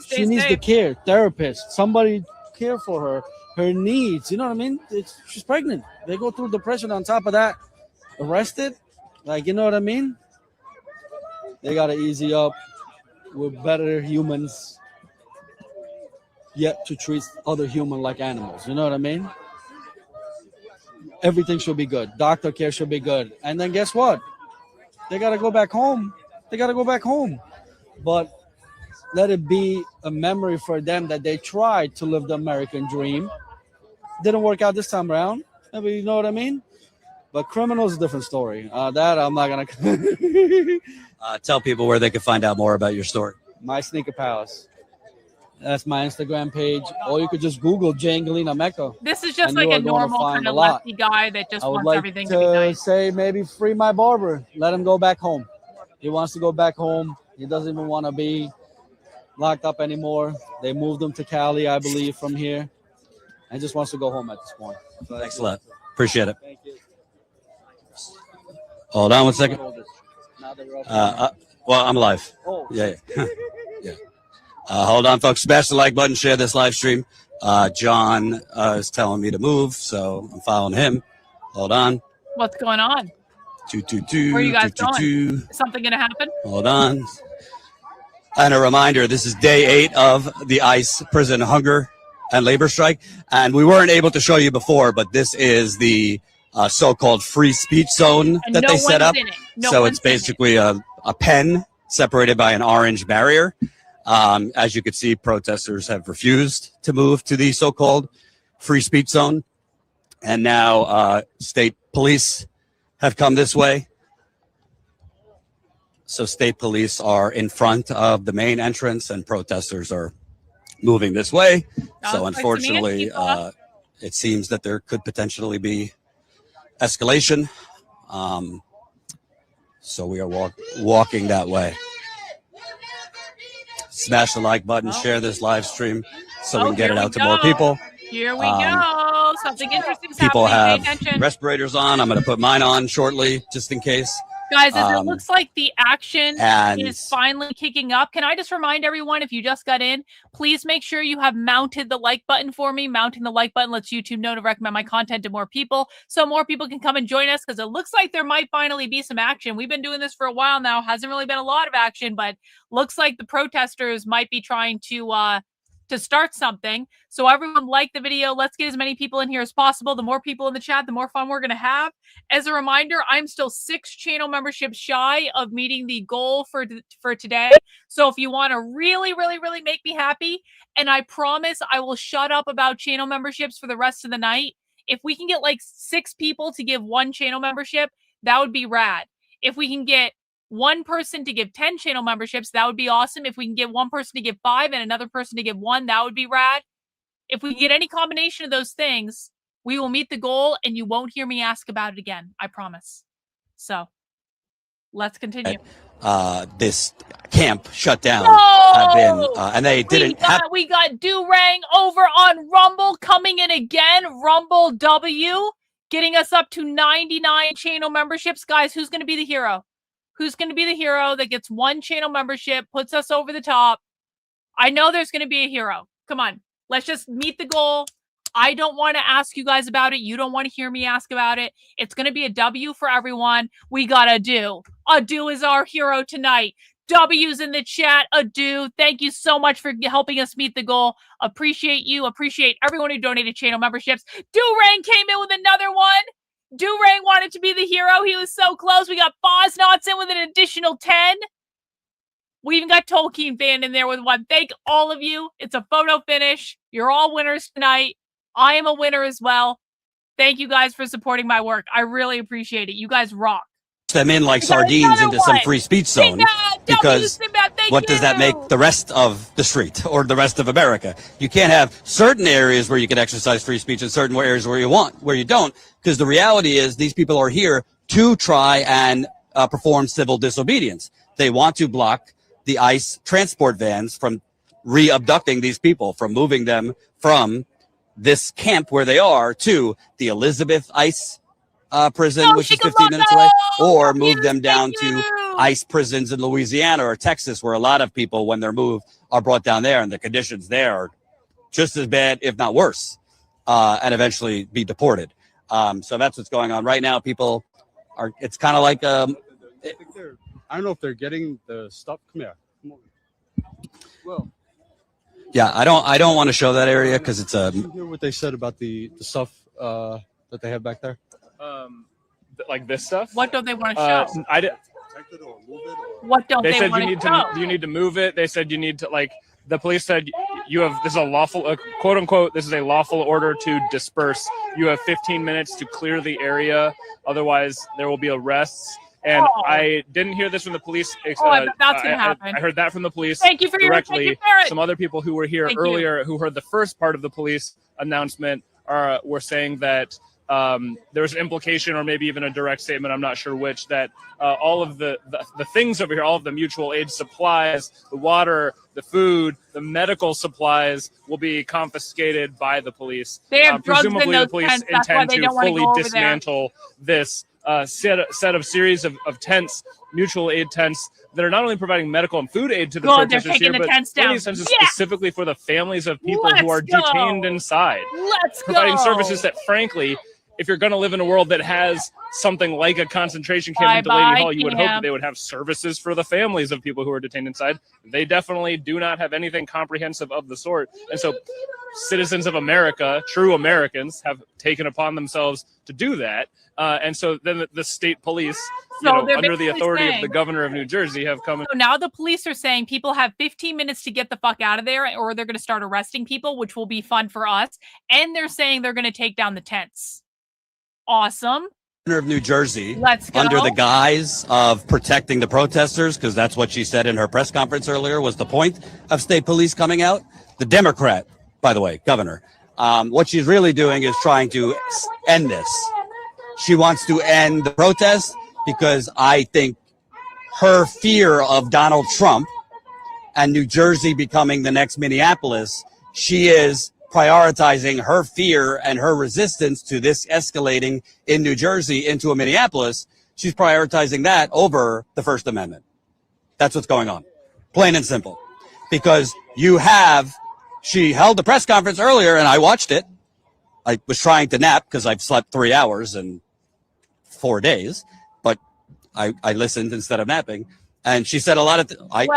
she needs the care. Therapist. Somebody care for her. Her needs. You know what I mean? She's pregnant. They go through depression on top of that. Arrested. Like, you know what I mean? They got to easy up. We're better humans yet to treat other human like animals. You know what I mean? Everything should be good. Doctor care should be good. And then guess what? They got to go back home. But let it be a memory for them that they tried to live the American dream. Didn't work out this time around. Maybe, you know what I mean? But criminals is a different story. That I'm not going to... Tell people where they can find out more about your story. My Sneaker Palace. That's my Instagram page. Or you could just Google Jangelina Mecca. This is just like a normal kind of lefty guy that just wants everything to be nice. I would like to say maybe free my barber. Let him go back home. He wants to go back home. He doesn't even want to be locked up anymore. They moved him to Cali, I believe, from here. And just wants to go home at this point. So thanks a lot. Appreciate it. Thank you. Hold on one second. Well, I'm live. Oh. Yeah. Yeah. Hold on, folks. Smash the like button. Share this live stream. John is telling me to move, so I'm following him. Hold on. What's going on? 222. Where are you guys going? Is something going to happen? Hold on. And a reminder, this is day 8 of the ICE prison hunger and labor strike. And we weren't able to show you before, but this is the so-called free speech zone that they set up. So it's basically a pen separated by an orange barrier. As you can see, protesters have refused to move to the so-called free speech zone. And now state police have come this way. So state police are in front of the main entrance and protesters are moving this way. So unfortunately, it seems that there could potentially be escalation. So we are walking that way. Smash the like button, share this live stream so we can get it out to more people. Here we go. Something interesting. People happening. have respirators on. I'm going to put mine on shortly, just in case. Guys, as it looks like the action is finally kicking up, can I just remind everyone, if you just got in, please make sure you have mounted the like button for me. Mounting the like button lets YouTube know to recommend my content to more people, so more people can come and join us, because it looks like there might finally be some action. We've been doing this for a while now. Hasn't really been a lot of action, but looks like the protesters might be trying to start something. So everyone like the video. Let's get as many people in here as possible. The more people in the chat, the more fun we're going to have. As a reminder, I'm still 6 channel memberships shy of meeting the goal for today. So if you want to really, really, really make me happy, and I promise I will shut up about channel memberships for the rest of the night. If we can get like 6 people to give 1 channel membership, that would be rad. If we can get 1 person to give 10 channel memberships, that would be awesome. If we can get 1 person to give 5 and another person to give 1, that would be rad. If we get any combination of those things, we will meet the goal and you won't hear me ask about it again. I promise. So let's continue. This camp shut down. And they didn't we got Durang over on Rumble coming in again. Rumble W getting us up to 99 channel memberships. Guys, who's going to be the hero? Who's going to be the hero that gets 1 channel membership, puts us over the top? I know there's going to be a hero. Come on. Let's just meet the goal. I don't want to ask you guys about it. You don't want to hear me ask about it. It's going to be a W for everyone. We got a do. A do is our hero tonight. W's in the chat. A do. Thank you so much for helping us meet the goal. Appreciate you. Appreciate everyone who donated channel memberships. Durang came in with another one. Durang wanted to be the hero. He was so close. We got Boznauts in with an additional 10. We even got Tolkien fan in there with 1. Thank all of you. It's a photo finish. You're all winners tonight. I am a winner as well. Thank you guys for supporting my work. I really appreciate it. You guys rock. Them in like sardines into some free speech zone, because what does that make the rest of the street or the rest of America? You can't have certain areas where you can exercise free speech and certain areas where you don't, because the reality is these people are here to try and perform civil disobedience. They want to block the ICE transport vans from re-abducting these people, from moving them from this camp where they are to the Elizabeth ICE prison, which is 15 minutes away, or move them down to ICE prisons in Louisiana or Texas, where a lot of people, when they're moved, are brought down there, and the conditions there are just as bad, if not worse, and eventually be deported. So that's what's going on right now. People are, it's kind of like, I don't know if they're getting the stuff. Come here. Come on. Well, yeah, I don't want to show that area because it's a. Did you hear what they said about the stuff that they have back there? Like this stuff. What don't they want to show? I did. What don't they said want you need to show? you need to move it. They said you need to, like, the police said you have, this is a lawful, quote unquote, this is a lawful order to disperse. You have 15 minutes to clear the area, otherwise there will be arrests. And I didn't hear this from the police. I bet that's gonna happen. I heard that from the police. Thank you for directly. your thank you, Some other people who were here earlier who heard the first part of the police announcement were saying that there was an implication, or maybe even a direct statement, I'm not sure which, that all of the things over here, all of the mutual aid supplies, the water, the food, the medical supplies will be confiscated by the police. They have drugs in presumably those the police tents. That's why intend they to don't wanna fully go over there. dismantle this set of series of tents, mutual aid tents, that are not only providing medical and food aid to the God, they're protesters taking here, the but tents in down. many senses Yeah. specifically for the families of people who are Let's go. detained inside. Let's providing go. services that, frankly, if you're going to live in a world that has something like a concentration camp in Delaney Hall, you would hope that they would have services for the families of people who are detained inside. They definitely do not have anything comprehensive of the sort. And so citizens of America, true Americans, have taken upon themselves to do that. And so then the state police, So they're under the basically authority of saying- the governor of New Jersey, have come in. So now the police are saying people have 15 minutes to get the fuck out of there, or they're going to start arresting people, which will be fun for us. And they're saying they're going to take down the tents. Awesome. Governor of New Jersey, Let's go. under the guise of protecting the protesters, because that's what she said in her press conference earlier was the point of state police coming out. The Democrat, by the way, governor, what she's really doing is trying to end this. She wants to end the protest because I think her fear of Donald Trump and New Jersey becoming the next Minneapolis, she is prioritizing her fear and her resistance to this escalating in New Jersey into a Minneapolis. She's prioritizing that over the First Amendment. That's what's going on. Plain and simple. Because she held the press conference earlier and I watched it. I was trying to nap because I've slept 3 hours in 4 days, but I listened instead of napping. And she said a lot of I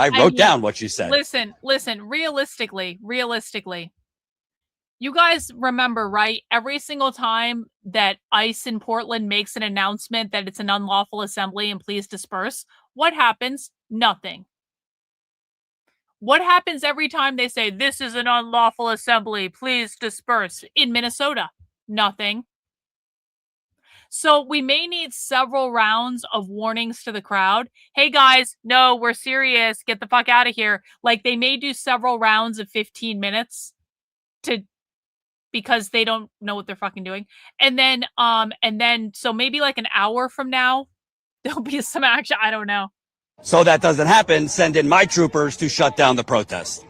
wrote down what she said. Listen, realistically, you guys remember, right? Every single time that ICE in Portland makes an announcement that it's an unlawful assembly and please disperse, what happens? Nothing. What happens every time they say this is an unlawful assembly, please disperse? In Minnesota, nothing. So we may need several rounds of warnings to the crowd. Hey guys, no, we're serious. Get the fuck out of here. Like they may do several rounds of 15 minutes because they don't know what they're fucking doing. And then so maybe like an hour from now, there'll be some action. I don't know. So that doesn't happen, send in my troopers to shut down the protest.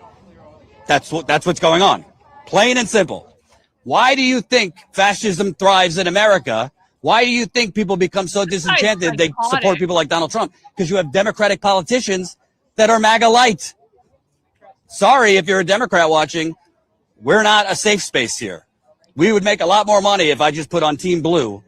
That's what's going on. Plain and simple. Why do you think fascism thrives in America? Why do you think people become so disenchanted they support people like Donald Trump? Because you have Democratic politicians that are MAGA light. Sorry if you're a Democrat watching, we're not a safe space here. We would make a lot more money if I just put on Team Blue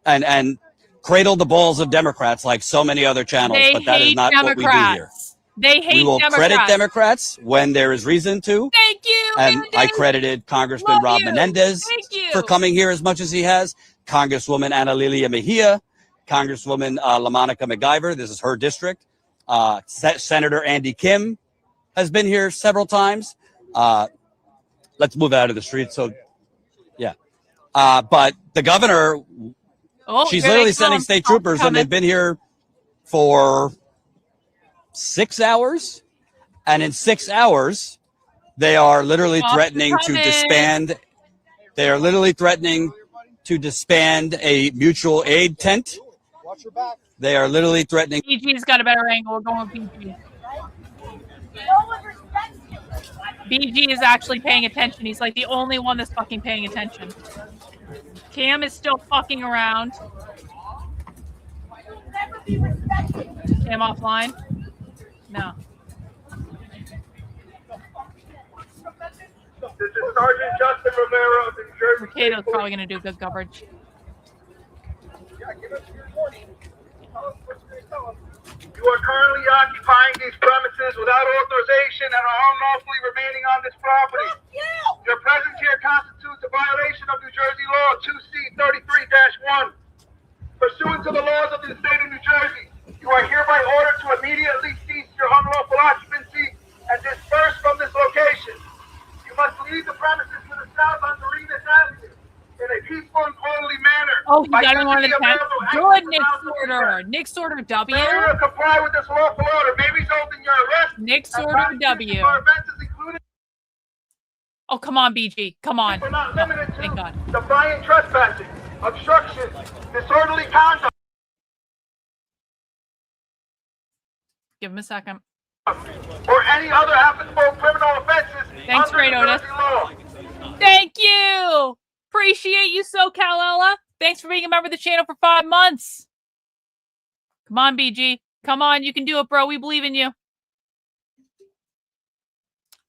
and cradle the balls of Democrats like so many other channels, but that is not what we do here. They hate We will credit Democrats when there is reason to. Thank you. And I credited Congressman Rob Menendez for coming here as much as he has. Congresswoman Ana Lilia Mejia, Congresswoman LaMonica McIver. This is her district. Senator Andy Kim has been here several times. Let's move out of the street. So, yeah. But the governor, she's literally sending state troopers, and they've been here for 6 hours. And in 6 hours, they are literally threatening to disband. They are literally threatening to disband a mutual aid tent. Watch your back. They are literally threatening. BG's got a better angle. We're going with BG. BG is actually paying attention. He's like the only one that's fucking paying attention. Cam is still fucking around. Cam offline? No. This is Sergeant Justin Romero of New Jersey. Mercado's probably going to do good coverage. Yeah, give us your warning. You are currently occupying these premises without authorization and are unlawfully remaining on this property. Your presence here constitutes a violation of New Jersey Law 2C33-1. Pursuant to the laws of the state of New Jersey, you are hereby ordered to immediately cease your unlawful occupancy and disperse from this location. You must leave the premises to the south on Marina Avenue in a peaceful and orderly manner. Oh, you got him on the tent. Good, Nick's order. Nick's order W. Failure to comply with this lawful order may result in your arrest. Nick's order W. Oh, come on, BG. Come on. We're not limited to thank God. defiant trespassing, obstruction, disorderly conduct. Give him a second. Or any other applicable criminal offenses. Thanks, Great Otis. Thank you. Appreciate you, SoCalella. Thanks for being a member of the channel for 5 months. Come on, BG. Come on, you can do it, bro. We believe in you.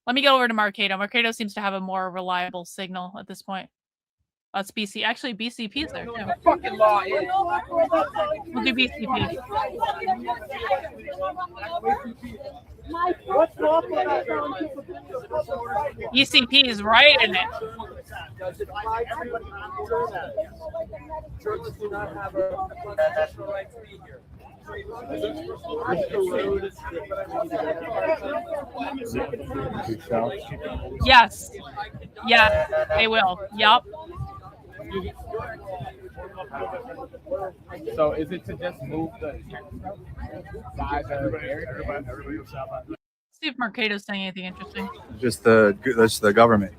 Let me go over to Mercado. Mercado seems to have a more reliable signal at this point. That's BC. Actually, BCP's there too. Fucking law is. We'll do BCP. BCP is right in it. Does it apply to everybody on churches do not have a constitutional right to be here. Yes. Yeah, they will. Yup. So is it to just move the guys that are there? See if Mercado's saying anything interesting. That's the government.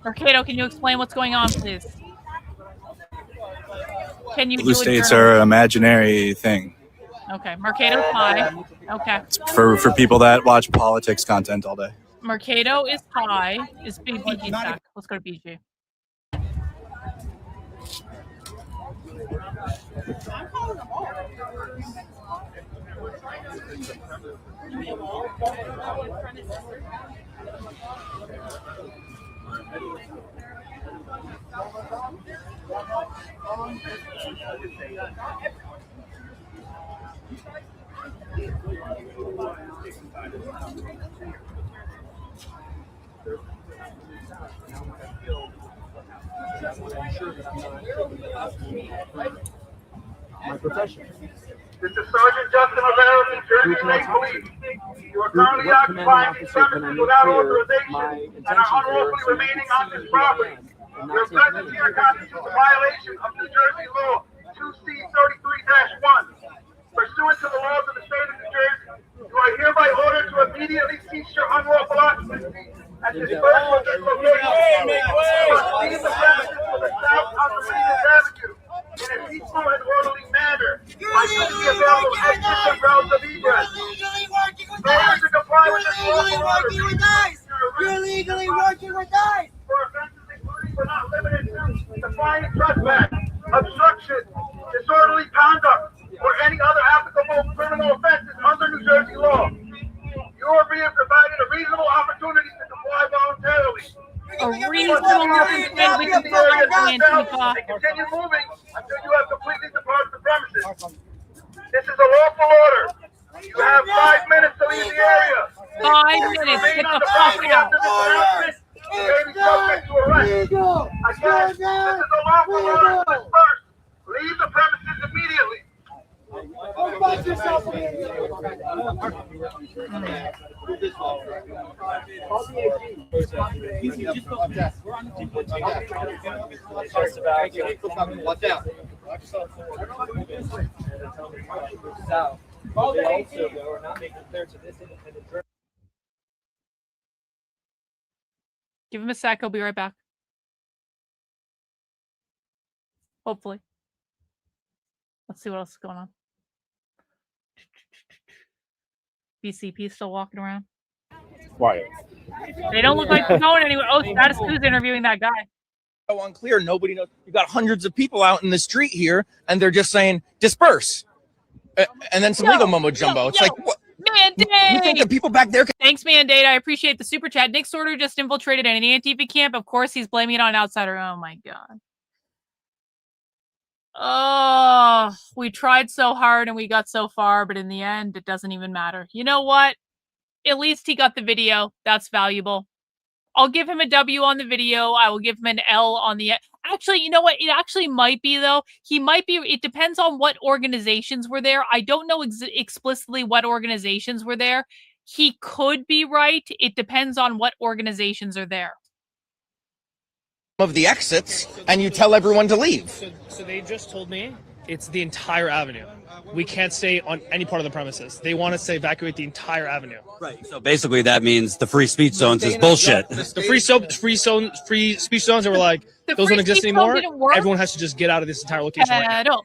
Mercado, can you explain what's going on, please? Can you Blue do a states journal- are an imaginary thing. Okay, Mercado's high. Okay. For people that watch politics content all day. Mercado is high. Is BG back? Let's go to BG. My profession. This is Sergeant Justin Rivera from Jersey State Police. You are currently occupying these premises without authorization and are unlawfully remaining on this property. Your presence here constitutes a violation of New Jersey Law 2C33-1. Pursuant to the laws of the state of New Jersey, you are hereby ordered to immediately cease your unlawful occupancy and disperse from this location. You must leave the premises to the south on the Regis Avenue in a peaceful and orderly manner by using the available exits and routes of egress. Failure to comply with this lawful order. You're legally working with us! For offenses including but not limited to defiant trespass, obstruction, disorderly conduct, or any other applicable criminal offenses under New Jersey law. You are being provided a reasonable opportunity to comply voluntarily. A reasonable opportunity to comply, Antifa. And continue moving until you have completely departed the premises. This is a lawful order. You have 5 minutes to leave the area. 5 minutes. Get the fuck out. You may be subject to arrest. Again, this is a lawful order to disperse. Leave the premises immediately. Go fuck yourself! Give him a sec. He'll be right back. Hopefully. Let's see what else is going on. BCP still walking around. Quiet. They don't look like they're going anywhere. Oh, Status Quo's interviewing that guy. So unclear. Nobody knows. You got hundreds of people out in the street here, and they're just saying disperse, and then some legal mumbo jumbo. It's like what? Mandate! You think the people back there? Thanks, Mandate. I appreciate the super chat. Nick Sorter just infiltrated an Antifa camp. Of course, he's blaming it on outsider. Oh my god. Oh, we tried so hard and we got so far, but in the end, it doesn't even matter. You know what? At least he got the video. That's valuable. I'll give him a W on the video. I will give him an L on the... Actually, you know what? It actually might be, though. He might be... It depends on what organizations were there. I don't know explicitly what organizations were there. He could be right. It depends on what organizations are there. Of the exits, and you tell everyone to leave. So they just told me it's the entire avenue. We can't stay on any part of the premises. They want us to evacuate the entire avenue. Right. So basically, that means the free speech zones is bullshit. The free speech zones that were like those don't exist anymore. Everyone has to just get out of this entire location right now.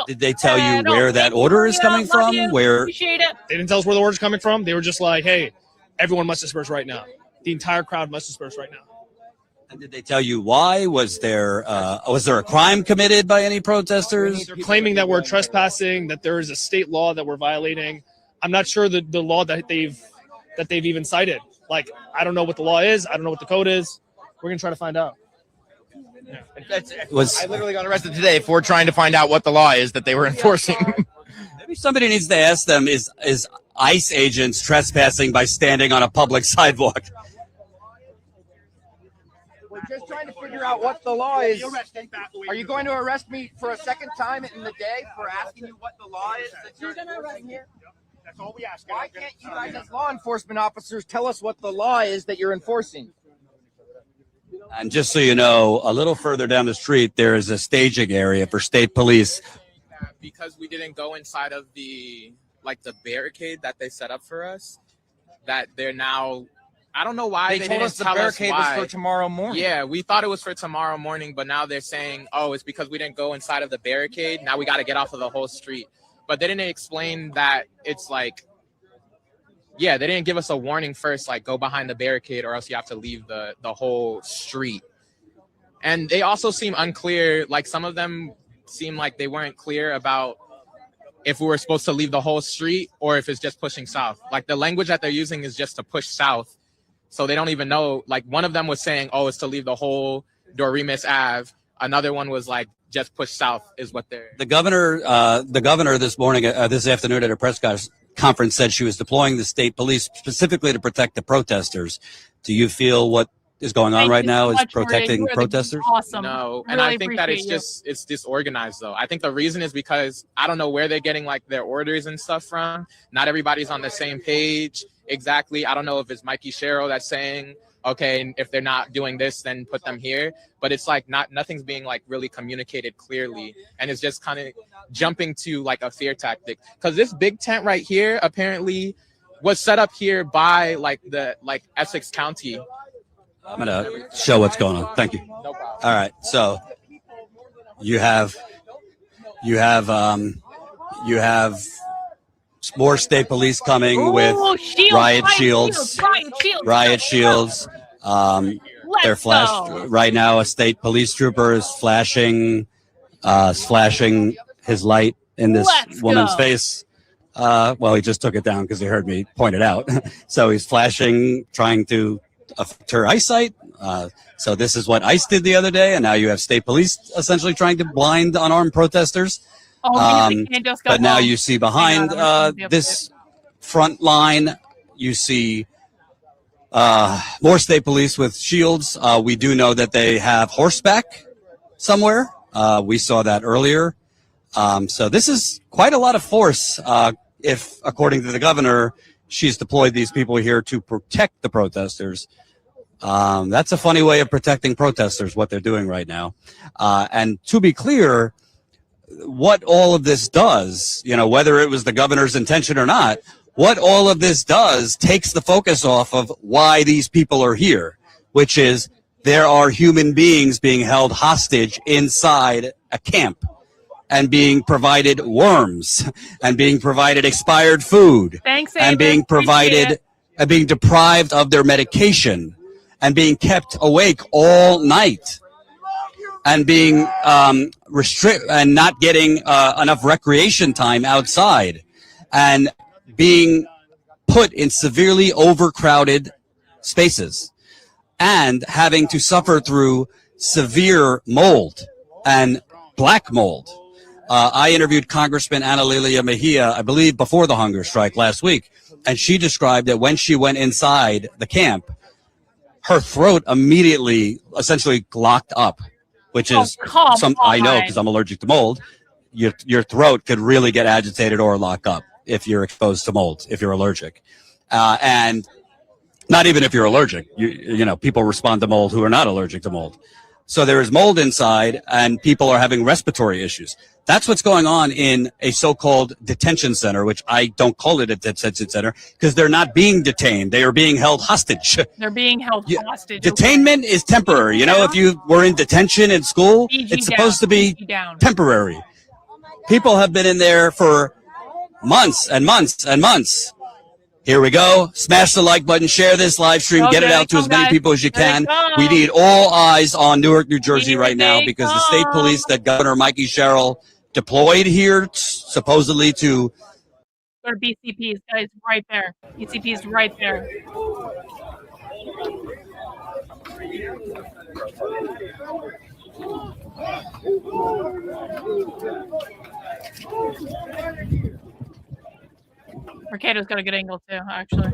Did they tell you where that order is coming from? Where? Appreciate it. They didn't tell us where the order's coming from. They were just like, "Hey, everyone must disperse right now. The entire crowd must disperse right now." And did they tell you why? Was there a crime committed by any protesters? They're claiming that we're trespassing, that there is a state law that we're violating. I'm not sure the law that they've even cited. Like, I don't know what the law is. I don't know what the code is. We're gonna try to find out. Yeah. I literally got arrested today for trying to find out what the law is that they were enforcing. Maybe somebody needs to ask them: Is ICE agents trespassing by standing on a public sidewalk? We're just trying to figure out what the law is. Are you going to arrest me for a second time in the day for asking you what the law is that you're going to arrest me? That's all we ask. Why can't you guys as law enforcement officers tell us what the law is that you're enforcing? And just so you know, a little further down the street, there is a staging area for state police. Because we didn't go inside of the barricade that they set up for us, that they're now, I don't know why They told didn't us the tell barricade was why. for tomorrow morning. Yeah, we thought it was for tomorrow morning, but now they're saying, oh, it's because we didn't go inside of the barricade. Now we got to get off of the whole street. But they didn't explain that it's like, yeah, they didn't give us a warning first, like go behind the barricade or else you have to leave the whole street. And they also seem unclear, like some of them seem like they weren't clear about if we were supposed to leave the whole street or if it's just pushing south. Like the language that they're using is just to push south. So they don't even know, like one of them was saying, oh, it's to leave the whole Doremus Ave. Another one was like, just push south is what they're. The governor this morning, this afternoon at a press conference said she was deploying the state police specifically to protect the protesters. Do you feel what is going on right now is protecting protesters? Awesome. No, and Really I think that appreciate it's disorganized though. I think the reason is because I don't know where they're getting like their orders and stuff from. Not everybody's on the same page exactly. I don't know if it's Mikey Sherrill that's saying, okay, if they're not doing this, then put them here. But it's like nothing's being like really communicated clearly, and it's just kind of jumping to like a fear tactic. Because this big tent right here apparently was set up here by like Essex County. I'm gonna show what's going on. Thank you. No problem. All right, so you have more state police coming with riot shields. They're flashed right now. A state police trooper is flashing his light in this woman's face. Well, he just took it down because he heard me point it out. So he's flashing, trying to affect her eyesight. So this is what ICE did the other day, and now you have state police essentially trying to blind unarmed protesters. But now you see behind this front line, you see more state police with shields. We do know that they have horseback somewhere. We saw that earlier. So this is quite a lot of force. If, according to the governor, she's deployed these people here to protect the protesters. That's a funny way of protecting protesters, what they're doing right now. And to be clear, what all of this does, whether it was the governor's intention or not, what all of this does takes the focus off of why these people are here, which is there are human beings being held hostage inside a camp and being provided worms and being provided expired food and being provided and being deprived of their medication and being kept awake all night and being and not getting enough recreation time outside and being put in severely overcrowded spaces and having to suffer through severe mold and black mold. I interviewed Congressman Ana Lilia Mejia, I believe, before the hunger strike last week, and she described that when she went inside the camp, her throat immediately essentially locked up, which is I know because I'm allergic to mold. Your throat could really get agitated or lock up if you're exposed to mold, if you're allergic. And not even if you're allergic, people respond to mold who are not allergic to mold. So there is mold inside and people are having respiratory issues. That's what's going on in a so-called detention center, which I don't call it a detention center because they're not being detained. They are being held hostage. They're being held hostage. Detainment is temporary. If you were in detention in school, it's supposed to be temporary. People have been in there for months and months and months. Here we go. Smash the like button, share this live stream, get it out to as many people as you can. We need all eyes on Newark, New Jersey right now because the state police that Governor Mikey Sherrill deployed here supposedly to. Go to BCP's, guys, right there. BCP's right there. Mercado's got a good angle too, actually.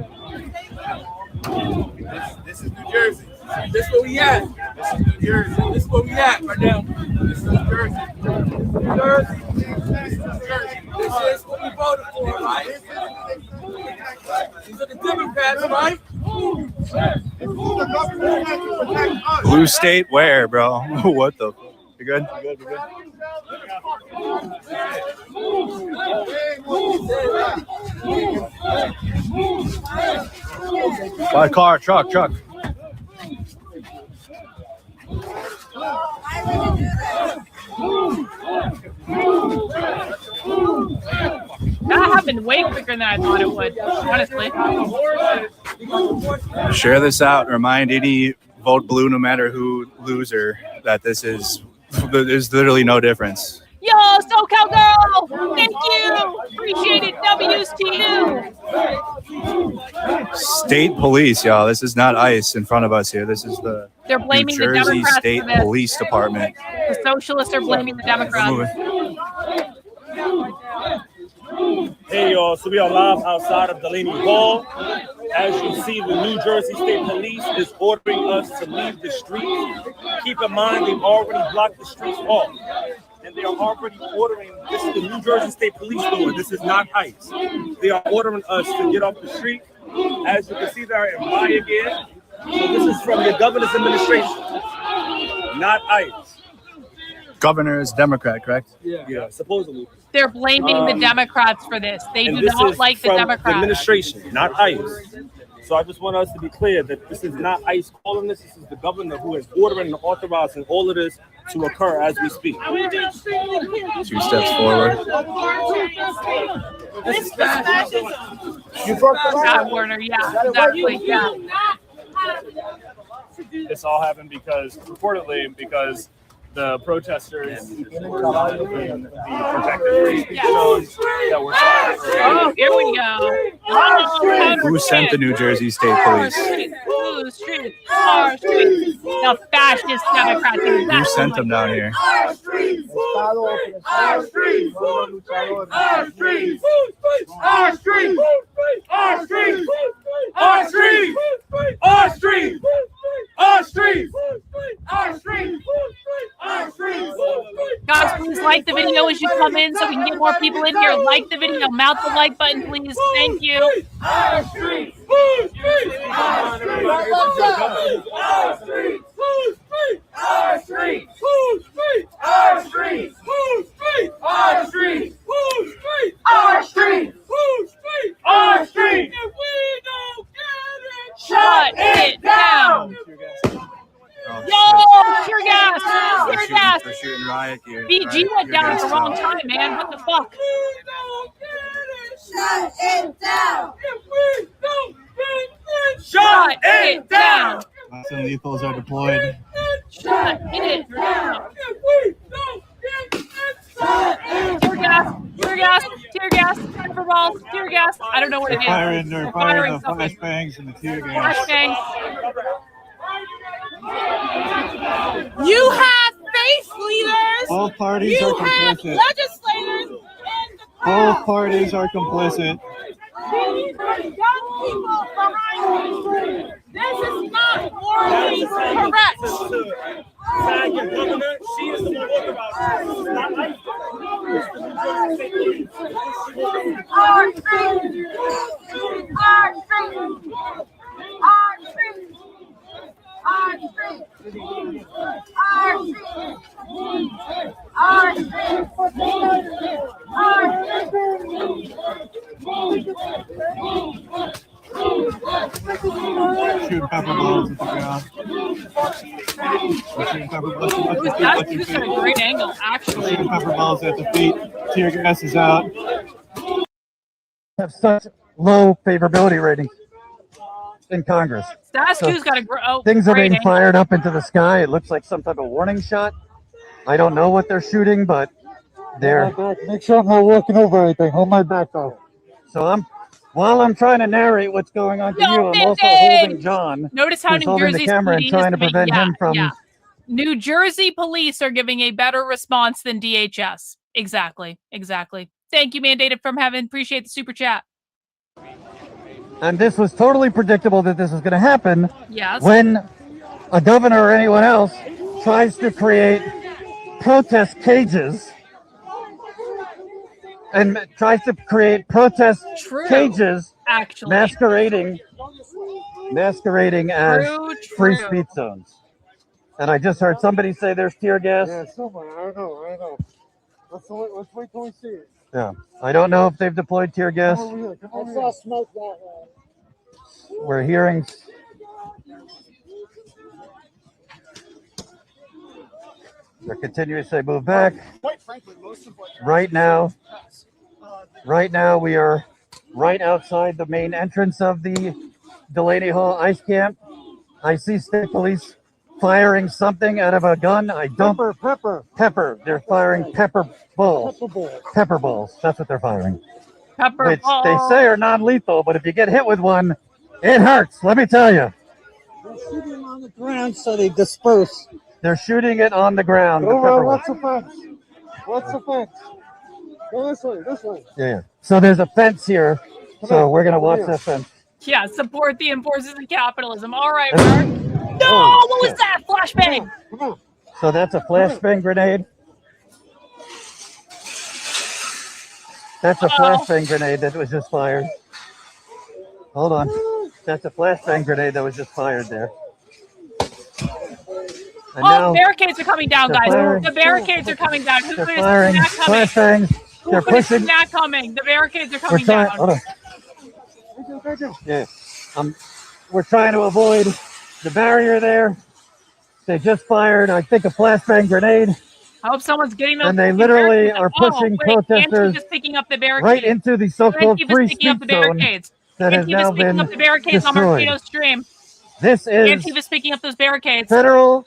This is New Jersey. This is where we at. This is New Jersey. This is where we at right now. This is New Jersey. New Jersey. This is New Jersey. This is what we voted for, right? These are the Democrats, right? Blue state where, bro? What the? You good? You good? By car, truck. That happened way quicker than I thought it would, honestly. Share this out. Remind any vote blue, no matter who loser, that there's literally no difference. Yo, SoCal girl! Thank you! Appreciate it, WSTU! State police, y'all. This is not ICE in front of us here. This is the They're blaming New the Jersey Democrats State for this. Police Department. The socialists are blaming the Democrats. Hey y'all, so we are live outside of Delaney Hall. As you see, the New Jersey State Police is ordering us to leave the streets. Keep in mind, they've already blocked the streets off. And they are already ordering, this is the New Jersey State Police doing, this is not ICE. They are ordering us to get off the street. As you can see, they're in riot gear. So this is from the governor's administration, not ICE. Governor is Democrat, correct? Yeah, supposedly. They're blaming the Democrats for this. They And do this not is like the from Democrats. administration, not ICE. So I just want us to be clear that this is not ICE calling this. This is the governor who is ordering and authorizing all of this to occur as we speak. 2 steps forward. Yeah, Warner, yeah, exactly, yeah. This all happened because, reportedly, because the protesters in the protected free speech zones that were Oh, here we go. Oh, Who sent the New Jersey State Police? Blue street, our street. The fascist Democrats. Who sent them down here? Our streets, our streets, our streets, our streets, our streets, our streets, our streets, our streets, our streets, our streets. Guys, please like the video as you come in so we can get more people in here. Like the video, mount the like button, please. Thank you. Our streets, our streets, our streets, our streets, our streets, our streets, our streets, our streets. If we don't get it, shut it down. Yo, tear gas! Tear gas! For shooting riot gear. BG went down at the wrong time, man. What the fuck? Shut it down. If we don't get it, Shut it down. Some lethals are deployed. Shut it down. If we don't get it, shut it Tear gas! Tear gas! Tear gas! Pepper balls! Tear gas! I don't know what it is. They're firing the flashbangs and the tear gas. Flashbangs. You have faith leaders. Both parties You are have complicit. legislators in the Both parties are complicit. These are young people behind me. This is not morally correct. Tag your governor, she is the one authorizing. This is not ICE. This is the New Jersey State Police. Our streets, our streets, our streets, our streets, our streets, our streets, Shoot pepper balls at the ground. Shooting pepper balls That's a great angle, actually. Shooting pepper balls at the feet. Tear gas is out. Have such low favorability ratings in Congress. Stasku's got a Things are great being angle. fired up into the sky. It looks like some type of warning shot. I don't know what they're shooting, but they're. Make sure I'm not walking over anything. Hold my back though. So while I'm trying to narrate what's going on to you, I'm also holding John. Notice how who's New holding Jersey's the camera and police trying to make- prevent him from. New Jersey police are giving a better response than DHS. Exactly. Thank you, Mandated from Heaven. Appreciate the super chat. And this was totally predictable that this was going to happen. Yes. When a governor or anyone else tries to create protest cages and tries to create protest cages actually. masquerading masquerading as free speech zones. And I just heard somebody say there's tear gas. Yeah, somewhere. I know. Let's wait till we see it. Yeah, I don't know if they've deployed tear gas. I saw smoke that way. We're hearing. They're continuing to say move back. Quite frankly, most of what Right now we are right outside the main entrance of the Delaney Hall ice camp. I see state police firing something out of a gun. I don't. Pepper. They're firing pepper balls. Pepper balls. That's what they're firing. Which they say are non-lethal, but if you get hit with one, it hurts. Let me tell you. They're shooting on the ground so they disperse. They're shooting it on the ground. the pepper What's the fence? What's the fence? Go this way. Yeah. So there's a fence here. So we're gonna watch that fence. Yeah, support the enforcers of capitalism. All right, Mark. No, what was that? Flashbang. So that's a flashbang grenade. That's a flashbang grenade that was just fired. Hold on. That's a flashbang grenade that was just fired there. And Oh, the barricades are coming down, guys. The barricades are coming down. Who they're is firing that coming? flashbangs. They're pushing. That coming. The barricades are We're coming trying. down. Hold on. Yeah. We're trying to avoid the barrier there. They just fired, I think, a flashbang grenade. I hope someone's getting those. And they literally are pushing protesters Antifa's picking up the barricades. right into the so-called Antifa's free picking up speech the zone barricades. that has Antifa's now picking been up the barricades on destroyed. Marquito's stream. This is Antifa's picking up those barricades. federal,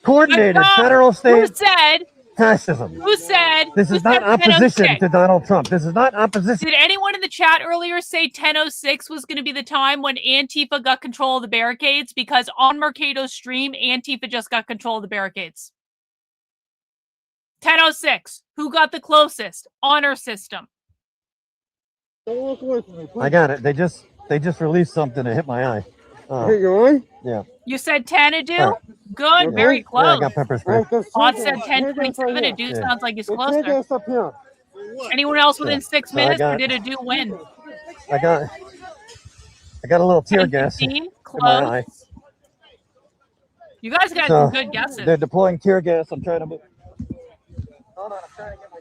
coordinated, But, federal, Who state said? fascism. Who said? This who is not said opposition 10:06? to Donald Trump. This is not opposition. Did anyone in the chat earlier say 10:06 was going to be the time when Antifa got control of the barricades? Because on Mercado's stream, Antifa just got control of the barricades. 10:06. Who got the closest? Honor system. Don't walk away from me, please. I got it. They just released something to hit my eye. Hit your eye? Yeah. You said 10 to do? Right. Good, Yeah. very Yeah, close. I got pepper spray. Odd said 10:27 to do Yeah. sounds like it's Take closer. us up here. Anyone else within Yeah. 6 So I minutes, or got- did a do win? I got a little tear gas in 10:15, my close. eye. You guys got So some good guesses. they're deploying tear gas. I'm trying to move.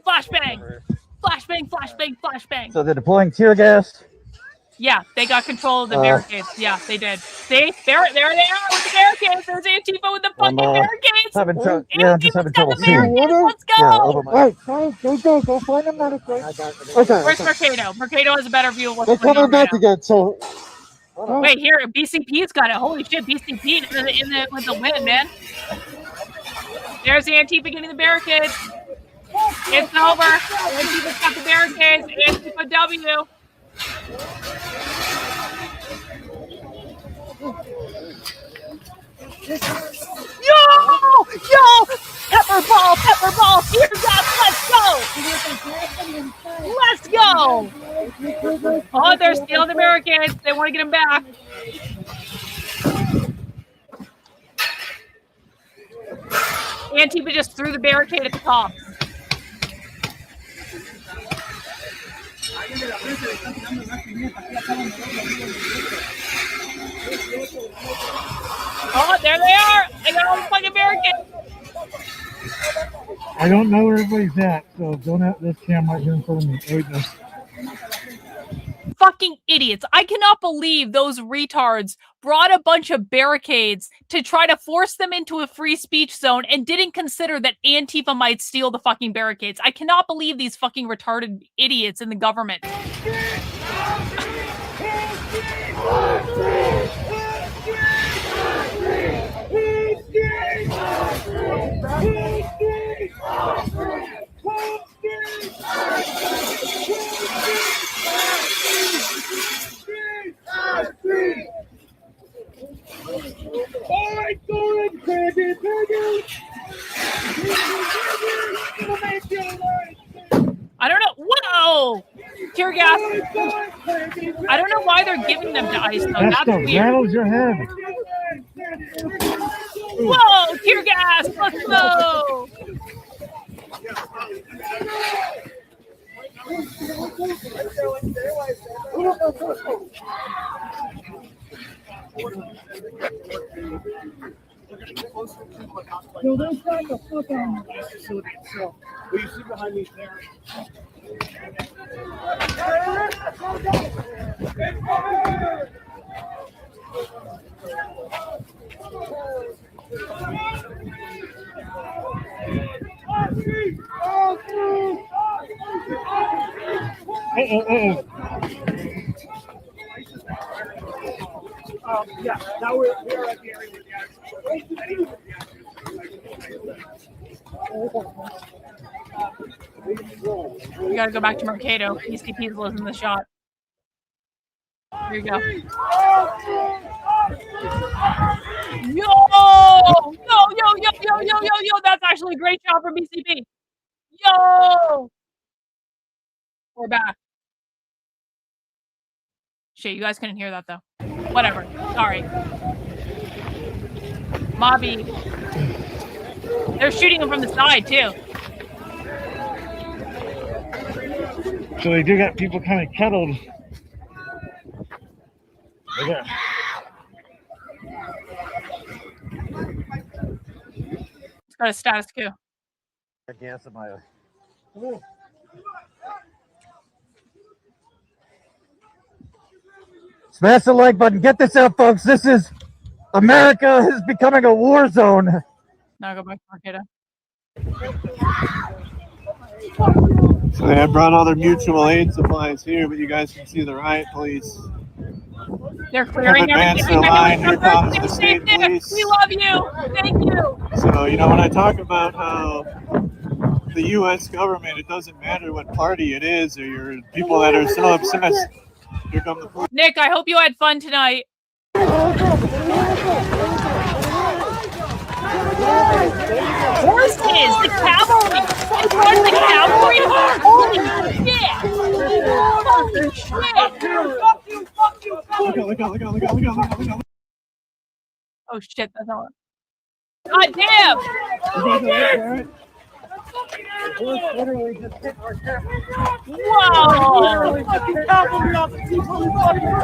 Flashbang! Flashbang, flashbang, flashbang. So they're deploying tear gas. Yeah, they got control of the barricades. Yeah, they did. See? There they are with the barricades. There's Antifa with the fucking barricades. I'm just having trouble seeing. Let's go. Yeah, over my. Right, go find them medically. Okay. Where's Mercado? Mercado has a better view of what's They're going coming on back right again, so. now. Wait, here, BCP's got it. Holy shit, BCP with the win, man. There's the Antifa getting the barricades. It's over. Antifa's got the barricades. Antifa W. Yo! Pepper ball, tear gas, let's go! Oh, they're stealing the barricades. They want to get them back. Antifa just threw the barricade at the cops. Oh, there they are! They got all the fucking barricades. I don't know where everybody's at, so don't have this camera right here in front of me. Wait, no. Fucking idiots. I cannot believe those retards brought a bunch of barricades to try to force them into a free speech zone and didn't consider that Antifa might steal the fucking barricades. I cannot believe these fucking retarded idiots in the government. I don't know. Whoa! Tear gas. I don't know why they're giving them to ICE, though. That That's stuff weird. rattles your head. Whoa! Tear gas! Let's go! the fuck out of the facility itself. Will you see behind me there? Yeah, now we're at the area with We gotta go back to Mercado. PCP's losing the shot. Here you go. Yo! That's actually a great shot for BCP. Yo! We're back. Shit, you guys couldn't hear that though. Whatever. Sorry. Mobby. They're shooting him from the side too. So they do got people kind of kettled. Yeah. It's got a status quo. Gas in my eye. Smash the like button. Get this out, folks. This is America is becoming a war zone. Now go back to Mercado. So they have brought all their mutual aid supplies here, but you guys can see the riot police. They're clearing everything. The line. Here comes the state police. We love you. Thank you. So, you know, when I talk about how the U.S. government, it doesn't matter what party it is or your people that are so obsessed. Here come the police. Nick, I hope you had fun tonight. Horses, the cavalry. It's part of the cavalry. Holy shit. Holy shit. Look out. Oh shit, that's not. God damn. Literally just hit our camp. Wow. Fucking cavalry off the people who fucking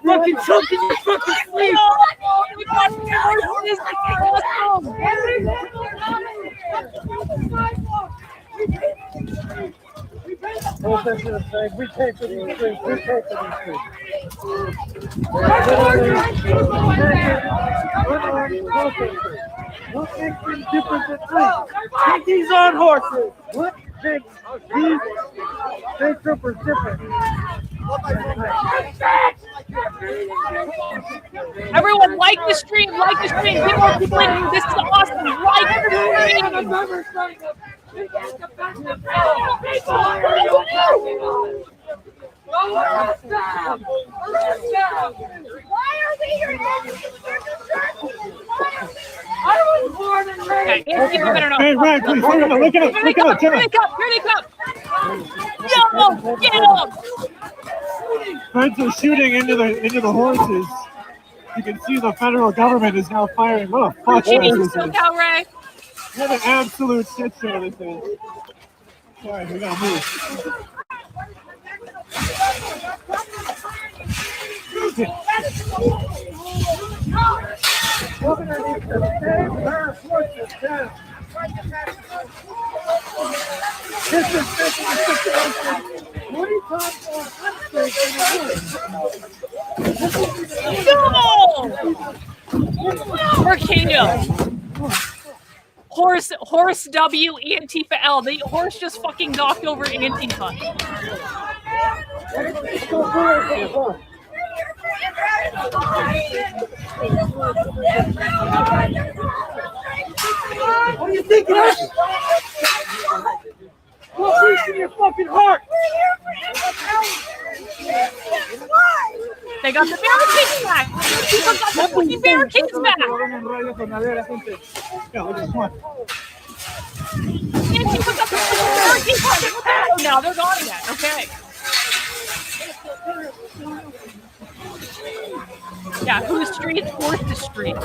fucking choke in your fucking sleep. We got horses. We came for these things. What makes them different than us? Take these on horses. What makes these state troopers different? Everyone, like the stream. Get more people in. This is awesome. Like the stream. Why are we here? Okay, Antifa better know. Hey, Ryan, please, look at it. Here they come. Yo, get them. Friends are shooting into the horses. You can see the federal government is now firing. What a fuck this is. What an absolute shit show this is. Sorry, we gotta move. Governor needs to stand her forces down. This is the situation. 20 times more unsafe than No! Mercado. Horse W, Antifa L. The horse just fucking knocked over Antifa. What do you think of us? What peace in your fucking heart? They got the barricades back. People got the fucking barricades back. Antifa got the fucking barricades back. Oh, now they're gone again. Okay. Yeah, whose streets? Force the street.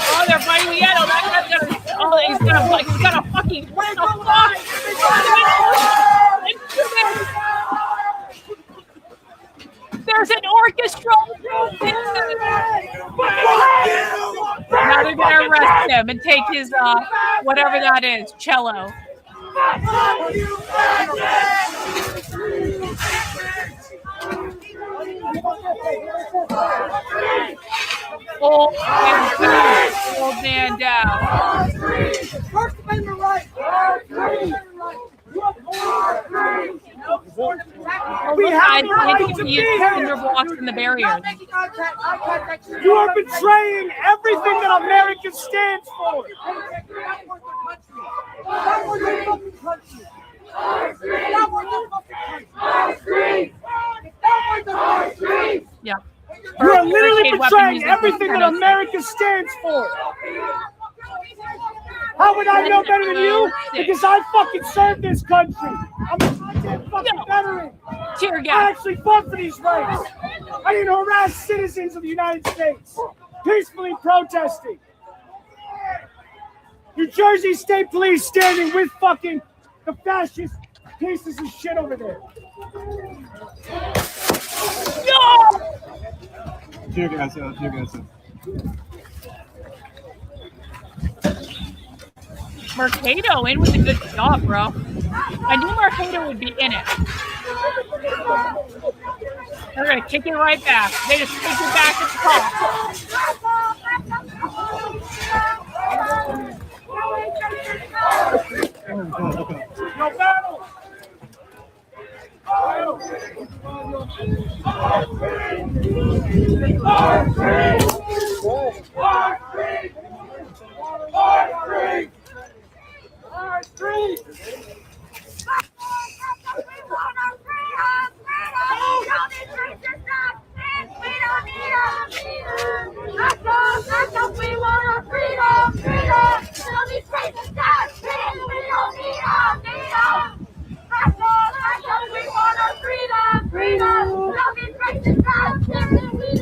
Oh, they're fighting Lieto. That guy's got a. Oh, he's got a fucking. What the fuck? him and take his whatever that is, cello. Old man down. First Amendment right. We have the right to use cinder blocks in the barriers. You are betraying everything that America stands for. Yeah. You are literally betraying everything that America stands for. How would I know better than you? Because I fucking served this country. I'm a goddamn fucking veteran. I actually fought for these rights. I didn't harass citizens of the United States. Peacefully protesting. New Jersey State Police standing with fucking the fascist pieces of shit over there. No! Tear gas, tear gas. Mercado in with a good job, bro. I knew Mercado would be in it. They're gonna kick it right back. They just kick it back at the top. No battle!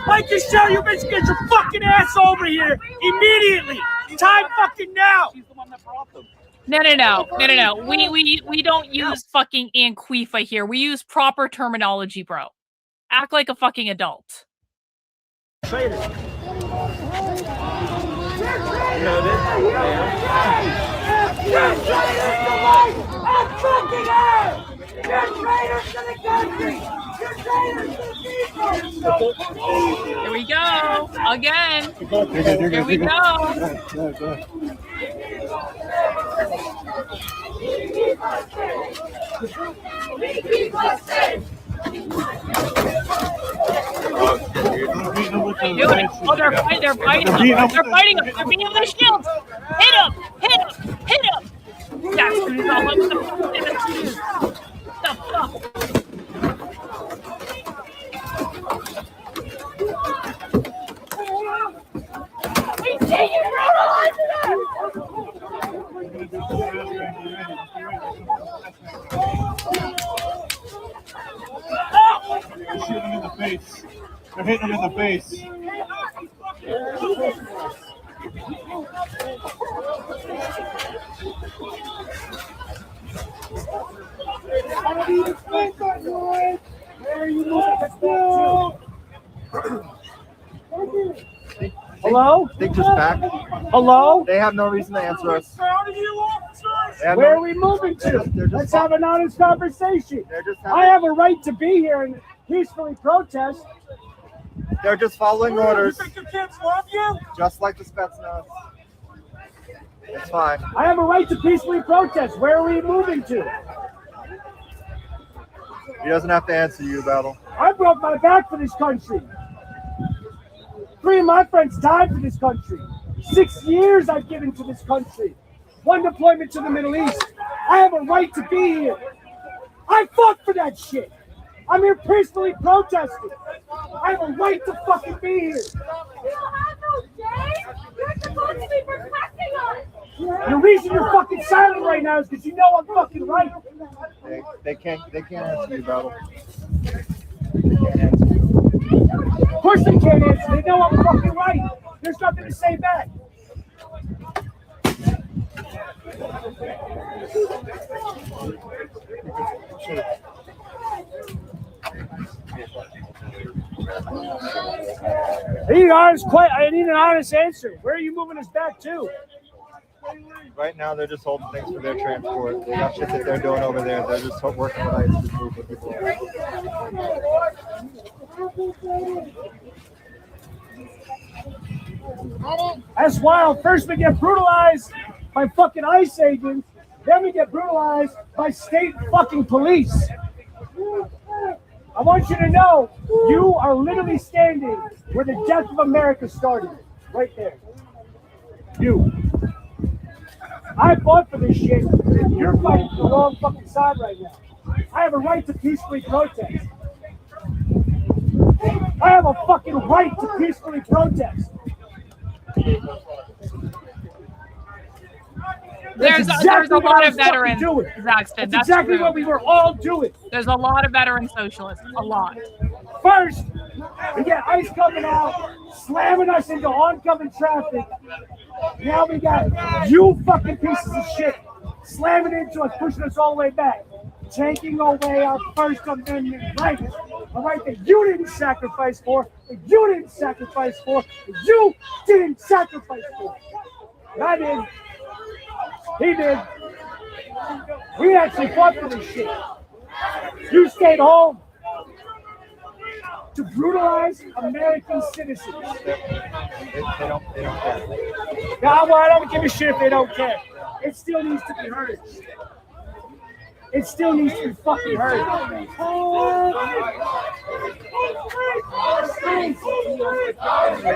Mike Michelle, you bitch, get your fucking ass over here immediately. Time fucking now. No. We don't use fucking Antifa here. We use proper terminology, bro. Act like a fucking adult. Here we go. Again. Here we go. Oh, they're fighting. They're fighting him. They're beating him with their shields. Hit him. That's what it's all about. The fuck? He's taking They're shooting him in the face. They're hitting him in the face. Hello? They just back. Hello? They have no reason to answer us. Where are we moving to? Let's have an honest conversation. I have a right to be here and peacefully protest. They're just following orders. You think your kids love you? Just like the Spetsnaz. It's fine. I have a right to peacefully protest. Where are we moving to? He doesn't have to answer you, Battle. I broke my back for this country. 3 of my friends died for this country. 6 years I've given to this country. 1 deployment to the Middle East. I have a right to be here. I fought for that shit. I'm here peacefully protesting. I have a right to fucking be here. You don't have no shame. You're supposed to be protecting us. The reason you're fucking silent right now is because you know I'm fucking right. They can't answer you, Battle. Of course they can't answer. They know I'm fucking right. There's nothing to say back. I need an honest answer. Where are you moving us back to? Right now, they're just holding things for their transport. They got shit that they're doing over there. They're just working with ICE to move the people. That's wild. First we get brutalized by fucking ICE agents, then we get brutalized by state fucking police. I want you to know, you are literally standing where the death of America started. Right there. You. I fought for this shit. You're fighting for the wrong fucking side right now. I have a right to peacefully protest. I have a fucking right to peacefully protest. There's a lot of veterans, Zaxton. That's exactly what we were all doing. There's a lot of veteran socialists. A lot. First, we get ICE coming out, slamming us into oncoming traffic. Now we got you fucking pieces of shit slamming into us, pushing us all the way back, taking away our First Amendment right. A right that you didn't sacrifice for, that you didn't sacrifice for, that you didn't sacrifice for. I did. He did. We actually fought for this shit. You stayed home to brutalize American citizens. They don't care. Now, well, I don't give a shit if they don't care. It still needs to be heard. It still needs to be fucking heard.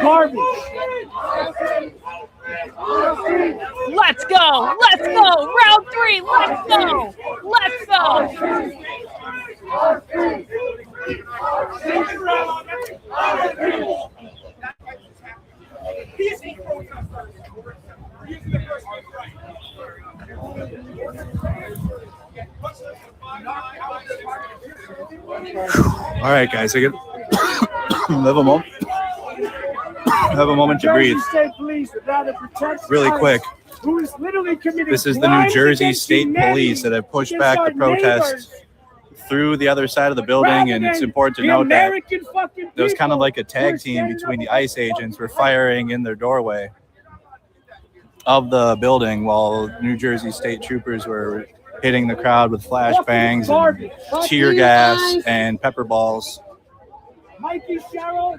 Garbage. Let's go. Let's go. Round 3. Let's go. Let's go. All right, guys, I get have a moment to breathe. Really quick. This is the New Jersey State Police that have pushed back the protests through the other side of the building, and it's important to note that there was kind of like a tag team between the ICE agents were firing in their doorway of the building while New Jersey State troopers were hitting the crowd with flashbangs and tear gas and pepper balls. Mikey Sherrill,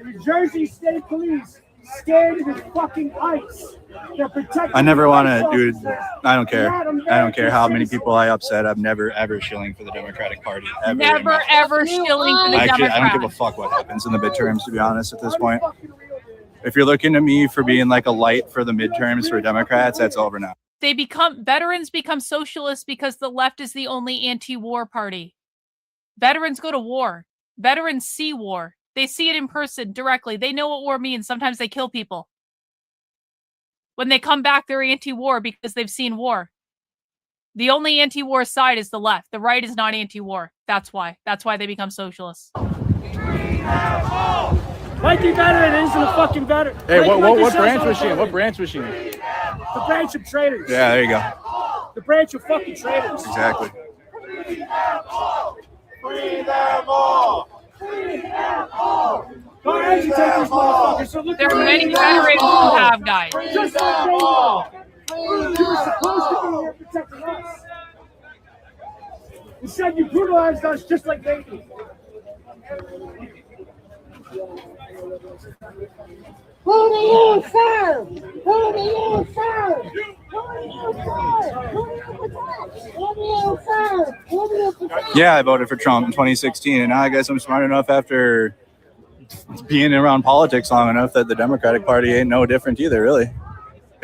New Jersey State Police, standing with fucking ICE. I never want to, dude. I don't care. I don't care how many people I upset. I'm never ever shilling for the Democratic Party. Never ever shilling for the Democrats. I don't give a fuck what happens in the midterms, to be honest. At this point, if you're looking to me for being like a light for the midterms for Democrats, that's over now. Veterans become socialists because the left is the only anti-war party. Veterans go to war. Veterans see war. They see it in person directly. They know what war means. Sometimes they kill people. When they come back, they're anti-war because they've seen war. The only anti-war side is the left. The right is not anti-war. That's why. That's why they become socialists. Mikey veteran isn't a fucking veteran. Hey, what branch was she in? What branch was she in? The branch of traitors. Yeah, there you go. The branch of fucking traitors. Exactly. Free them all. Free them all. Don't agitate these motherfuckers. So look, there are many veterans who have, guys. Just like they are. You were supposed to be here protecting us. Instead, you brutalized us just like they did. Who do you serve? Who do you serve? Who do you serve? Who do you protect? Who do you serve? Who do you protect? Yeah, I voted for Trump in 2016, and now I guess I'm smart enough after being around politics long enough that the Democratic Party ain't no different either, really.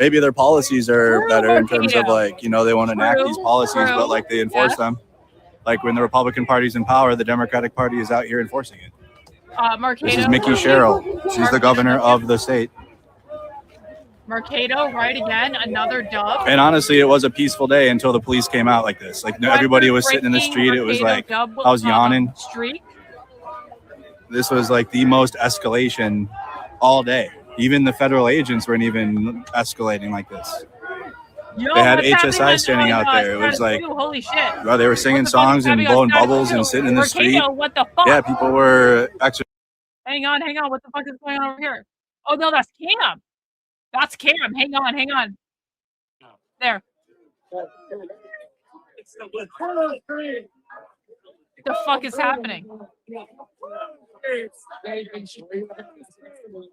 Maybe their policies are better in terms of, like, you know, they want to enact these policies, but like they enforce them. Like when the Republican Party's in power, the Democratic Party is out here enforcing it. This is Mickey Sherrill. She's the governor of the state. Mercado, right again, another dub. And honestly, it was a peaceful day until the police came out like this. Like everybody was sitting in the street. It was like I was yawning. This was like the most escalation all day. Even the federal agents weren't even escalating like this. Yo, they had HSI standing out there. It was like, holy shit. Bro, they were singing songs and blowing bubbles and sitting in the street. What the fuck? Yeah, people were actually. Hang on. What the fuck is going on over here? Oh no, that's Cam. That's Cam. Hang on. There. The fuck is happening?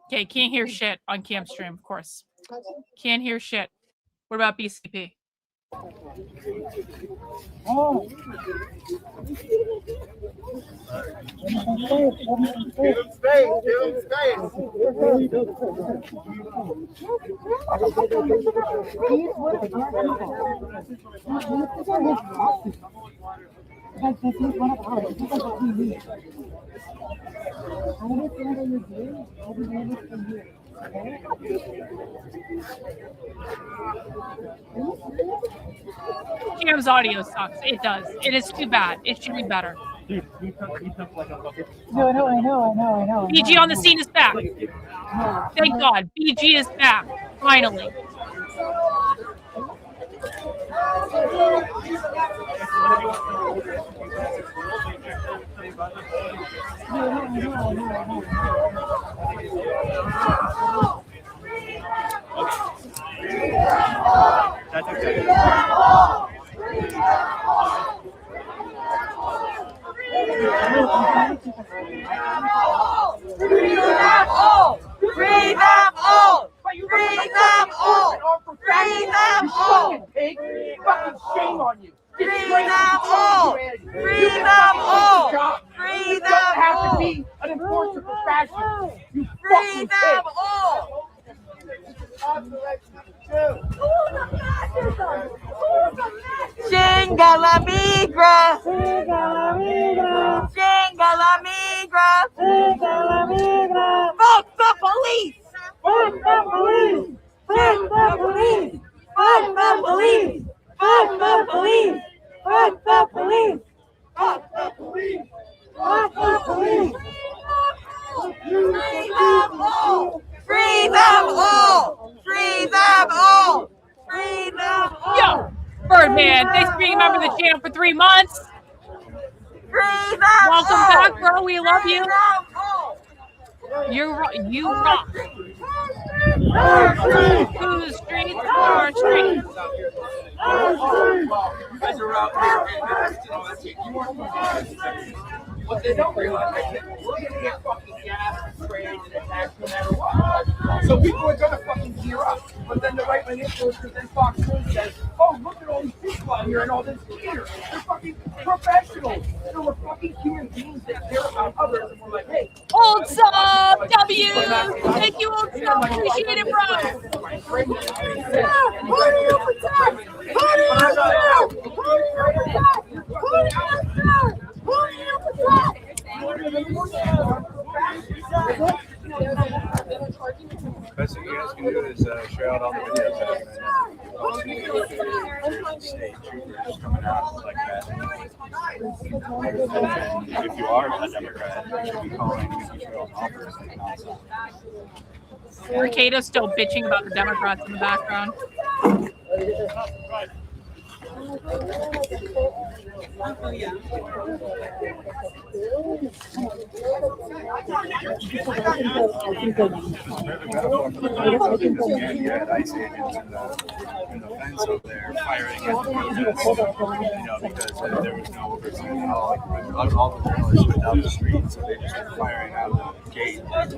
Okay, can't hear shit on cam stream, of course. Can't hear shit. What about BCP? Oh. Cam's audio sucks. It does. It is too bad. It should be better. No, I know. BG on the scene is back. Thank God. BG is back. Finally. That's okay. Free them all! Free them all! Free them all! Free them all! Fucking shame on you! Free them all! Free them all! Free them all! You don't have to be an enforcer for fashion. You free them all! Chinga la migra! Chinga la migra! Fuck the police! Fuck the police! Fuck the police! Fuck the police! Fuck the police! Fuck the police! Fuck the police! Fuck the police! Free them all! Free them all! Free them all! Free them all! Yo, Birdman, thanks for being a member of the channel for 3 months. Free them Welcome all! back, bro. We love you. You rock. To the streets, our streets. You guys are out here and what they don't realize is that we're gonna get fucking gas, sprayed, and attacked no matter what. So people are gonna fucking gear up. But then the right wing influencers and Fox News says, oh, look at all these people out here and all this gear. They're fucking professionals. So we're fucking human beings that care about others, and we're like, hey, Old sub W. Thank you, old sub. Appreciate it, bro. Who do you protect? Who do you protect? Who do you protect? Who do you protect? Who do you protect? Best thing you guys can do is share out all the videos that state troopers coming out like that. And if you are a Democrat, you should be calling Israel offers and nonsense. Mercado's still bitching about the Democrats in the background. You had ICE agents in the fence over there firing at the protests, because there was no oversight at all. All the journalists went down the street, so they just were firing out the gate at the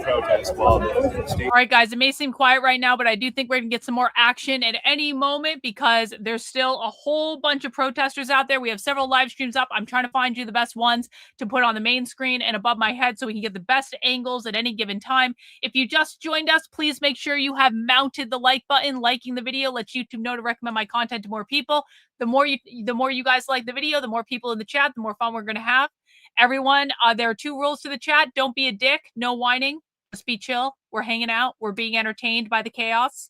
protest while the state. All right, guys, it may seem quiet right now, but I do think we're going to get some more action at any moment because there's still a whole bunch of protesters out there. We have several live streams up. I'm trying to find you the best ones to put on the main screen and above my head so we can get the best angles at any given time. If you just joined us, please make sure you have mounted the like button. Liking the video lets YouTube know to recommend my content to more people. The more you guys like the video, the more people in the chat, the more fun we're going to have. Everyone, there are 2 rules to the chat. Don't be a dick. No whining. Just be chill. We're hanging out. We're being entertained by the chaos.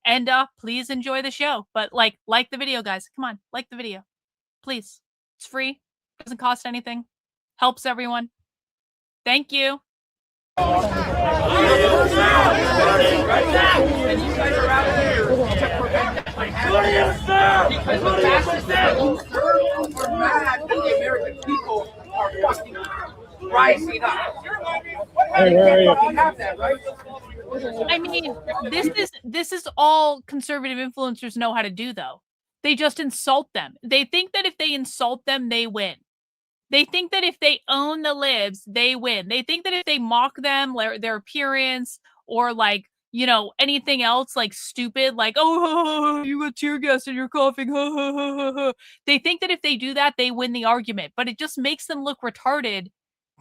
And please enjoy the show. But like the video, guys. Come on, like the video. Please. It's free. Doesn't cost anything. Helps everyone. Thank you. and you guys are out here to prevent that by because the fascists are mad that the American people are fucking rising up. Hey, where are you? Have that, right? I mean, this is all conservative influencers know how to do, though. They just insult them. They think that if they insult them, they win. They think that if they own the libs, they win. They think that if they mock them, their appearance, or like, you know, anything else like stupid, like, oh, you got tear gas and you're coughing. They think that if they do that, they win the argument, but it just makes them look retarded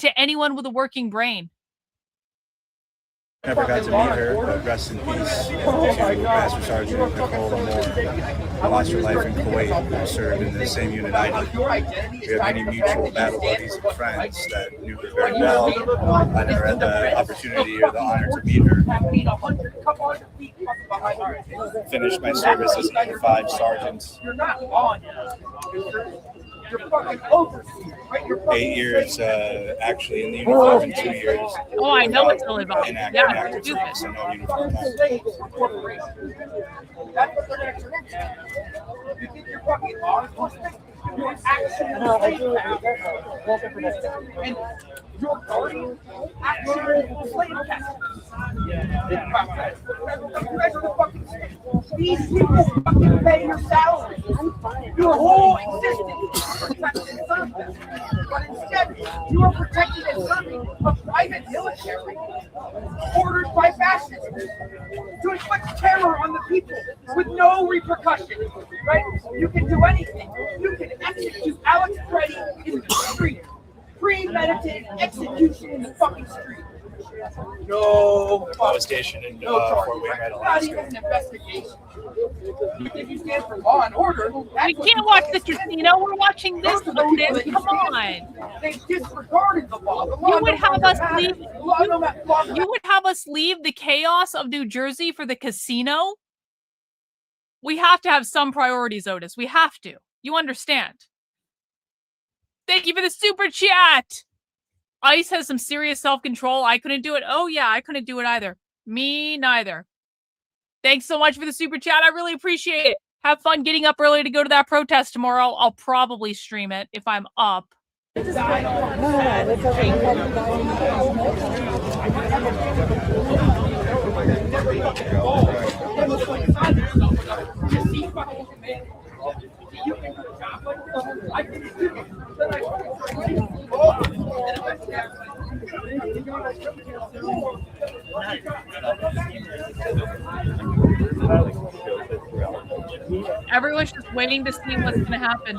to anyone with a working brain. Never got to meet her, but rest in peace to Master Sergeant Nicole Moore, who lost her life in Kuwait, who served in the same unit I did. We have many mutual battle buddies and friends that knew her very well. I never had the opportunity or the honor to meet her. Finished my service as an E5 sergeant. You're fucking overseas, right? You're 8 years, actually in the uniform, and 2 years. Oh, I know it's only about. In active service, so no uniform. That's what they're gonna turn into. You think you're fucking law enforcement? You're actually and your party actually slave catchers. You guys are the fucking slaves. These people fucking pay your salary. Your whole existence is protected in something. But instead, you are protected in something a private military ordered by fascists to inflict terror on the people with no repercussions. Right? You can do anything. You can execute Alex Preddy in the street. Premeditated execution in the fucking street. No. I was stationed in Fort Wayne, Alaska. Not even an investigation. You think you stand for law and order? We can't watch the casino. We're watching this, Otis. Come on. They disregarded the law. You would have us leave. You would have us leave the chaos of New Jersey for the casino. We have to have some priorities, Otis. We have to. You understand? Thank you for the super chat. Ice has some serious self-control. I couldn't do it. Oh, yeah, I couldn't do it either. Me neither. Thanks so much for the super chat. I really appreciate it. Have fun getting up early to go to that protest tomorrow. I'll probably stream it if I'm up. Everyone's just waiting to see what's going to happen.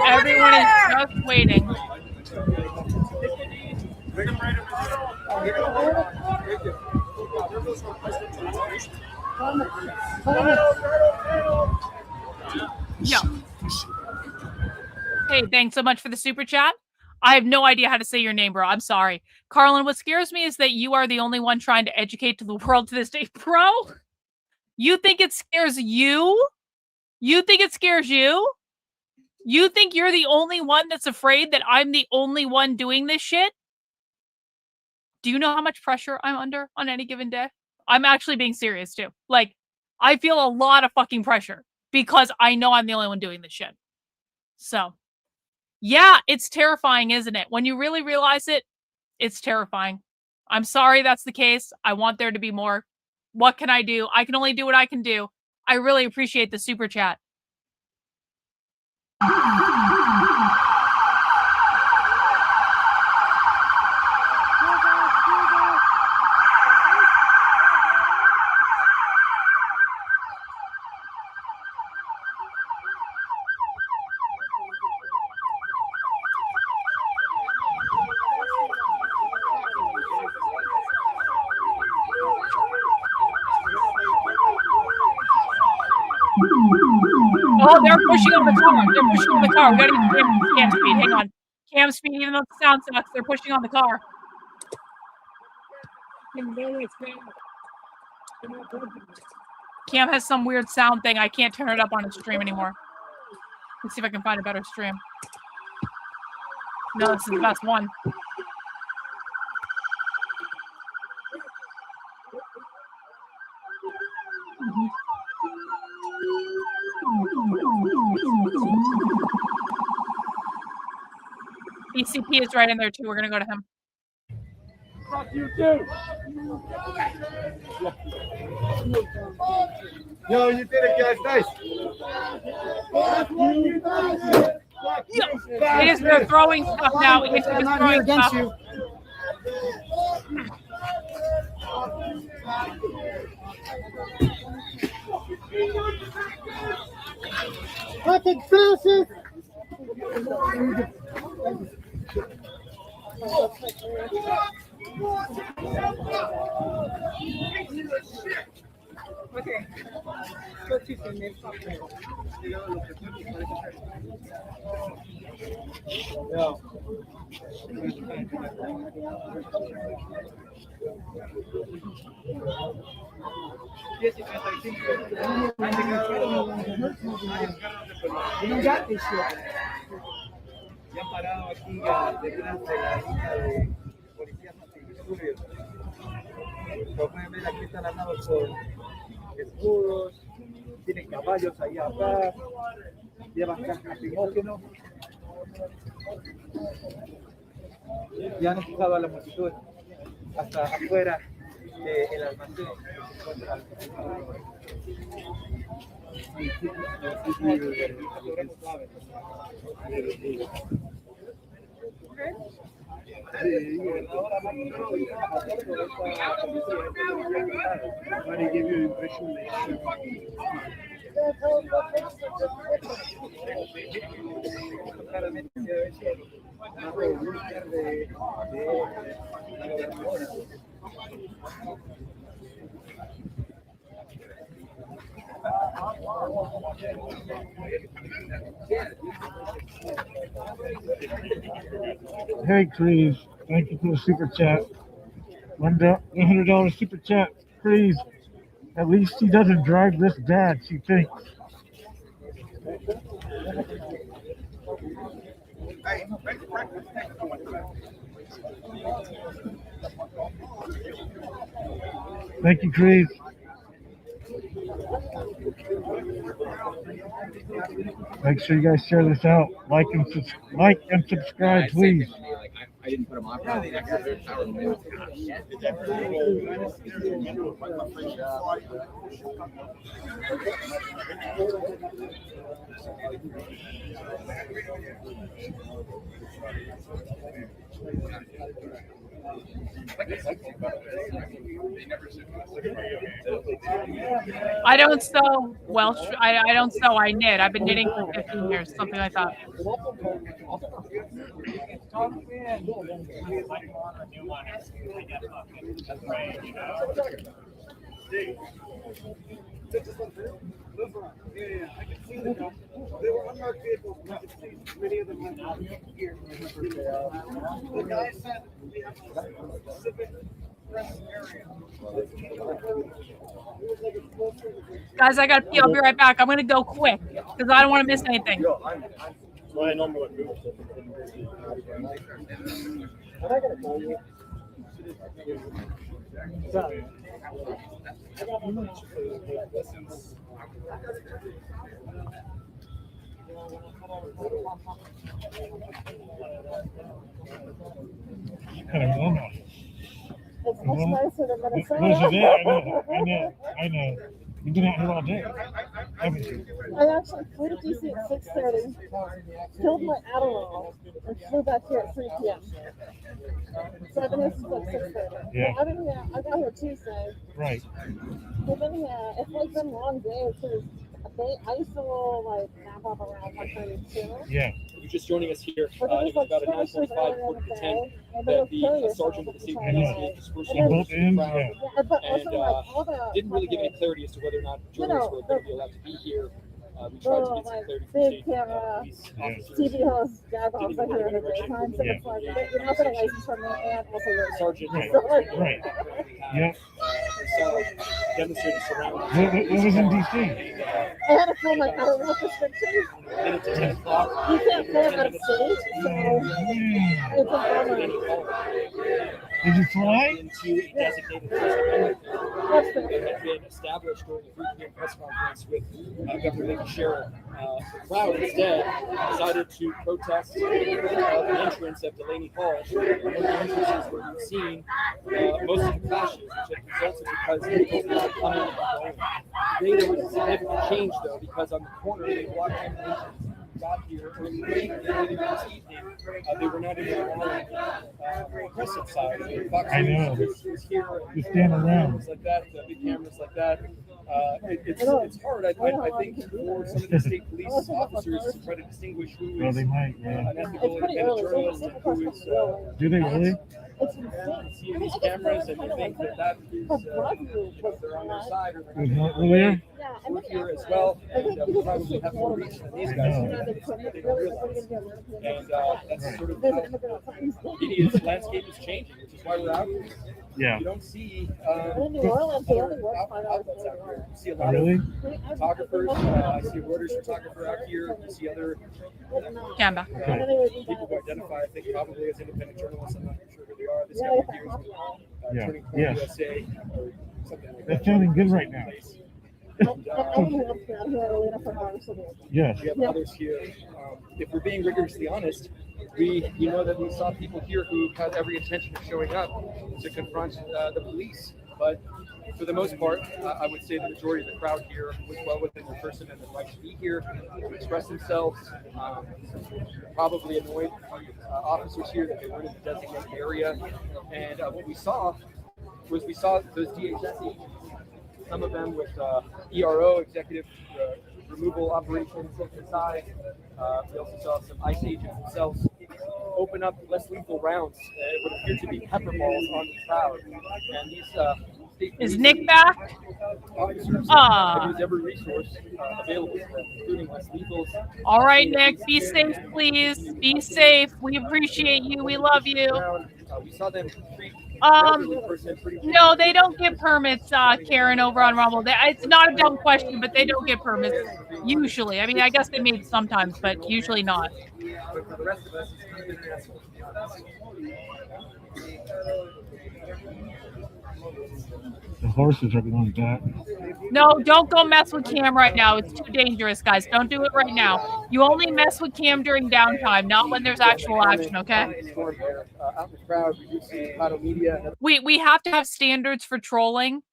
Everyone is just waiting. Yeah. Hey, thanks so much for the super chat. I have no idea how to say your name, bro. I'm sorry. Karlyn, what scares me is that you are the only one trying to educate to the world to this day. Bro, you think it scares you? You think it scares you? You think you're the only one that's afraid that I'm the only one doing this shit? Do you know how much pressure I'm under on any given day? I'm actually being serious too. Like, I feel a lot of fucking pressure because I know I'm the only one doing this shit. So, yeah, it's terrifying, isn't it? When you really realize it, it's terrifying. I'm sorry that's the case. I want there to be more. What can I do? I can only do what I can do. I really appreciate the super chat. Oh, they're pushing on the car. They're pushing on the car. We gotta get cam speed. Hang on. Cam speed, even though the sound sucks, they're pushing on the car. Cam has some weird sound thing. I can't turn it up on his stream anymore. Let's see if I can find a better stream. No, this is the best one. ECP is right in there too. We're gonna go to him. Fuck you too. Yo, you did it, guys. Nice. They just start throwing stuff now. It's I'm not here against stuff. you. Fucking fascist! Okay. You don't got this shit. Ya han parado aquí detrás de la línea de policías antidisturbios. Como pueden ver, aquí están armados con escudos, tienen caballos ahí atrás, llevan gas lacrimógenos. Y han empujado a la multitud hasta afuera del almacén. Hey, Crease, thank you for the super chat. $100 super chat, Crease. At least he doesn't drive this bad, she thinks. Thank you, Crease. Make sure you guys share this out. Like and subscribe, please. I didn't put them on. I don't sew Welsh. I don't sew. I knit. I've been knitting for 15 years, something like that. I can see them. They were unmarked vehicles. I could see many of them went out here. The guy said we have a specific press area. Guys, I gotta pee. I'll be right back. I'm gonna go quick because I don't want to miss anything. Kind of normal. It's much nicer than Minnesota. This is it. I know. You've been out here all day, haven't you? I actually flew to DC at 6:30, killed my Adderall, and flew back here at 3 p.m. So I've been here since like 6:30. Yeah. I've been here. I got here Tuesday. Right. I've been here. It's like been long days because I used to like nap up around 1:32. Yeah. You're just joining us here. But It it was was about a like 9:45 quarter to 10 that the sergeant of the state police dispersed the crowd and didn't really give any clarity as to whether or not journalists were going to be allowed to be here. We tried to get some clarity from big camera, TV host, jag off like here in the daytime. So it's like you're not going to license from me, and also you're a sergeant. Right. Yep. Demonstrators surrounded. What was in DC? I had to film my Adderall prescription. You can't film out of stage, so it's a bummer. Did you fly? into a designated First Amendment that had been established during the 3 p.m. press conference with Governor Mickey Sherrill. The crowd instead decided to protest the entrance of Delaney Hall, one of the entrances where we've seen most of the clashes, which have resulted because people were not coming and going. Today there was a significant change, though, because on the corner they blocked the entrance. Got here earlier this evening, they were not even allowing press inside. I know. Was here, just stand around. Cameras like that, big cameras like that. It's hard, I think, for some of the state police officers to try to distinguish who is they might, an ethical independent journalist and who is. Do they really? You see these cameras and you think that is, they're on their side or they're Earlier? we're here as well, and we probably have more reach than these guys they don't realize. And that's sort of the media landscape is changing, which is why we're out here. Yeah. You don't see outlets out here. You see a lot of photographers. I see a Reuters photographer out here. You see other people who identify, I think, probably as independent journalists. I'm not sure who they are. This guy here is Turning Point USA or something like that. That's sounding good right now. Yes. We have others here. If we're being rigorously honest, we know that we saw people here who had every intention of showing up to confront the police. But for the most part, I would say the majority of the crowd here was well within their First Amendment right to be here, to express themselves. Probably annoyed officers here that they weren't in the designated area. And what we saw was those DHS agents, some of them with ERO, executive removal operations inside. We also saw some ICE agents themselves open up less lethal rounds. It would appear to be pepper balls on the crowd. And these is Nick back? Officers use every resource available to them, including less lethals. All right, Nick, be safe, please. Be safe. We appreciate you. We love you. We saw them treat no, they don't get permits, Karen, over on Rumble. It's not a dumb question, but they don't get permits usually. I mean, I guess they may sometimes, but usually not. But for the rest of us, it's kind of international, to be honest. The horses are going back. No, don't go mess with Cam right now. It's too dangerous, guys. Don't do it right now. You only mess with Cam during downtime, not when there's actual action, okay? We have to have standards for trolling.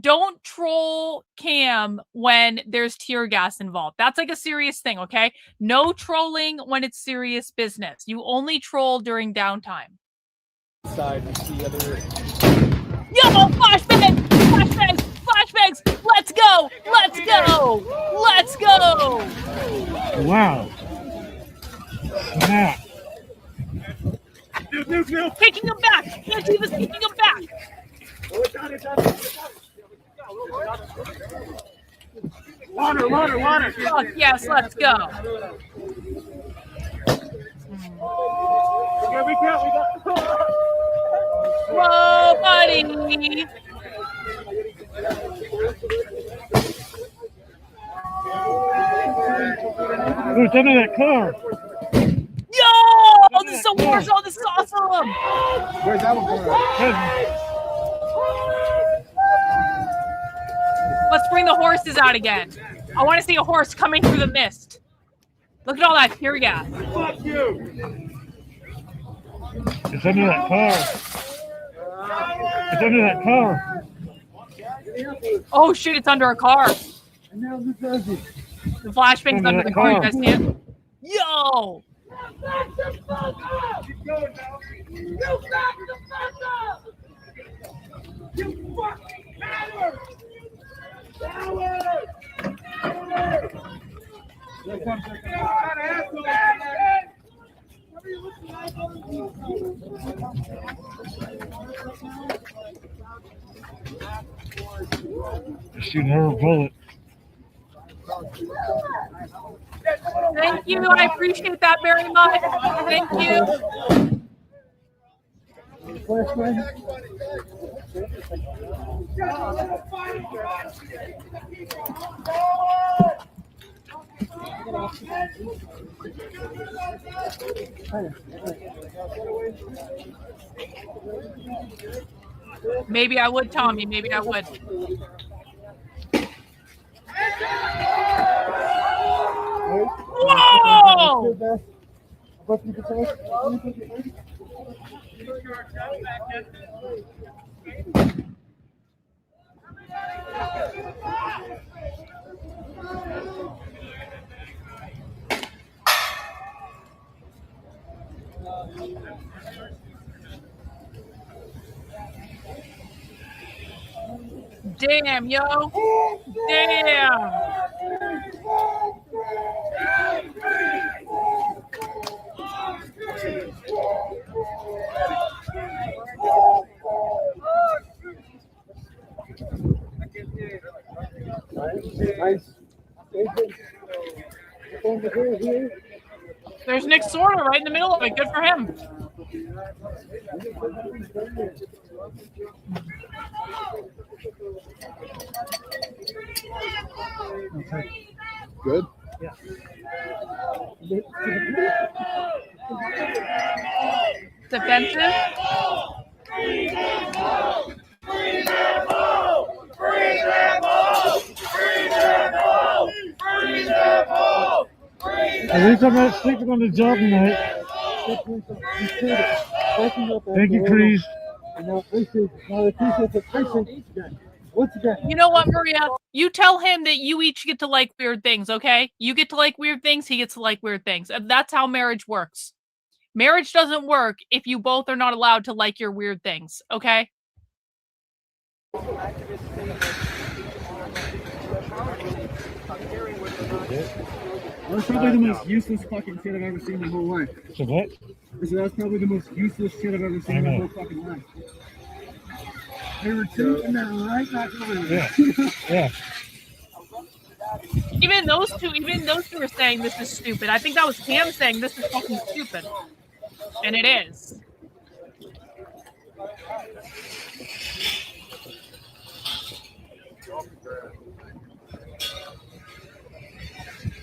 Don't troll Cam when there's tear gas involved. That's like a serious thing, okay? No trolling when it's serious business. You only troll during downtime. Side, we see other... Yo, flashbangs! Flashbangs! Flashbangs! Let's go! Let's go! Let's go! Wow. Snap. Kicking him back! Antifa's kicking him back! Water! Fuck yes, let's go! We got. Whoa, buddy! Who's under that car? Yo! This is so war zone. This is awesome! Where's that one going? Let's bring the horses out again. I want to see a horse coming through the mist. Look at all that tear gas. Fuck you! It's under that car. It's under that car. Oh shit, it's under a car. The flashbang's under the car. You guys see it? Yo! Keep going now. You back the fuck up! You fucking coward! Coward! Shooting her a bullet. Thank you. I appreciate that very much. Thank you. Maybe I would, Tommy. Maybe I would. Whoa! Damn, yo. Damn. There's Nick Sorter right in the middle of it. Good for him. Good. Defensive. At least I'm not sleeping on the job tonight. Thank you, Crease. You know what, Maria? You tell him that you each get to like weird things, okay? You get to like weird things, he gets to like weird things. And that's how marriage works. Marriage doesn't work if you both are not allowed to like your weird things, okay? That's probably the most useless fucking shit I've ever seen in my whole life. So what? I said that's probably the most useless shit I've ever seen in my whole fucking life. They were taking that right back over there. Yeah. Even those two are saying this is stupid. I think that was Cam saying this is fucking stupid. And it is.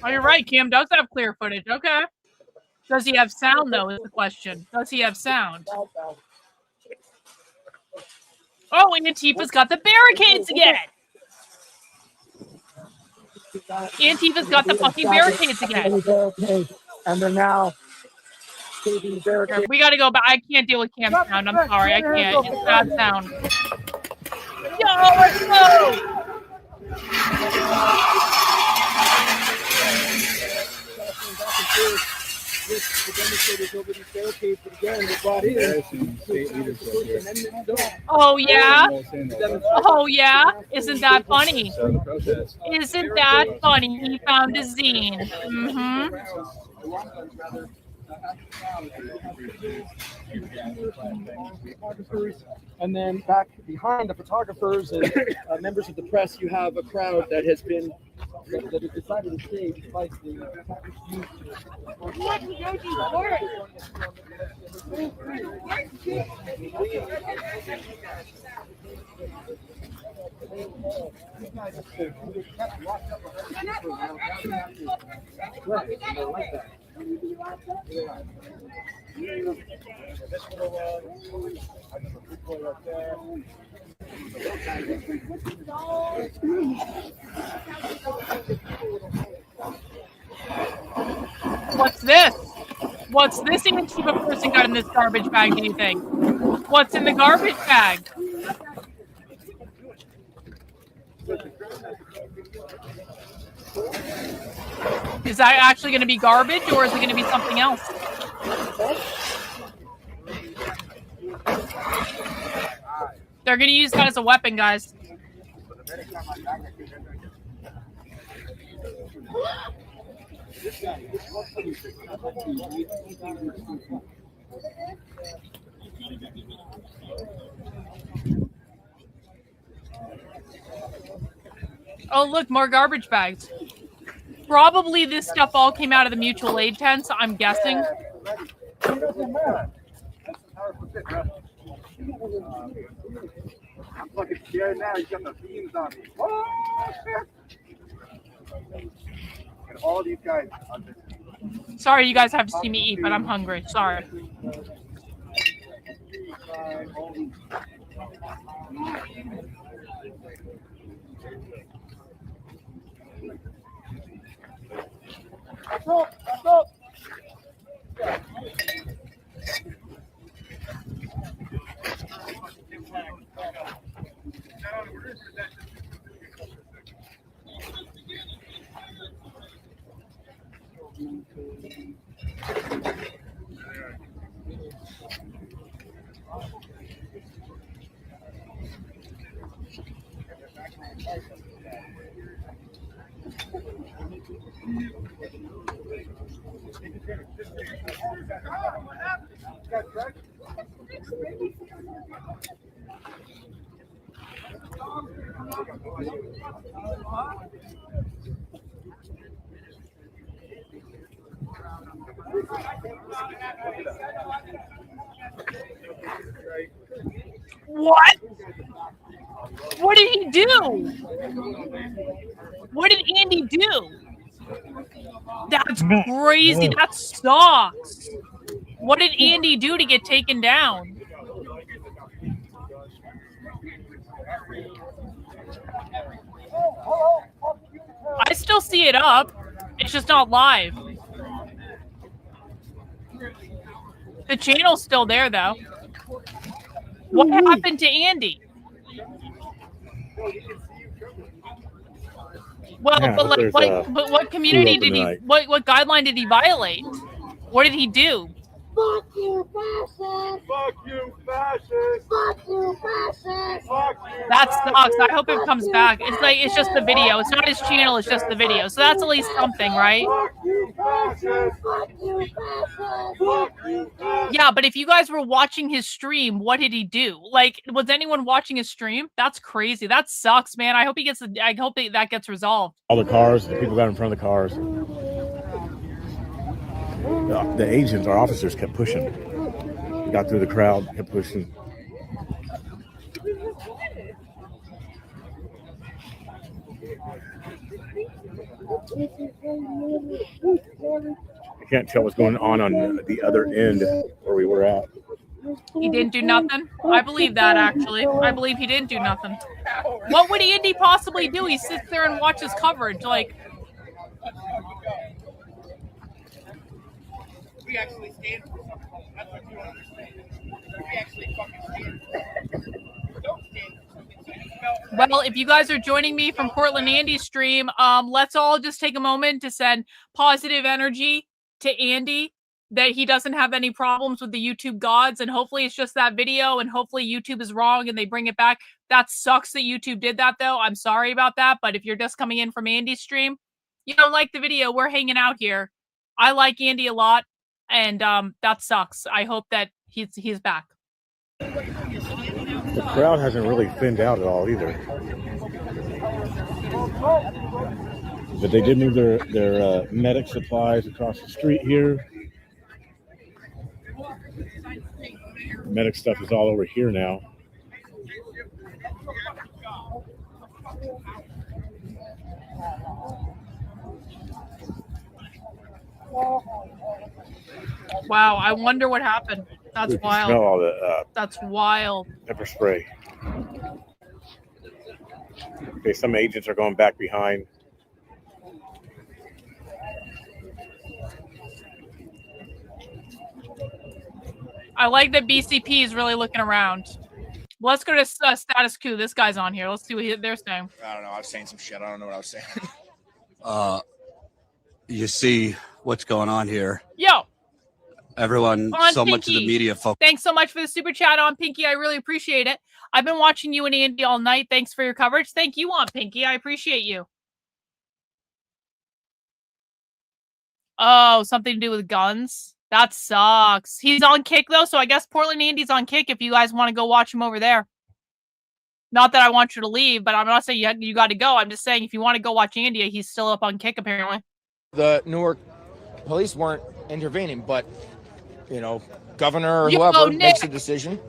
Oh, you're right. Cam does have clear footage. Okay. Does he have sound, though, is the question. Does he have sound? Oh, and Antifa's got the barricades again. Antifa's got the fucking barricades again. And they're now we gotta go back. I can't deal with Cam's sound. I'm sorry. I can't. It's bad sound. Yo, let's go! Oh yeah? Oh yeah? Isn't that funny? Isn't that funny? He found a zine. Mm-hmm. And then back behind the photographers and members of the press, you have a crowd that has been that has decided to stay despite the What's this? What's this Antifa person got in this garbage bag, do you think? What's in the garbage bag? Is that actually going to be garbage, or is it going to be something else? They're going to use that as a weapon, guys. Oh, look, more garbage bags. Probably this stuff all came out of the mutual aid tents, I'm guessing. I'm fucking scared now. He's got the beans on me. Oh, shit. all these guys. Sorry, you guys have to see me eat, but I'm hungry. Sorry. What? What did he do? What did Andy do? That's crazy. That sucks. What did Andy do to get taken down? I still see it up. It's just not live. The channel's still there, though. What happened to Andy? Well, Yeah, but what community did he? What guideline did he violate? What did he do? Fuck you, fascist! Fuck you, fascist! Fuck you, fascist! Fuck you, That sucks. I hope it comes back. It's like it's just the video. It's not his channel. It's just the video. So that's at least something, right? Fuck you, fascist! Fuck you, fascist! Fuck you, fascist! Yeah, but if you guys were watching his stream, what did he do? Like, was anyone watching his stream? That's crazy. That sucks, man. I hope he gets. I hope that gets resolved. All the cars, the people got in front of the cars. The agents, our officers, kept pushing. We got through the crowd, kept pushing. I can't tell what's going on the other end where we were at. He didn't do nothing? I believe that, actually. I believe he didn't do nothing. What would Andy possibly do? He sits there and watches coverage. Like, We actually stand for something. That's what you understand. We actually fucking stand for something. We don't stand for something. well, if you guys are joining me from Portland Andy's stream, let's all just take a moment to send positive energy to Andy that he doesn't have any problems with the YouTube gods, and hopefully it's just that video, and hopefully YouTube is wrong and they bring it back. That sucks that YouTube did that, though. I'm sorry about that, but if you're just coming in from Andy's stream, you don't like the video, we're hanging out here. I like Andy a lot. And that sucks. I hope that he's back. The crowd hasn't really thinned out at all either. But they did move their medic supplies across the street here. Medic stuff is all over here now. Wow, I wonder what happened. That's wild. Smell all the that's wild. pepper spray. Okay, some agents are going back behind. I like that BCP is really looking around. Let's go to status quo. This guy's on here. Let's see what they're saying. I don't know. I was saying some shit. I don't know what I was saying. You see what's going on here. Yo. Everyone, On so much of the Pinky. media focus. Thanks so much for the super chat on Pinky. I really appreciate it. I've been watching you and Andy all night. Thanks for your coverage. Thank you, on Pinky. I appreciate you. Oh, something to do with guns. That sucks. He's on Kick, though, so I guess Portland Andy's on Kick if you guys want to go watch him over there. Not that I want you to leave, but I'm not saying you got to go. I'm just saying if you want to go watch Andy, he's still up on Kick, apparently. The Newark police weren't intervening, but, you know, governor or whoever makes a decision.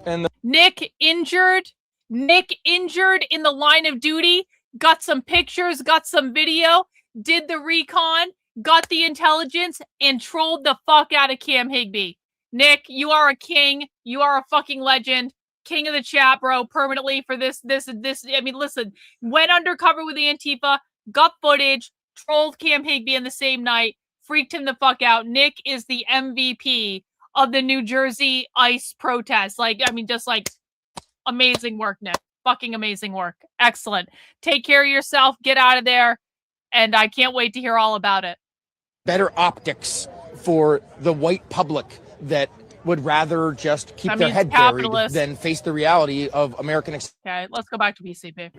And Nick injured in the line of duty. Got some pictures, got some video. did the recon, got the intelligence, and trolled the fuck out of Cam Higbee. Nick, you are a king. You are a fucking legend. King of the chat, bro, permanently for this. I mean, listen, went undercover with the Antifa, got footage, trolled Cam Higbee in the same night, freaked him the fuck out. Nick is the MVP of the New Jersey ICE protest. Like, I mean, just like amazing work, Nick. Fucking amazing work. Excellent. Take care of yourself. Get out of there. And I can't wait to hear all about it. Better optics for the white public that would rather just keep their head buried than face the reality of American. Okay, let's go back to BCP.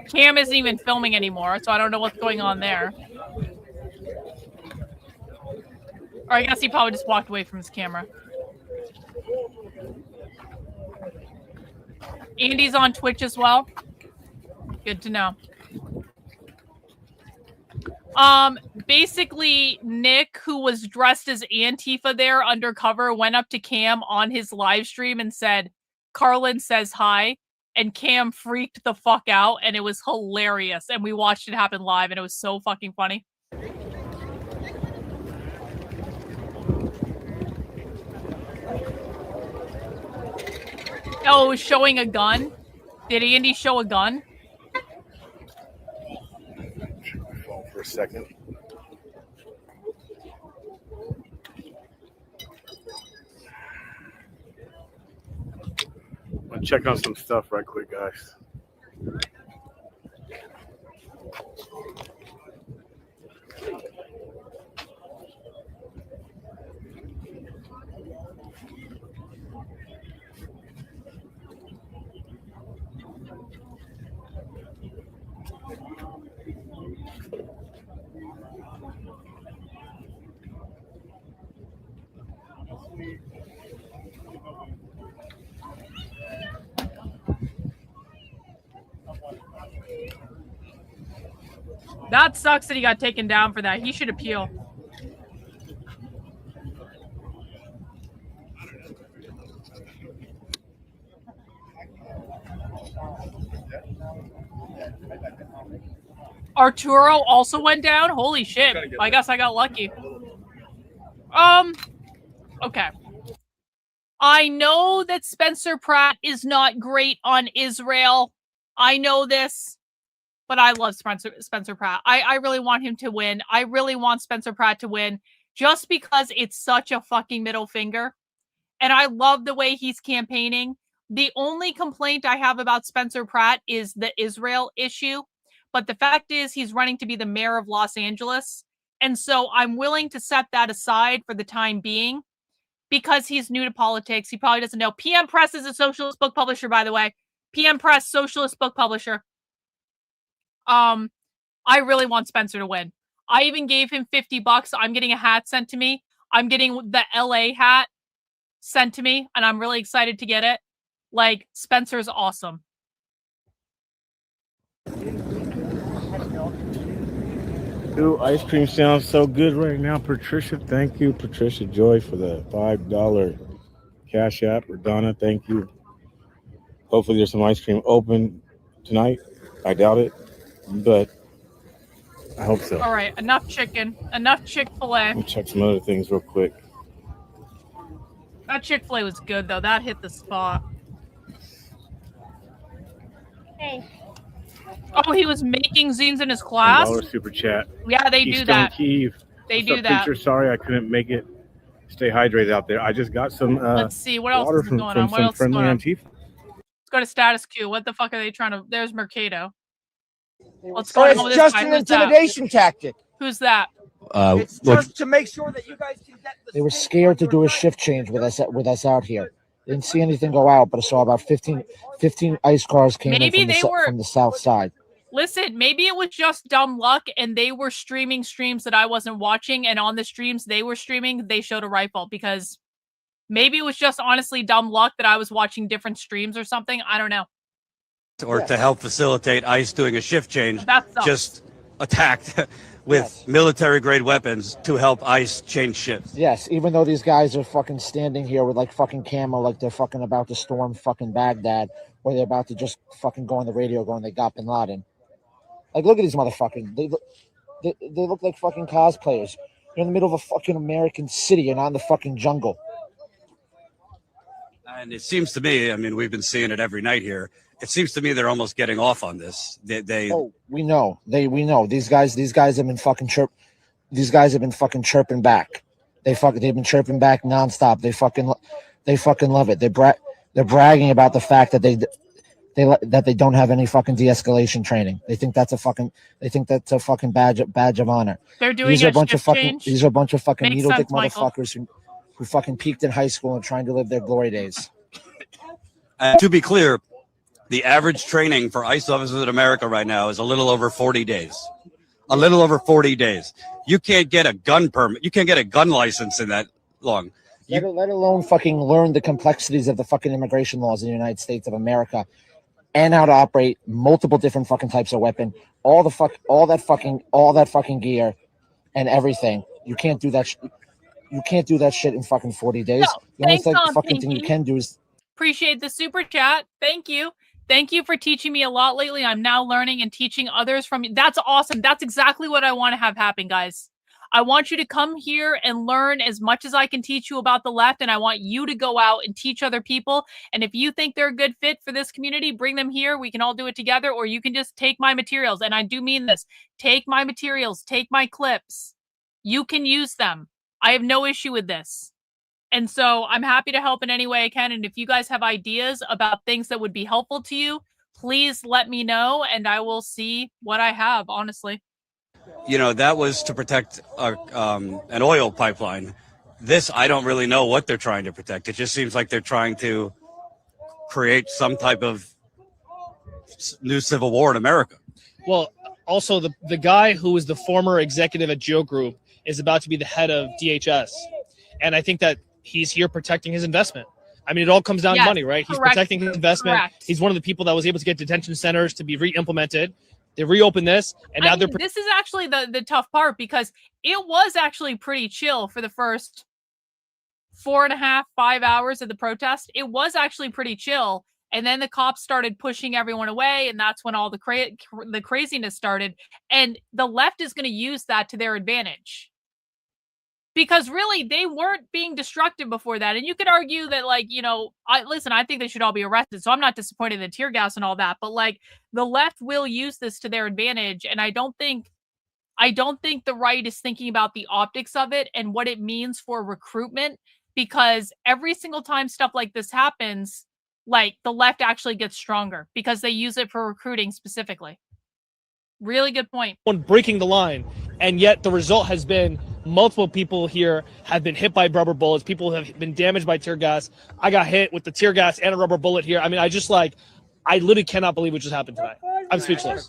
Cam isn't even filming anymore, so I don't know what's going on there. Or I guess he probably just walked away from his camera. Andy's on Twitch as well. Good to know. Basically, Nick, who was dressed as Antifa there undercover, went up to Cam on his live stream and said, "Karlyn says hi," and Cam freaked the fuck out, and it was hilarious. And we watched it happen live, and it was so fucking funny. Oh, showing a gun? Did Andy show a gun? Check my phone for a second. I'm gonna check on some stuff right quick, guys. That sucks that he got taken down for that. He should appeal. Arturo also went down? Holy shit. I guess I got lucky. Okay. I know that Spencer Pratt is not great on Israel. I know this. But I love Spencer Pratt. I really want him to win. I really want Spencer Pratt to win just because it's such a fucking middle finger. And I love the way he's campaigning. The only complaint I have about Spencer Pratt is the Israel issue. But the fact is he's running to be the mayor of Los Angeles. And so I'm willing to set that aside for the time being because he's new to politics. He probably doesn't know. PM Press is a socialist book publisher, by the way. PM Press, socialist book publisher. I really want Spencer to win. I even gave him $50. I'm getting a hat sent to me. I'm getting the LA hat sent to me, and I'm really excited to get it. Like, Spencer's awesome. Ooh, ice cream sounds so good right now, Patricia. Thank you, Patricia Joy, for the $5 Cash App. Or Donna, thank you. Hopefully there's some ice cream open tonight. I doubt it, but I hope so. All right, enough chicken. Enough Chick-fil-A. Let me check some other things real quick. That Chick-fil-A was good, though. That hit the spot. Hey. Oh, he was making zines in his class? $1 super chat. Yeah, they do that. Kiev. They What's do up, that. Preacher? Sorry I couldn't make it. Stay hydrated out there. I just got some Let's see. What else water is from going on? What some else is friendly going on? Antifa. Let's go to status quo. What the fuck are they trying to... There's Mercado. What's So going on with it's this just guy? an Who's that? intimidation tactic. Who's that? It's just to make sure that you guys can get the. They were scared to do a shift change with us out here. They didn't see anything go out, but I saw about 15 ICE cars came Maybe in they were- from the south side. Listen, maybe it was just dumb luck and they were streaming streams that I wasn't watching, and on the streams they were streaming, they showed a rifle, because maybe it was just honestly dumb luck that I was watching different streams or something. I don't know. Or to help facilitate ICE doing a shift change, That sucks. just attacked with military-grade weapons to help ICE change shifts. Yes, even though these guys are fucking standing here with like fucking camo, like they're fucking about to storm fucking Baghdad, or they're about to just fucking go on the radio going they got Bin Laden. Like, look at these motherfuckers. They look like fucking cosplayers. You're in the middle of a fucking American city. You're not in the fucking jungle. And it seems to me, I mean, we've been seeing it every night here. It seems to me they're almost getting off on this. We know. We know. These guys have been fucking chirping back. They've been chirping back nonstop. They fucking love it. They're bragging about the fact that they don't have any fucking de-escalation training. They think that's a fucking badge of honor. They're doing These are a bunch of fucking Makes needle dick sense, Michael. motherfuckers who fucking peaked in high school and trying to live their glory days. To be clear, the average training for ICE officers in America right now is a little over 40 days. A little over 40 days. You can't get a gun permit. You can't get a gun license in that long. Let alone fucking learn the complexities of the fucking immigration laws in the United States of America and how to operate multiple different fucking types of weapon, all that fucking gear and everything. You can't do that. You can't do that shit in fucking 40 days. The only fucking thing you can do is appreciate the super chat. Thank you. Thank you for teaching me a lot lately. I'm now learning and teaching others from you. That's awesome. That's exactly what I want to have happen, guys. I want you to come here and learn as much as I can teach you about the left, and I want you to go out and teach other people. And if you think they're a good fit for this community, bring them here. We can all do it together, or you can just take my materials. And I do mean this. Take my materials. Take my clips. You can use them. I have no issue with this. And so I'm happy to help in any way I can. And if you guys have ideas about things that would be helpful to you, please let me know, and I will see what I have, honestly. You know, that was to protect an oil pipeline. This, I don't really know what they're trying to protect. It just seems like they're trying to create some type of new civil war in America. Well, also the guy who was the former executive at Geo Group is about to be the head of DHS. And I think that he's here protecting his investment. I mean, it all comes down to money, right? He's protecting his investment. Correct. He's one of the people that was able to get detention centers to be re-implemented. They reopened this, and now this is actually the tough part, because it was actually pretty chill for the first 4.5, 5 hours of the protest. It was actually pretty chill. And then the cops started pushing everyone away, and that's when all the craziness started. And the left is going to use that to their advantage. Because really, they weren't being destructive before that. And you could argue that, like, you know, I think they should all be arrested. So I'm not disappointed in the tear gas and all that. But, like, the left will use this to their advantage. And I don't think the right is thinking about the optics of it and what it means for recruitment. Because every single time stuff like this happens, like, the left actually gets stronger because they use it for recruiting specifically. Really good point. Breaking the line, and yet the result has been multiple people here have been hit by rubber bullets. People have been damaged by tear gas. I got hit with the tear gas and a rubber bullet here. I mean, I literally cannot believe what just happened tonight. I'm speechless.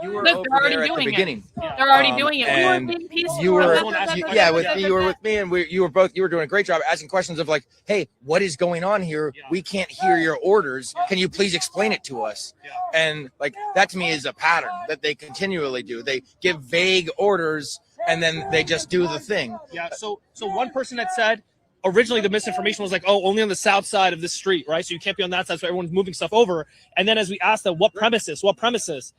You were Look, over they're already there at the doing beginning. They're already doing it. And We were being peaceful. you were with me, and you were doing a great job asking questions of like, hey, what is going on here? We can't hear your orders. Can you please explain it to us? And like, that to me is a pattern that they continually do. They give vague orders and then they just do the thing. Yeah. So one person had said, originally the misinformation was like, oh, only on the south side of this street, right? So you can't be on that side, so everyone's moving stuff over. And then as we asked them, what premises?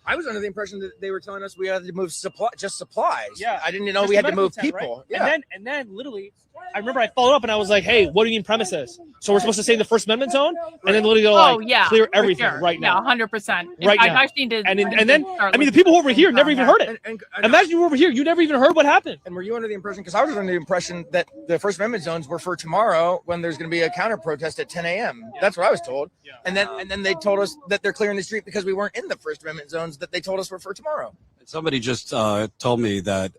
I was under the impression that they were telling us we had to move supplies. Yeah. I didn't know we had to move people. Right? Yeah. And then literally, I remember I followed up and I was like, hey, what do you mean premises? So we're supposed to stay in the First Amendment zone? And then literally go clear everything right now. Yeah, 100%. Right now. I just need to, and then I mean, the people over here never even heard it. Imagine you were over here, you never even heard what happened. And were you under the impression, because I was under the impression that the First Amendment zones were for tomorrow when there's going to be a counter protest at 10 a.m. That's what I was told. Yeah. And then they told us that they're clearing the street because we weren't in the First Amendment zones that they told us were for tomorrow. Somebody just told me that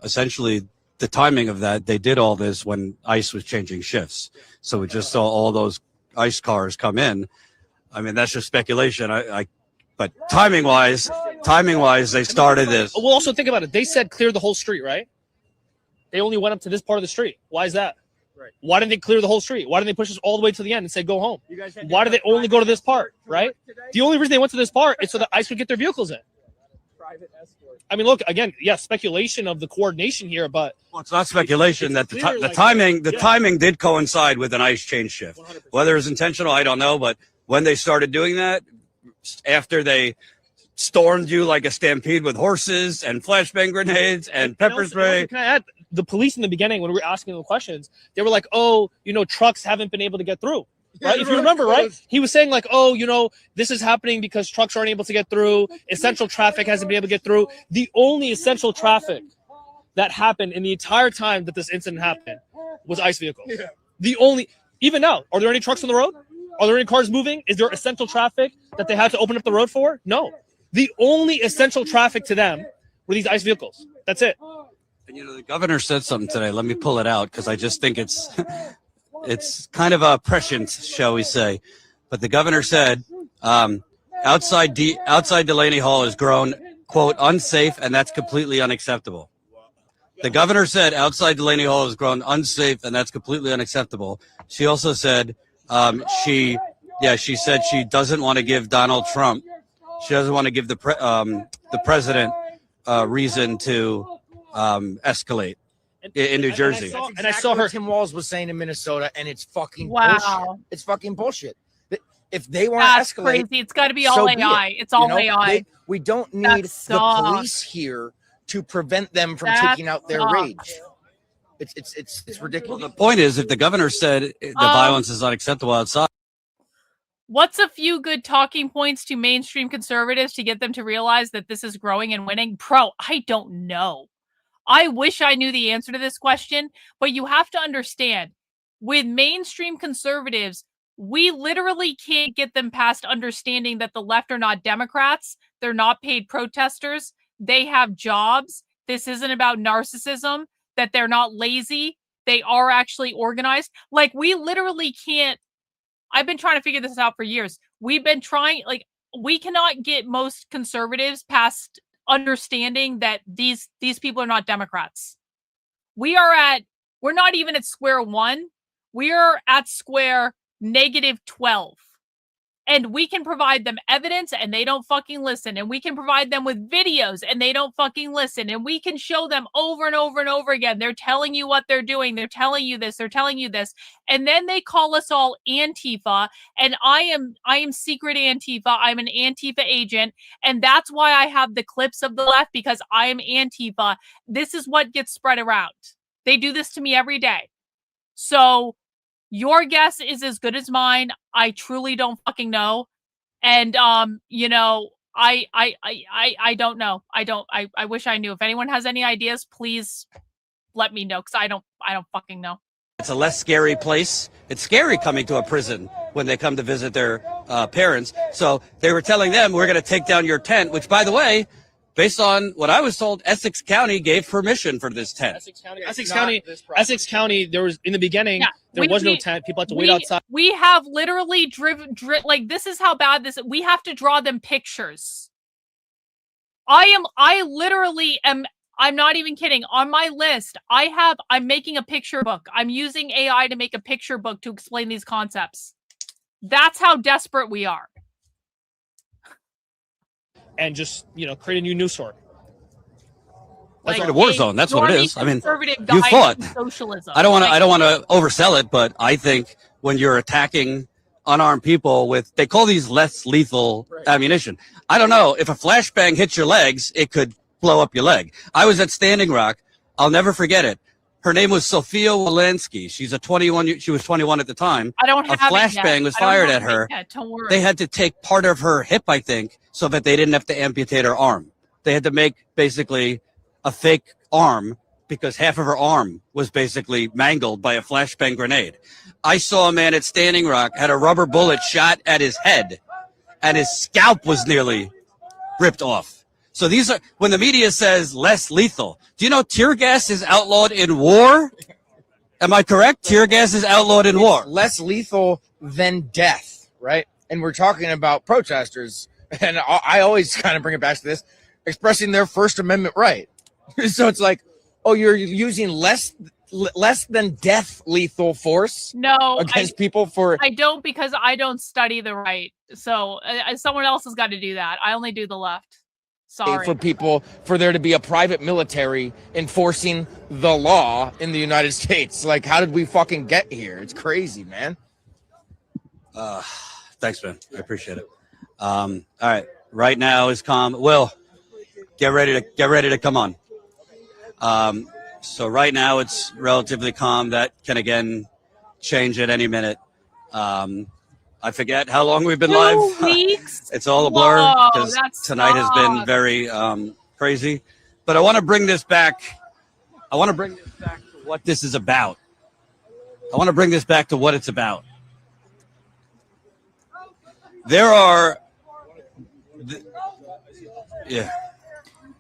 essentially the timing of that, they did all this when ICE was changing shifts. So we just saw all those ICE cars come in. I mean, that's just speculation. But timing wise, they started this. Well, also think about it. They said clear the whole street, right? They only went up to this part of the street. Why is that? Right. Why didn't they clear the whole street? Why didn't they push us all the way to the end and say go home? Why did they only go to this part, right? The only reason they went to this part is so that ICE would get their vehicles in. I mean, look again. Yes, speculation of the coordination here, but it's not speculation that the timing did coincide with an ice change shift. 100%. Whether it's intentional, I don't know. But when they started doing that, after they stormed you like a stampede with horses and flashbang grenades and pepper spray. Can I add, the police in the beginning, when we were asking them questions, they were like, "Oh, trucks haven't been able to get through." Right? If you remember, right? He was saying like, "Oh, this is happening because trucks aren't able to get through. Essential traffic hasn't been able to get through." The only essential traffic that happened in the entire time that this incident happened was ICE vehicles. Yeah. The only, even now, are there any trucks on the road? Are there any cars moving? Is there essential traffic that they had to open up the road for? No. The only essential traffic to them were these ICE vehicles. That's it. And the governor said something today. Let me pull it out because I just think it's kind of a prescient, shall we say. But the governor said outside Delaney Hall has grown, quote, unsafe, and that's completely unacceptable. The governor said outside Delaney Hall has grown unsafe, and that's completely unacceptable. She also said she said she doesn't want to give Donald Trump, she doesn't want to give the president reason to escalate in New Jersey. And I saw her. Tim Walz was saying in Minnesota, and it's fucking bullshit. It's fucking bullshit. If they want to escalate, crazy. It's got to be all AI. It's all AI. We don't need the police here to prevent them from taking out their rage. It's ridiculous. Well, the point is, if the governor said the violence is unacceptable outside. What's a few good talking points to mainstream conservatives to get them to realize that this is growing and winning? Bro, I don't know. I wish I knew the answer to this question, but you have to understand, with mainstream conservatives, we literally can't get them past understanding that the left are not Democrats. They're not paid protesters. They have jobs. This isn't about narcissism, that they're not lazy. They are actually organized. Like, we literally can't. I've been trying to figure this out for years. We've been trying, we cannot get most conservatives past understanding that these people are not Democrats. We're not even at square one. We are at square -12. And we can provide them evidence and they don't fucking listen. And we can provide them with videos and they don't fucking listen. And we can show them over and over and over again. They're telling you what they're doing. They're telling you this. They're telling you this. And then they call us all Antifa. And I am secret Antifa. I'm an Antifa agent. And that's why I have the clips of the left, because I am Antifa. This is what gets spread around. They do this to me every day. So your guess is as good as mine. I truly don't fucking know. And I don't know. I wish I knew. If anyone has any ideas, please let me know, because I don't fucking know. It's a less scary place. It's scary coming to a prison when they come to visit their parents. So they were telling them, we're going to take down your tent, which, by the way, based on what I was told, Essex County gave permission for this tent. Essex County, there was, in the beginning, there was no tent. People had to wait outside. We have literally driven, this is how bad this, we have to draw them pictures. I literally am, I'm not even kidding. On my list, I'm making a picture book. I'm using AI to make a picture book to explain these concepts. That's how desperate we are. And just, create a new news story. That's like a war zone. That's what it is. I mean, you fought. Socialism. I don't want to oversell it, but I think when you're attacking unarmed people with, they call these less lethal ammunition. I don't know, if a flashbang hits your legs, it could blow up your leg. I was at Standing Rock. I'll never forget it. Her name was Sophia Walensky. She was 21 at the time. I don't have a flashbang was fired at her. Don't worry. They had to take part of her hip, I think, so that they didn't have to amputate her arm. They had to make basically a fake arm because half of her arm was basically mangled by a flashbang grenade. I saw a man at Standing Rock had a rubber bullet shot at his head, and his scalp was nearly ripped off. So these are, when the media says less lethal, do you know tear gas is outlawed in war? Am I correct? Tear gas is outlawed in war. Less lethal than death, right? And we're talking about protesters, and I always kind of bring it back to this, expressing their First Amendment right. So it's like, oh, you're using less than death lethal force against people for... I don't, because I don't study the right. So someone else has got to do that. I only do the left. Sorry. For people, for there to be a private military enforcing the law in the United States. Like, how did we fucking get here? It's crazy, man. Thanks, man. I appreciate it. All right. Right now is calm. Will, get ready to come on. So right now it's relatively calm. That can again change at any minute. I forget how long we've been 2 live. weeks? It's all a blur because Whoa, tonight has been very crazy. But I want to bring this back. I want to bring this back to what this is about. I want to bring this back to what it's about. There are, yeah.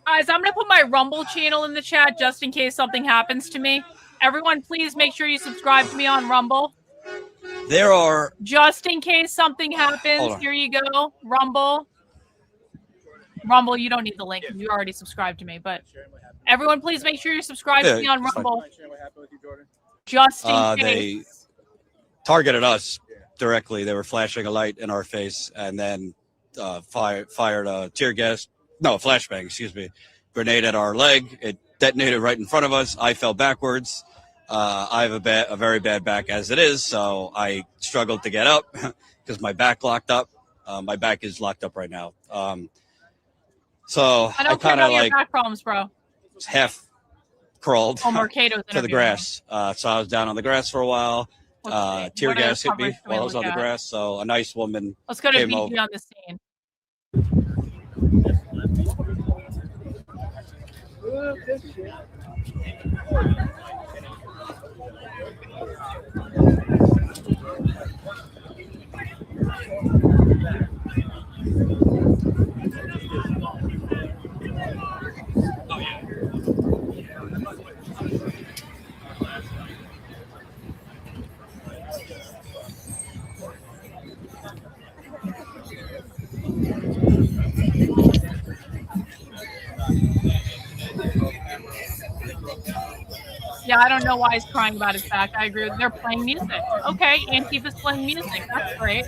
Guys, I'm going to put my Rumble channel in the chat just in case something happens to me. Everyone, please make sure you subscribe to me on Rumble. There are... Just in case something happens, here you go. Rumble. Rumble, you don't need the link. You already subscribed to me. But everyone, please make sure you're subscribed to me on Rumble. Just in case. They targeted us directly. They were flashing a light in our face and then fired a tear gas. No, flashbang, excuse me. Grenade at our leg. It detonated right in front of us. I fell backwards. I have a very bad back as it is, so I struggled to get up because my back locked up. My back is locked up right now. So I don't kind of like back problems, bro. half crawled Mercado's to the grass. So I was down on the grass for a while. Tear gas hit me while I was on the grass. So a nice woman Let's go to came VG over. on the scene. Oh, yeah. 'Yeah, I don't know why he's crying about his back. I agree. They're playing music. Okay, Antifa's playing music. That's great.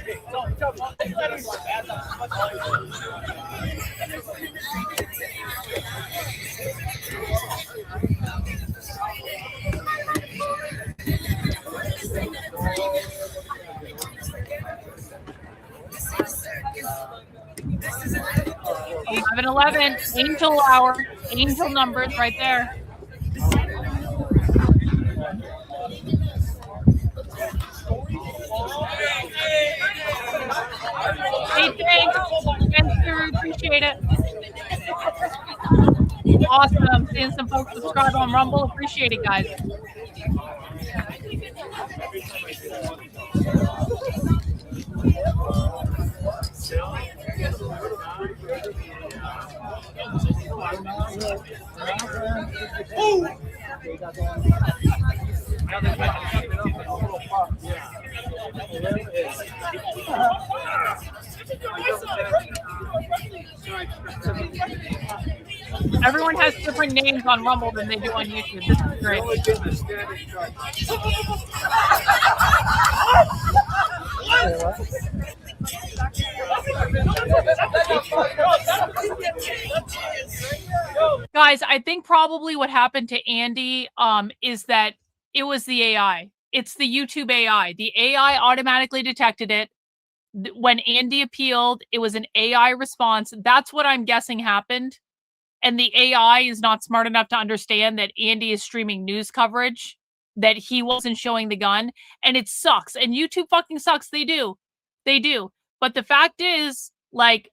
Eleven 11, angel hour, angel numbers right there. Hey, thanks. Appreciate it. Awesome. Seeing some folks subscribe on Rumble. Appreciate it, guys. Everyone has different names on Rumble than they do on YouTube. This is great. Guys, I think probably what happened to Andy is that it was the AI. It's the YouTube AI. The AI automatically detected it. When Andy appealed, it was an AI response. That's what I'm guessing happened. And the AI is not smart enough to understand that Andy is streaming news coverage, that he wasn't showing the gun. And it sucks. And YouTube fucking sucks. They do. They do. But the fact is, like,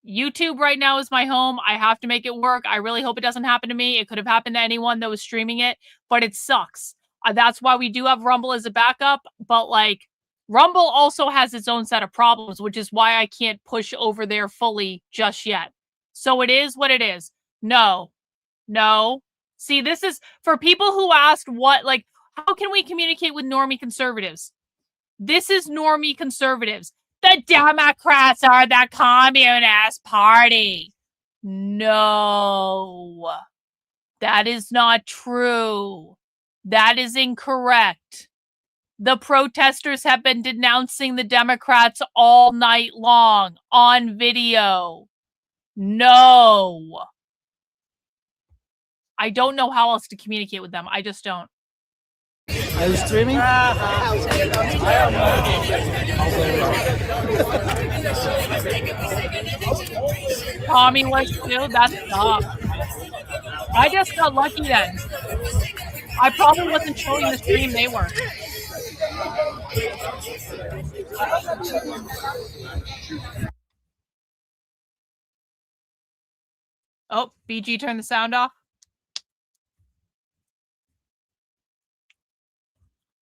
YouTube right now is my home. I have to make it work. I really hope it doesn't happen to me. It could have happened to anyone that was streaming it, but it sucks. That's why we do have Rumble as a backup. But, like, Rumble also has its own set of problems, which is why I can't push over there fully just yet. So it is what it is. No. See, this is for people who asked how can we communicate with normie conservatives? This is normie conservatives. The Democrats are the Communist Party. No, that is not true. That is incorrect. The protesters have been denouncing the Democrats all night long on video. No. I don't know how else to communicate with them. I just don't. Are you streaming? Tommy was too. That's tough. I just got lucky then. I probably wasn't showing the stream they were. Oh, BG turned the sound off.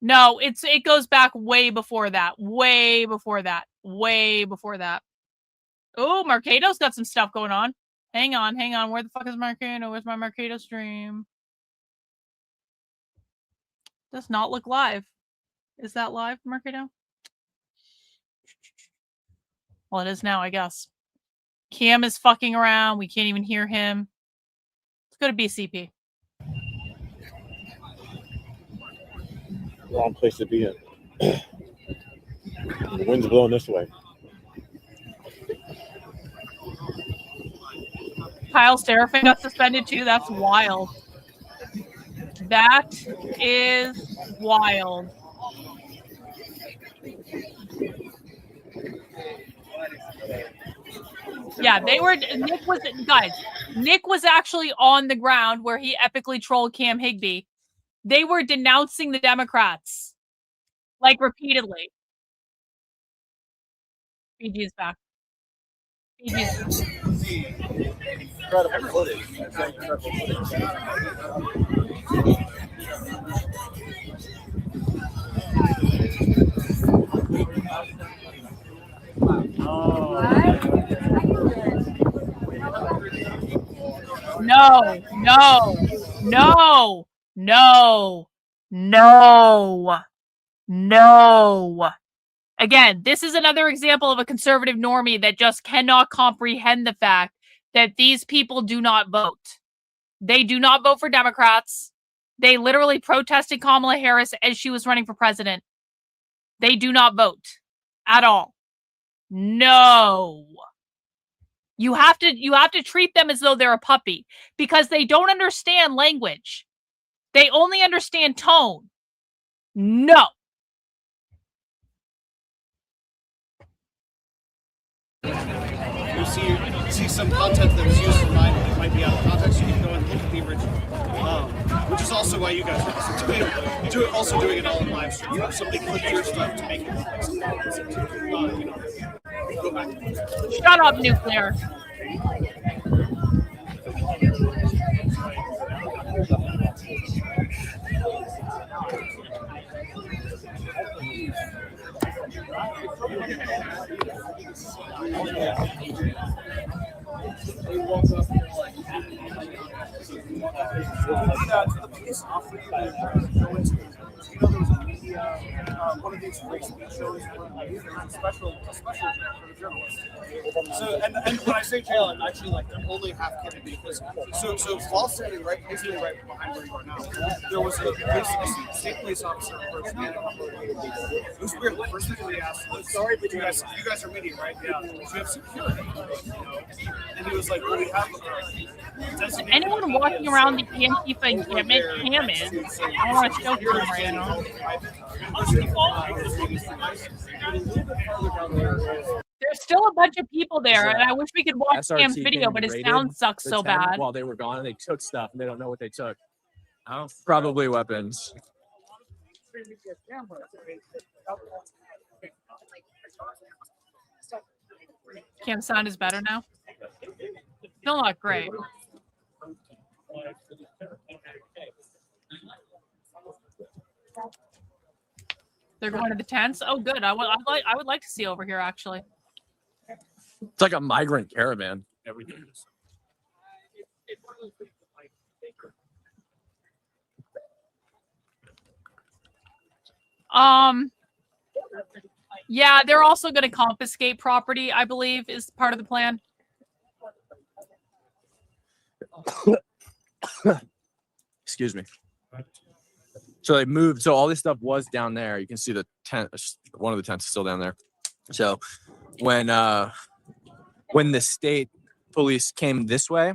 No, it goes back way before that. Way before that. Way before that. Oh, Marcado's got some stuff going on. Hang on. Where the fuck is Marcado? Where's my Marcado stream? Does not look live. Is that live, Marcado? Well, it is now, I guess. Cam is fucking around. We can't even hear him. Let's go to BCP. Wrong place to be in. The wind's blowing this way. Kyle Seraphin got suspended too. That's wild. That is wild. Yeah, they were. Nick was actually on the ground where he epically trolled Cam Higbee. They were denouncing the Democrats, like, repeatedly. PG is back. Incredible footage. No. Again, this is another example of a conservative normie that just cannot comprehend the fact that these people do not vote. They do not vote for Democrats. They literally protested Kamala Harris as she was running for president. They do not vote at all. No. You have to treat them as though they're a puppy because they don't understand language. They only understand tone. No. You see some content that was used for mine that might be out of context, you can go and look at the original. Which is also why you guys are also doing it all in live stream. Somebody clicked your stuff to make it go back. Shut up, Nuclear. One of these free speech shows, a special for the journalists. So, and when I say jail, I'm actually like I'm only half kidding because so while standing basically right behind where you are now, there was a state police officer approached me. It was weird. The first thing we asked was, "Sorry, but you guys are media, right? Yeah. Do you have security?" And he was like, "Well, we have." Anyone walking around the Antifa encampment, Cam is. I want to show Cam right now. There's still a bunch of people there, and I wish we could watch Cam's video, but his sound sucks so bad. While they were gone, and they took stuff, and they don't know what they took. Probably weapons. Cam's sound is better now. Still not great. They're going to the tents. Oh, good. I would like to see over here actually. It's like a migrant caravan. Everything. Yeah, they're also going to confiscate property, I believe, is part of the plan. Excuse me. So they moved. So all this stuff was down there. You can see the tent. One of the tents is still down there. So when the state police came this way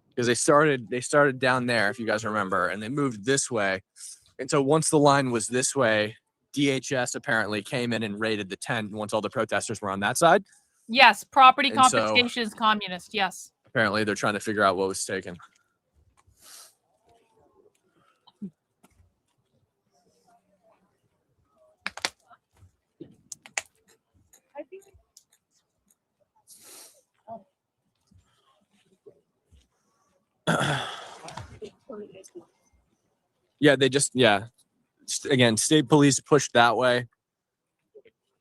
because they started down there, if you guys remember, and they moved this way. And so once the line was this way, DHS apparently came in and raided the tent once all the protesters were on that side. Yes, property And so- confiscation is communist. Yes. Apparently they're trying to figure out what was taken. Yeah, again, state police pushed that way.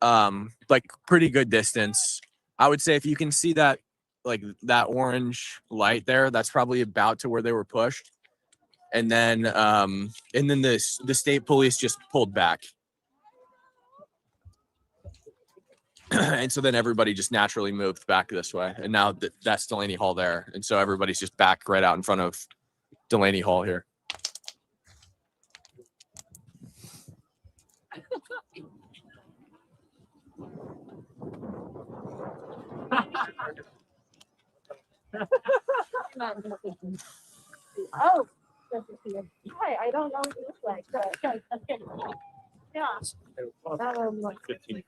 Like pretty good distance. I would say if you can see that, like that orange light there, that's probably about to where they were pushed. And then the state police just pulled back. And so then everybody just naturally moved back this way. And now that's Delaney Hall there. And so everybody's just back right out in front of Delaney Hall here. Oh, hi, I don't know what you look like. Yeah. 15.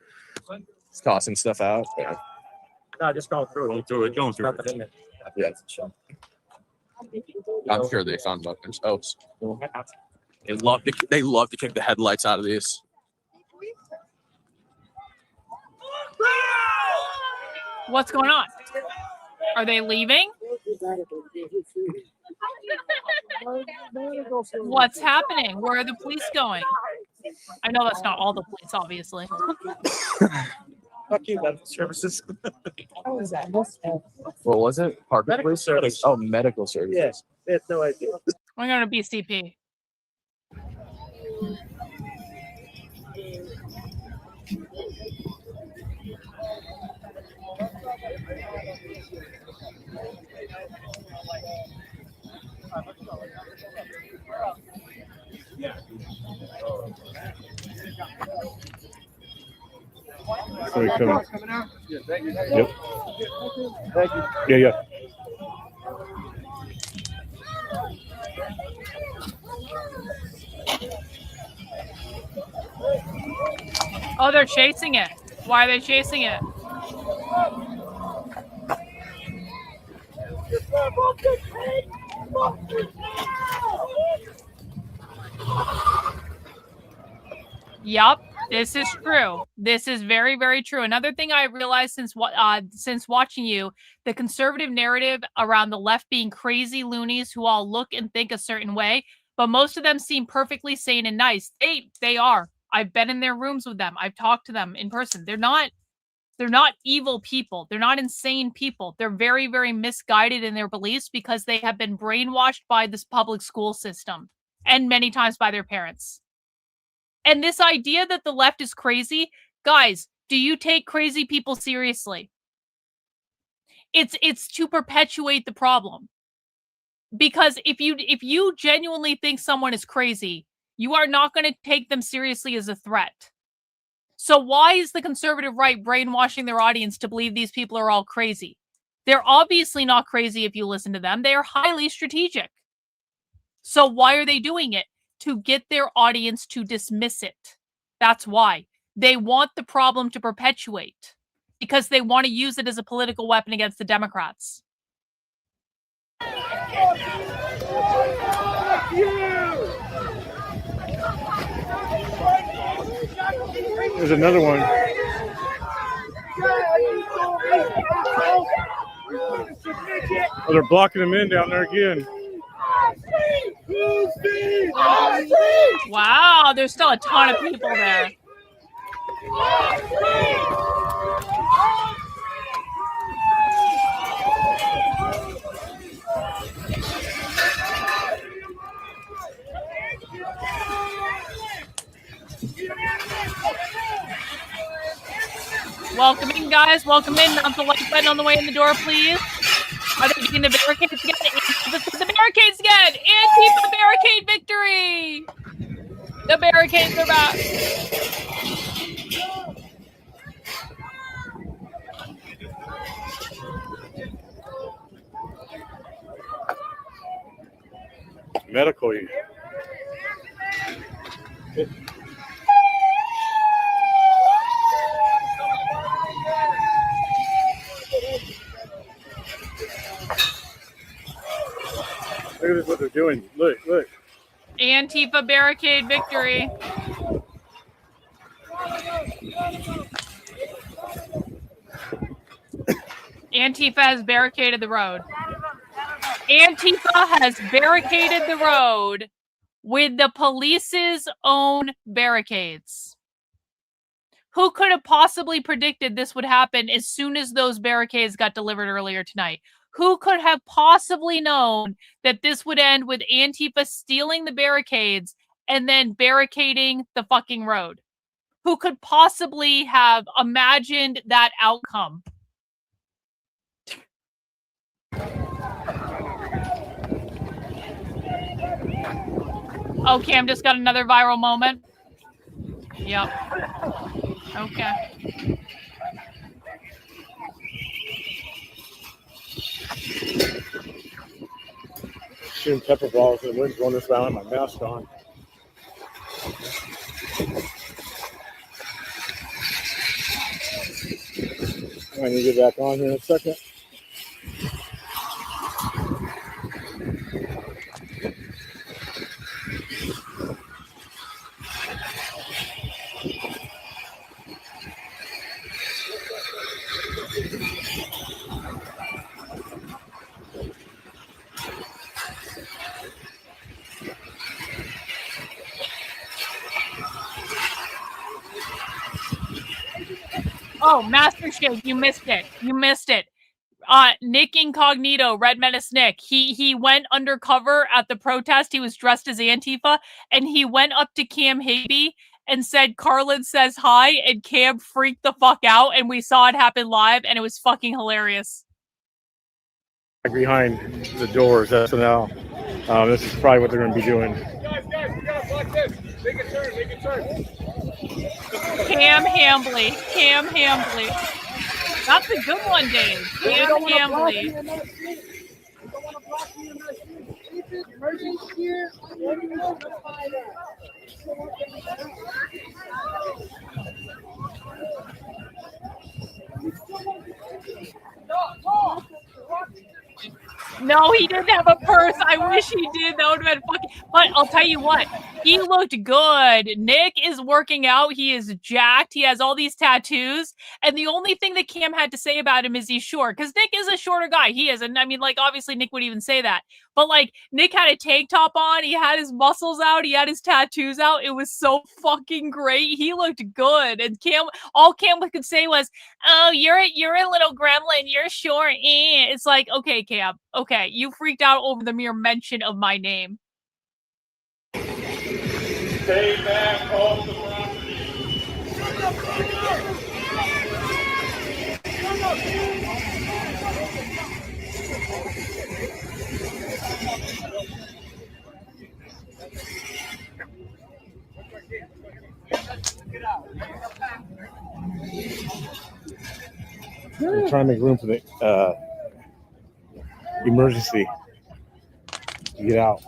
Just tossing stuff out. Yeah. No, just going through it. Going through it. Yeah. I'm sure they found weapons. Oh, they love to kick the headlights out of these. What's going on? Are they leaving? What's happening? Where are the police going? I know that's not all the police, obviously. Fuck you, medical services. How was that? What was it? Park police service? Oh, medical services. Yes, they have no idea. I'm going to BCP. So he comes. Coming out? Yeah, thank you. Yep. Thank you. Yeah, yeah. Oh, they're chasing it. Why are they chasing it? Yup, this is true. This is very, very true. Another thing I realized since watching you, the conservative narrative around the left being crazy loonies who all look and think a certain way, but most of them seem perfectly sane and nice. They are. I've been in their rooms with them. I've talked to them in person. They're not evil people. They're not insane people. They're very, very misguided in their beliefs because they have been brainwashed by this public school system and many times by their parents. And this idea that the left is crazy, guys, do you take crazy people seriously? It's to perpetuate the problem. Because if you genuinely think someone is crazy, you are not going to take them seriously as a threat. So why is the conservative right brainwashing their audience to believe these people are all crazy? They're obviously not crazy if you listen to them. They are highly strategic. So why are they doing it? To get their audience to dismiss it. That's why. They want the problem to perpetuate because they want to use it as a political weapon against the Democrats. There's another one. Oh, they're blocking them in down there again. Wow, there's still a ton of people there. Welcome in, guys. Welcome in. Mount the like button on the way in the door, please. Are they getting the barricades again? The barricades again! Antifa barricade victory! The barricades are back. medical. Look at this, what they're doing. Look. Antifa barricade victory. Antifa has barricaded the road. Antifa has barricaded the road with the police's own barricades. Who could have possibly predicted this would happen as soon as those barricades got delivered earlier tonight? Who could have possibly known that this would end with Antifa stealing the barricades and then barricading the fucking road? Who could possibly have imagined that outcome? Oh, Cam just got another viral moment. Yep. Okay. Shooting pepper balls and the wind's blowing this around with my mask on. I need to get back on here in a second. Oh, Master Shake, you missed it. You missed it. Nick Incognito, Red Menace Nick, he went undercover at the protest. He was dressed as Antifa, and he went up to Cam Higby and said, Karlyn says hi, and Cam freaked the fuck out, and we saw it happen live, and it was fucking hilarious. Behind the doors, SNL. This is probably what they're going to be doing. Guys, we gotta block this. Make a turn. Cam Hambly. That's a good one, Dave. Cam Hambly. No, he didn't have a purse. I wish he did. That would have been fucking. But I'll tell you what, he looked good. Nick is working out. He is jacked. He has all these tattoos. And the only thing that Cam had to say about him is he's short. Because Nick is a shorter guy. He is. And I mean, like, obviously Nick would even say that. But like, Nick had a tank top on. He had his muscles out. He had his tattoos out. It was so fucking great. He looked good. And all Cam could say was, "Oh, you're a little gremlin. You're short." It's like, okay, Cam. Okay, you freaked out over the mere mention of my name. Stay back off the property. I'm trying to make room for the emergency to get out.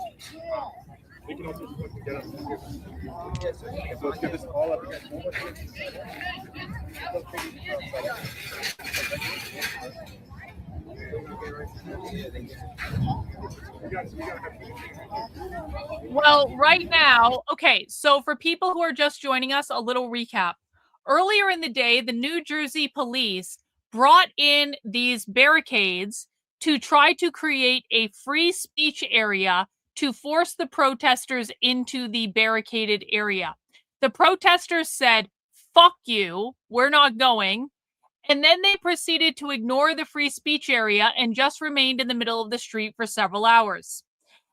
Well, right now, okay, so for people who are just joining us, a little recap. Earlier in the day, the New Jersey police brought in these barricades to try to create a free speech area to force the protesters into the barricaded area. The protesters said, "Fuck you, we're not going." And then they proceeded to ignore the free speech area and just remained in the middle of the street for several hours.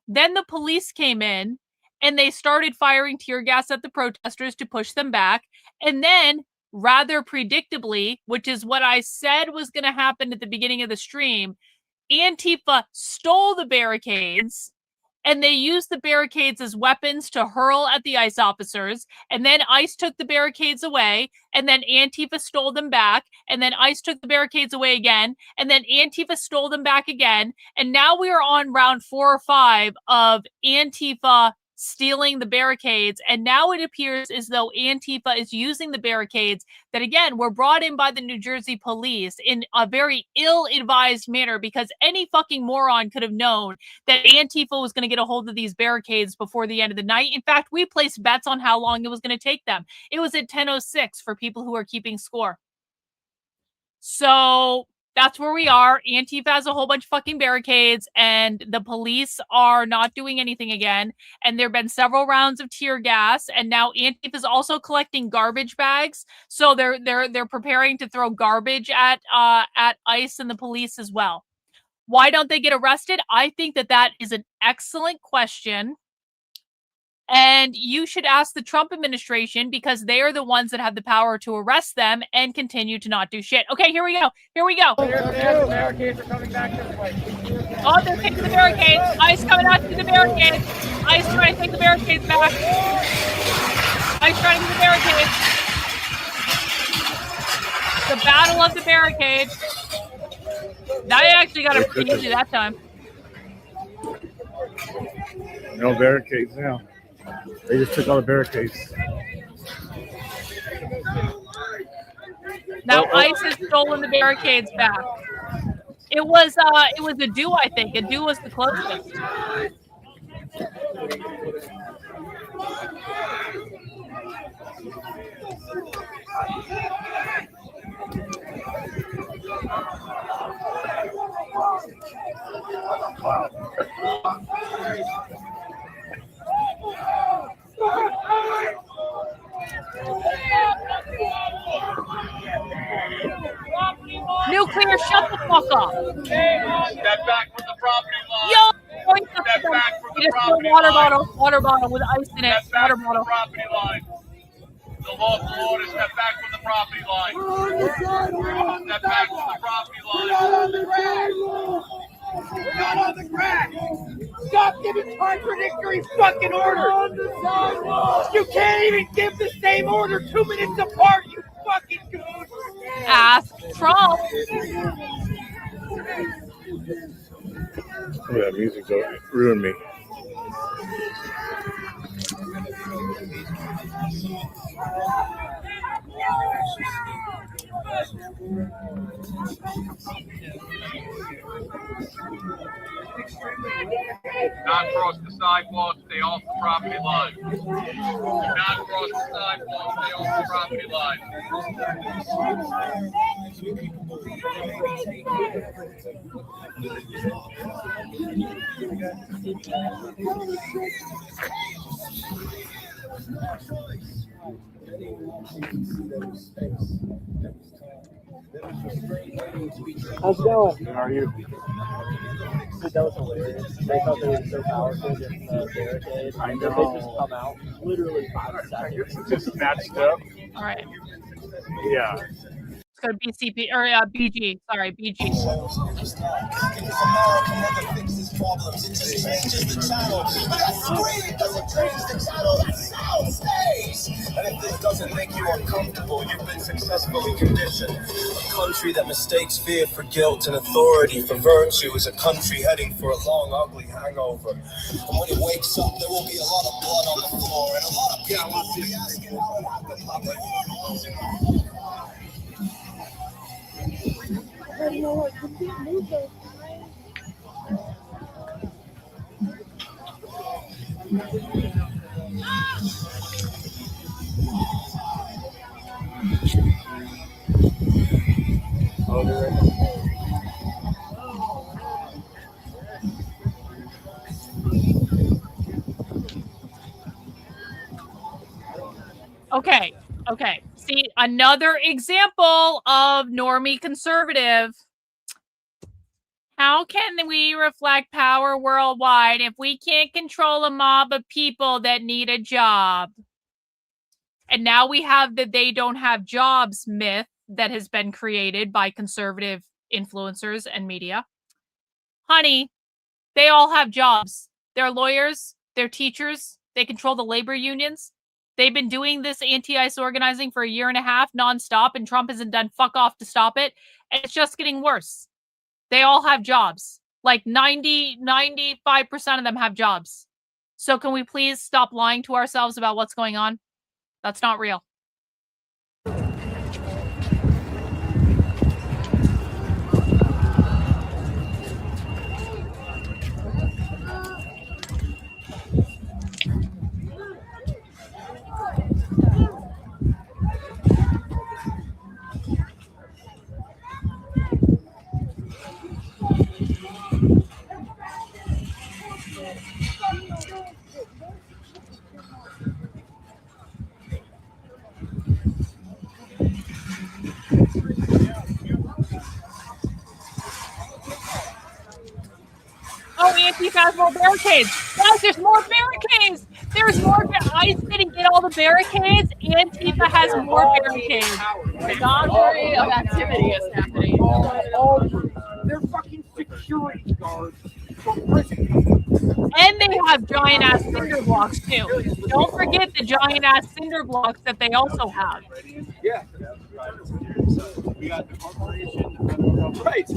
Then the police came in and they started firing tear gas at the protesters to push them back. And then, rather predictably, which is what I said was going to happen at the beginning of the stream, Antifa stole the barricades and they used the barricades as weapons to hurl at the ICE officers, and then ICE took the barricades away, and then Antifa stole them back, and then ICE took the barricades away again, and then Antifa stole them back again, and now we are on round 4 or 5 of Antifa stealing the barricades, and now it appears as though Antifa is using the barricades that, again, were brought in by the New Jersey police in a very ill-advised manner, because any fucking moron could have known that Antifa was going to get a hold of these barricades before the end of the night. In fact, we placed bets on how long it was going to take them. It was at 10:06 for people who are keeping score. So that's where we are. Antifa has a whole bunch of fucking barricades, and the police are not doing anything again. And there have been several rounds of tear gas, and now Antifa is also collecting garbage bags. So they're preparing to throw garbage at ICE and the police as well. Why don't they get arrested? I think that is an excellent question. And you should ask the Trump administration, because they are the ones that have the power to arrest them and continue to not do shit. Okay, here we go. Here we go. The barricades are coming back this way. Oh, they're taking the barricades. ICE coming out through the barricades. ICE trying to take the barricades back. ICE trying to get the barricades. The battle of the barricades. I actually got it pretty easy that time. No barricades now. They just took all the barricades. Now ICE has stolen the barricades back. It was a do, I think. A do was the closest. Nuclear, shut the fuck up. Step back from the property line. Yo, Step back from the property water bottle with ice in it. Step back from the property line. The lawful order, step back from the property line. Step back from the property line. We're not on the ground. Stop giving contradictory fucking orders. You can't even give the same order 2 minutes apart, you fucking goon. Ask Trump. Oh, that music ruined me. Not cross the sidewalk, stay off the property line. Do not cross the sidewalk, stay off the property line. How's it going? How are you? Dude, that was hilarious. They thought they were so powerful with the barricade. I know. They just come out literally 5 seconds. Just snatched up. All right. Yeah. Let's go to BCP or BG. Sorry, BG. And if this doesn't make you uncomfortable, you've been successfully conditioned. A country that mistakes fear for guilt and authority for virtue is a country heading for a long, ugly hangover. And when it wakes up, there will be a lot of blood on the floor, and a lot of people will be asking how it happened. Okay. See, another example of normie conservative. How can we reflect power worldwide if we can't control a mob of people that need a job? And now we have the they don't have jobs myth that has been created by conservative influencers and media. Honey, they all have jobs. They're lawyers. They're teachers. They control the labor unions. They've been doing this anti-ICE organizing for a year and a half nonstop, and Trump hasn't done fuck off to stop it. And it's just getting worse. They all have jobs. Like 95% of them have jobs. So can we please stop lying to ourselves about what's going on? That's not real. Oh, Antifa has more barricades. Guys, there's more barricades. There's more. ICE didn't get all the barricades. Antifa has more barricades. Menagerie of activity is happening. They're fucking security guards for prison. And they have giant ass cinder blocks too. Don't forget the giant ass cinder blocks that they also have. Yeah. We got the corporation, right.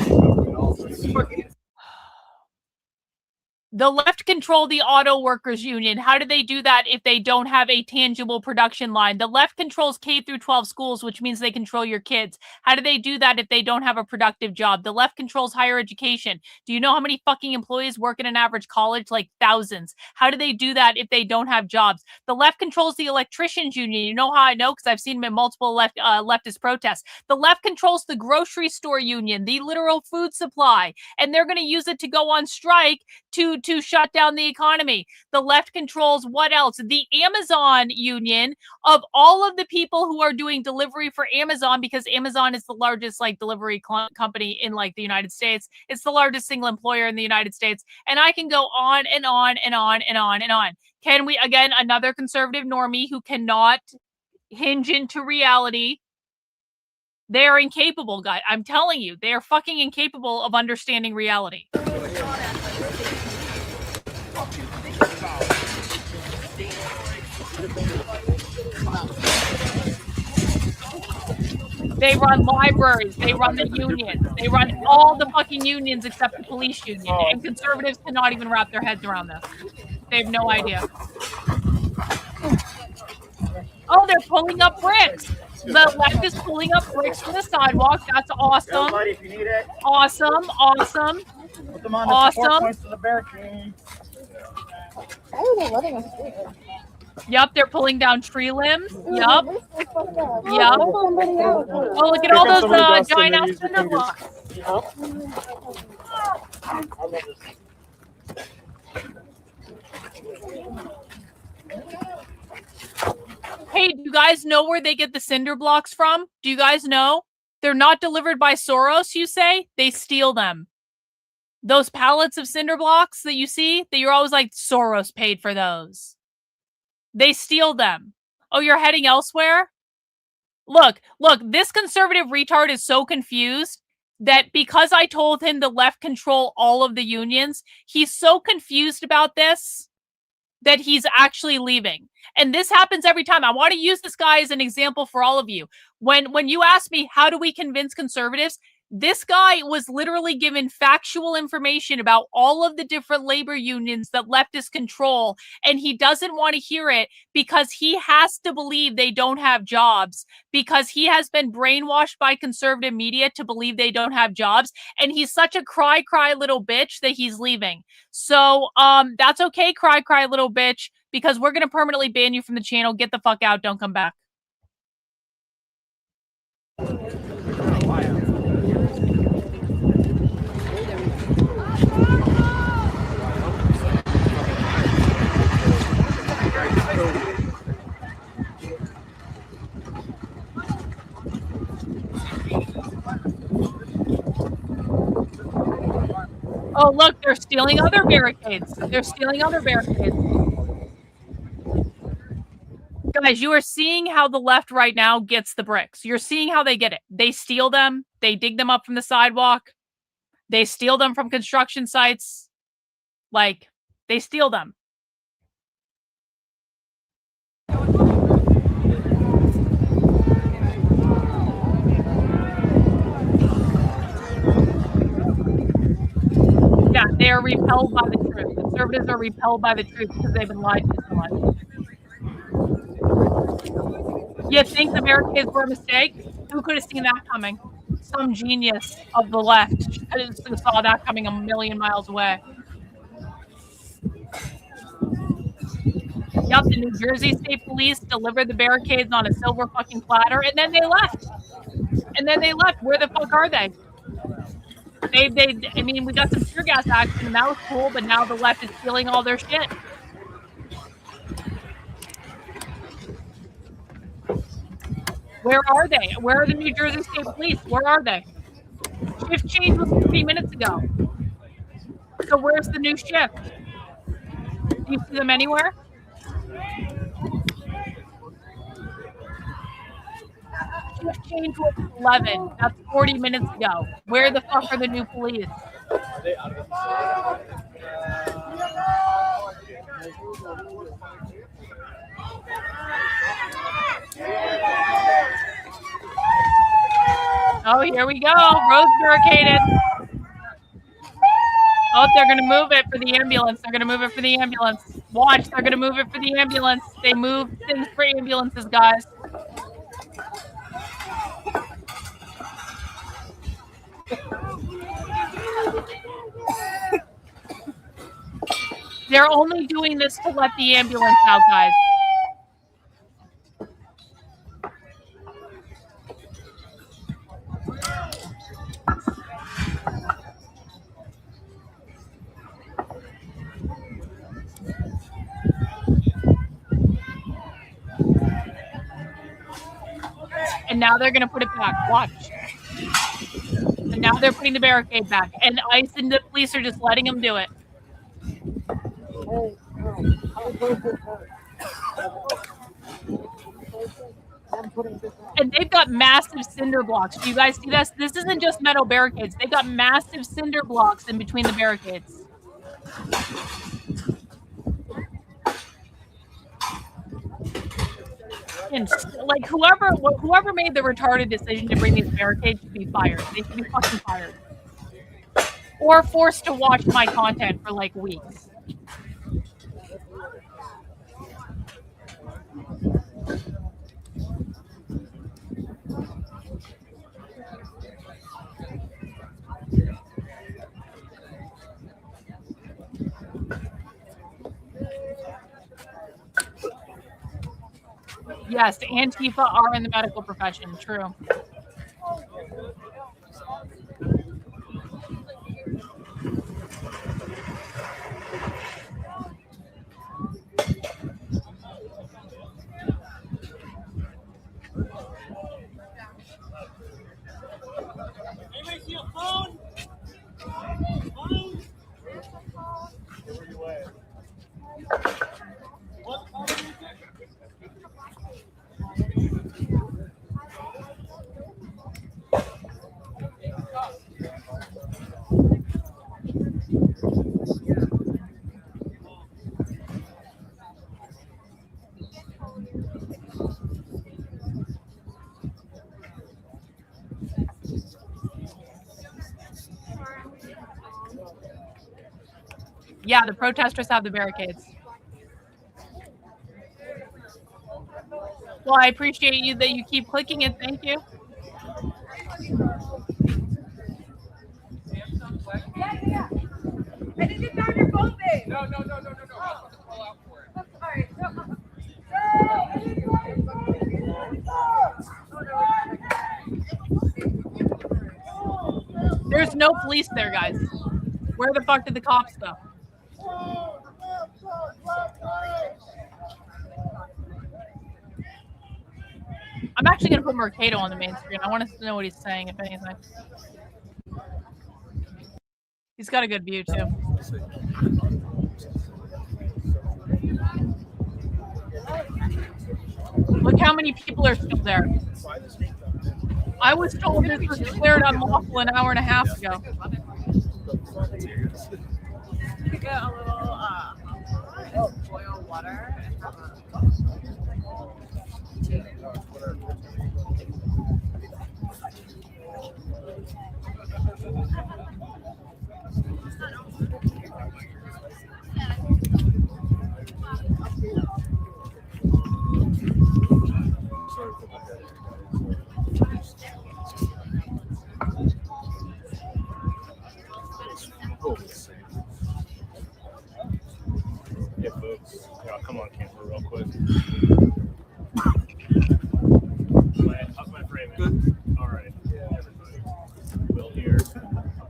The left control the auto workers union. How do they do that if they don't have a tangible production line? The left controls K through 12 schools, which means they control your kids. How do they do that if they don't have a productive job? The left controls higher education. Do you know how many fucking employees work in an average college? Like thousands. How do they do that if they don't have jobs? The left controls the electricians union. You know how I know? Because I've seen them in multiple leftist protests. The left controls the grocery store union, the literal food supply, and they're going to use it to go on strike to shut down the economy. The left controls what else? The Amazon union, of all of the people who are doing delivery for Amazon, because Amazon is the largest like delivery company in like the United States. It's the largest single employer in the United States. And I can go on and on and on and on and on. Can we, again, another conservative normie who cannot hinge into reality. They're incapable, guys. I'm telling you, they are fucking incapable of understanding reality. They run libraries. They run the unions. They run all the fucking unions except the police union. And conservatives cannot even wrap their heads around this. They have no idea. Oh, they're pulling up bricks. The left is pulling up bricks from the sidewalk. That's awesome. Buddy, if you need it. Awesome. Awesome. Put them on the support points to the barricade. Why are they letting us do it? Yep, they're pulling down tree limbs. Yep. Yep. Oh, look at all those giant ass cinder blocks. Hey, do you guys know where they get the cinder blocks from? Do you guys know? They're not delivered by Soros, you say? They steal them. Those pallets of cinder blocks that you see, that you're always like, Soros paid for those. They steal them. Oh, you're heading elsewhere? Look, this conservative retard is so confused that because I told him the left control all of the unions, he's so confused about this that he's actually leaving. And this happens every time. I want to use this guy as an example for all of you. When you ask me, how do we convince conservatives? This guy was literally given factual information about all of the different labor unions that leftists control, and he doesn't want to hear it because he has to believe they don't have jobs, because he has been brainwashed by conservative media to believe they don't have jobs, and he's such a cry little bitch that he's leaving. So that's okay, cry little bitch, because we're going to permanently ban you from the channel. Get the fuck out. Don't come back. Oh, look, they're stealing other barricades. They're stealing other barricades. Guys, you are seeing how the left right now gets the bricks. You're seeing how they get it. They steal them. They dig them up from the sidewalk. They steal them from construction sites. Like, They steal them. Yeah, they are repelled by the truth. Conservatives are repelled by the truth because they've been lied to so much. You think the barricades were a mistake? Who could have seen that coming? Some genius of the left saw that coming a million miles away. Yep, the New Jersey State Police delivered the barricades on a silver fucking platter, and then they left. Where the fuck are they? I mean, we got some tear gas action, and that was cool, but now the left is stealing all their shit. Where are they? Where are the New Jersey State Police? Where are they? Shift change was 30 minutes ago. So where's the new shift? Do you see them anywhere? Shift change was 11. That's 40 minutes ago. Where the fuck are the new police? Oh, here we go. Road's barricaded. Oh, they're going to move it for the ambulance. Watch, they're going to move it for the ambulance. They move things for ambulances, guys. They're only doing this to let the ambulance out, guys. And now they're going to put it back. Watch. And now they're putting the barricade back. And ICE and the police are just letting them do it. And they've got massive cinder blocks. Do you guys see this? This isn't just metal barricades. They've got massive cinder blocks in between the barricades. And like whoever made the retarded decision to bring these barricades should be fired. They should be fucking fired. Or forced to watch my content for like weeks. Yes, Antifa are in the medical profession. True. Yeah, the protesters have the barricades. Well, I appreciate you that you keep clicking it. Thank you. Yeah. I think you found your phone thing. No. I was about to call out for it. Sorry. There's no police there, guys. Where the fuck did the cops go? I'm actually going to put Mercado on the main screen. I want to know what he's saying, if anything. He's got a good view, too. Look how many people are still there. I was told this was declared unlawful an hour and a half ago. Get a little water and have a Yeah, folks. Yeah, come on, camera, real quick. How's my framing? Good. All right. Yeah, everybody. Will here.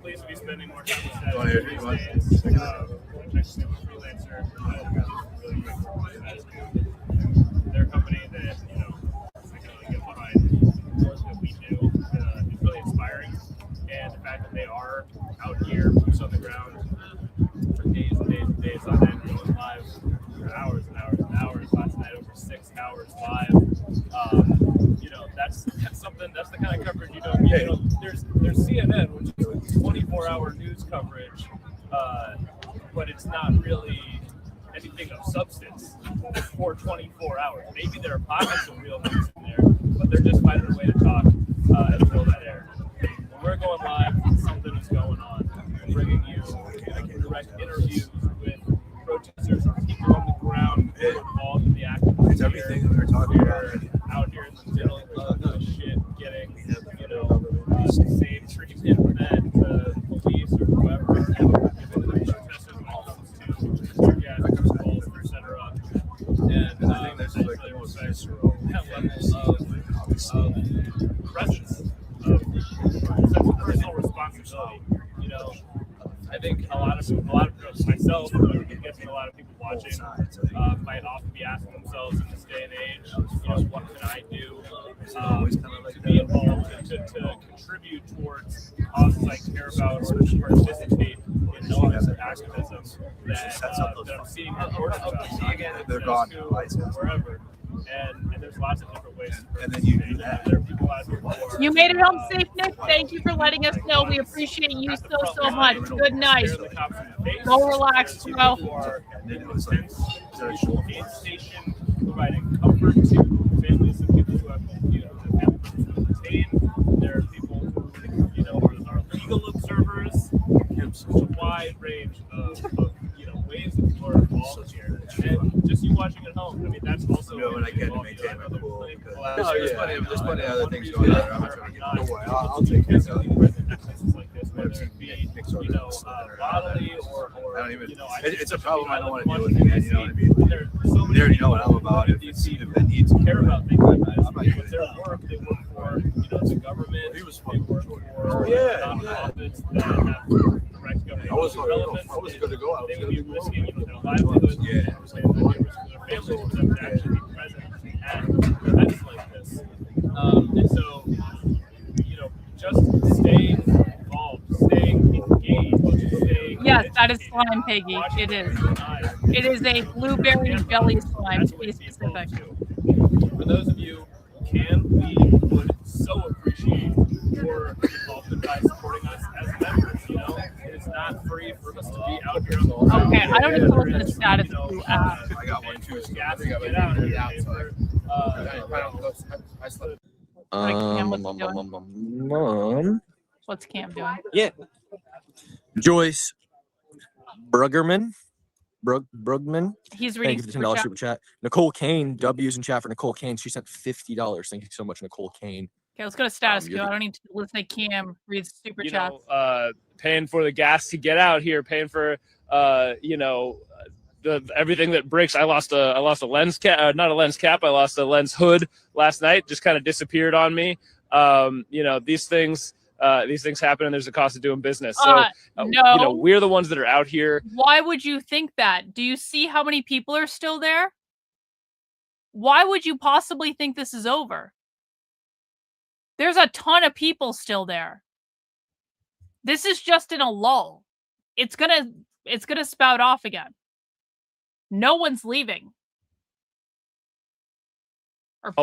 Pleased to be spending more time with that these days. Next to a freelancer. Really great company that is good. They're a company that, you know, I can really get behind what we do. It's really inspiring. And the fact that they are out here, boots on the ground, for days and days and days on end, going live for hours and hours and hours. Last night, over 6 hours live. You know, that's something. That's the kind of coverage you don't get. You know, there's CNN, which is 24-hour news coverage, but it's not really anything of substance for 24 hours. Maybe there are pockets of real news in there, but they're just finding a way to talk and fill that air. When we're going live, something is going on. We're bringing you direct interviews with protesters or people on the ground who are involved in the activism. It's everything that we're talking about. Out here in the middle of the shit, getting, you know, the same treatment that the police or whoever is giving the protesters calls to gas pistols, etc. And I think that's like the most visceral presence of personal responsibility. You know, I think a lot of myself, I'm guessing a lot of people watching, might often be asking themselves in this day and age, you know, what can I do to be involved and to contribute towards causes I care about or to participate in moments of activism that I'm seeing reported about. They're gone wherever. And there's lots of different ways. And then you do that. There are people out here. You made it home safe, Nick. Thank you for letting us know. We appreciate you so much. Good night. Go relax, bro. Aid station providing comfort to families of people who have, you know, detained. There are people who, you know, are legal observers. There's such a wide range of you know, ways that people are involved here. And just you watching at home, I mean, that's also. No, and I get to maintain my cool. There's plenty of other things going on. I'm not trying to get. Don't worry, I'll take this. Like this, whether it be, you know, bodily or I don't even. You know, it's a problem I don't want to deal with again. You know what I mean? They already know what I'm about. If they need to care about things like that, I'm not even. Their work, they work for, you know, the government. They work for nonprofits that have direct government relevance. I was going to go out. They would be risking, you know, their livelihoods. Yeah. Their families for them to actually be present at events like this. And so, you know, just stay involved, stay engaged, stay. Yes, that is slime, Peggy. It is. It is a blueberry jelly slime, to be specific. For those of you who can, we would so appreciate your involvement by supporting us as members. You know, it's not free for us to be out here on the road. Okay, I don't even look at the status of the app. I got one too. Gas to get out here. What's Cam doing? Yeah. Joyce Bruggerman. Brugman. He's reading. Thank you for the $10 super chat. Nicole Kane, W's in chat for Nicole Kane. She sent $50. Thank you so much, Nicole Kane. Okay, let's go to status quo. I don't need to listen to Cam read super chat. Paying for the gas to get out here, paying for you know, everything that breaks. I lost a lens cap, not a lens cap. I lost a lens hood last night. Just kind of disappeared on me. You know, these things happen, and there's a cost of doing business. So no, you know, we're the ones that are out here. Why would you think that? Do you see how many people are still there? Why would you possibly think this is over? There's a ton of people still there. This is just in a lull. It's gonna spout off again. No one's leaving.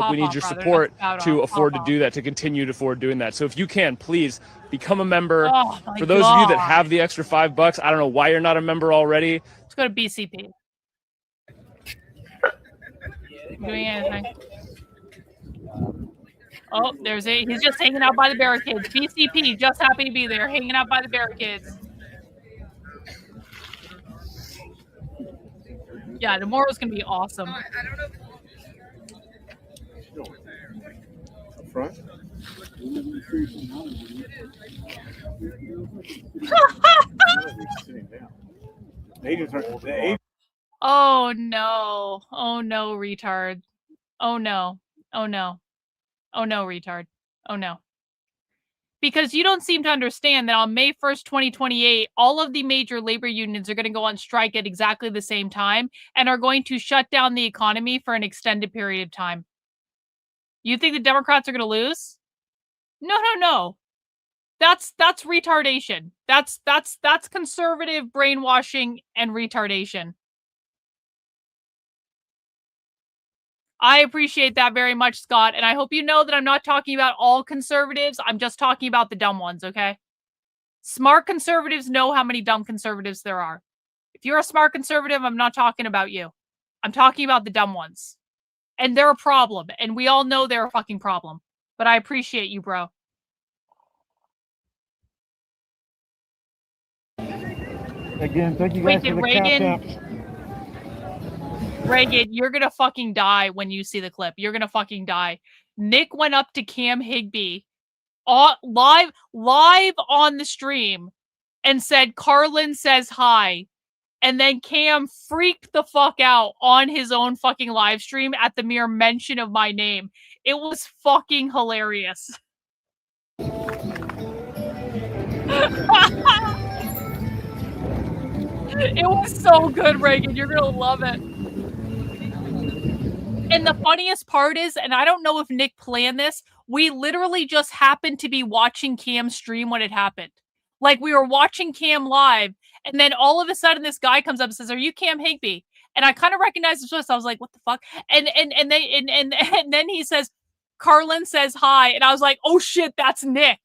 We need your support to afford to do that, to continue to afford doing that. So if you can, please become a member. For those of you that have the extra $5, I don't know why you're not a member already. Let's go to BCP. doing anything. Oh, there's a. He's just hanging out by the barricades. BCP, just happy to be there, hanging out by the barricades. Yeah, tomorrow's gonna be awesome. Up front. Oh no. Oh no, retard. Oh no. Oh no. Oh no, retard. Oh no. Because you don't seem to understand that on May 1st, 2028, all of the major labor unions are going to go on strike at exactly the same time and are going to shut down the economy for an extended period of time. You think the Democrats are going to lose? No, no, no. That's retardation. That's conservative brainwashing and retardation. I appreciate that very much, Scott, and I hope you know that I'm not talking about all conservatives. I'm just talking about the dumb ones, okay? Smart conservatives know how many dumb conservatives there are. If you're a smart conservative, I'm not talking about you. I'm talking about the dumb ones. And they're a problem, and we all know they're a fucking problem. But I appreciate you, bro. Again, thank you guys for the Reagan, Reagan, you're gonna fucking die when you see the clip. You're gonna fucking die. Nick went up to Cam Higbee live on the stream and said, Karlyn says hi. And then Cam freaked the fuck out on his own fucking live stream at the mere mention of my name. It was fucking hilarious. It was so good, Reagan. You're gonna love it. And the funniest part is, and I don't know if Nick planned this, we literally just happened to be watching Cam stream when it happened. Like, we were watching Cam live, and then all of a sudden this guy comes up and says, "Are you Cam Higbee?" And I kind of recognized his voice. I was like, "What the fuck?" And then he says, "Karlyn says hi," and I was like, "Oh shit, that's Nick."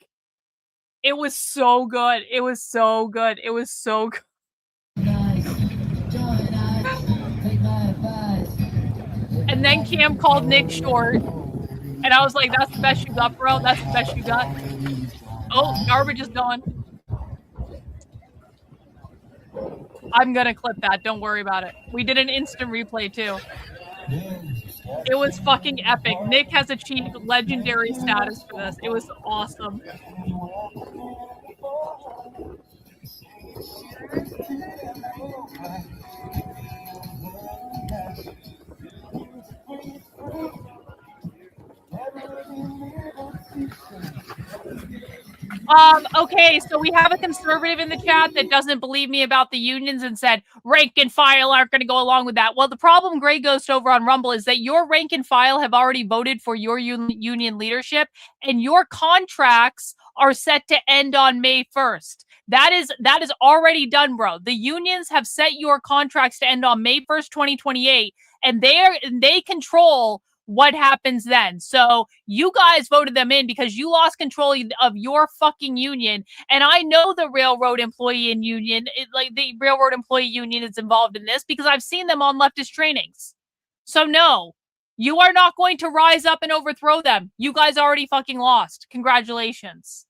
It was so good. It was so good. It was so good. And then Cam called Nick short. And I was like, that's the best you got, bro. That's the best you got. Oh, garbage is gone. I'm going to clip that. Don't worry about it. We did an instant replay, too. It was fucking epic. Nick has achieved legendary status for this. It was awesome. Okay, so we have a conservative in the chat that doesn't believe me about the unions and said rank and file aren't going to go along with that. Well, the problem, Grey Ghost over on Rumble, is that your rank and file have already voted for your union leadership, and your contracts are set to end on May 1st. That is already done, bro. The unions have set your contracts to end on May 1st, 2028, and they control what happens then. So you guys voted them in because you lost control of your fucking union. And I know the railroad employee union, the railroad employee union is involved in this because I've seen them on leftist trainings. So no, you are not going to rise up and overthrow them. You guys already fucking lost. Congratulations.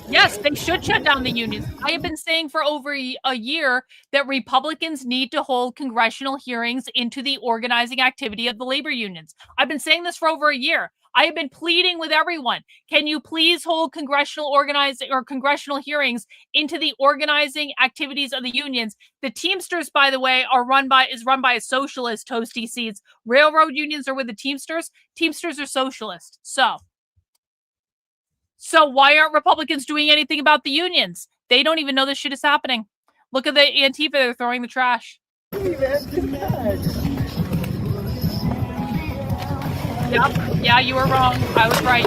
Yes, they should shut down the unions. I have been saying for over a year that Republicans need to hold congressional hearings into the organizing activity of the labor unions. I've been saying this for over a year. I have been pleading with everyone. Can you please hold congressional hearings into the organizing activities of the unions? The Teamsters, by the way, is run by a socialist, Toasty Seeds. Railroad unions are with the Teamsters. Teamsters are socialist. So why aren't Republicans doing anything about the unions? They don't even know this shit is happening. Look at the Antifa, they're throwing the trash. Yep. Yeah, you were wrong. I was right.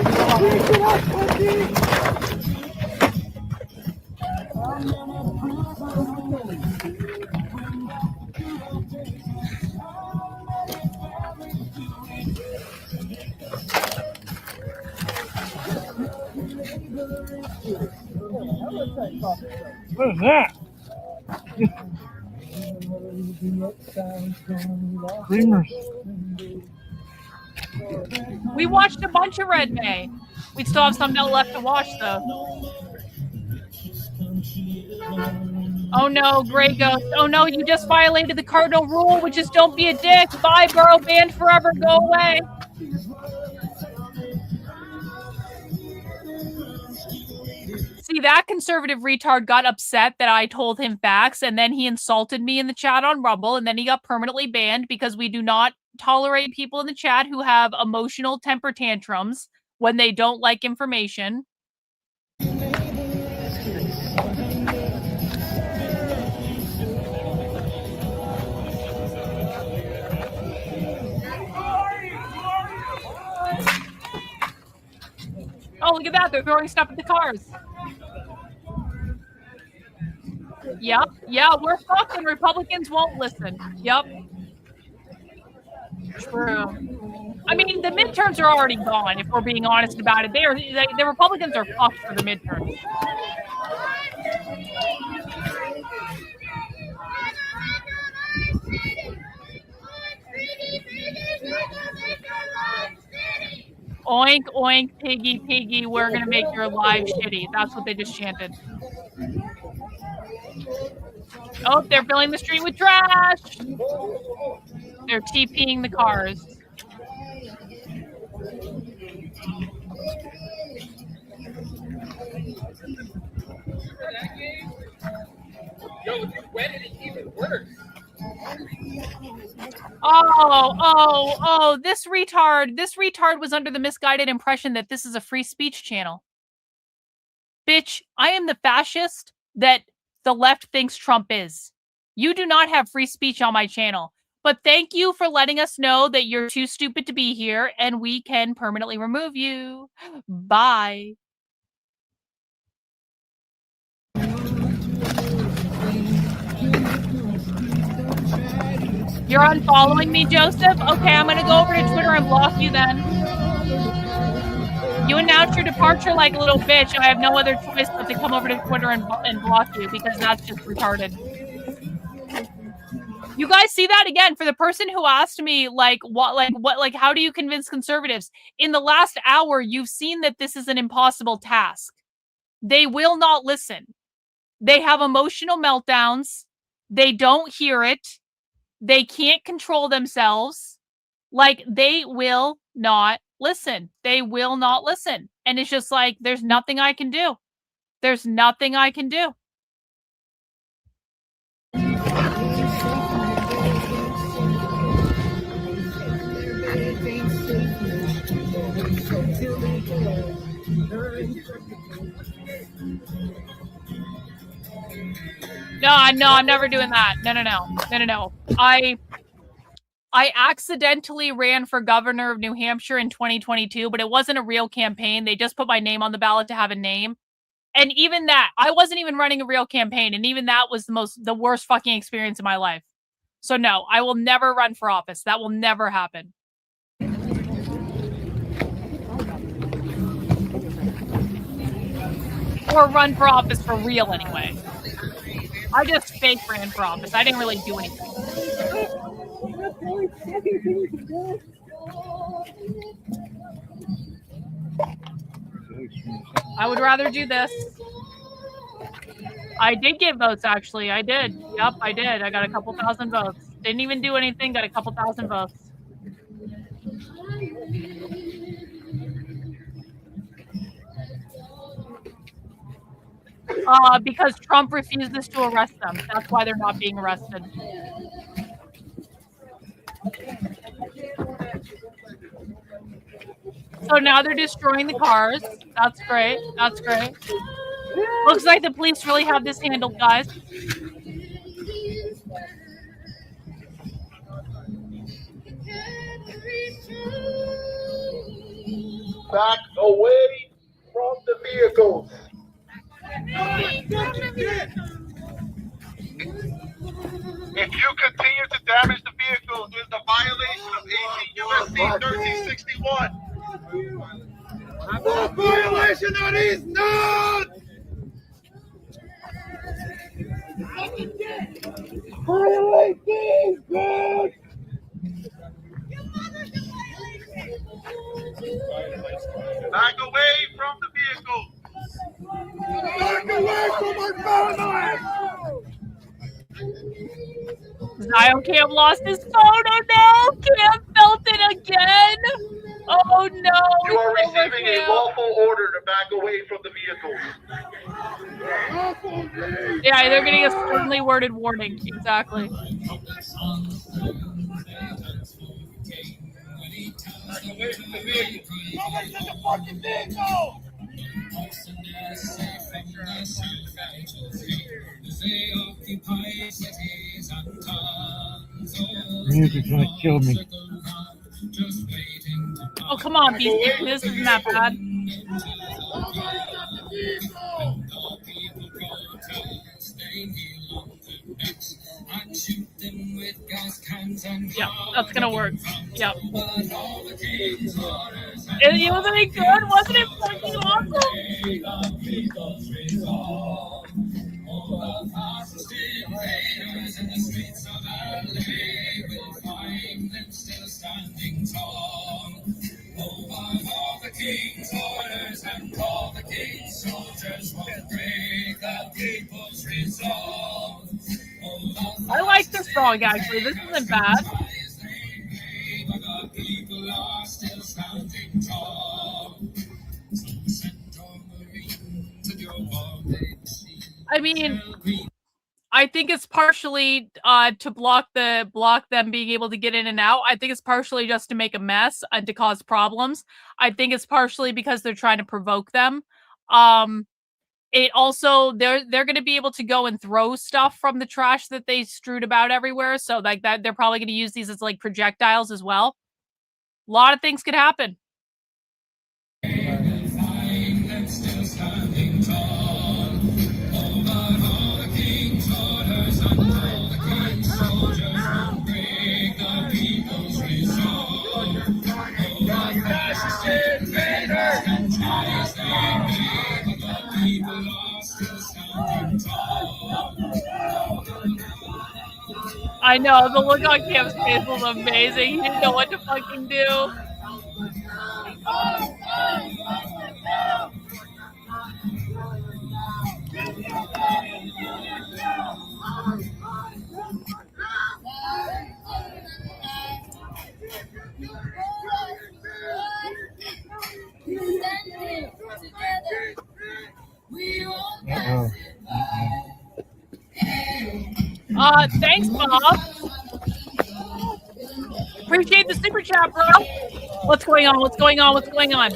What is that? Creamers. We watched a bunch of Red May. We still have some left to watch, though. Oh no, Grey Ghost. Oh no, you just violated the cardinal rule, which is don't be a dick. Bye, bro. Banned forever. Go away. See, that conservative retard got upset that I told him facts, and then he insulted me in the chat on Rumble, and then he got permanently banned because we do not tolerate people in the chat who have emotional temper tantrums when they don't like information. Oh, look at that. They're throwing stuff at the cars. Yep. Yeah, we're fucked and Republicans won't listen. Yep. True. I mean, the midterms are already gone, if we're being honest about it. The Republicans are fucked for the midterms. Oink, oink, piggy, piggy, we're gonna make your life shitty. That's what they just chanted. Oh, they're filling the street with trash. They're TPing the cars. Yo, if you win it, it's even worse. Oh, this retard was under the misguided impression that this is a free speech channel. Bitch, I am the fascist that the left thinks Trump is. You do not have free speech on my channel. But thank you for letting us know that you're too stupid to be here and we can permanently remove you. Bye. You're unfollowing me, Joseph? Okay, I'm gonna go over to Twitter and block you then. You announced your departure like a little bitch. I have no other choice but to come over to Twitter and block you because that's just retarded. You guys see that again? For the person who asked me, how do you convince conservatives? In the last hour, you've seen that this is an impossible task. They will not listen. They have emotional meltdowns. They don't hear it. They can't control themselves. Like, they will not listen. They will not listen. And it's just like, there's nothing I can do. There's nothing I can do. No, I'm never doing that. No. I accidentally ran for governor of New Hampshire in 2022, but it wasn't a real campaign. They just put my name on the ballot to have a name. And even that, I wasn't even running a real campaign. And even that was the worst fucking experience of my life. So no, I will never run for office. That will never happen. Or run for office for real anyway. I just fake ran for office. I didn't really do anything. I would rather do this. I did get votes, actually. I did. Yep, I did. I got a couple thousand votes. Didn't even do anything. Got a couple thousand votes. Because Trump refuses to arrest them. That's why they're not being arrested. So now they're destroying the cars. That's great. That's great. Looks like the police really have this handled, guys. Back away from the vehicles. If you continue to damage the vehicles, there's a violation of 18 U.S.C. 1361. Revolutionaries not! Violate these goods! Back away from the vehicle! Back away from my family! Zion Cam lost his phone. Oh no! Cam felt it again. Oh no! You are receiving a lawful order to back away from the vehicle. Yeah, they're getting a sternly worded warning. Exactly. Music's gonna kill me. Oh, come on, BC. This isn't that bad. Yep, that's gonna work. Yep. It wasn't it good? Wasn't it fucking awesome? I like this song actually. This isn't bad. I mean, I think it's partially to block them being able to get in and out. I think it's partially just to make a mess and to cause problems. I think it's partially because they're trying to provoke them. It also they're going to be able to go and throw stuff from the trash that they strewed about everywhere. So like that, they're probably going to use these as like projectiles as well. A lot of things could happen. I know, the look on Cam's face was amazing. He didn't know what to fucking do. Thanks, Bob. Appreciate the super chat, bro. What's going on? What's going on? What's going on?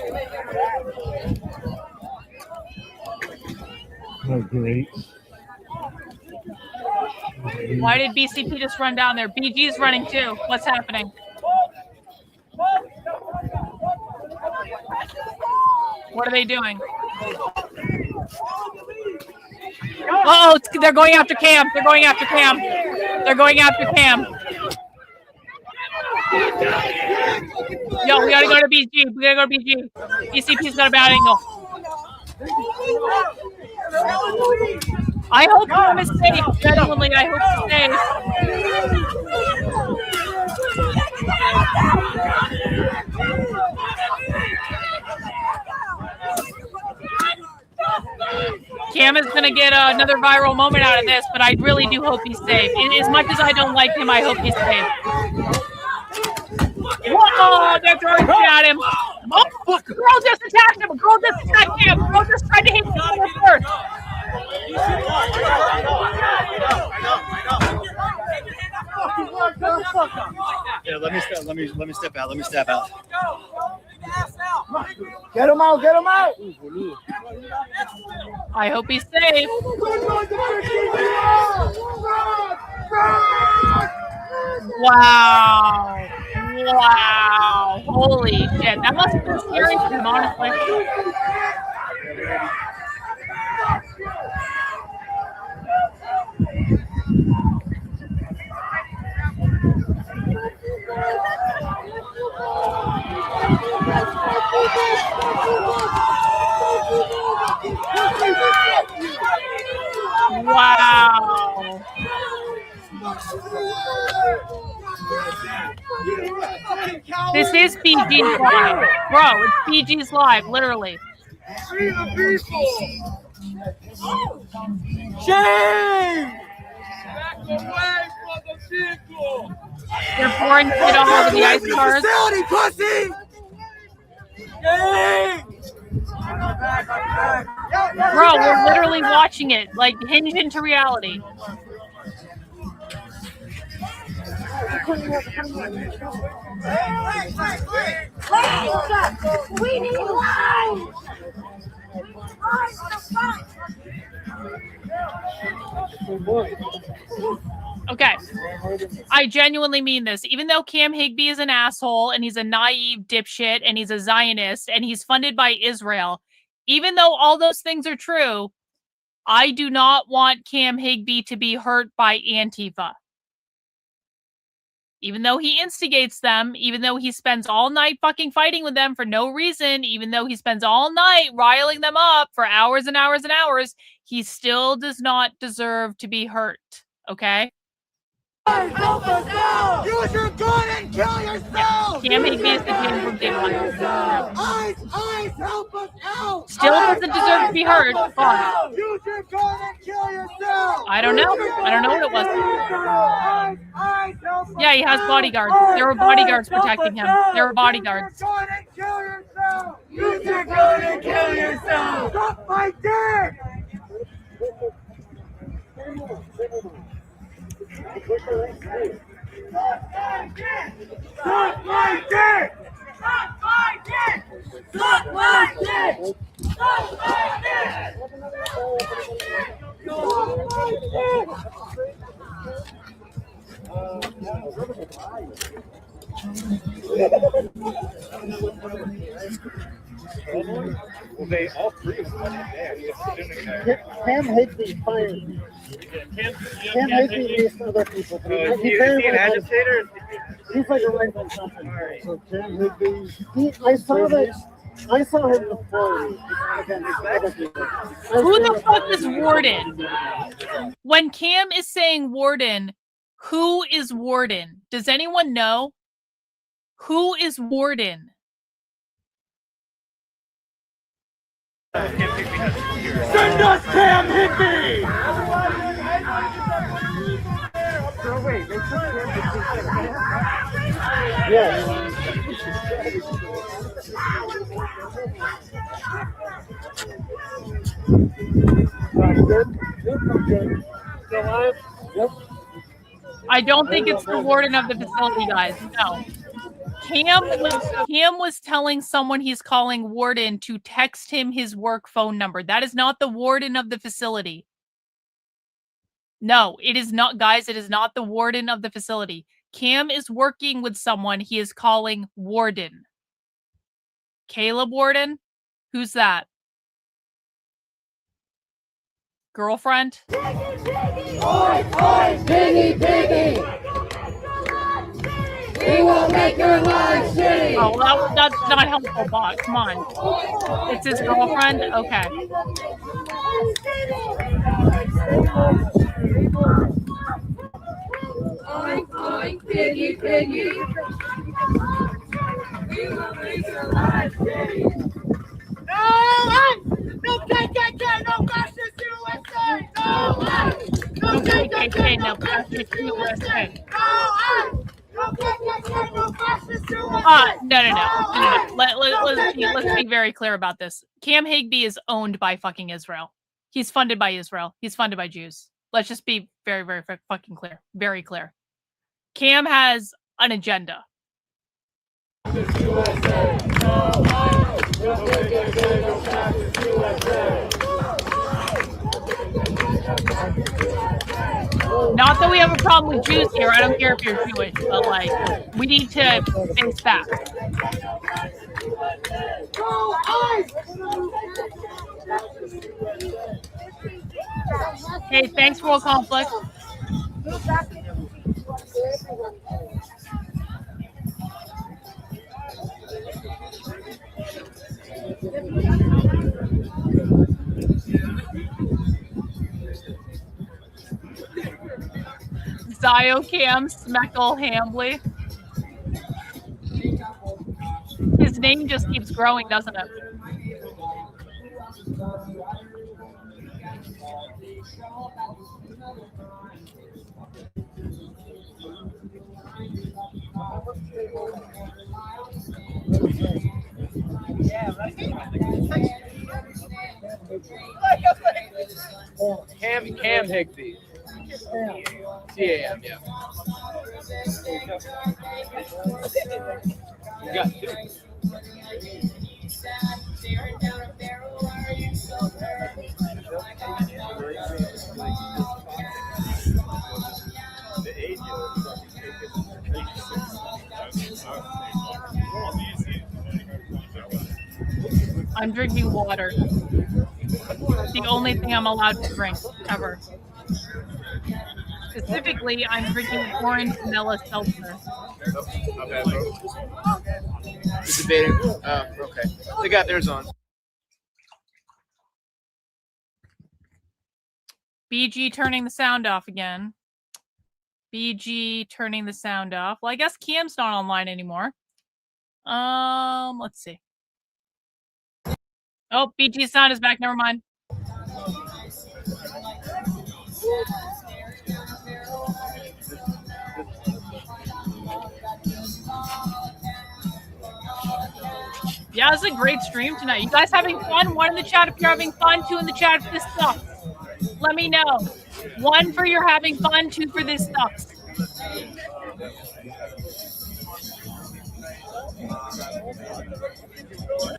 Oh, great. Why did BCP just run down there? BG's running too. What's happening? What are they doing? Oh, they're going after Cam. They're going after Cam. They're going after Cam. Yo, we gotta go to BG. We gotta go to BG. BCP's got a bad angle. I hope Cam is safe. Genuinely, I hope he's safe. Cam is going to get another viral moment out of this, but I really do hope he's safe. As much as I don't like him, I hope he's safe. Whoa, they're throwing shit at him. Oh, girl just attacked him. Girl just attacked him. Girl just tried to hit him first. Yeah, let me step out. Let me step out. Get him out! Get him out! I hope he's safe. Wow. Wow. Holy shit. That must have been scary for him, honestly. This is PG's live. Bro, it's PG's live, literally. Free the people! Shame! Back away from the people! They're pouring shit all over the ice cars. Facility, pussy! Shame! Bro, we're literally watching it, like hinged into reality. We need lives! Okay. I genuinely mean this. Even though Cam Higbee is an asshole and he's a naive dipshit and he's a Zionist and he's funded by Israel, even though all those things are true, I do not want Cam Higbee to be hurt by Antifa. Even though he instigates them, even though he spends all night fucking fighting with them for no reason, even though he spends all night riling them up for hours and hours and hours, he still does not deserve to be hurt. Okay? Help us out! Use your gun and kill yourself! Cam Higbee is the king from day one. Eyes, help us out! Still doesn't deserve to be hurt. Fine. Use your gun and kill yourself! I don't know. I don't know what it was. Yeah, he has bodyguards. There were bodyguards protecting him. There were bodyguards. Use your gun and kill yourself! Stop my dick! Suck my dick! Suck my dick! Suck my dick! Suck my dick! Suck my dick! Well, they all three of them are there. Cam Higbee fired. Cam Higbee needs other people. Is he an agitator? He's like a right-wing something. So Cam Higbee, I saw him before. Who the fuck is Warden? When Cam is saying Warden, who is Warden? Does anyone know? Who is Warden? Send us Cam Higbee! No, wait, they took Cam Higbee. Yes. I don't think it's the warden of the facility, guys. No. Cam was telling someone he's calling warden to text him his work phone number. That is not the warden of the facility. No, it is not, guys. It is not the warden of the facility. Cam is working with someone he is calling warden. Caleb Warden? Who's that? Girlfriend? Piggy, piggy! We will make your life shitty! Oh, well, that's not helpful, Bob. Come on. It's his girlfriend? Okay. Oink, oink, piggy, piggy! We will make your life shitty! No! No KKK, no fascist USA! No KKK, no fascist USA! No. Let's be very clear about this. Cam Higbee is owned by fucking Israel. He's funded by Israel. He's funded by Jews. Let's just be very, very fucking clear. Very clear. Cam has an agenda. Not that we have a problem with Jews here. I don't care if you're Jewish, but like, we need to face facts. Hey, thanks for all conflict. Ziocam Smeckle Hambly. name just keeps growing, doesn't it? Cam Higby. CAM, yeah. You got two. I'm drinking water. The only thing I'm allowed to drink ever. Specifically, I'm drinking orange vanilla seltzer. Not bad, bro. You're debating. Oh, okay. They got theirs on. BG turning the sound off again. BG turning the sound off. Well, I guess Cam's not online anymore. Let's see. Oh, BG's sound is back. Never mind. Yeah, it's a great stream tonight. You guys having fun? One in the chat if you're having fun. Two in the chat if this sucks. Let me know. One for you're having fun. Two for this sucks.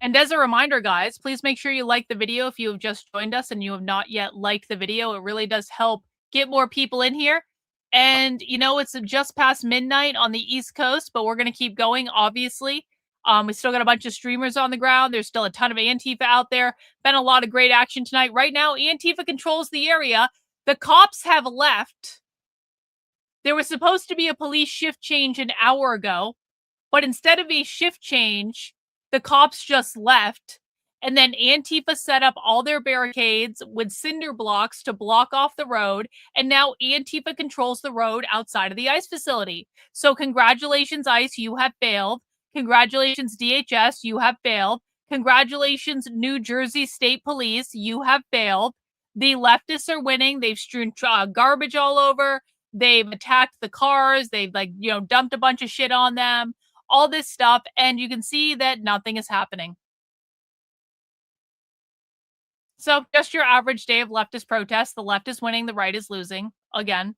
And as a reminder, guys, please make sure you like the video if you have just joined us and you have not yet liked the video. It really does help get more people in here. And, you know, it's just past midnight on the East Coast, but we're going to keep going, obviously. We still got a bunch of streamers on the ground. There's still a ton of Antifa out there. Been a lot of great action tonight. Right now, Antifa controls the area. The cops have left. There was supposed to be a police shift change an hour ago, but instead of a shift change, the cops just left. And then Antifa set up all their barricades with cinder blocks to block off the road. And now Antifa controls the road outside of the ICE facility. So congratulations, ICE, you have failed. Congratulations, DHS, you have failed. Congratulations, New Jersey State Police, you have failed. The leftists are winning. They've strewn garbage all over. They've attacked the cars. They've, dumped a bunch of shit on them. All this stuff. And you can see that nothing is happening. So just your average day of leftist protests. The left is winning. The right is losing. Again.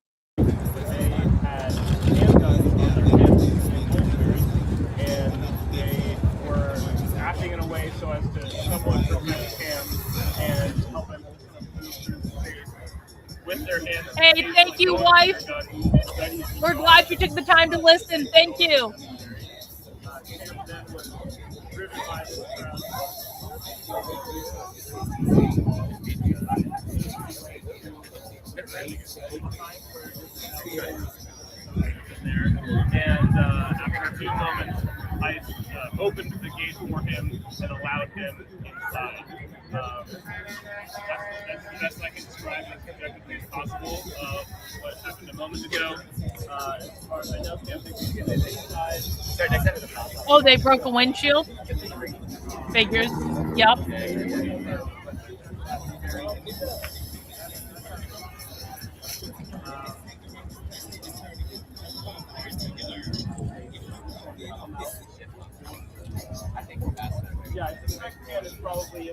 Acting in a way so as to somewhat protect Cam and help him with their hands. Hey, thank you, wife. We're glad you took the time to listen. Thank you. And after a few moments, I opened the gate for him and allowed him inside. That's the best I can describe as objectively as possible of what happened a moment ago. As far as I know, Cam Higby is inside. Oh, they broke a windshield? Figures. Yep.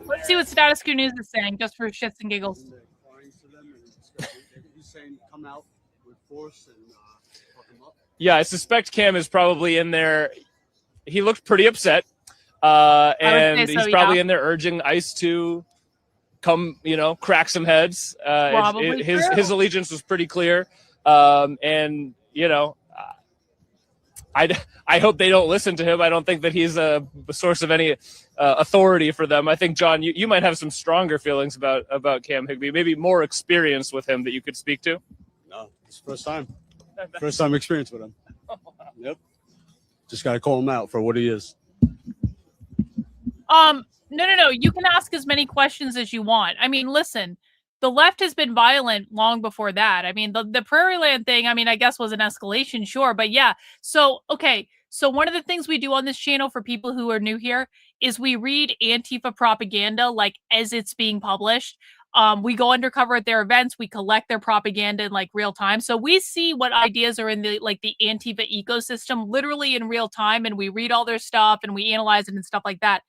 Let's see what Status Quo News is saying, just for shits and giggles. Yeah, I suspect Cam is probably in there. He looked pretty upset. And he's probably in there urging ICE to come, crack some heads. His allegiance was pretty clear. I hope they don't listen to him. I don't think that he's a source of any authority for them. I think, John, you might have some stronger feelings about Cam Higby, maybe more experience with him that you could speak to. No, it's the first time. First time experience with him. Yep. Just got to call him out for what he is. No. You can ask as many questions as you want. I mean, listen, the left has been violent long before that. I mean, the Prairie Land thing, I guess was an escalation, sure. But yeah. So, okay. So one of the things we do on this channel for people who are new here is we read Antifa propaganda like as it's being published. We go undercover at their events. We collect their propaganda in like real time. So we see what ideas are in the Antifa ecosystem literally in real time, and we read all their stuff and we analyze it and stuff like that.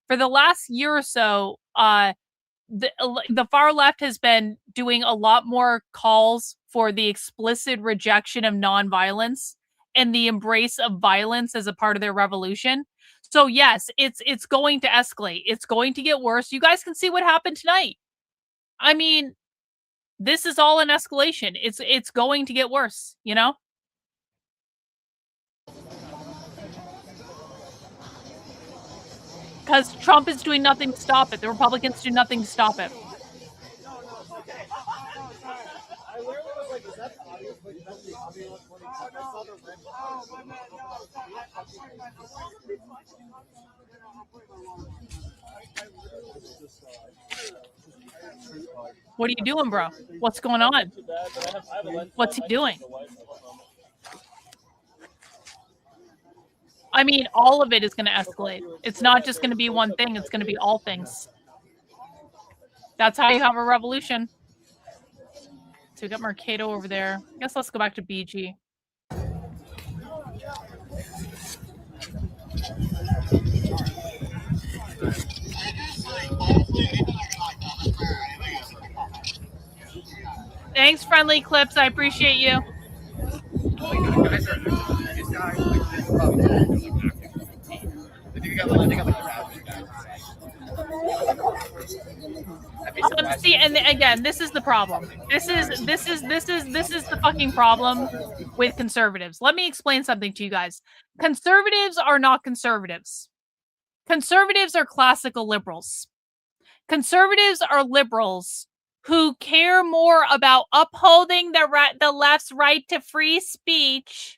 For the last year or so, the far left has been doing a lot more calls for the explicit rejection of nonviolence and the embrace of violence as a part of their revolution. So yes, it's going to escalate. It's going to get worse. You guys can see what happened tonight. I mean, this is all an escalation. It's going to get worse, you know? Because Trump is doing nothing to stop it. The Republicans do nothing to stop it. What are you doing, bro? What's going on? What's he doing? I mean, all of it is going to escalate. It's not just going to be one thing. It's going to be all things. That's how you have a revolution. So we got Mercado over there. I guess let's go back to BG. Thanks, Friendly Clips. I appreciate you. See, and again, this is the problem. This is the fucking problem with conservatives. Let me explain something to you guys. Conservatives are not conservatives. Conservatives are classical liberals. Conservatives are liberals who care more about upholding the left's right to free speech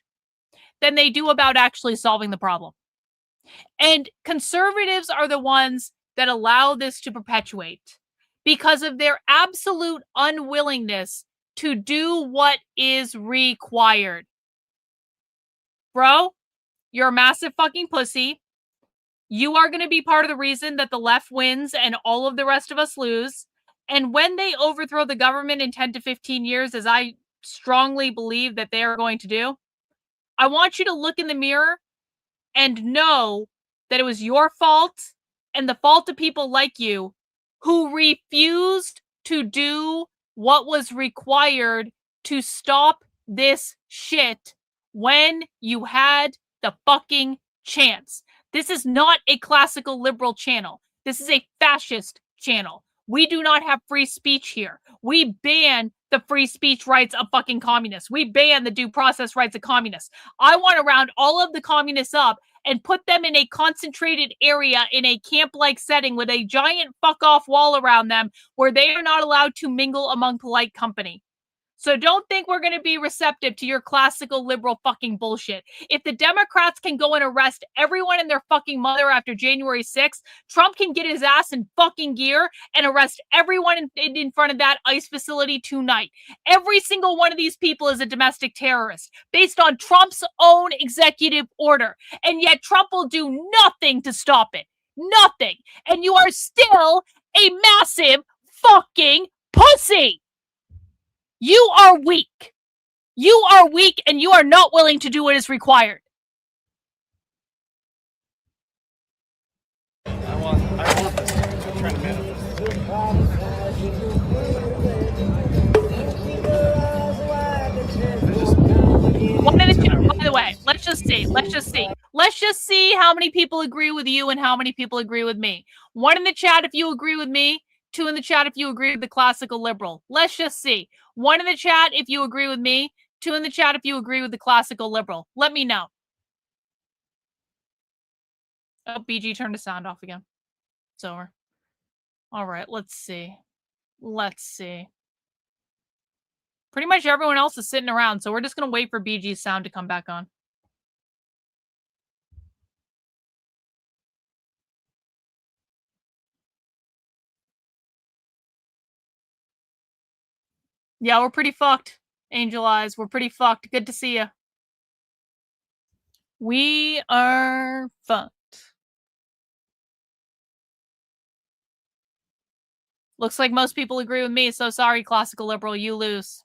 than they do about actually solving the problem. And conservatives are the ones that allow this to perpetuate because of their absolute unwillingness to do what is required. Bro, you're a massive fucking pussy. You are going to be part of the reason that the left wins and all of the rest of us lose. And when they overthrow the government in 10 to 15 years, as I strongly believe that they are going to do, I want you to look in the mirror and know that it was your fault and the fault of people like you who refused to do what was required to stop this shit when you had the fucking chance. This is not a classical liberal channel. This is a fascist channel. We do not have free speech here. We ban the free speech rights of fucking communists. We ban the due process rights of communists. I want to round all of the communists up and put them in a concentrated area in a camp-like setting with a giant fuck-off wall around them where they are not allowed to mingle among polite company. So don't think we're going to be receptive to your classical liberal fucking bullshit. If the Democrats can go and arrest everyone and their fucking mother after January 6th, Trump can get his ass in fucking gear and arrest everyone in front of that ICE facility tonight. Every single one of these people is a domestic terrorist based on Trump's own executive order. And yet Trump will do nothing to stop it. Nothing. And you are still a massive fucking pussy. You are weak. You are weak and you are not willing to do what is required. I want this. I'm trying to manifest it. By the way, let's just see. Let's just see how many people agree with you and how many people agree with me. 1 in the chat if you agree with me. 2 in the chat if you agree with the classical liberal. Let's just see. 1 in the chat if you agree with me. 2 in the chat if you agree with the classical liberal. Let me know. Oh, BG turned the sound off again. It's over. All right, let's see. Pretty much everyone else is sitting around, so we're just going to wait for BG's sound to come back on. Yeah, we're pretty fucked. Angel Eyes, we're pretty fucked. Good to see you. We are fucked. Looks like most people agree with me, so sorry, classical liberal, you lose.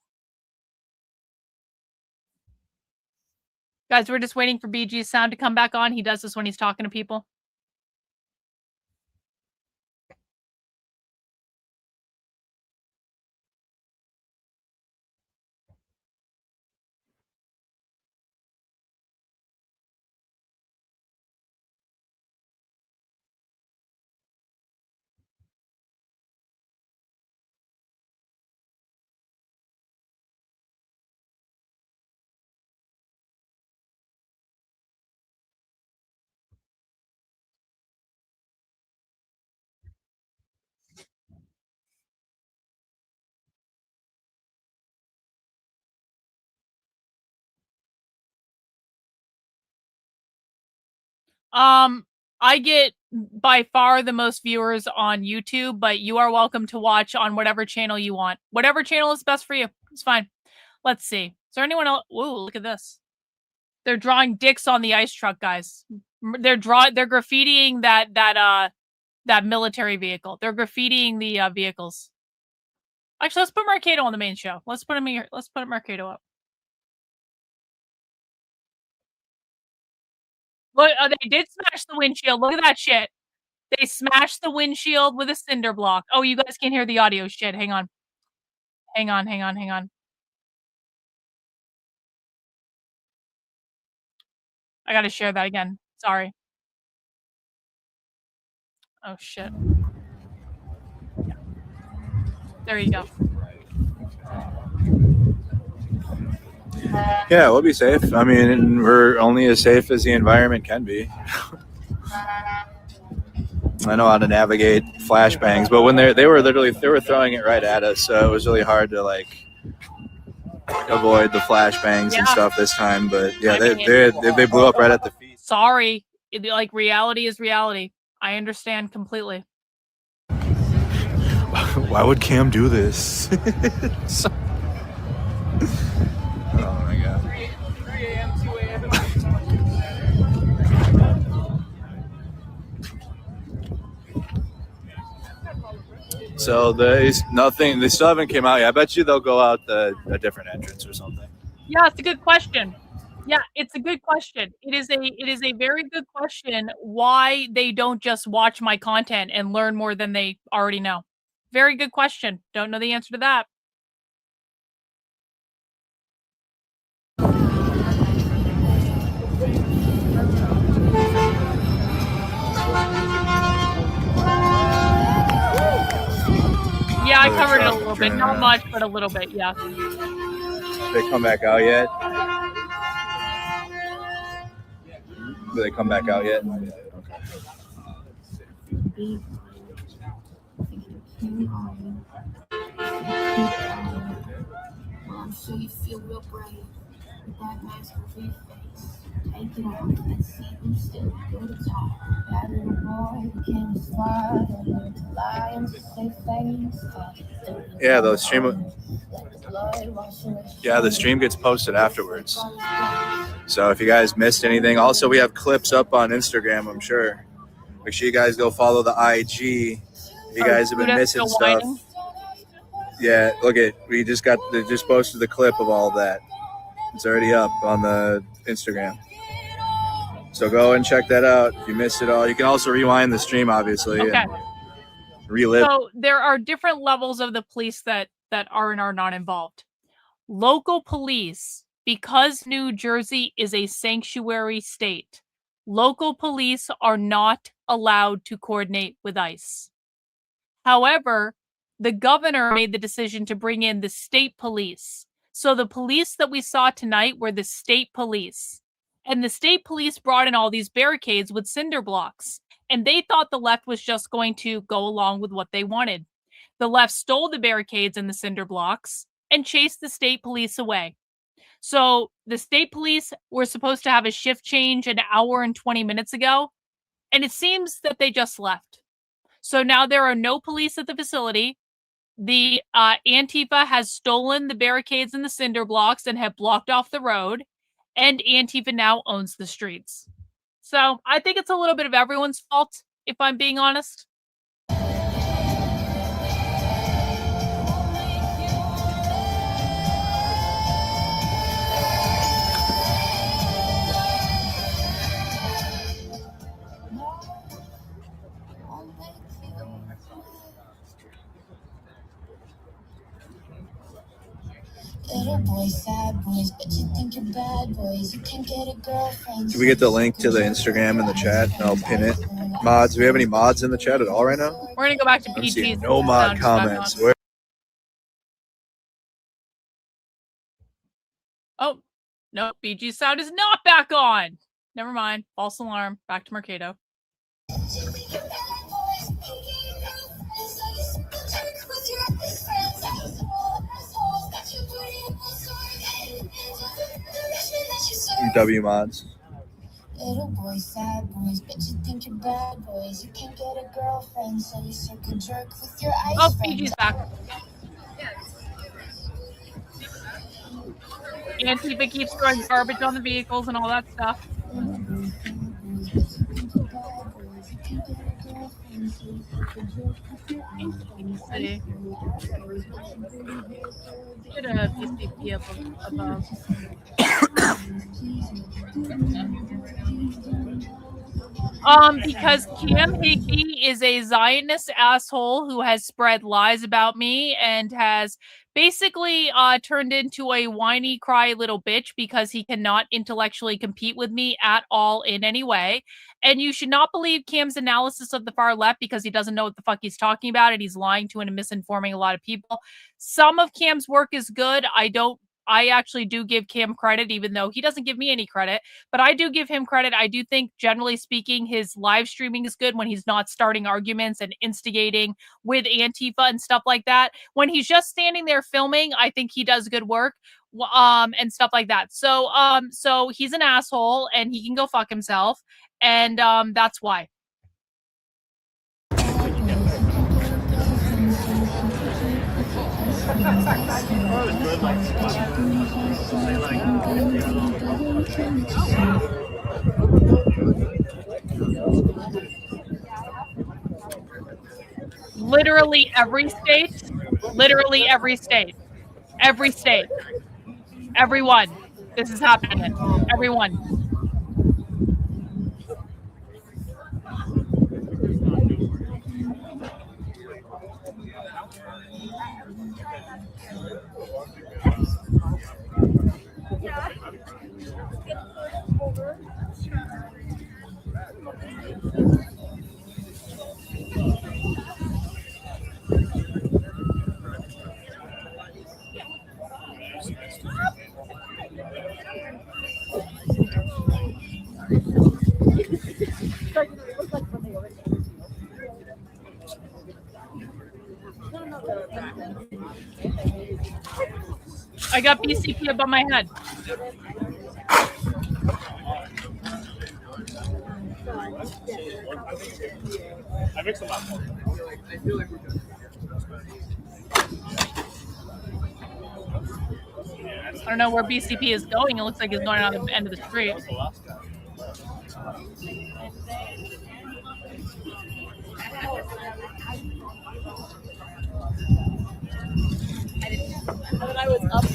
Guys, we're just waiting for BG's sound to come back on. He does this when he's talking to people. I get by far the most viewers on YouTube, but you are welcome to watch on whatever channel you want. Whatever channel is best for you. It's fine. Let's see. Is there anyone else? Whoa, look at this. They're drawing dicks on the ice truck, guys. They're graffitiing that military vehicle. They're graffitiing the vehicles. Actually, let's put Mercado on the main show. Let's put him here. Let's put Mercado up. Look, they did smash the windshield. Look at that shit. They smashed the windshield with a cinder block. Oh, you guys can't hear the audio shit. Hang on. Hang on. I gotta share that again. Sorry. Oh, shit. There you go. Yeah, we'll be safe. I mean, we're only as safe as the environment can be. I know how to navigate flashbangs, but when they were throwing it right at us, so it was really hard to like avoid the flashbangs and stuff this time. But yeah, they blew up right at the feet. Sorry, like reality is reality. I understand completely. Why would Cam do this? Oh my god. 3 a.m., 2 a.m. So they still haven't came out yet. I bet you they'll go out a different entrance or something. Yeah, it's a good question. Yeah, it's a good question. It is a very good question why they don't just watch my content and learn more than they already know. Very good question. Don't know the answer to that. Yeah, I covered it a little bit. Not much, but a little bit, yeah. They come back out yet? Do they come back out yet? I'm sure you feel real brave with that mask over your face. Take it off and see who's still good to talk. That little boy became a slide and learned to lie and to say face. Yeah, the stream gets posted afterwards. So if you guys missed anything, also we have clips up on Instagram, I'm sure. Make sure you guys go follow the IG. If you guys have been missing stuff. Yeah, look at they just posted the clip of all of that. It's already up on the Instagram. So go and check that out if you missed it all. You can also rewind the stream, obviously, and relive. So there are different levels of the police that are and are not involved. Local police, because New Jersey is a sanctuary state, local police are not allowed to coordinate with ICE. However, the governor made the decision to bring in the state police. So the police that we saw tonight were the state police. And the state police brought in all these barricades with cinder blocks. And they thought the left was just going to go along with what they wanted. The left stole the barricades and the cinder blocks and chased the state police away. So the state police were supposed to have a shift change an hour and 20 minutes ago. And it seems that they just left. So now there are no police at the facility. The Antifa has stolen the barricades and the cinder blocks and have blocked off the road. and Antifa now owns the streets. So I think it's a little bit of everyone's fault, if I'm being honest. Little boys, sad boys, but you think you're bad boys. You can get a girlfriend. Can we get the link to the Instagram in the chat? And I'll pin it. Mods, do we have any mods in the chat at all right now? We're gonna go back to I'm BG's. seeing no mod comments. Where? Oh, no, BG's sound is not back on. Never mind. False alarm. Back to Mercado. W mods. Little boys, sad boys, but you think you're bad boys. You can't get a girlfriend, so you circle jerk with your eyes. Oh, BG's back. Antifa keeps throwing garbage on the vehicles and all that stuff. City. Get a PCP up above. Because Cam Higby is a Zionist asshole who has spread lies about me and has basically turned into a whiny cry little bitch because he cannot intellectually compete with me at all in any way. And you should not believe Cam's analysis of the far left because he doesn't know what the fuck he's talking about and he's lying to and misinforming a lot of people. Some of Cam's work is good. I actually do give Cam credit, even though he doesn't give me any credit, but I do give him credit. I do think, generally speaking, his live streaming is good when he's not starting arguments and instigating with Antifa and stuff like that. When he's just standing there filming, I think he does good work, and stuff like that. So he's an asshole and he can go fuck himself. And that's why. Literally every state. Literally every state. Every state. Everyone. This is happening. Everyone. I got BCP above my head. I mixed them up. I don't know where BCP is going. It looks like he's going out the end of the street.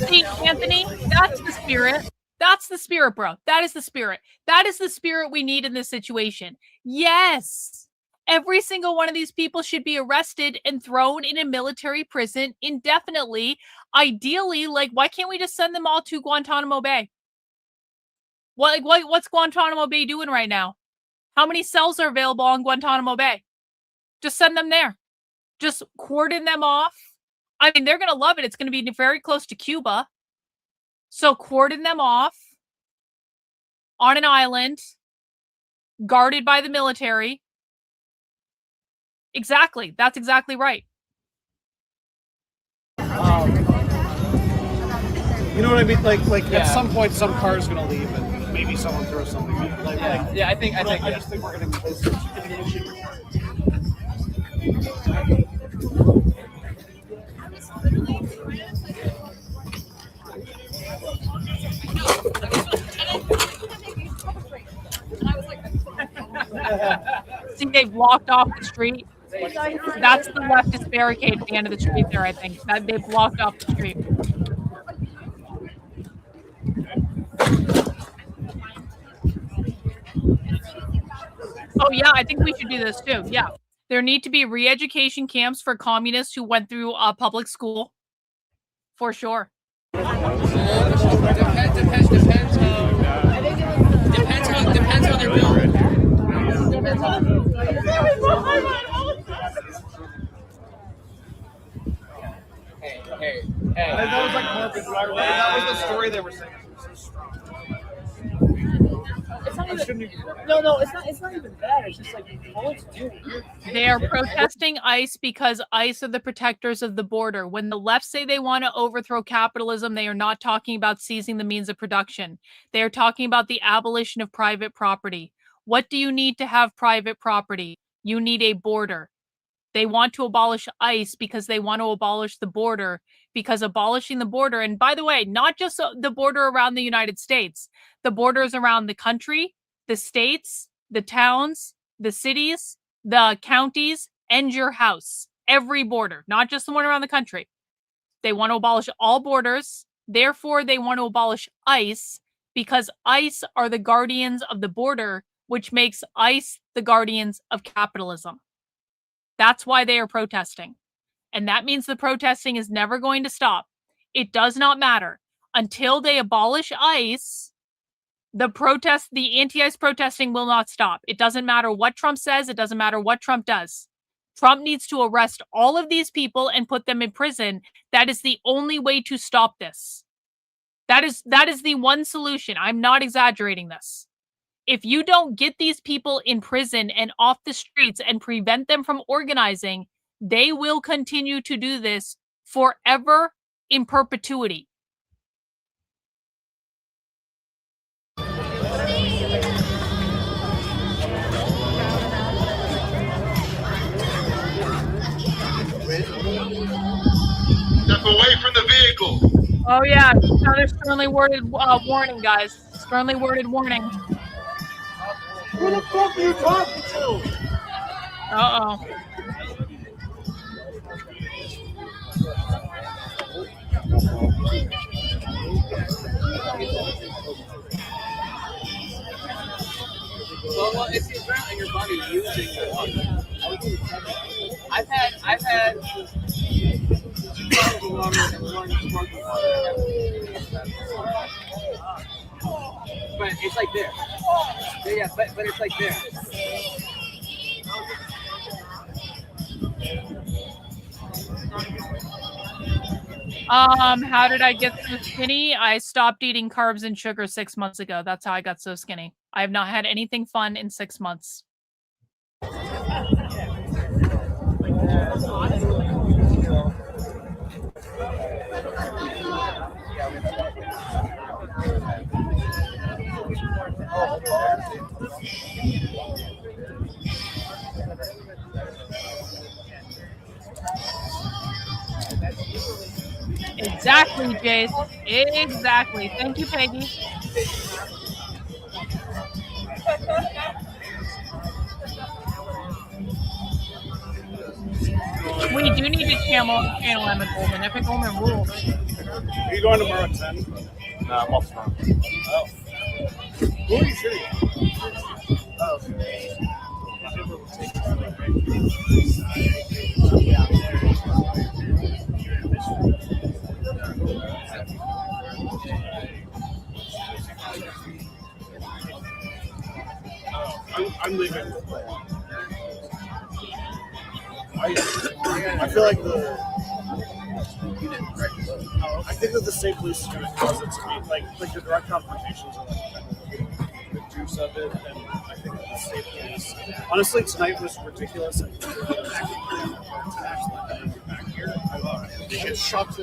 See, Anthony, that's the spirit. That's the spirit, bro. That is the spirit. That is the spirit we need in this situation. Yes. Every single one of these people should be arrested and thrown in a military prison indefinitely. Ideally, like, why can't we just send them all to Guantanamo Bay? What's Guantanamo Bay doing right now? How many cells are available on Guantanamo Bay? Just send them there. Just cordon them off. I mean, they're going to love it. It's going to be very close to Cuba. So cordon them off on an island, guarded by the military. Exactly. That's exactly right. You know what I mean? Like at some point, some car is going to leave, and maybe someone throws something. I think. I just think we're going to be close to blocked off the street. That's the leftist barricade at the end of the street there, I think. That they blocked off the street. Oh, yeah, I think we should do this too. Yeah. There need to be re-education camps for communists who went through public school. For sure. Depends how they're built. Hey. That was like Marcus. That was the story they were saying. It's not even, no, it's not even that. It's just like, what's doing? They are protesting ICE because ICE are the protectors of the border. When the left say they want to overthrow capitalism, they are not talking about seizing the means of production. They are talking about the abolition of private property. What do you need to have private property? You need a border. They want to abolish ICE because they want to abolish the border, because abolishing the border, and by the way, not just the border around the United States, the borders around the country, the states, the towns, the cities, the counties, and your house. Every border, not just the one around the country. They want to abolish all borders. Therefore, they want to abolish ICE because ICE are the guardians of the border, which makes ICE the guardians of capitalism. That's why they are protesting. And that means the protesting is never going to stop. It does not matter. Until they abolish ICE, the anti-ICE protesting will not stop. It doesn't matter what Trump says. It doesn't matter what Trump does. Trump needs to arrest all of these people and put them in prison. That is the only way to stop this. That is the one solution. I'm not exaggerating this. If you don't get these people in prison and off the streets and prevent them from organizing, they will continue to do this forever in perpetuity. Step away from the vehicle. Oh, yeah. Another sternly worded warning, guys. Sternly worded warning. Who the fuck are you talking to? Uh-oh. Well, if you're drowning your body using the I've had water and one sparkling water. But it's like this. Yeah, but it's like this. How did I get so skinny? I stopped eating carbs and sugar 6 months ago. That's how I got so skinny. I have not had anything fun in 6 months. Exactly, Jace. Exactly. Thank you, Peggy. We do need to channel Emmett Goldman. Epic Goldman rules. Are you going tomorrow at 10? No, I'm off tomorrow. Oh. Who are you shooting at? Oh, okay. I'm leaving. I feel like I think that the safe place to do it because it's like the direct confrontations are the juice of it, and I think that the safe place. Honestly, tonight was ridiculous.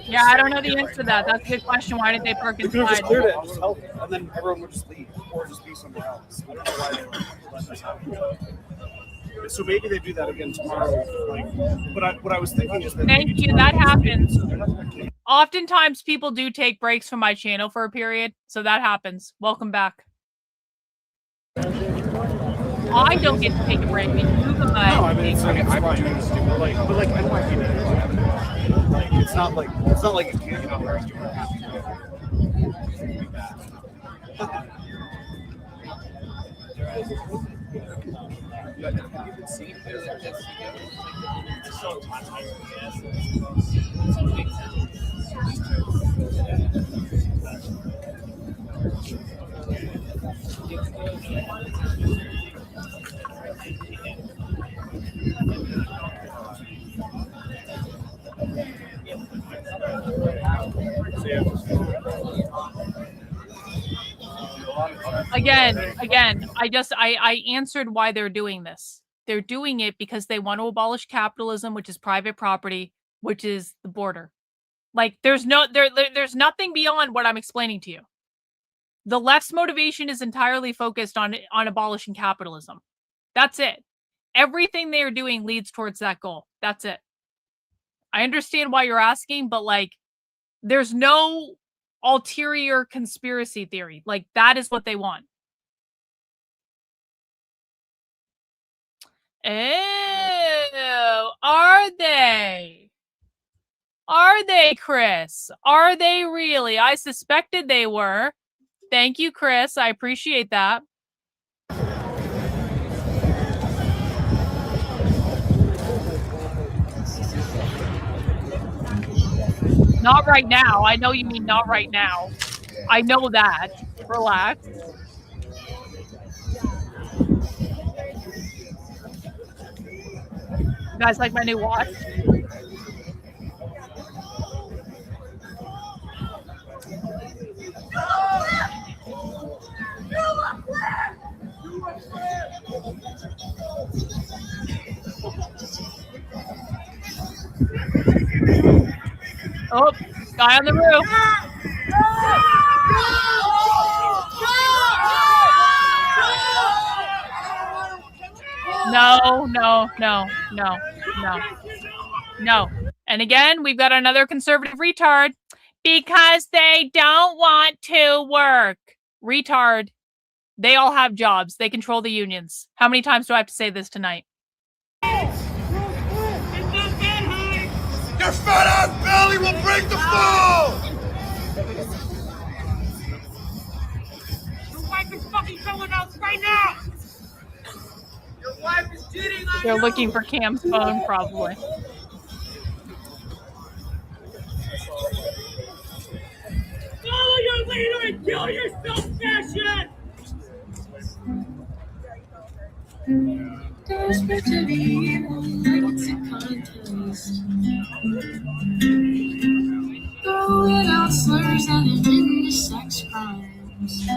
Yeah, I don't know the answer to that. That's a good question. Why did they park They could have just inside? cleared it and just help, and then everyone would just leave or just be somewhere else. I don't know why they let this happen. So maybe they do that again tomorrow. But what I was thinking is that Thank you. That happens. Oftentimes, people do take breaks from my channel for a period, so that happens. Welcome back. I don't get to take a break. You No, I mean, it's like I'm doing this stupid, like, but like NYPD, like, it's not like a kid, you know, where you don't have to do that. Again, I answered why they're doing this. They're doing it because they want to abolish capitalism, which is private property, which is the border. Like there's nothing beyond what I'm explaining to you. The left's motivation is entirely focused on abolishing capitalism. That's it. Everything they are doing leads towards that goal. That's it. I understand why you're asking, but like there's no ulterior conspiracy theory. Like that is what they want. Oh, are they? Are they, Chris? Are they really? I suspected they were. Thank you, Chris. I appreciate that. Not right now. I know you mean not right now. I know that. Relax. You guys like my new watch? Oh, guy on the roof. No. And again, we've got another conservative retard because they don't want to work. Retard. They all have jobs. They control the unions. How many times do I have to say this tonight? Your fat ass belly will break the fall! Your wife is fucking someone else right now! Your wife is cheating on you! They're looking for Cam's phone, probably. Follow your leader and kill yourself, fashion! Desperate to be evil, it's a contest. Throwing out slurs and into sex crimes.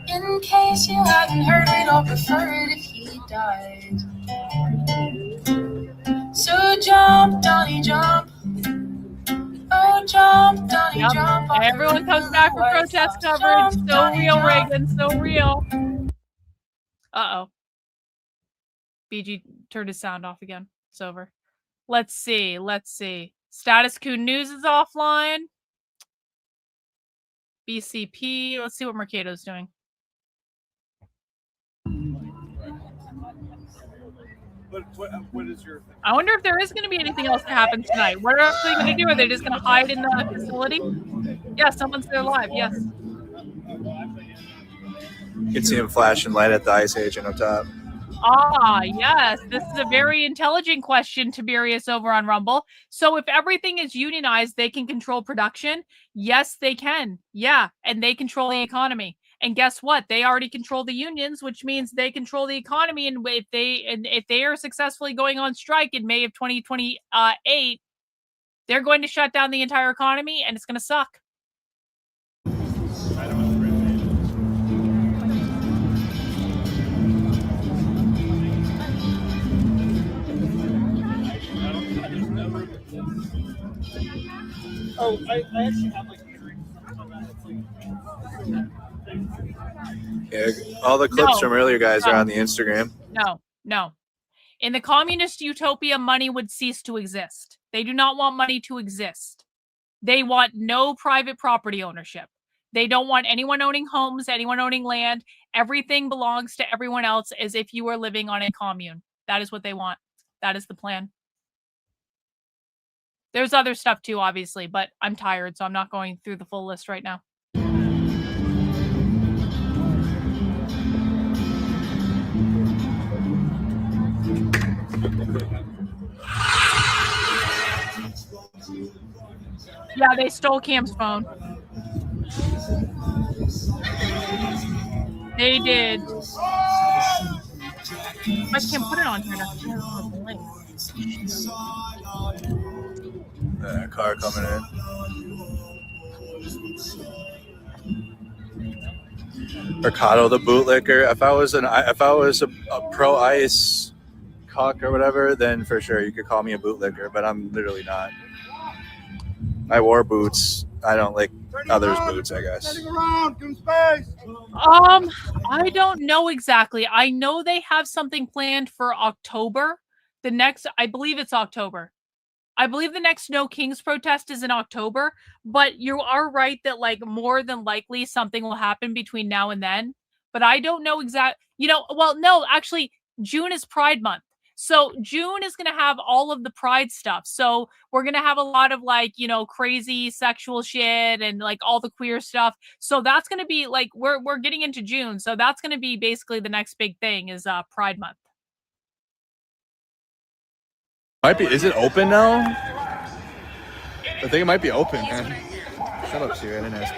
In case you hadn't heard, we'd all prefer it if he died. So jump, Donnie, jump. Oh, jump, Donnie, jump. And everyone comes back for protest coverage. So real, Reagan. So real. Uh-oh. BG turned his sound off again. It's over. Let's see. Status Quo News is offline. BCP. Let's see what Mercado's doing. What is your thing? I wonder if there is going to be anything else that happens tonight. What are they going to do? Are they just going to hide in the facility? Yeah, someone's there live. Yes. You can see him flashing light at the Ice Agent up top. Ah, yes. This is a very intelligent question, Tiberius over on Rumble. So if everything is unionized, they can control production? Yes, they can. Yeah, and they control the economy. And guess what? They already control the unions, which means they control the economy. And if they are successfully going on strike in May of 2028, they're going to shut down the entire economy, and it's going to suck. Oh, I actually have like earrings. Yeah, all the clips from earlier guys are on the Instagram. No. In the communist utopia, money would cease to exist. They do not want money to exist. They want no private property ownership. They don't want anyone owning homes, anyone owning land. Everything belongs to everyone else as if you were living on a commune. That is what they want. That is the plan. There's other stuff too, obviously, but I'm tired, so I'm not going through the full list right now. Yeah, they stole Cam's phone. They did. I can't put it on here. Car coming in. Mercado, the bootlicker. If I was a pro ICE cuck or whatever, then for sure you could call me a bootlicker. But I'm literally not. I wore boots. I don't like others' boots, I guess. I don't know exactly. I know they have something planned for October. I believe it's October. I believe the next No Kings protest is in October, but you are right that like more than likely something will happen between now and then. But I don't know no, actually June is Pride Month. So June is going to have all of the Pride stuff. So we're going to have a lot of like, crazy sexual shit and like all the queer stuff. So that's going to be like, we're getting into June. So that's going to be basically the next big thing is Pride Month. Might be. Is it open now? I think it might be open, man. Shut up, Siri. I didn't ask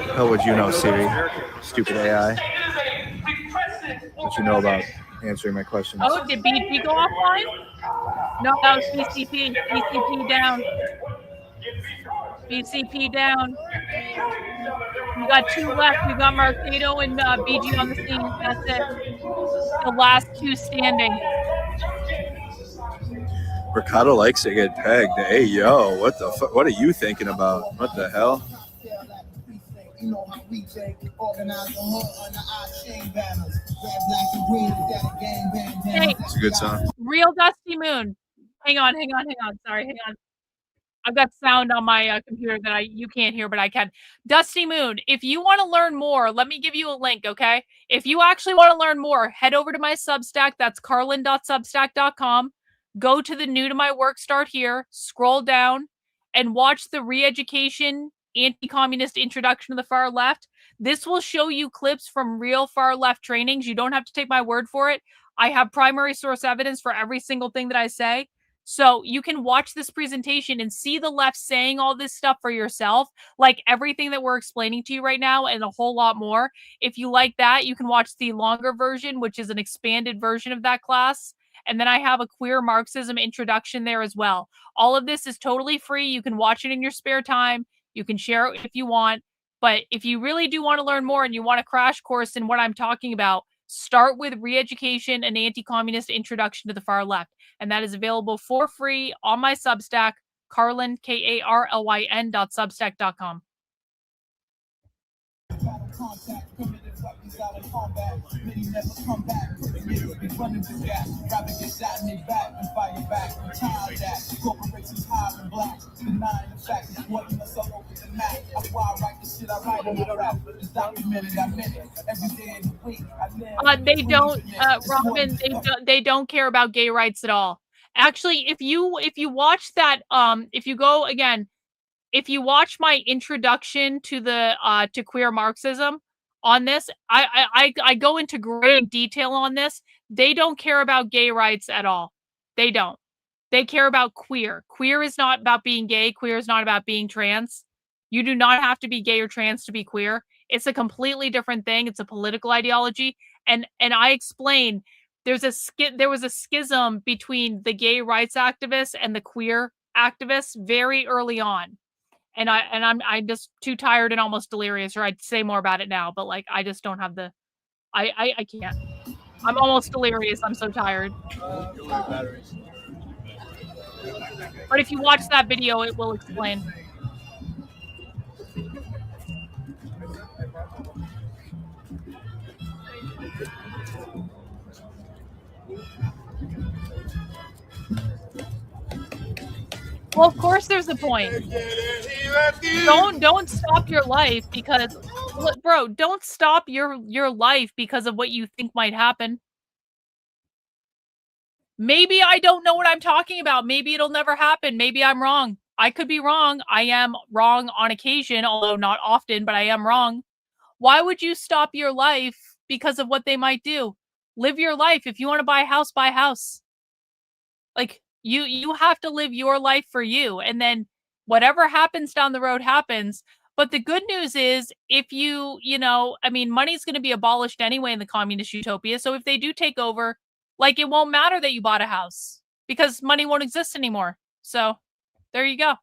you. How would you know, Siri? Stupid AI. What you know about answering my questions? Oh, did BP go offline? No, that was BCP. BCP down. BCP down. We got 2 left. We got Mercado and BG on the scene. That's it. The last 2 standing. Mercado likes to get pegged. Hey, yo, what the fuck? What are you thinking about? What the hell? Hey, it's a good song. Real Dusty Moon. Hang on. Sorry, hang on. I've got sound on my computer that you can't hear, but I can. Dusty Moon, if you want to learn more, let me give you a link, okay? If you actually want to learn more, head over to my Substack. That's karlyn.substack.com. Go to the new to my work, start here, scroll down, and watch the re-education anti-communist introduction to the far left. This will show you clips from real far left trainings. You don't have to take my word for it. I have primary source evidence for every single thing that I say. So you can watch this presentation and see the left saying all this stuff for yourself, like everything that we're explaining to you right now and a whole lot more. If you like that, you can watch the longer version, which is an expanded version of that class. And then I have a Queer Marxism introduction there as well. All of this is totally free. You can watch it in your spare time. You can share it if you want. But if you really do want to learn more and you want a crash course in what I'm talking about, start with Re-Education and Anti-Communist Introduction to the Far Left. And that is available for free on my Substack, Karlyn, KARLYN.substack.com. They don't, Robin. They don't care about gay rights at all. Actually, if you watch that, if you go again, if you watch my introduction to the to queer Marxism on this, I go into great detail on this. They don't care about gay rights at all. They don't. They care about queer. Queer is not about being gay. Queer is not about being trans. You do not have to be gay or trans to be queer. It's a completely different thing. It's a political ideology. And I explain there was a schism between the gay rights activists and the queer activists very early on. And I'm just too tired and almost delirious, or I'd say more about it now, but like I just don't have the I can't. I'm almost delirious. I'm so tired. But if you watch that video, it will explain. Well, of course there's a point. Don't stop your life because, look, bro, don't stop your life because of what you think might happen. Maybe I don't know what I'm talking about. Maybe it'll never happen. Maybe I'm wrong. I could be wrong. I am wrong on occasion, although not often, but I am wrong. Why would you stop your life because of what they might do? Live your life. If you want to buy a house, buy a house. Like, you have to live your life for you, and then whatever happens down the road happens. But the good news is, if you know, I mean, money's going to be abolished anyway in the communist utopia. So if they do take over, like, it won't matter that you bought a house because money won't exist anymore. So there you go.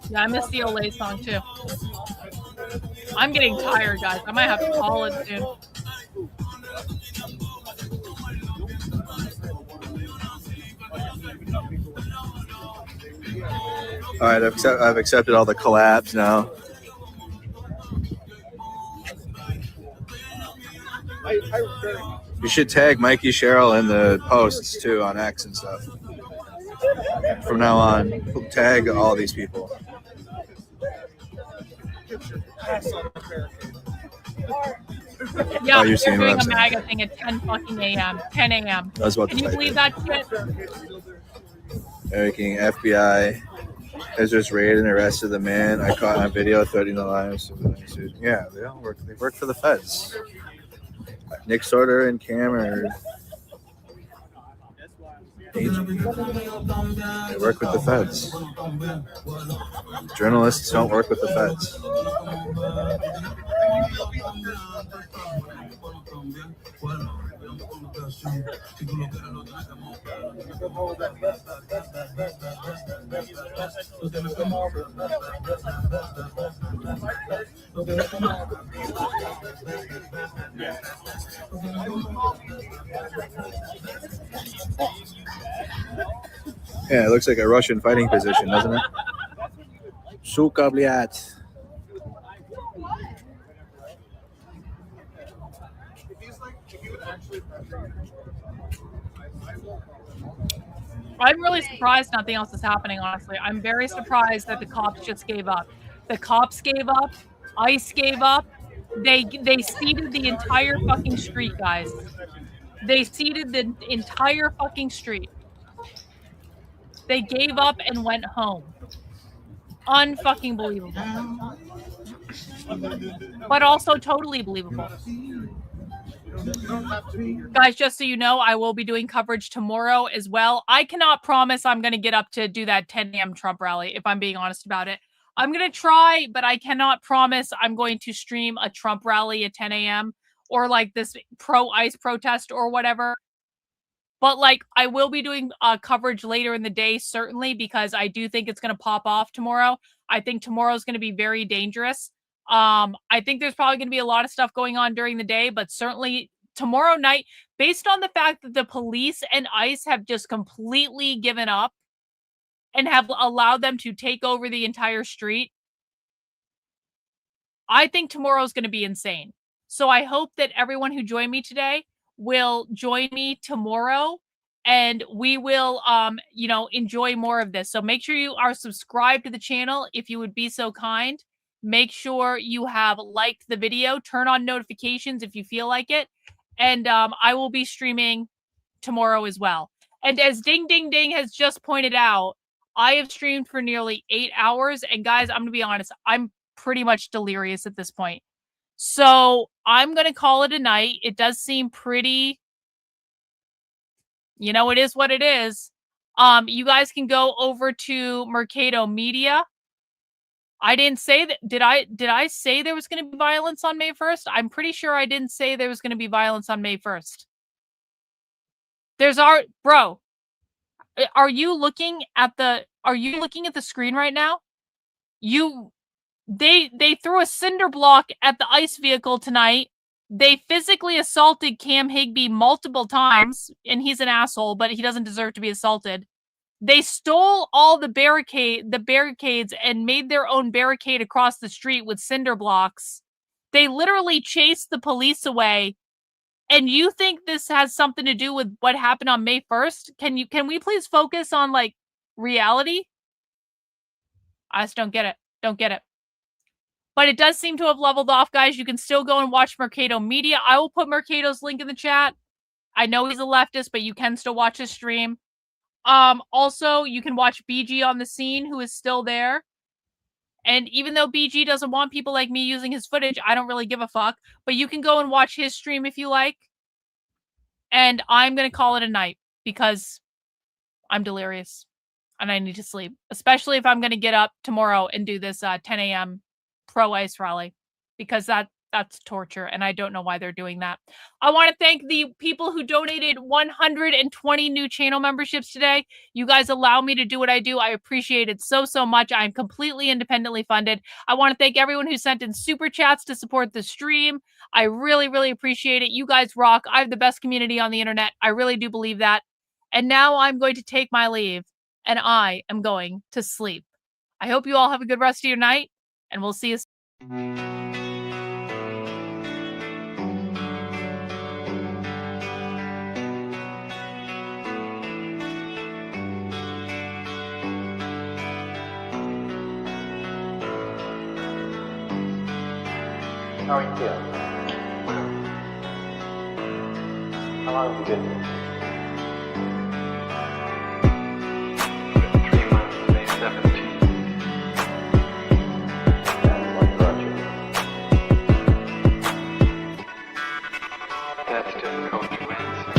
Yeah, I miss the Olay song too. I'm getting tired, guys. I might have to call it soon. All right, I've accepted all the collabs now. You should tag Mikey Cheryl in the posts too on X and stuff. From now on, tag all these people. Yeah, you're they're doing a saying. MAGA thing at 10 fucking a.m. 10 a.m. I was about Can to you type believe it. that shit? Eric King, FBI has just raided and arrested the man I caught on video threatening the lives of civilians. Yeah, they all work. They work for the feds. Nick Sorter and Cam are agents. They work with the feds. Journalists don't work with the feds. Yeah, it looks like a Russian fighting position, doesn't it? Suka, bliat. I'm really surprised nothing else is happening, honestly. I'm very surprised that the cops just gave up. The cops gave up. ICE gave up. They seeded the entire fucking street, guys. They seeded the entire fucking street. They gave up and went home. Unfucking believable. But also totally believable. Guys, just so you know, I will be doing coverage tomorrow as well. I cannot promise I'm going to get up to do that 10 a.m. Trump rally, if I'm being honest about it. I'm going to try, but I cannot promise I'm going to stream a Trump rally at 10 a.m. or like this pro-ICE protest or whatever. But like, I will be doing coverage later in the day, certainly, because I do think it's going to pop off tomorrow. I think tomorrow is going to be very dangerous. I think there's probably going to be a lot of stuff going on during the day, but certainly tomorrow night, based on the fact that the police and ICE have just completely given up and have allowed them to take over the entire street, I think tomorrow is going to be insane. So I hope that everyone who joined me today will join me tomorrow and we will, enjoy more of this. So make sure you are subscribed to the channel if you would be so kind. Make sure you have liked the video. Turn on notifications if you feel like it. And I will be streaming tomorrow as well. And as Ding Ding Ding has just pointed out, I have streamed for nearly 8 hours. And guys, I'm going to be honest, I'm pretty much delirious at this point. So I'm going to call it a night. It does seem pretty, it is what it is. You guys can go over to Mercado Media. I didn't say that. Did I say there was going to be violence on May 1st? I'm pretty sure I didn't say there was going to be violence on May 1st. Bro, are you looking at the screen right now? They threw a cinder block at the ICE vehicle tonight. They physically assaulted Cam Higbee multiple times, and he's an asshole, but he doesn't deserve to be assaulted. They stole all the barricades and made their own barricade across the street with cinder blocks. They literally chased the police away. And you think this has something to do with what happened on May 1st? Can we please focus on like reality? I just don't get it. Don't get it. But it does seem to have leveled off, guys. You can still go and watch Mercado Media. I will put Mercado's link in the chat. I know he's a leftist, but you can still watch his stream. Also, you can watch BG on the scene, who is still there. And even though BG doesn't want people like me using his footage, I don't really give a fuck. But you can go and watch his stream if you like. And I'm going to call it a night because I'm delirious and I need to sleep. Especially if I'm going to get up tomorrow and do this 10 a.m. pro-ICE rally. Because that's torture, and I don't know why they're doing that. I want to thank the people who donated 120 new channel memberships today. You guys allow me to do what I do. I appreciate it so much. I'm completely independently funded. I want to thank everyone who sent in super chats to support the stream. I really appreciate it. You guys rock. I have the best community on the internet. I really do believe that. And now I'm going to take my leave, and I am going to sleep. I hope you all have a good rest of your night, and we'll see you soon. How are you feeling? How long have you been here? 3 months, May 17th. And what brought you here? That's difficult to answer.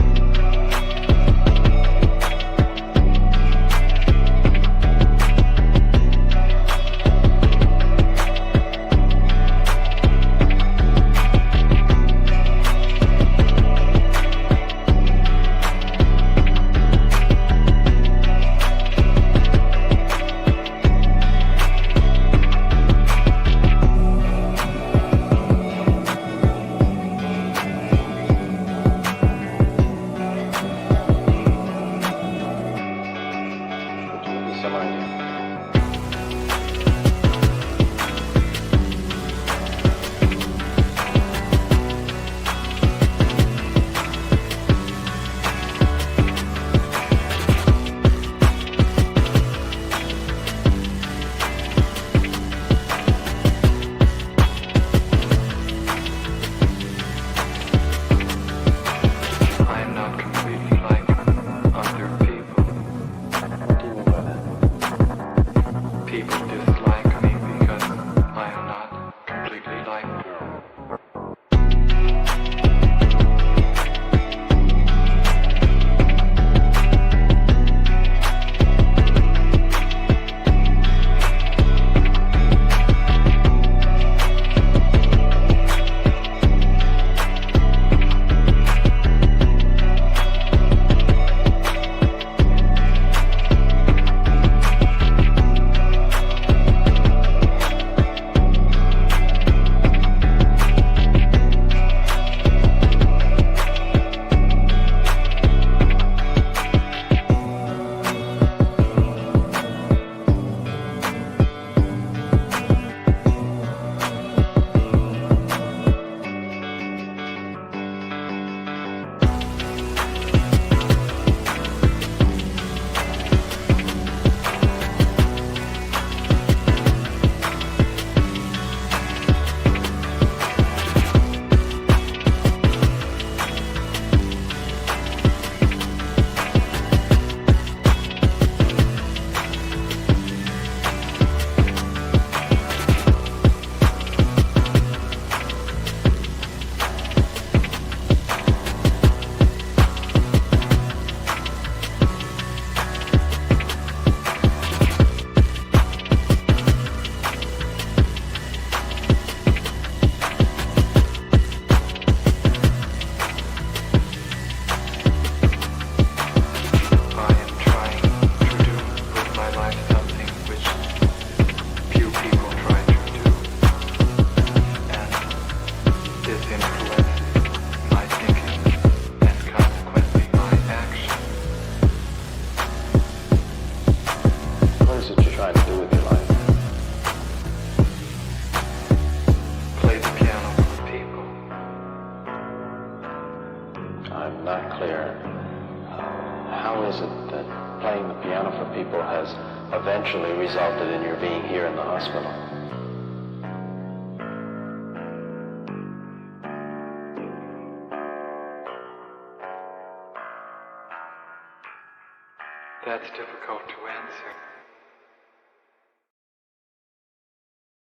I'm not clear. How is it that playing the piano for people has eventually resulted in your being here in the hospital? That's difficult to answer.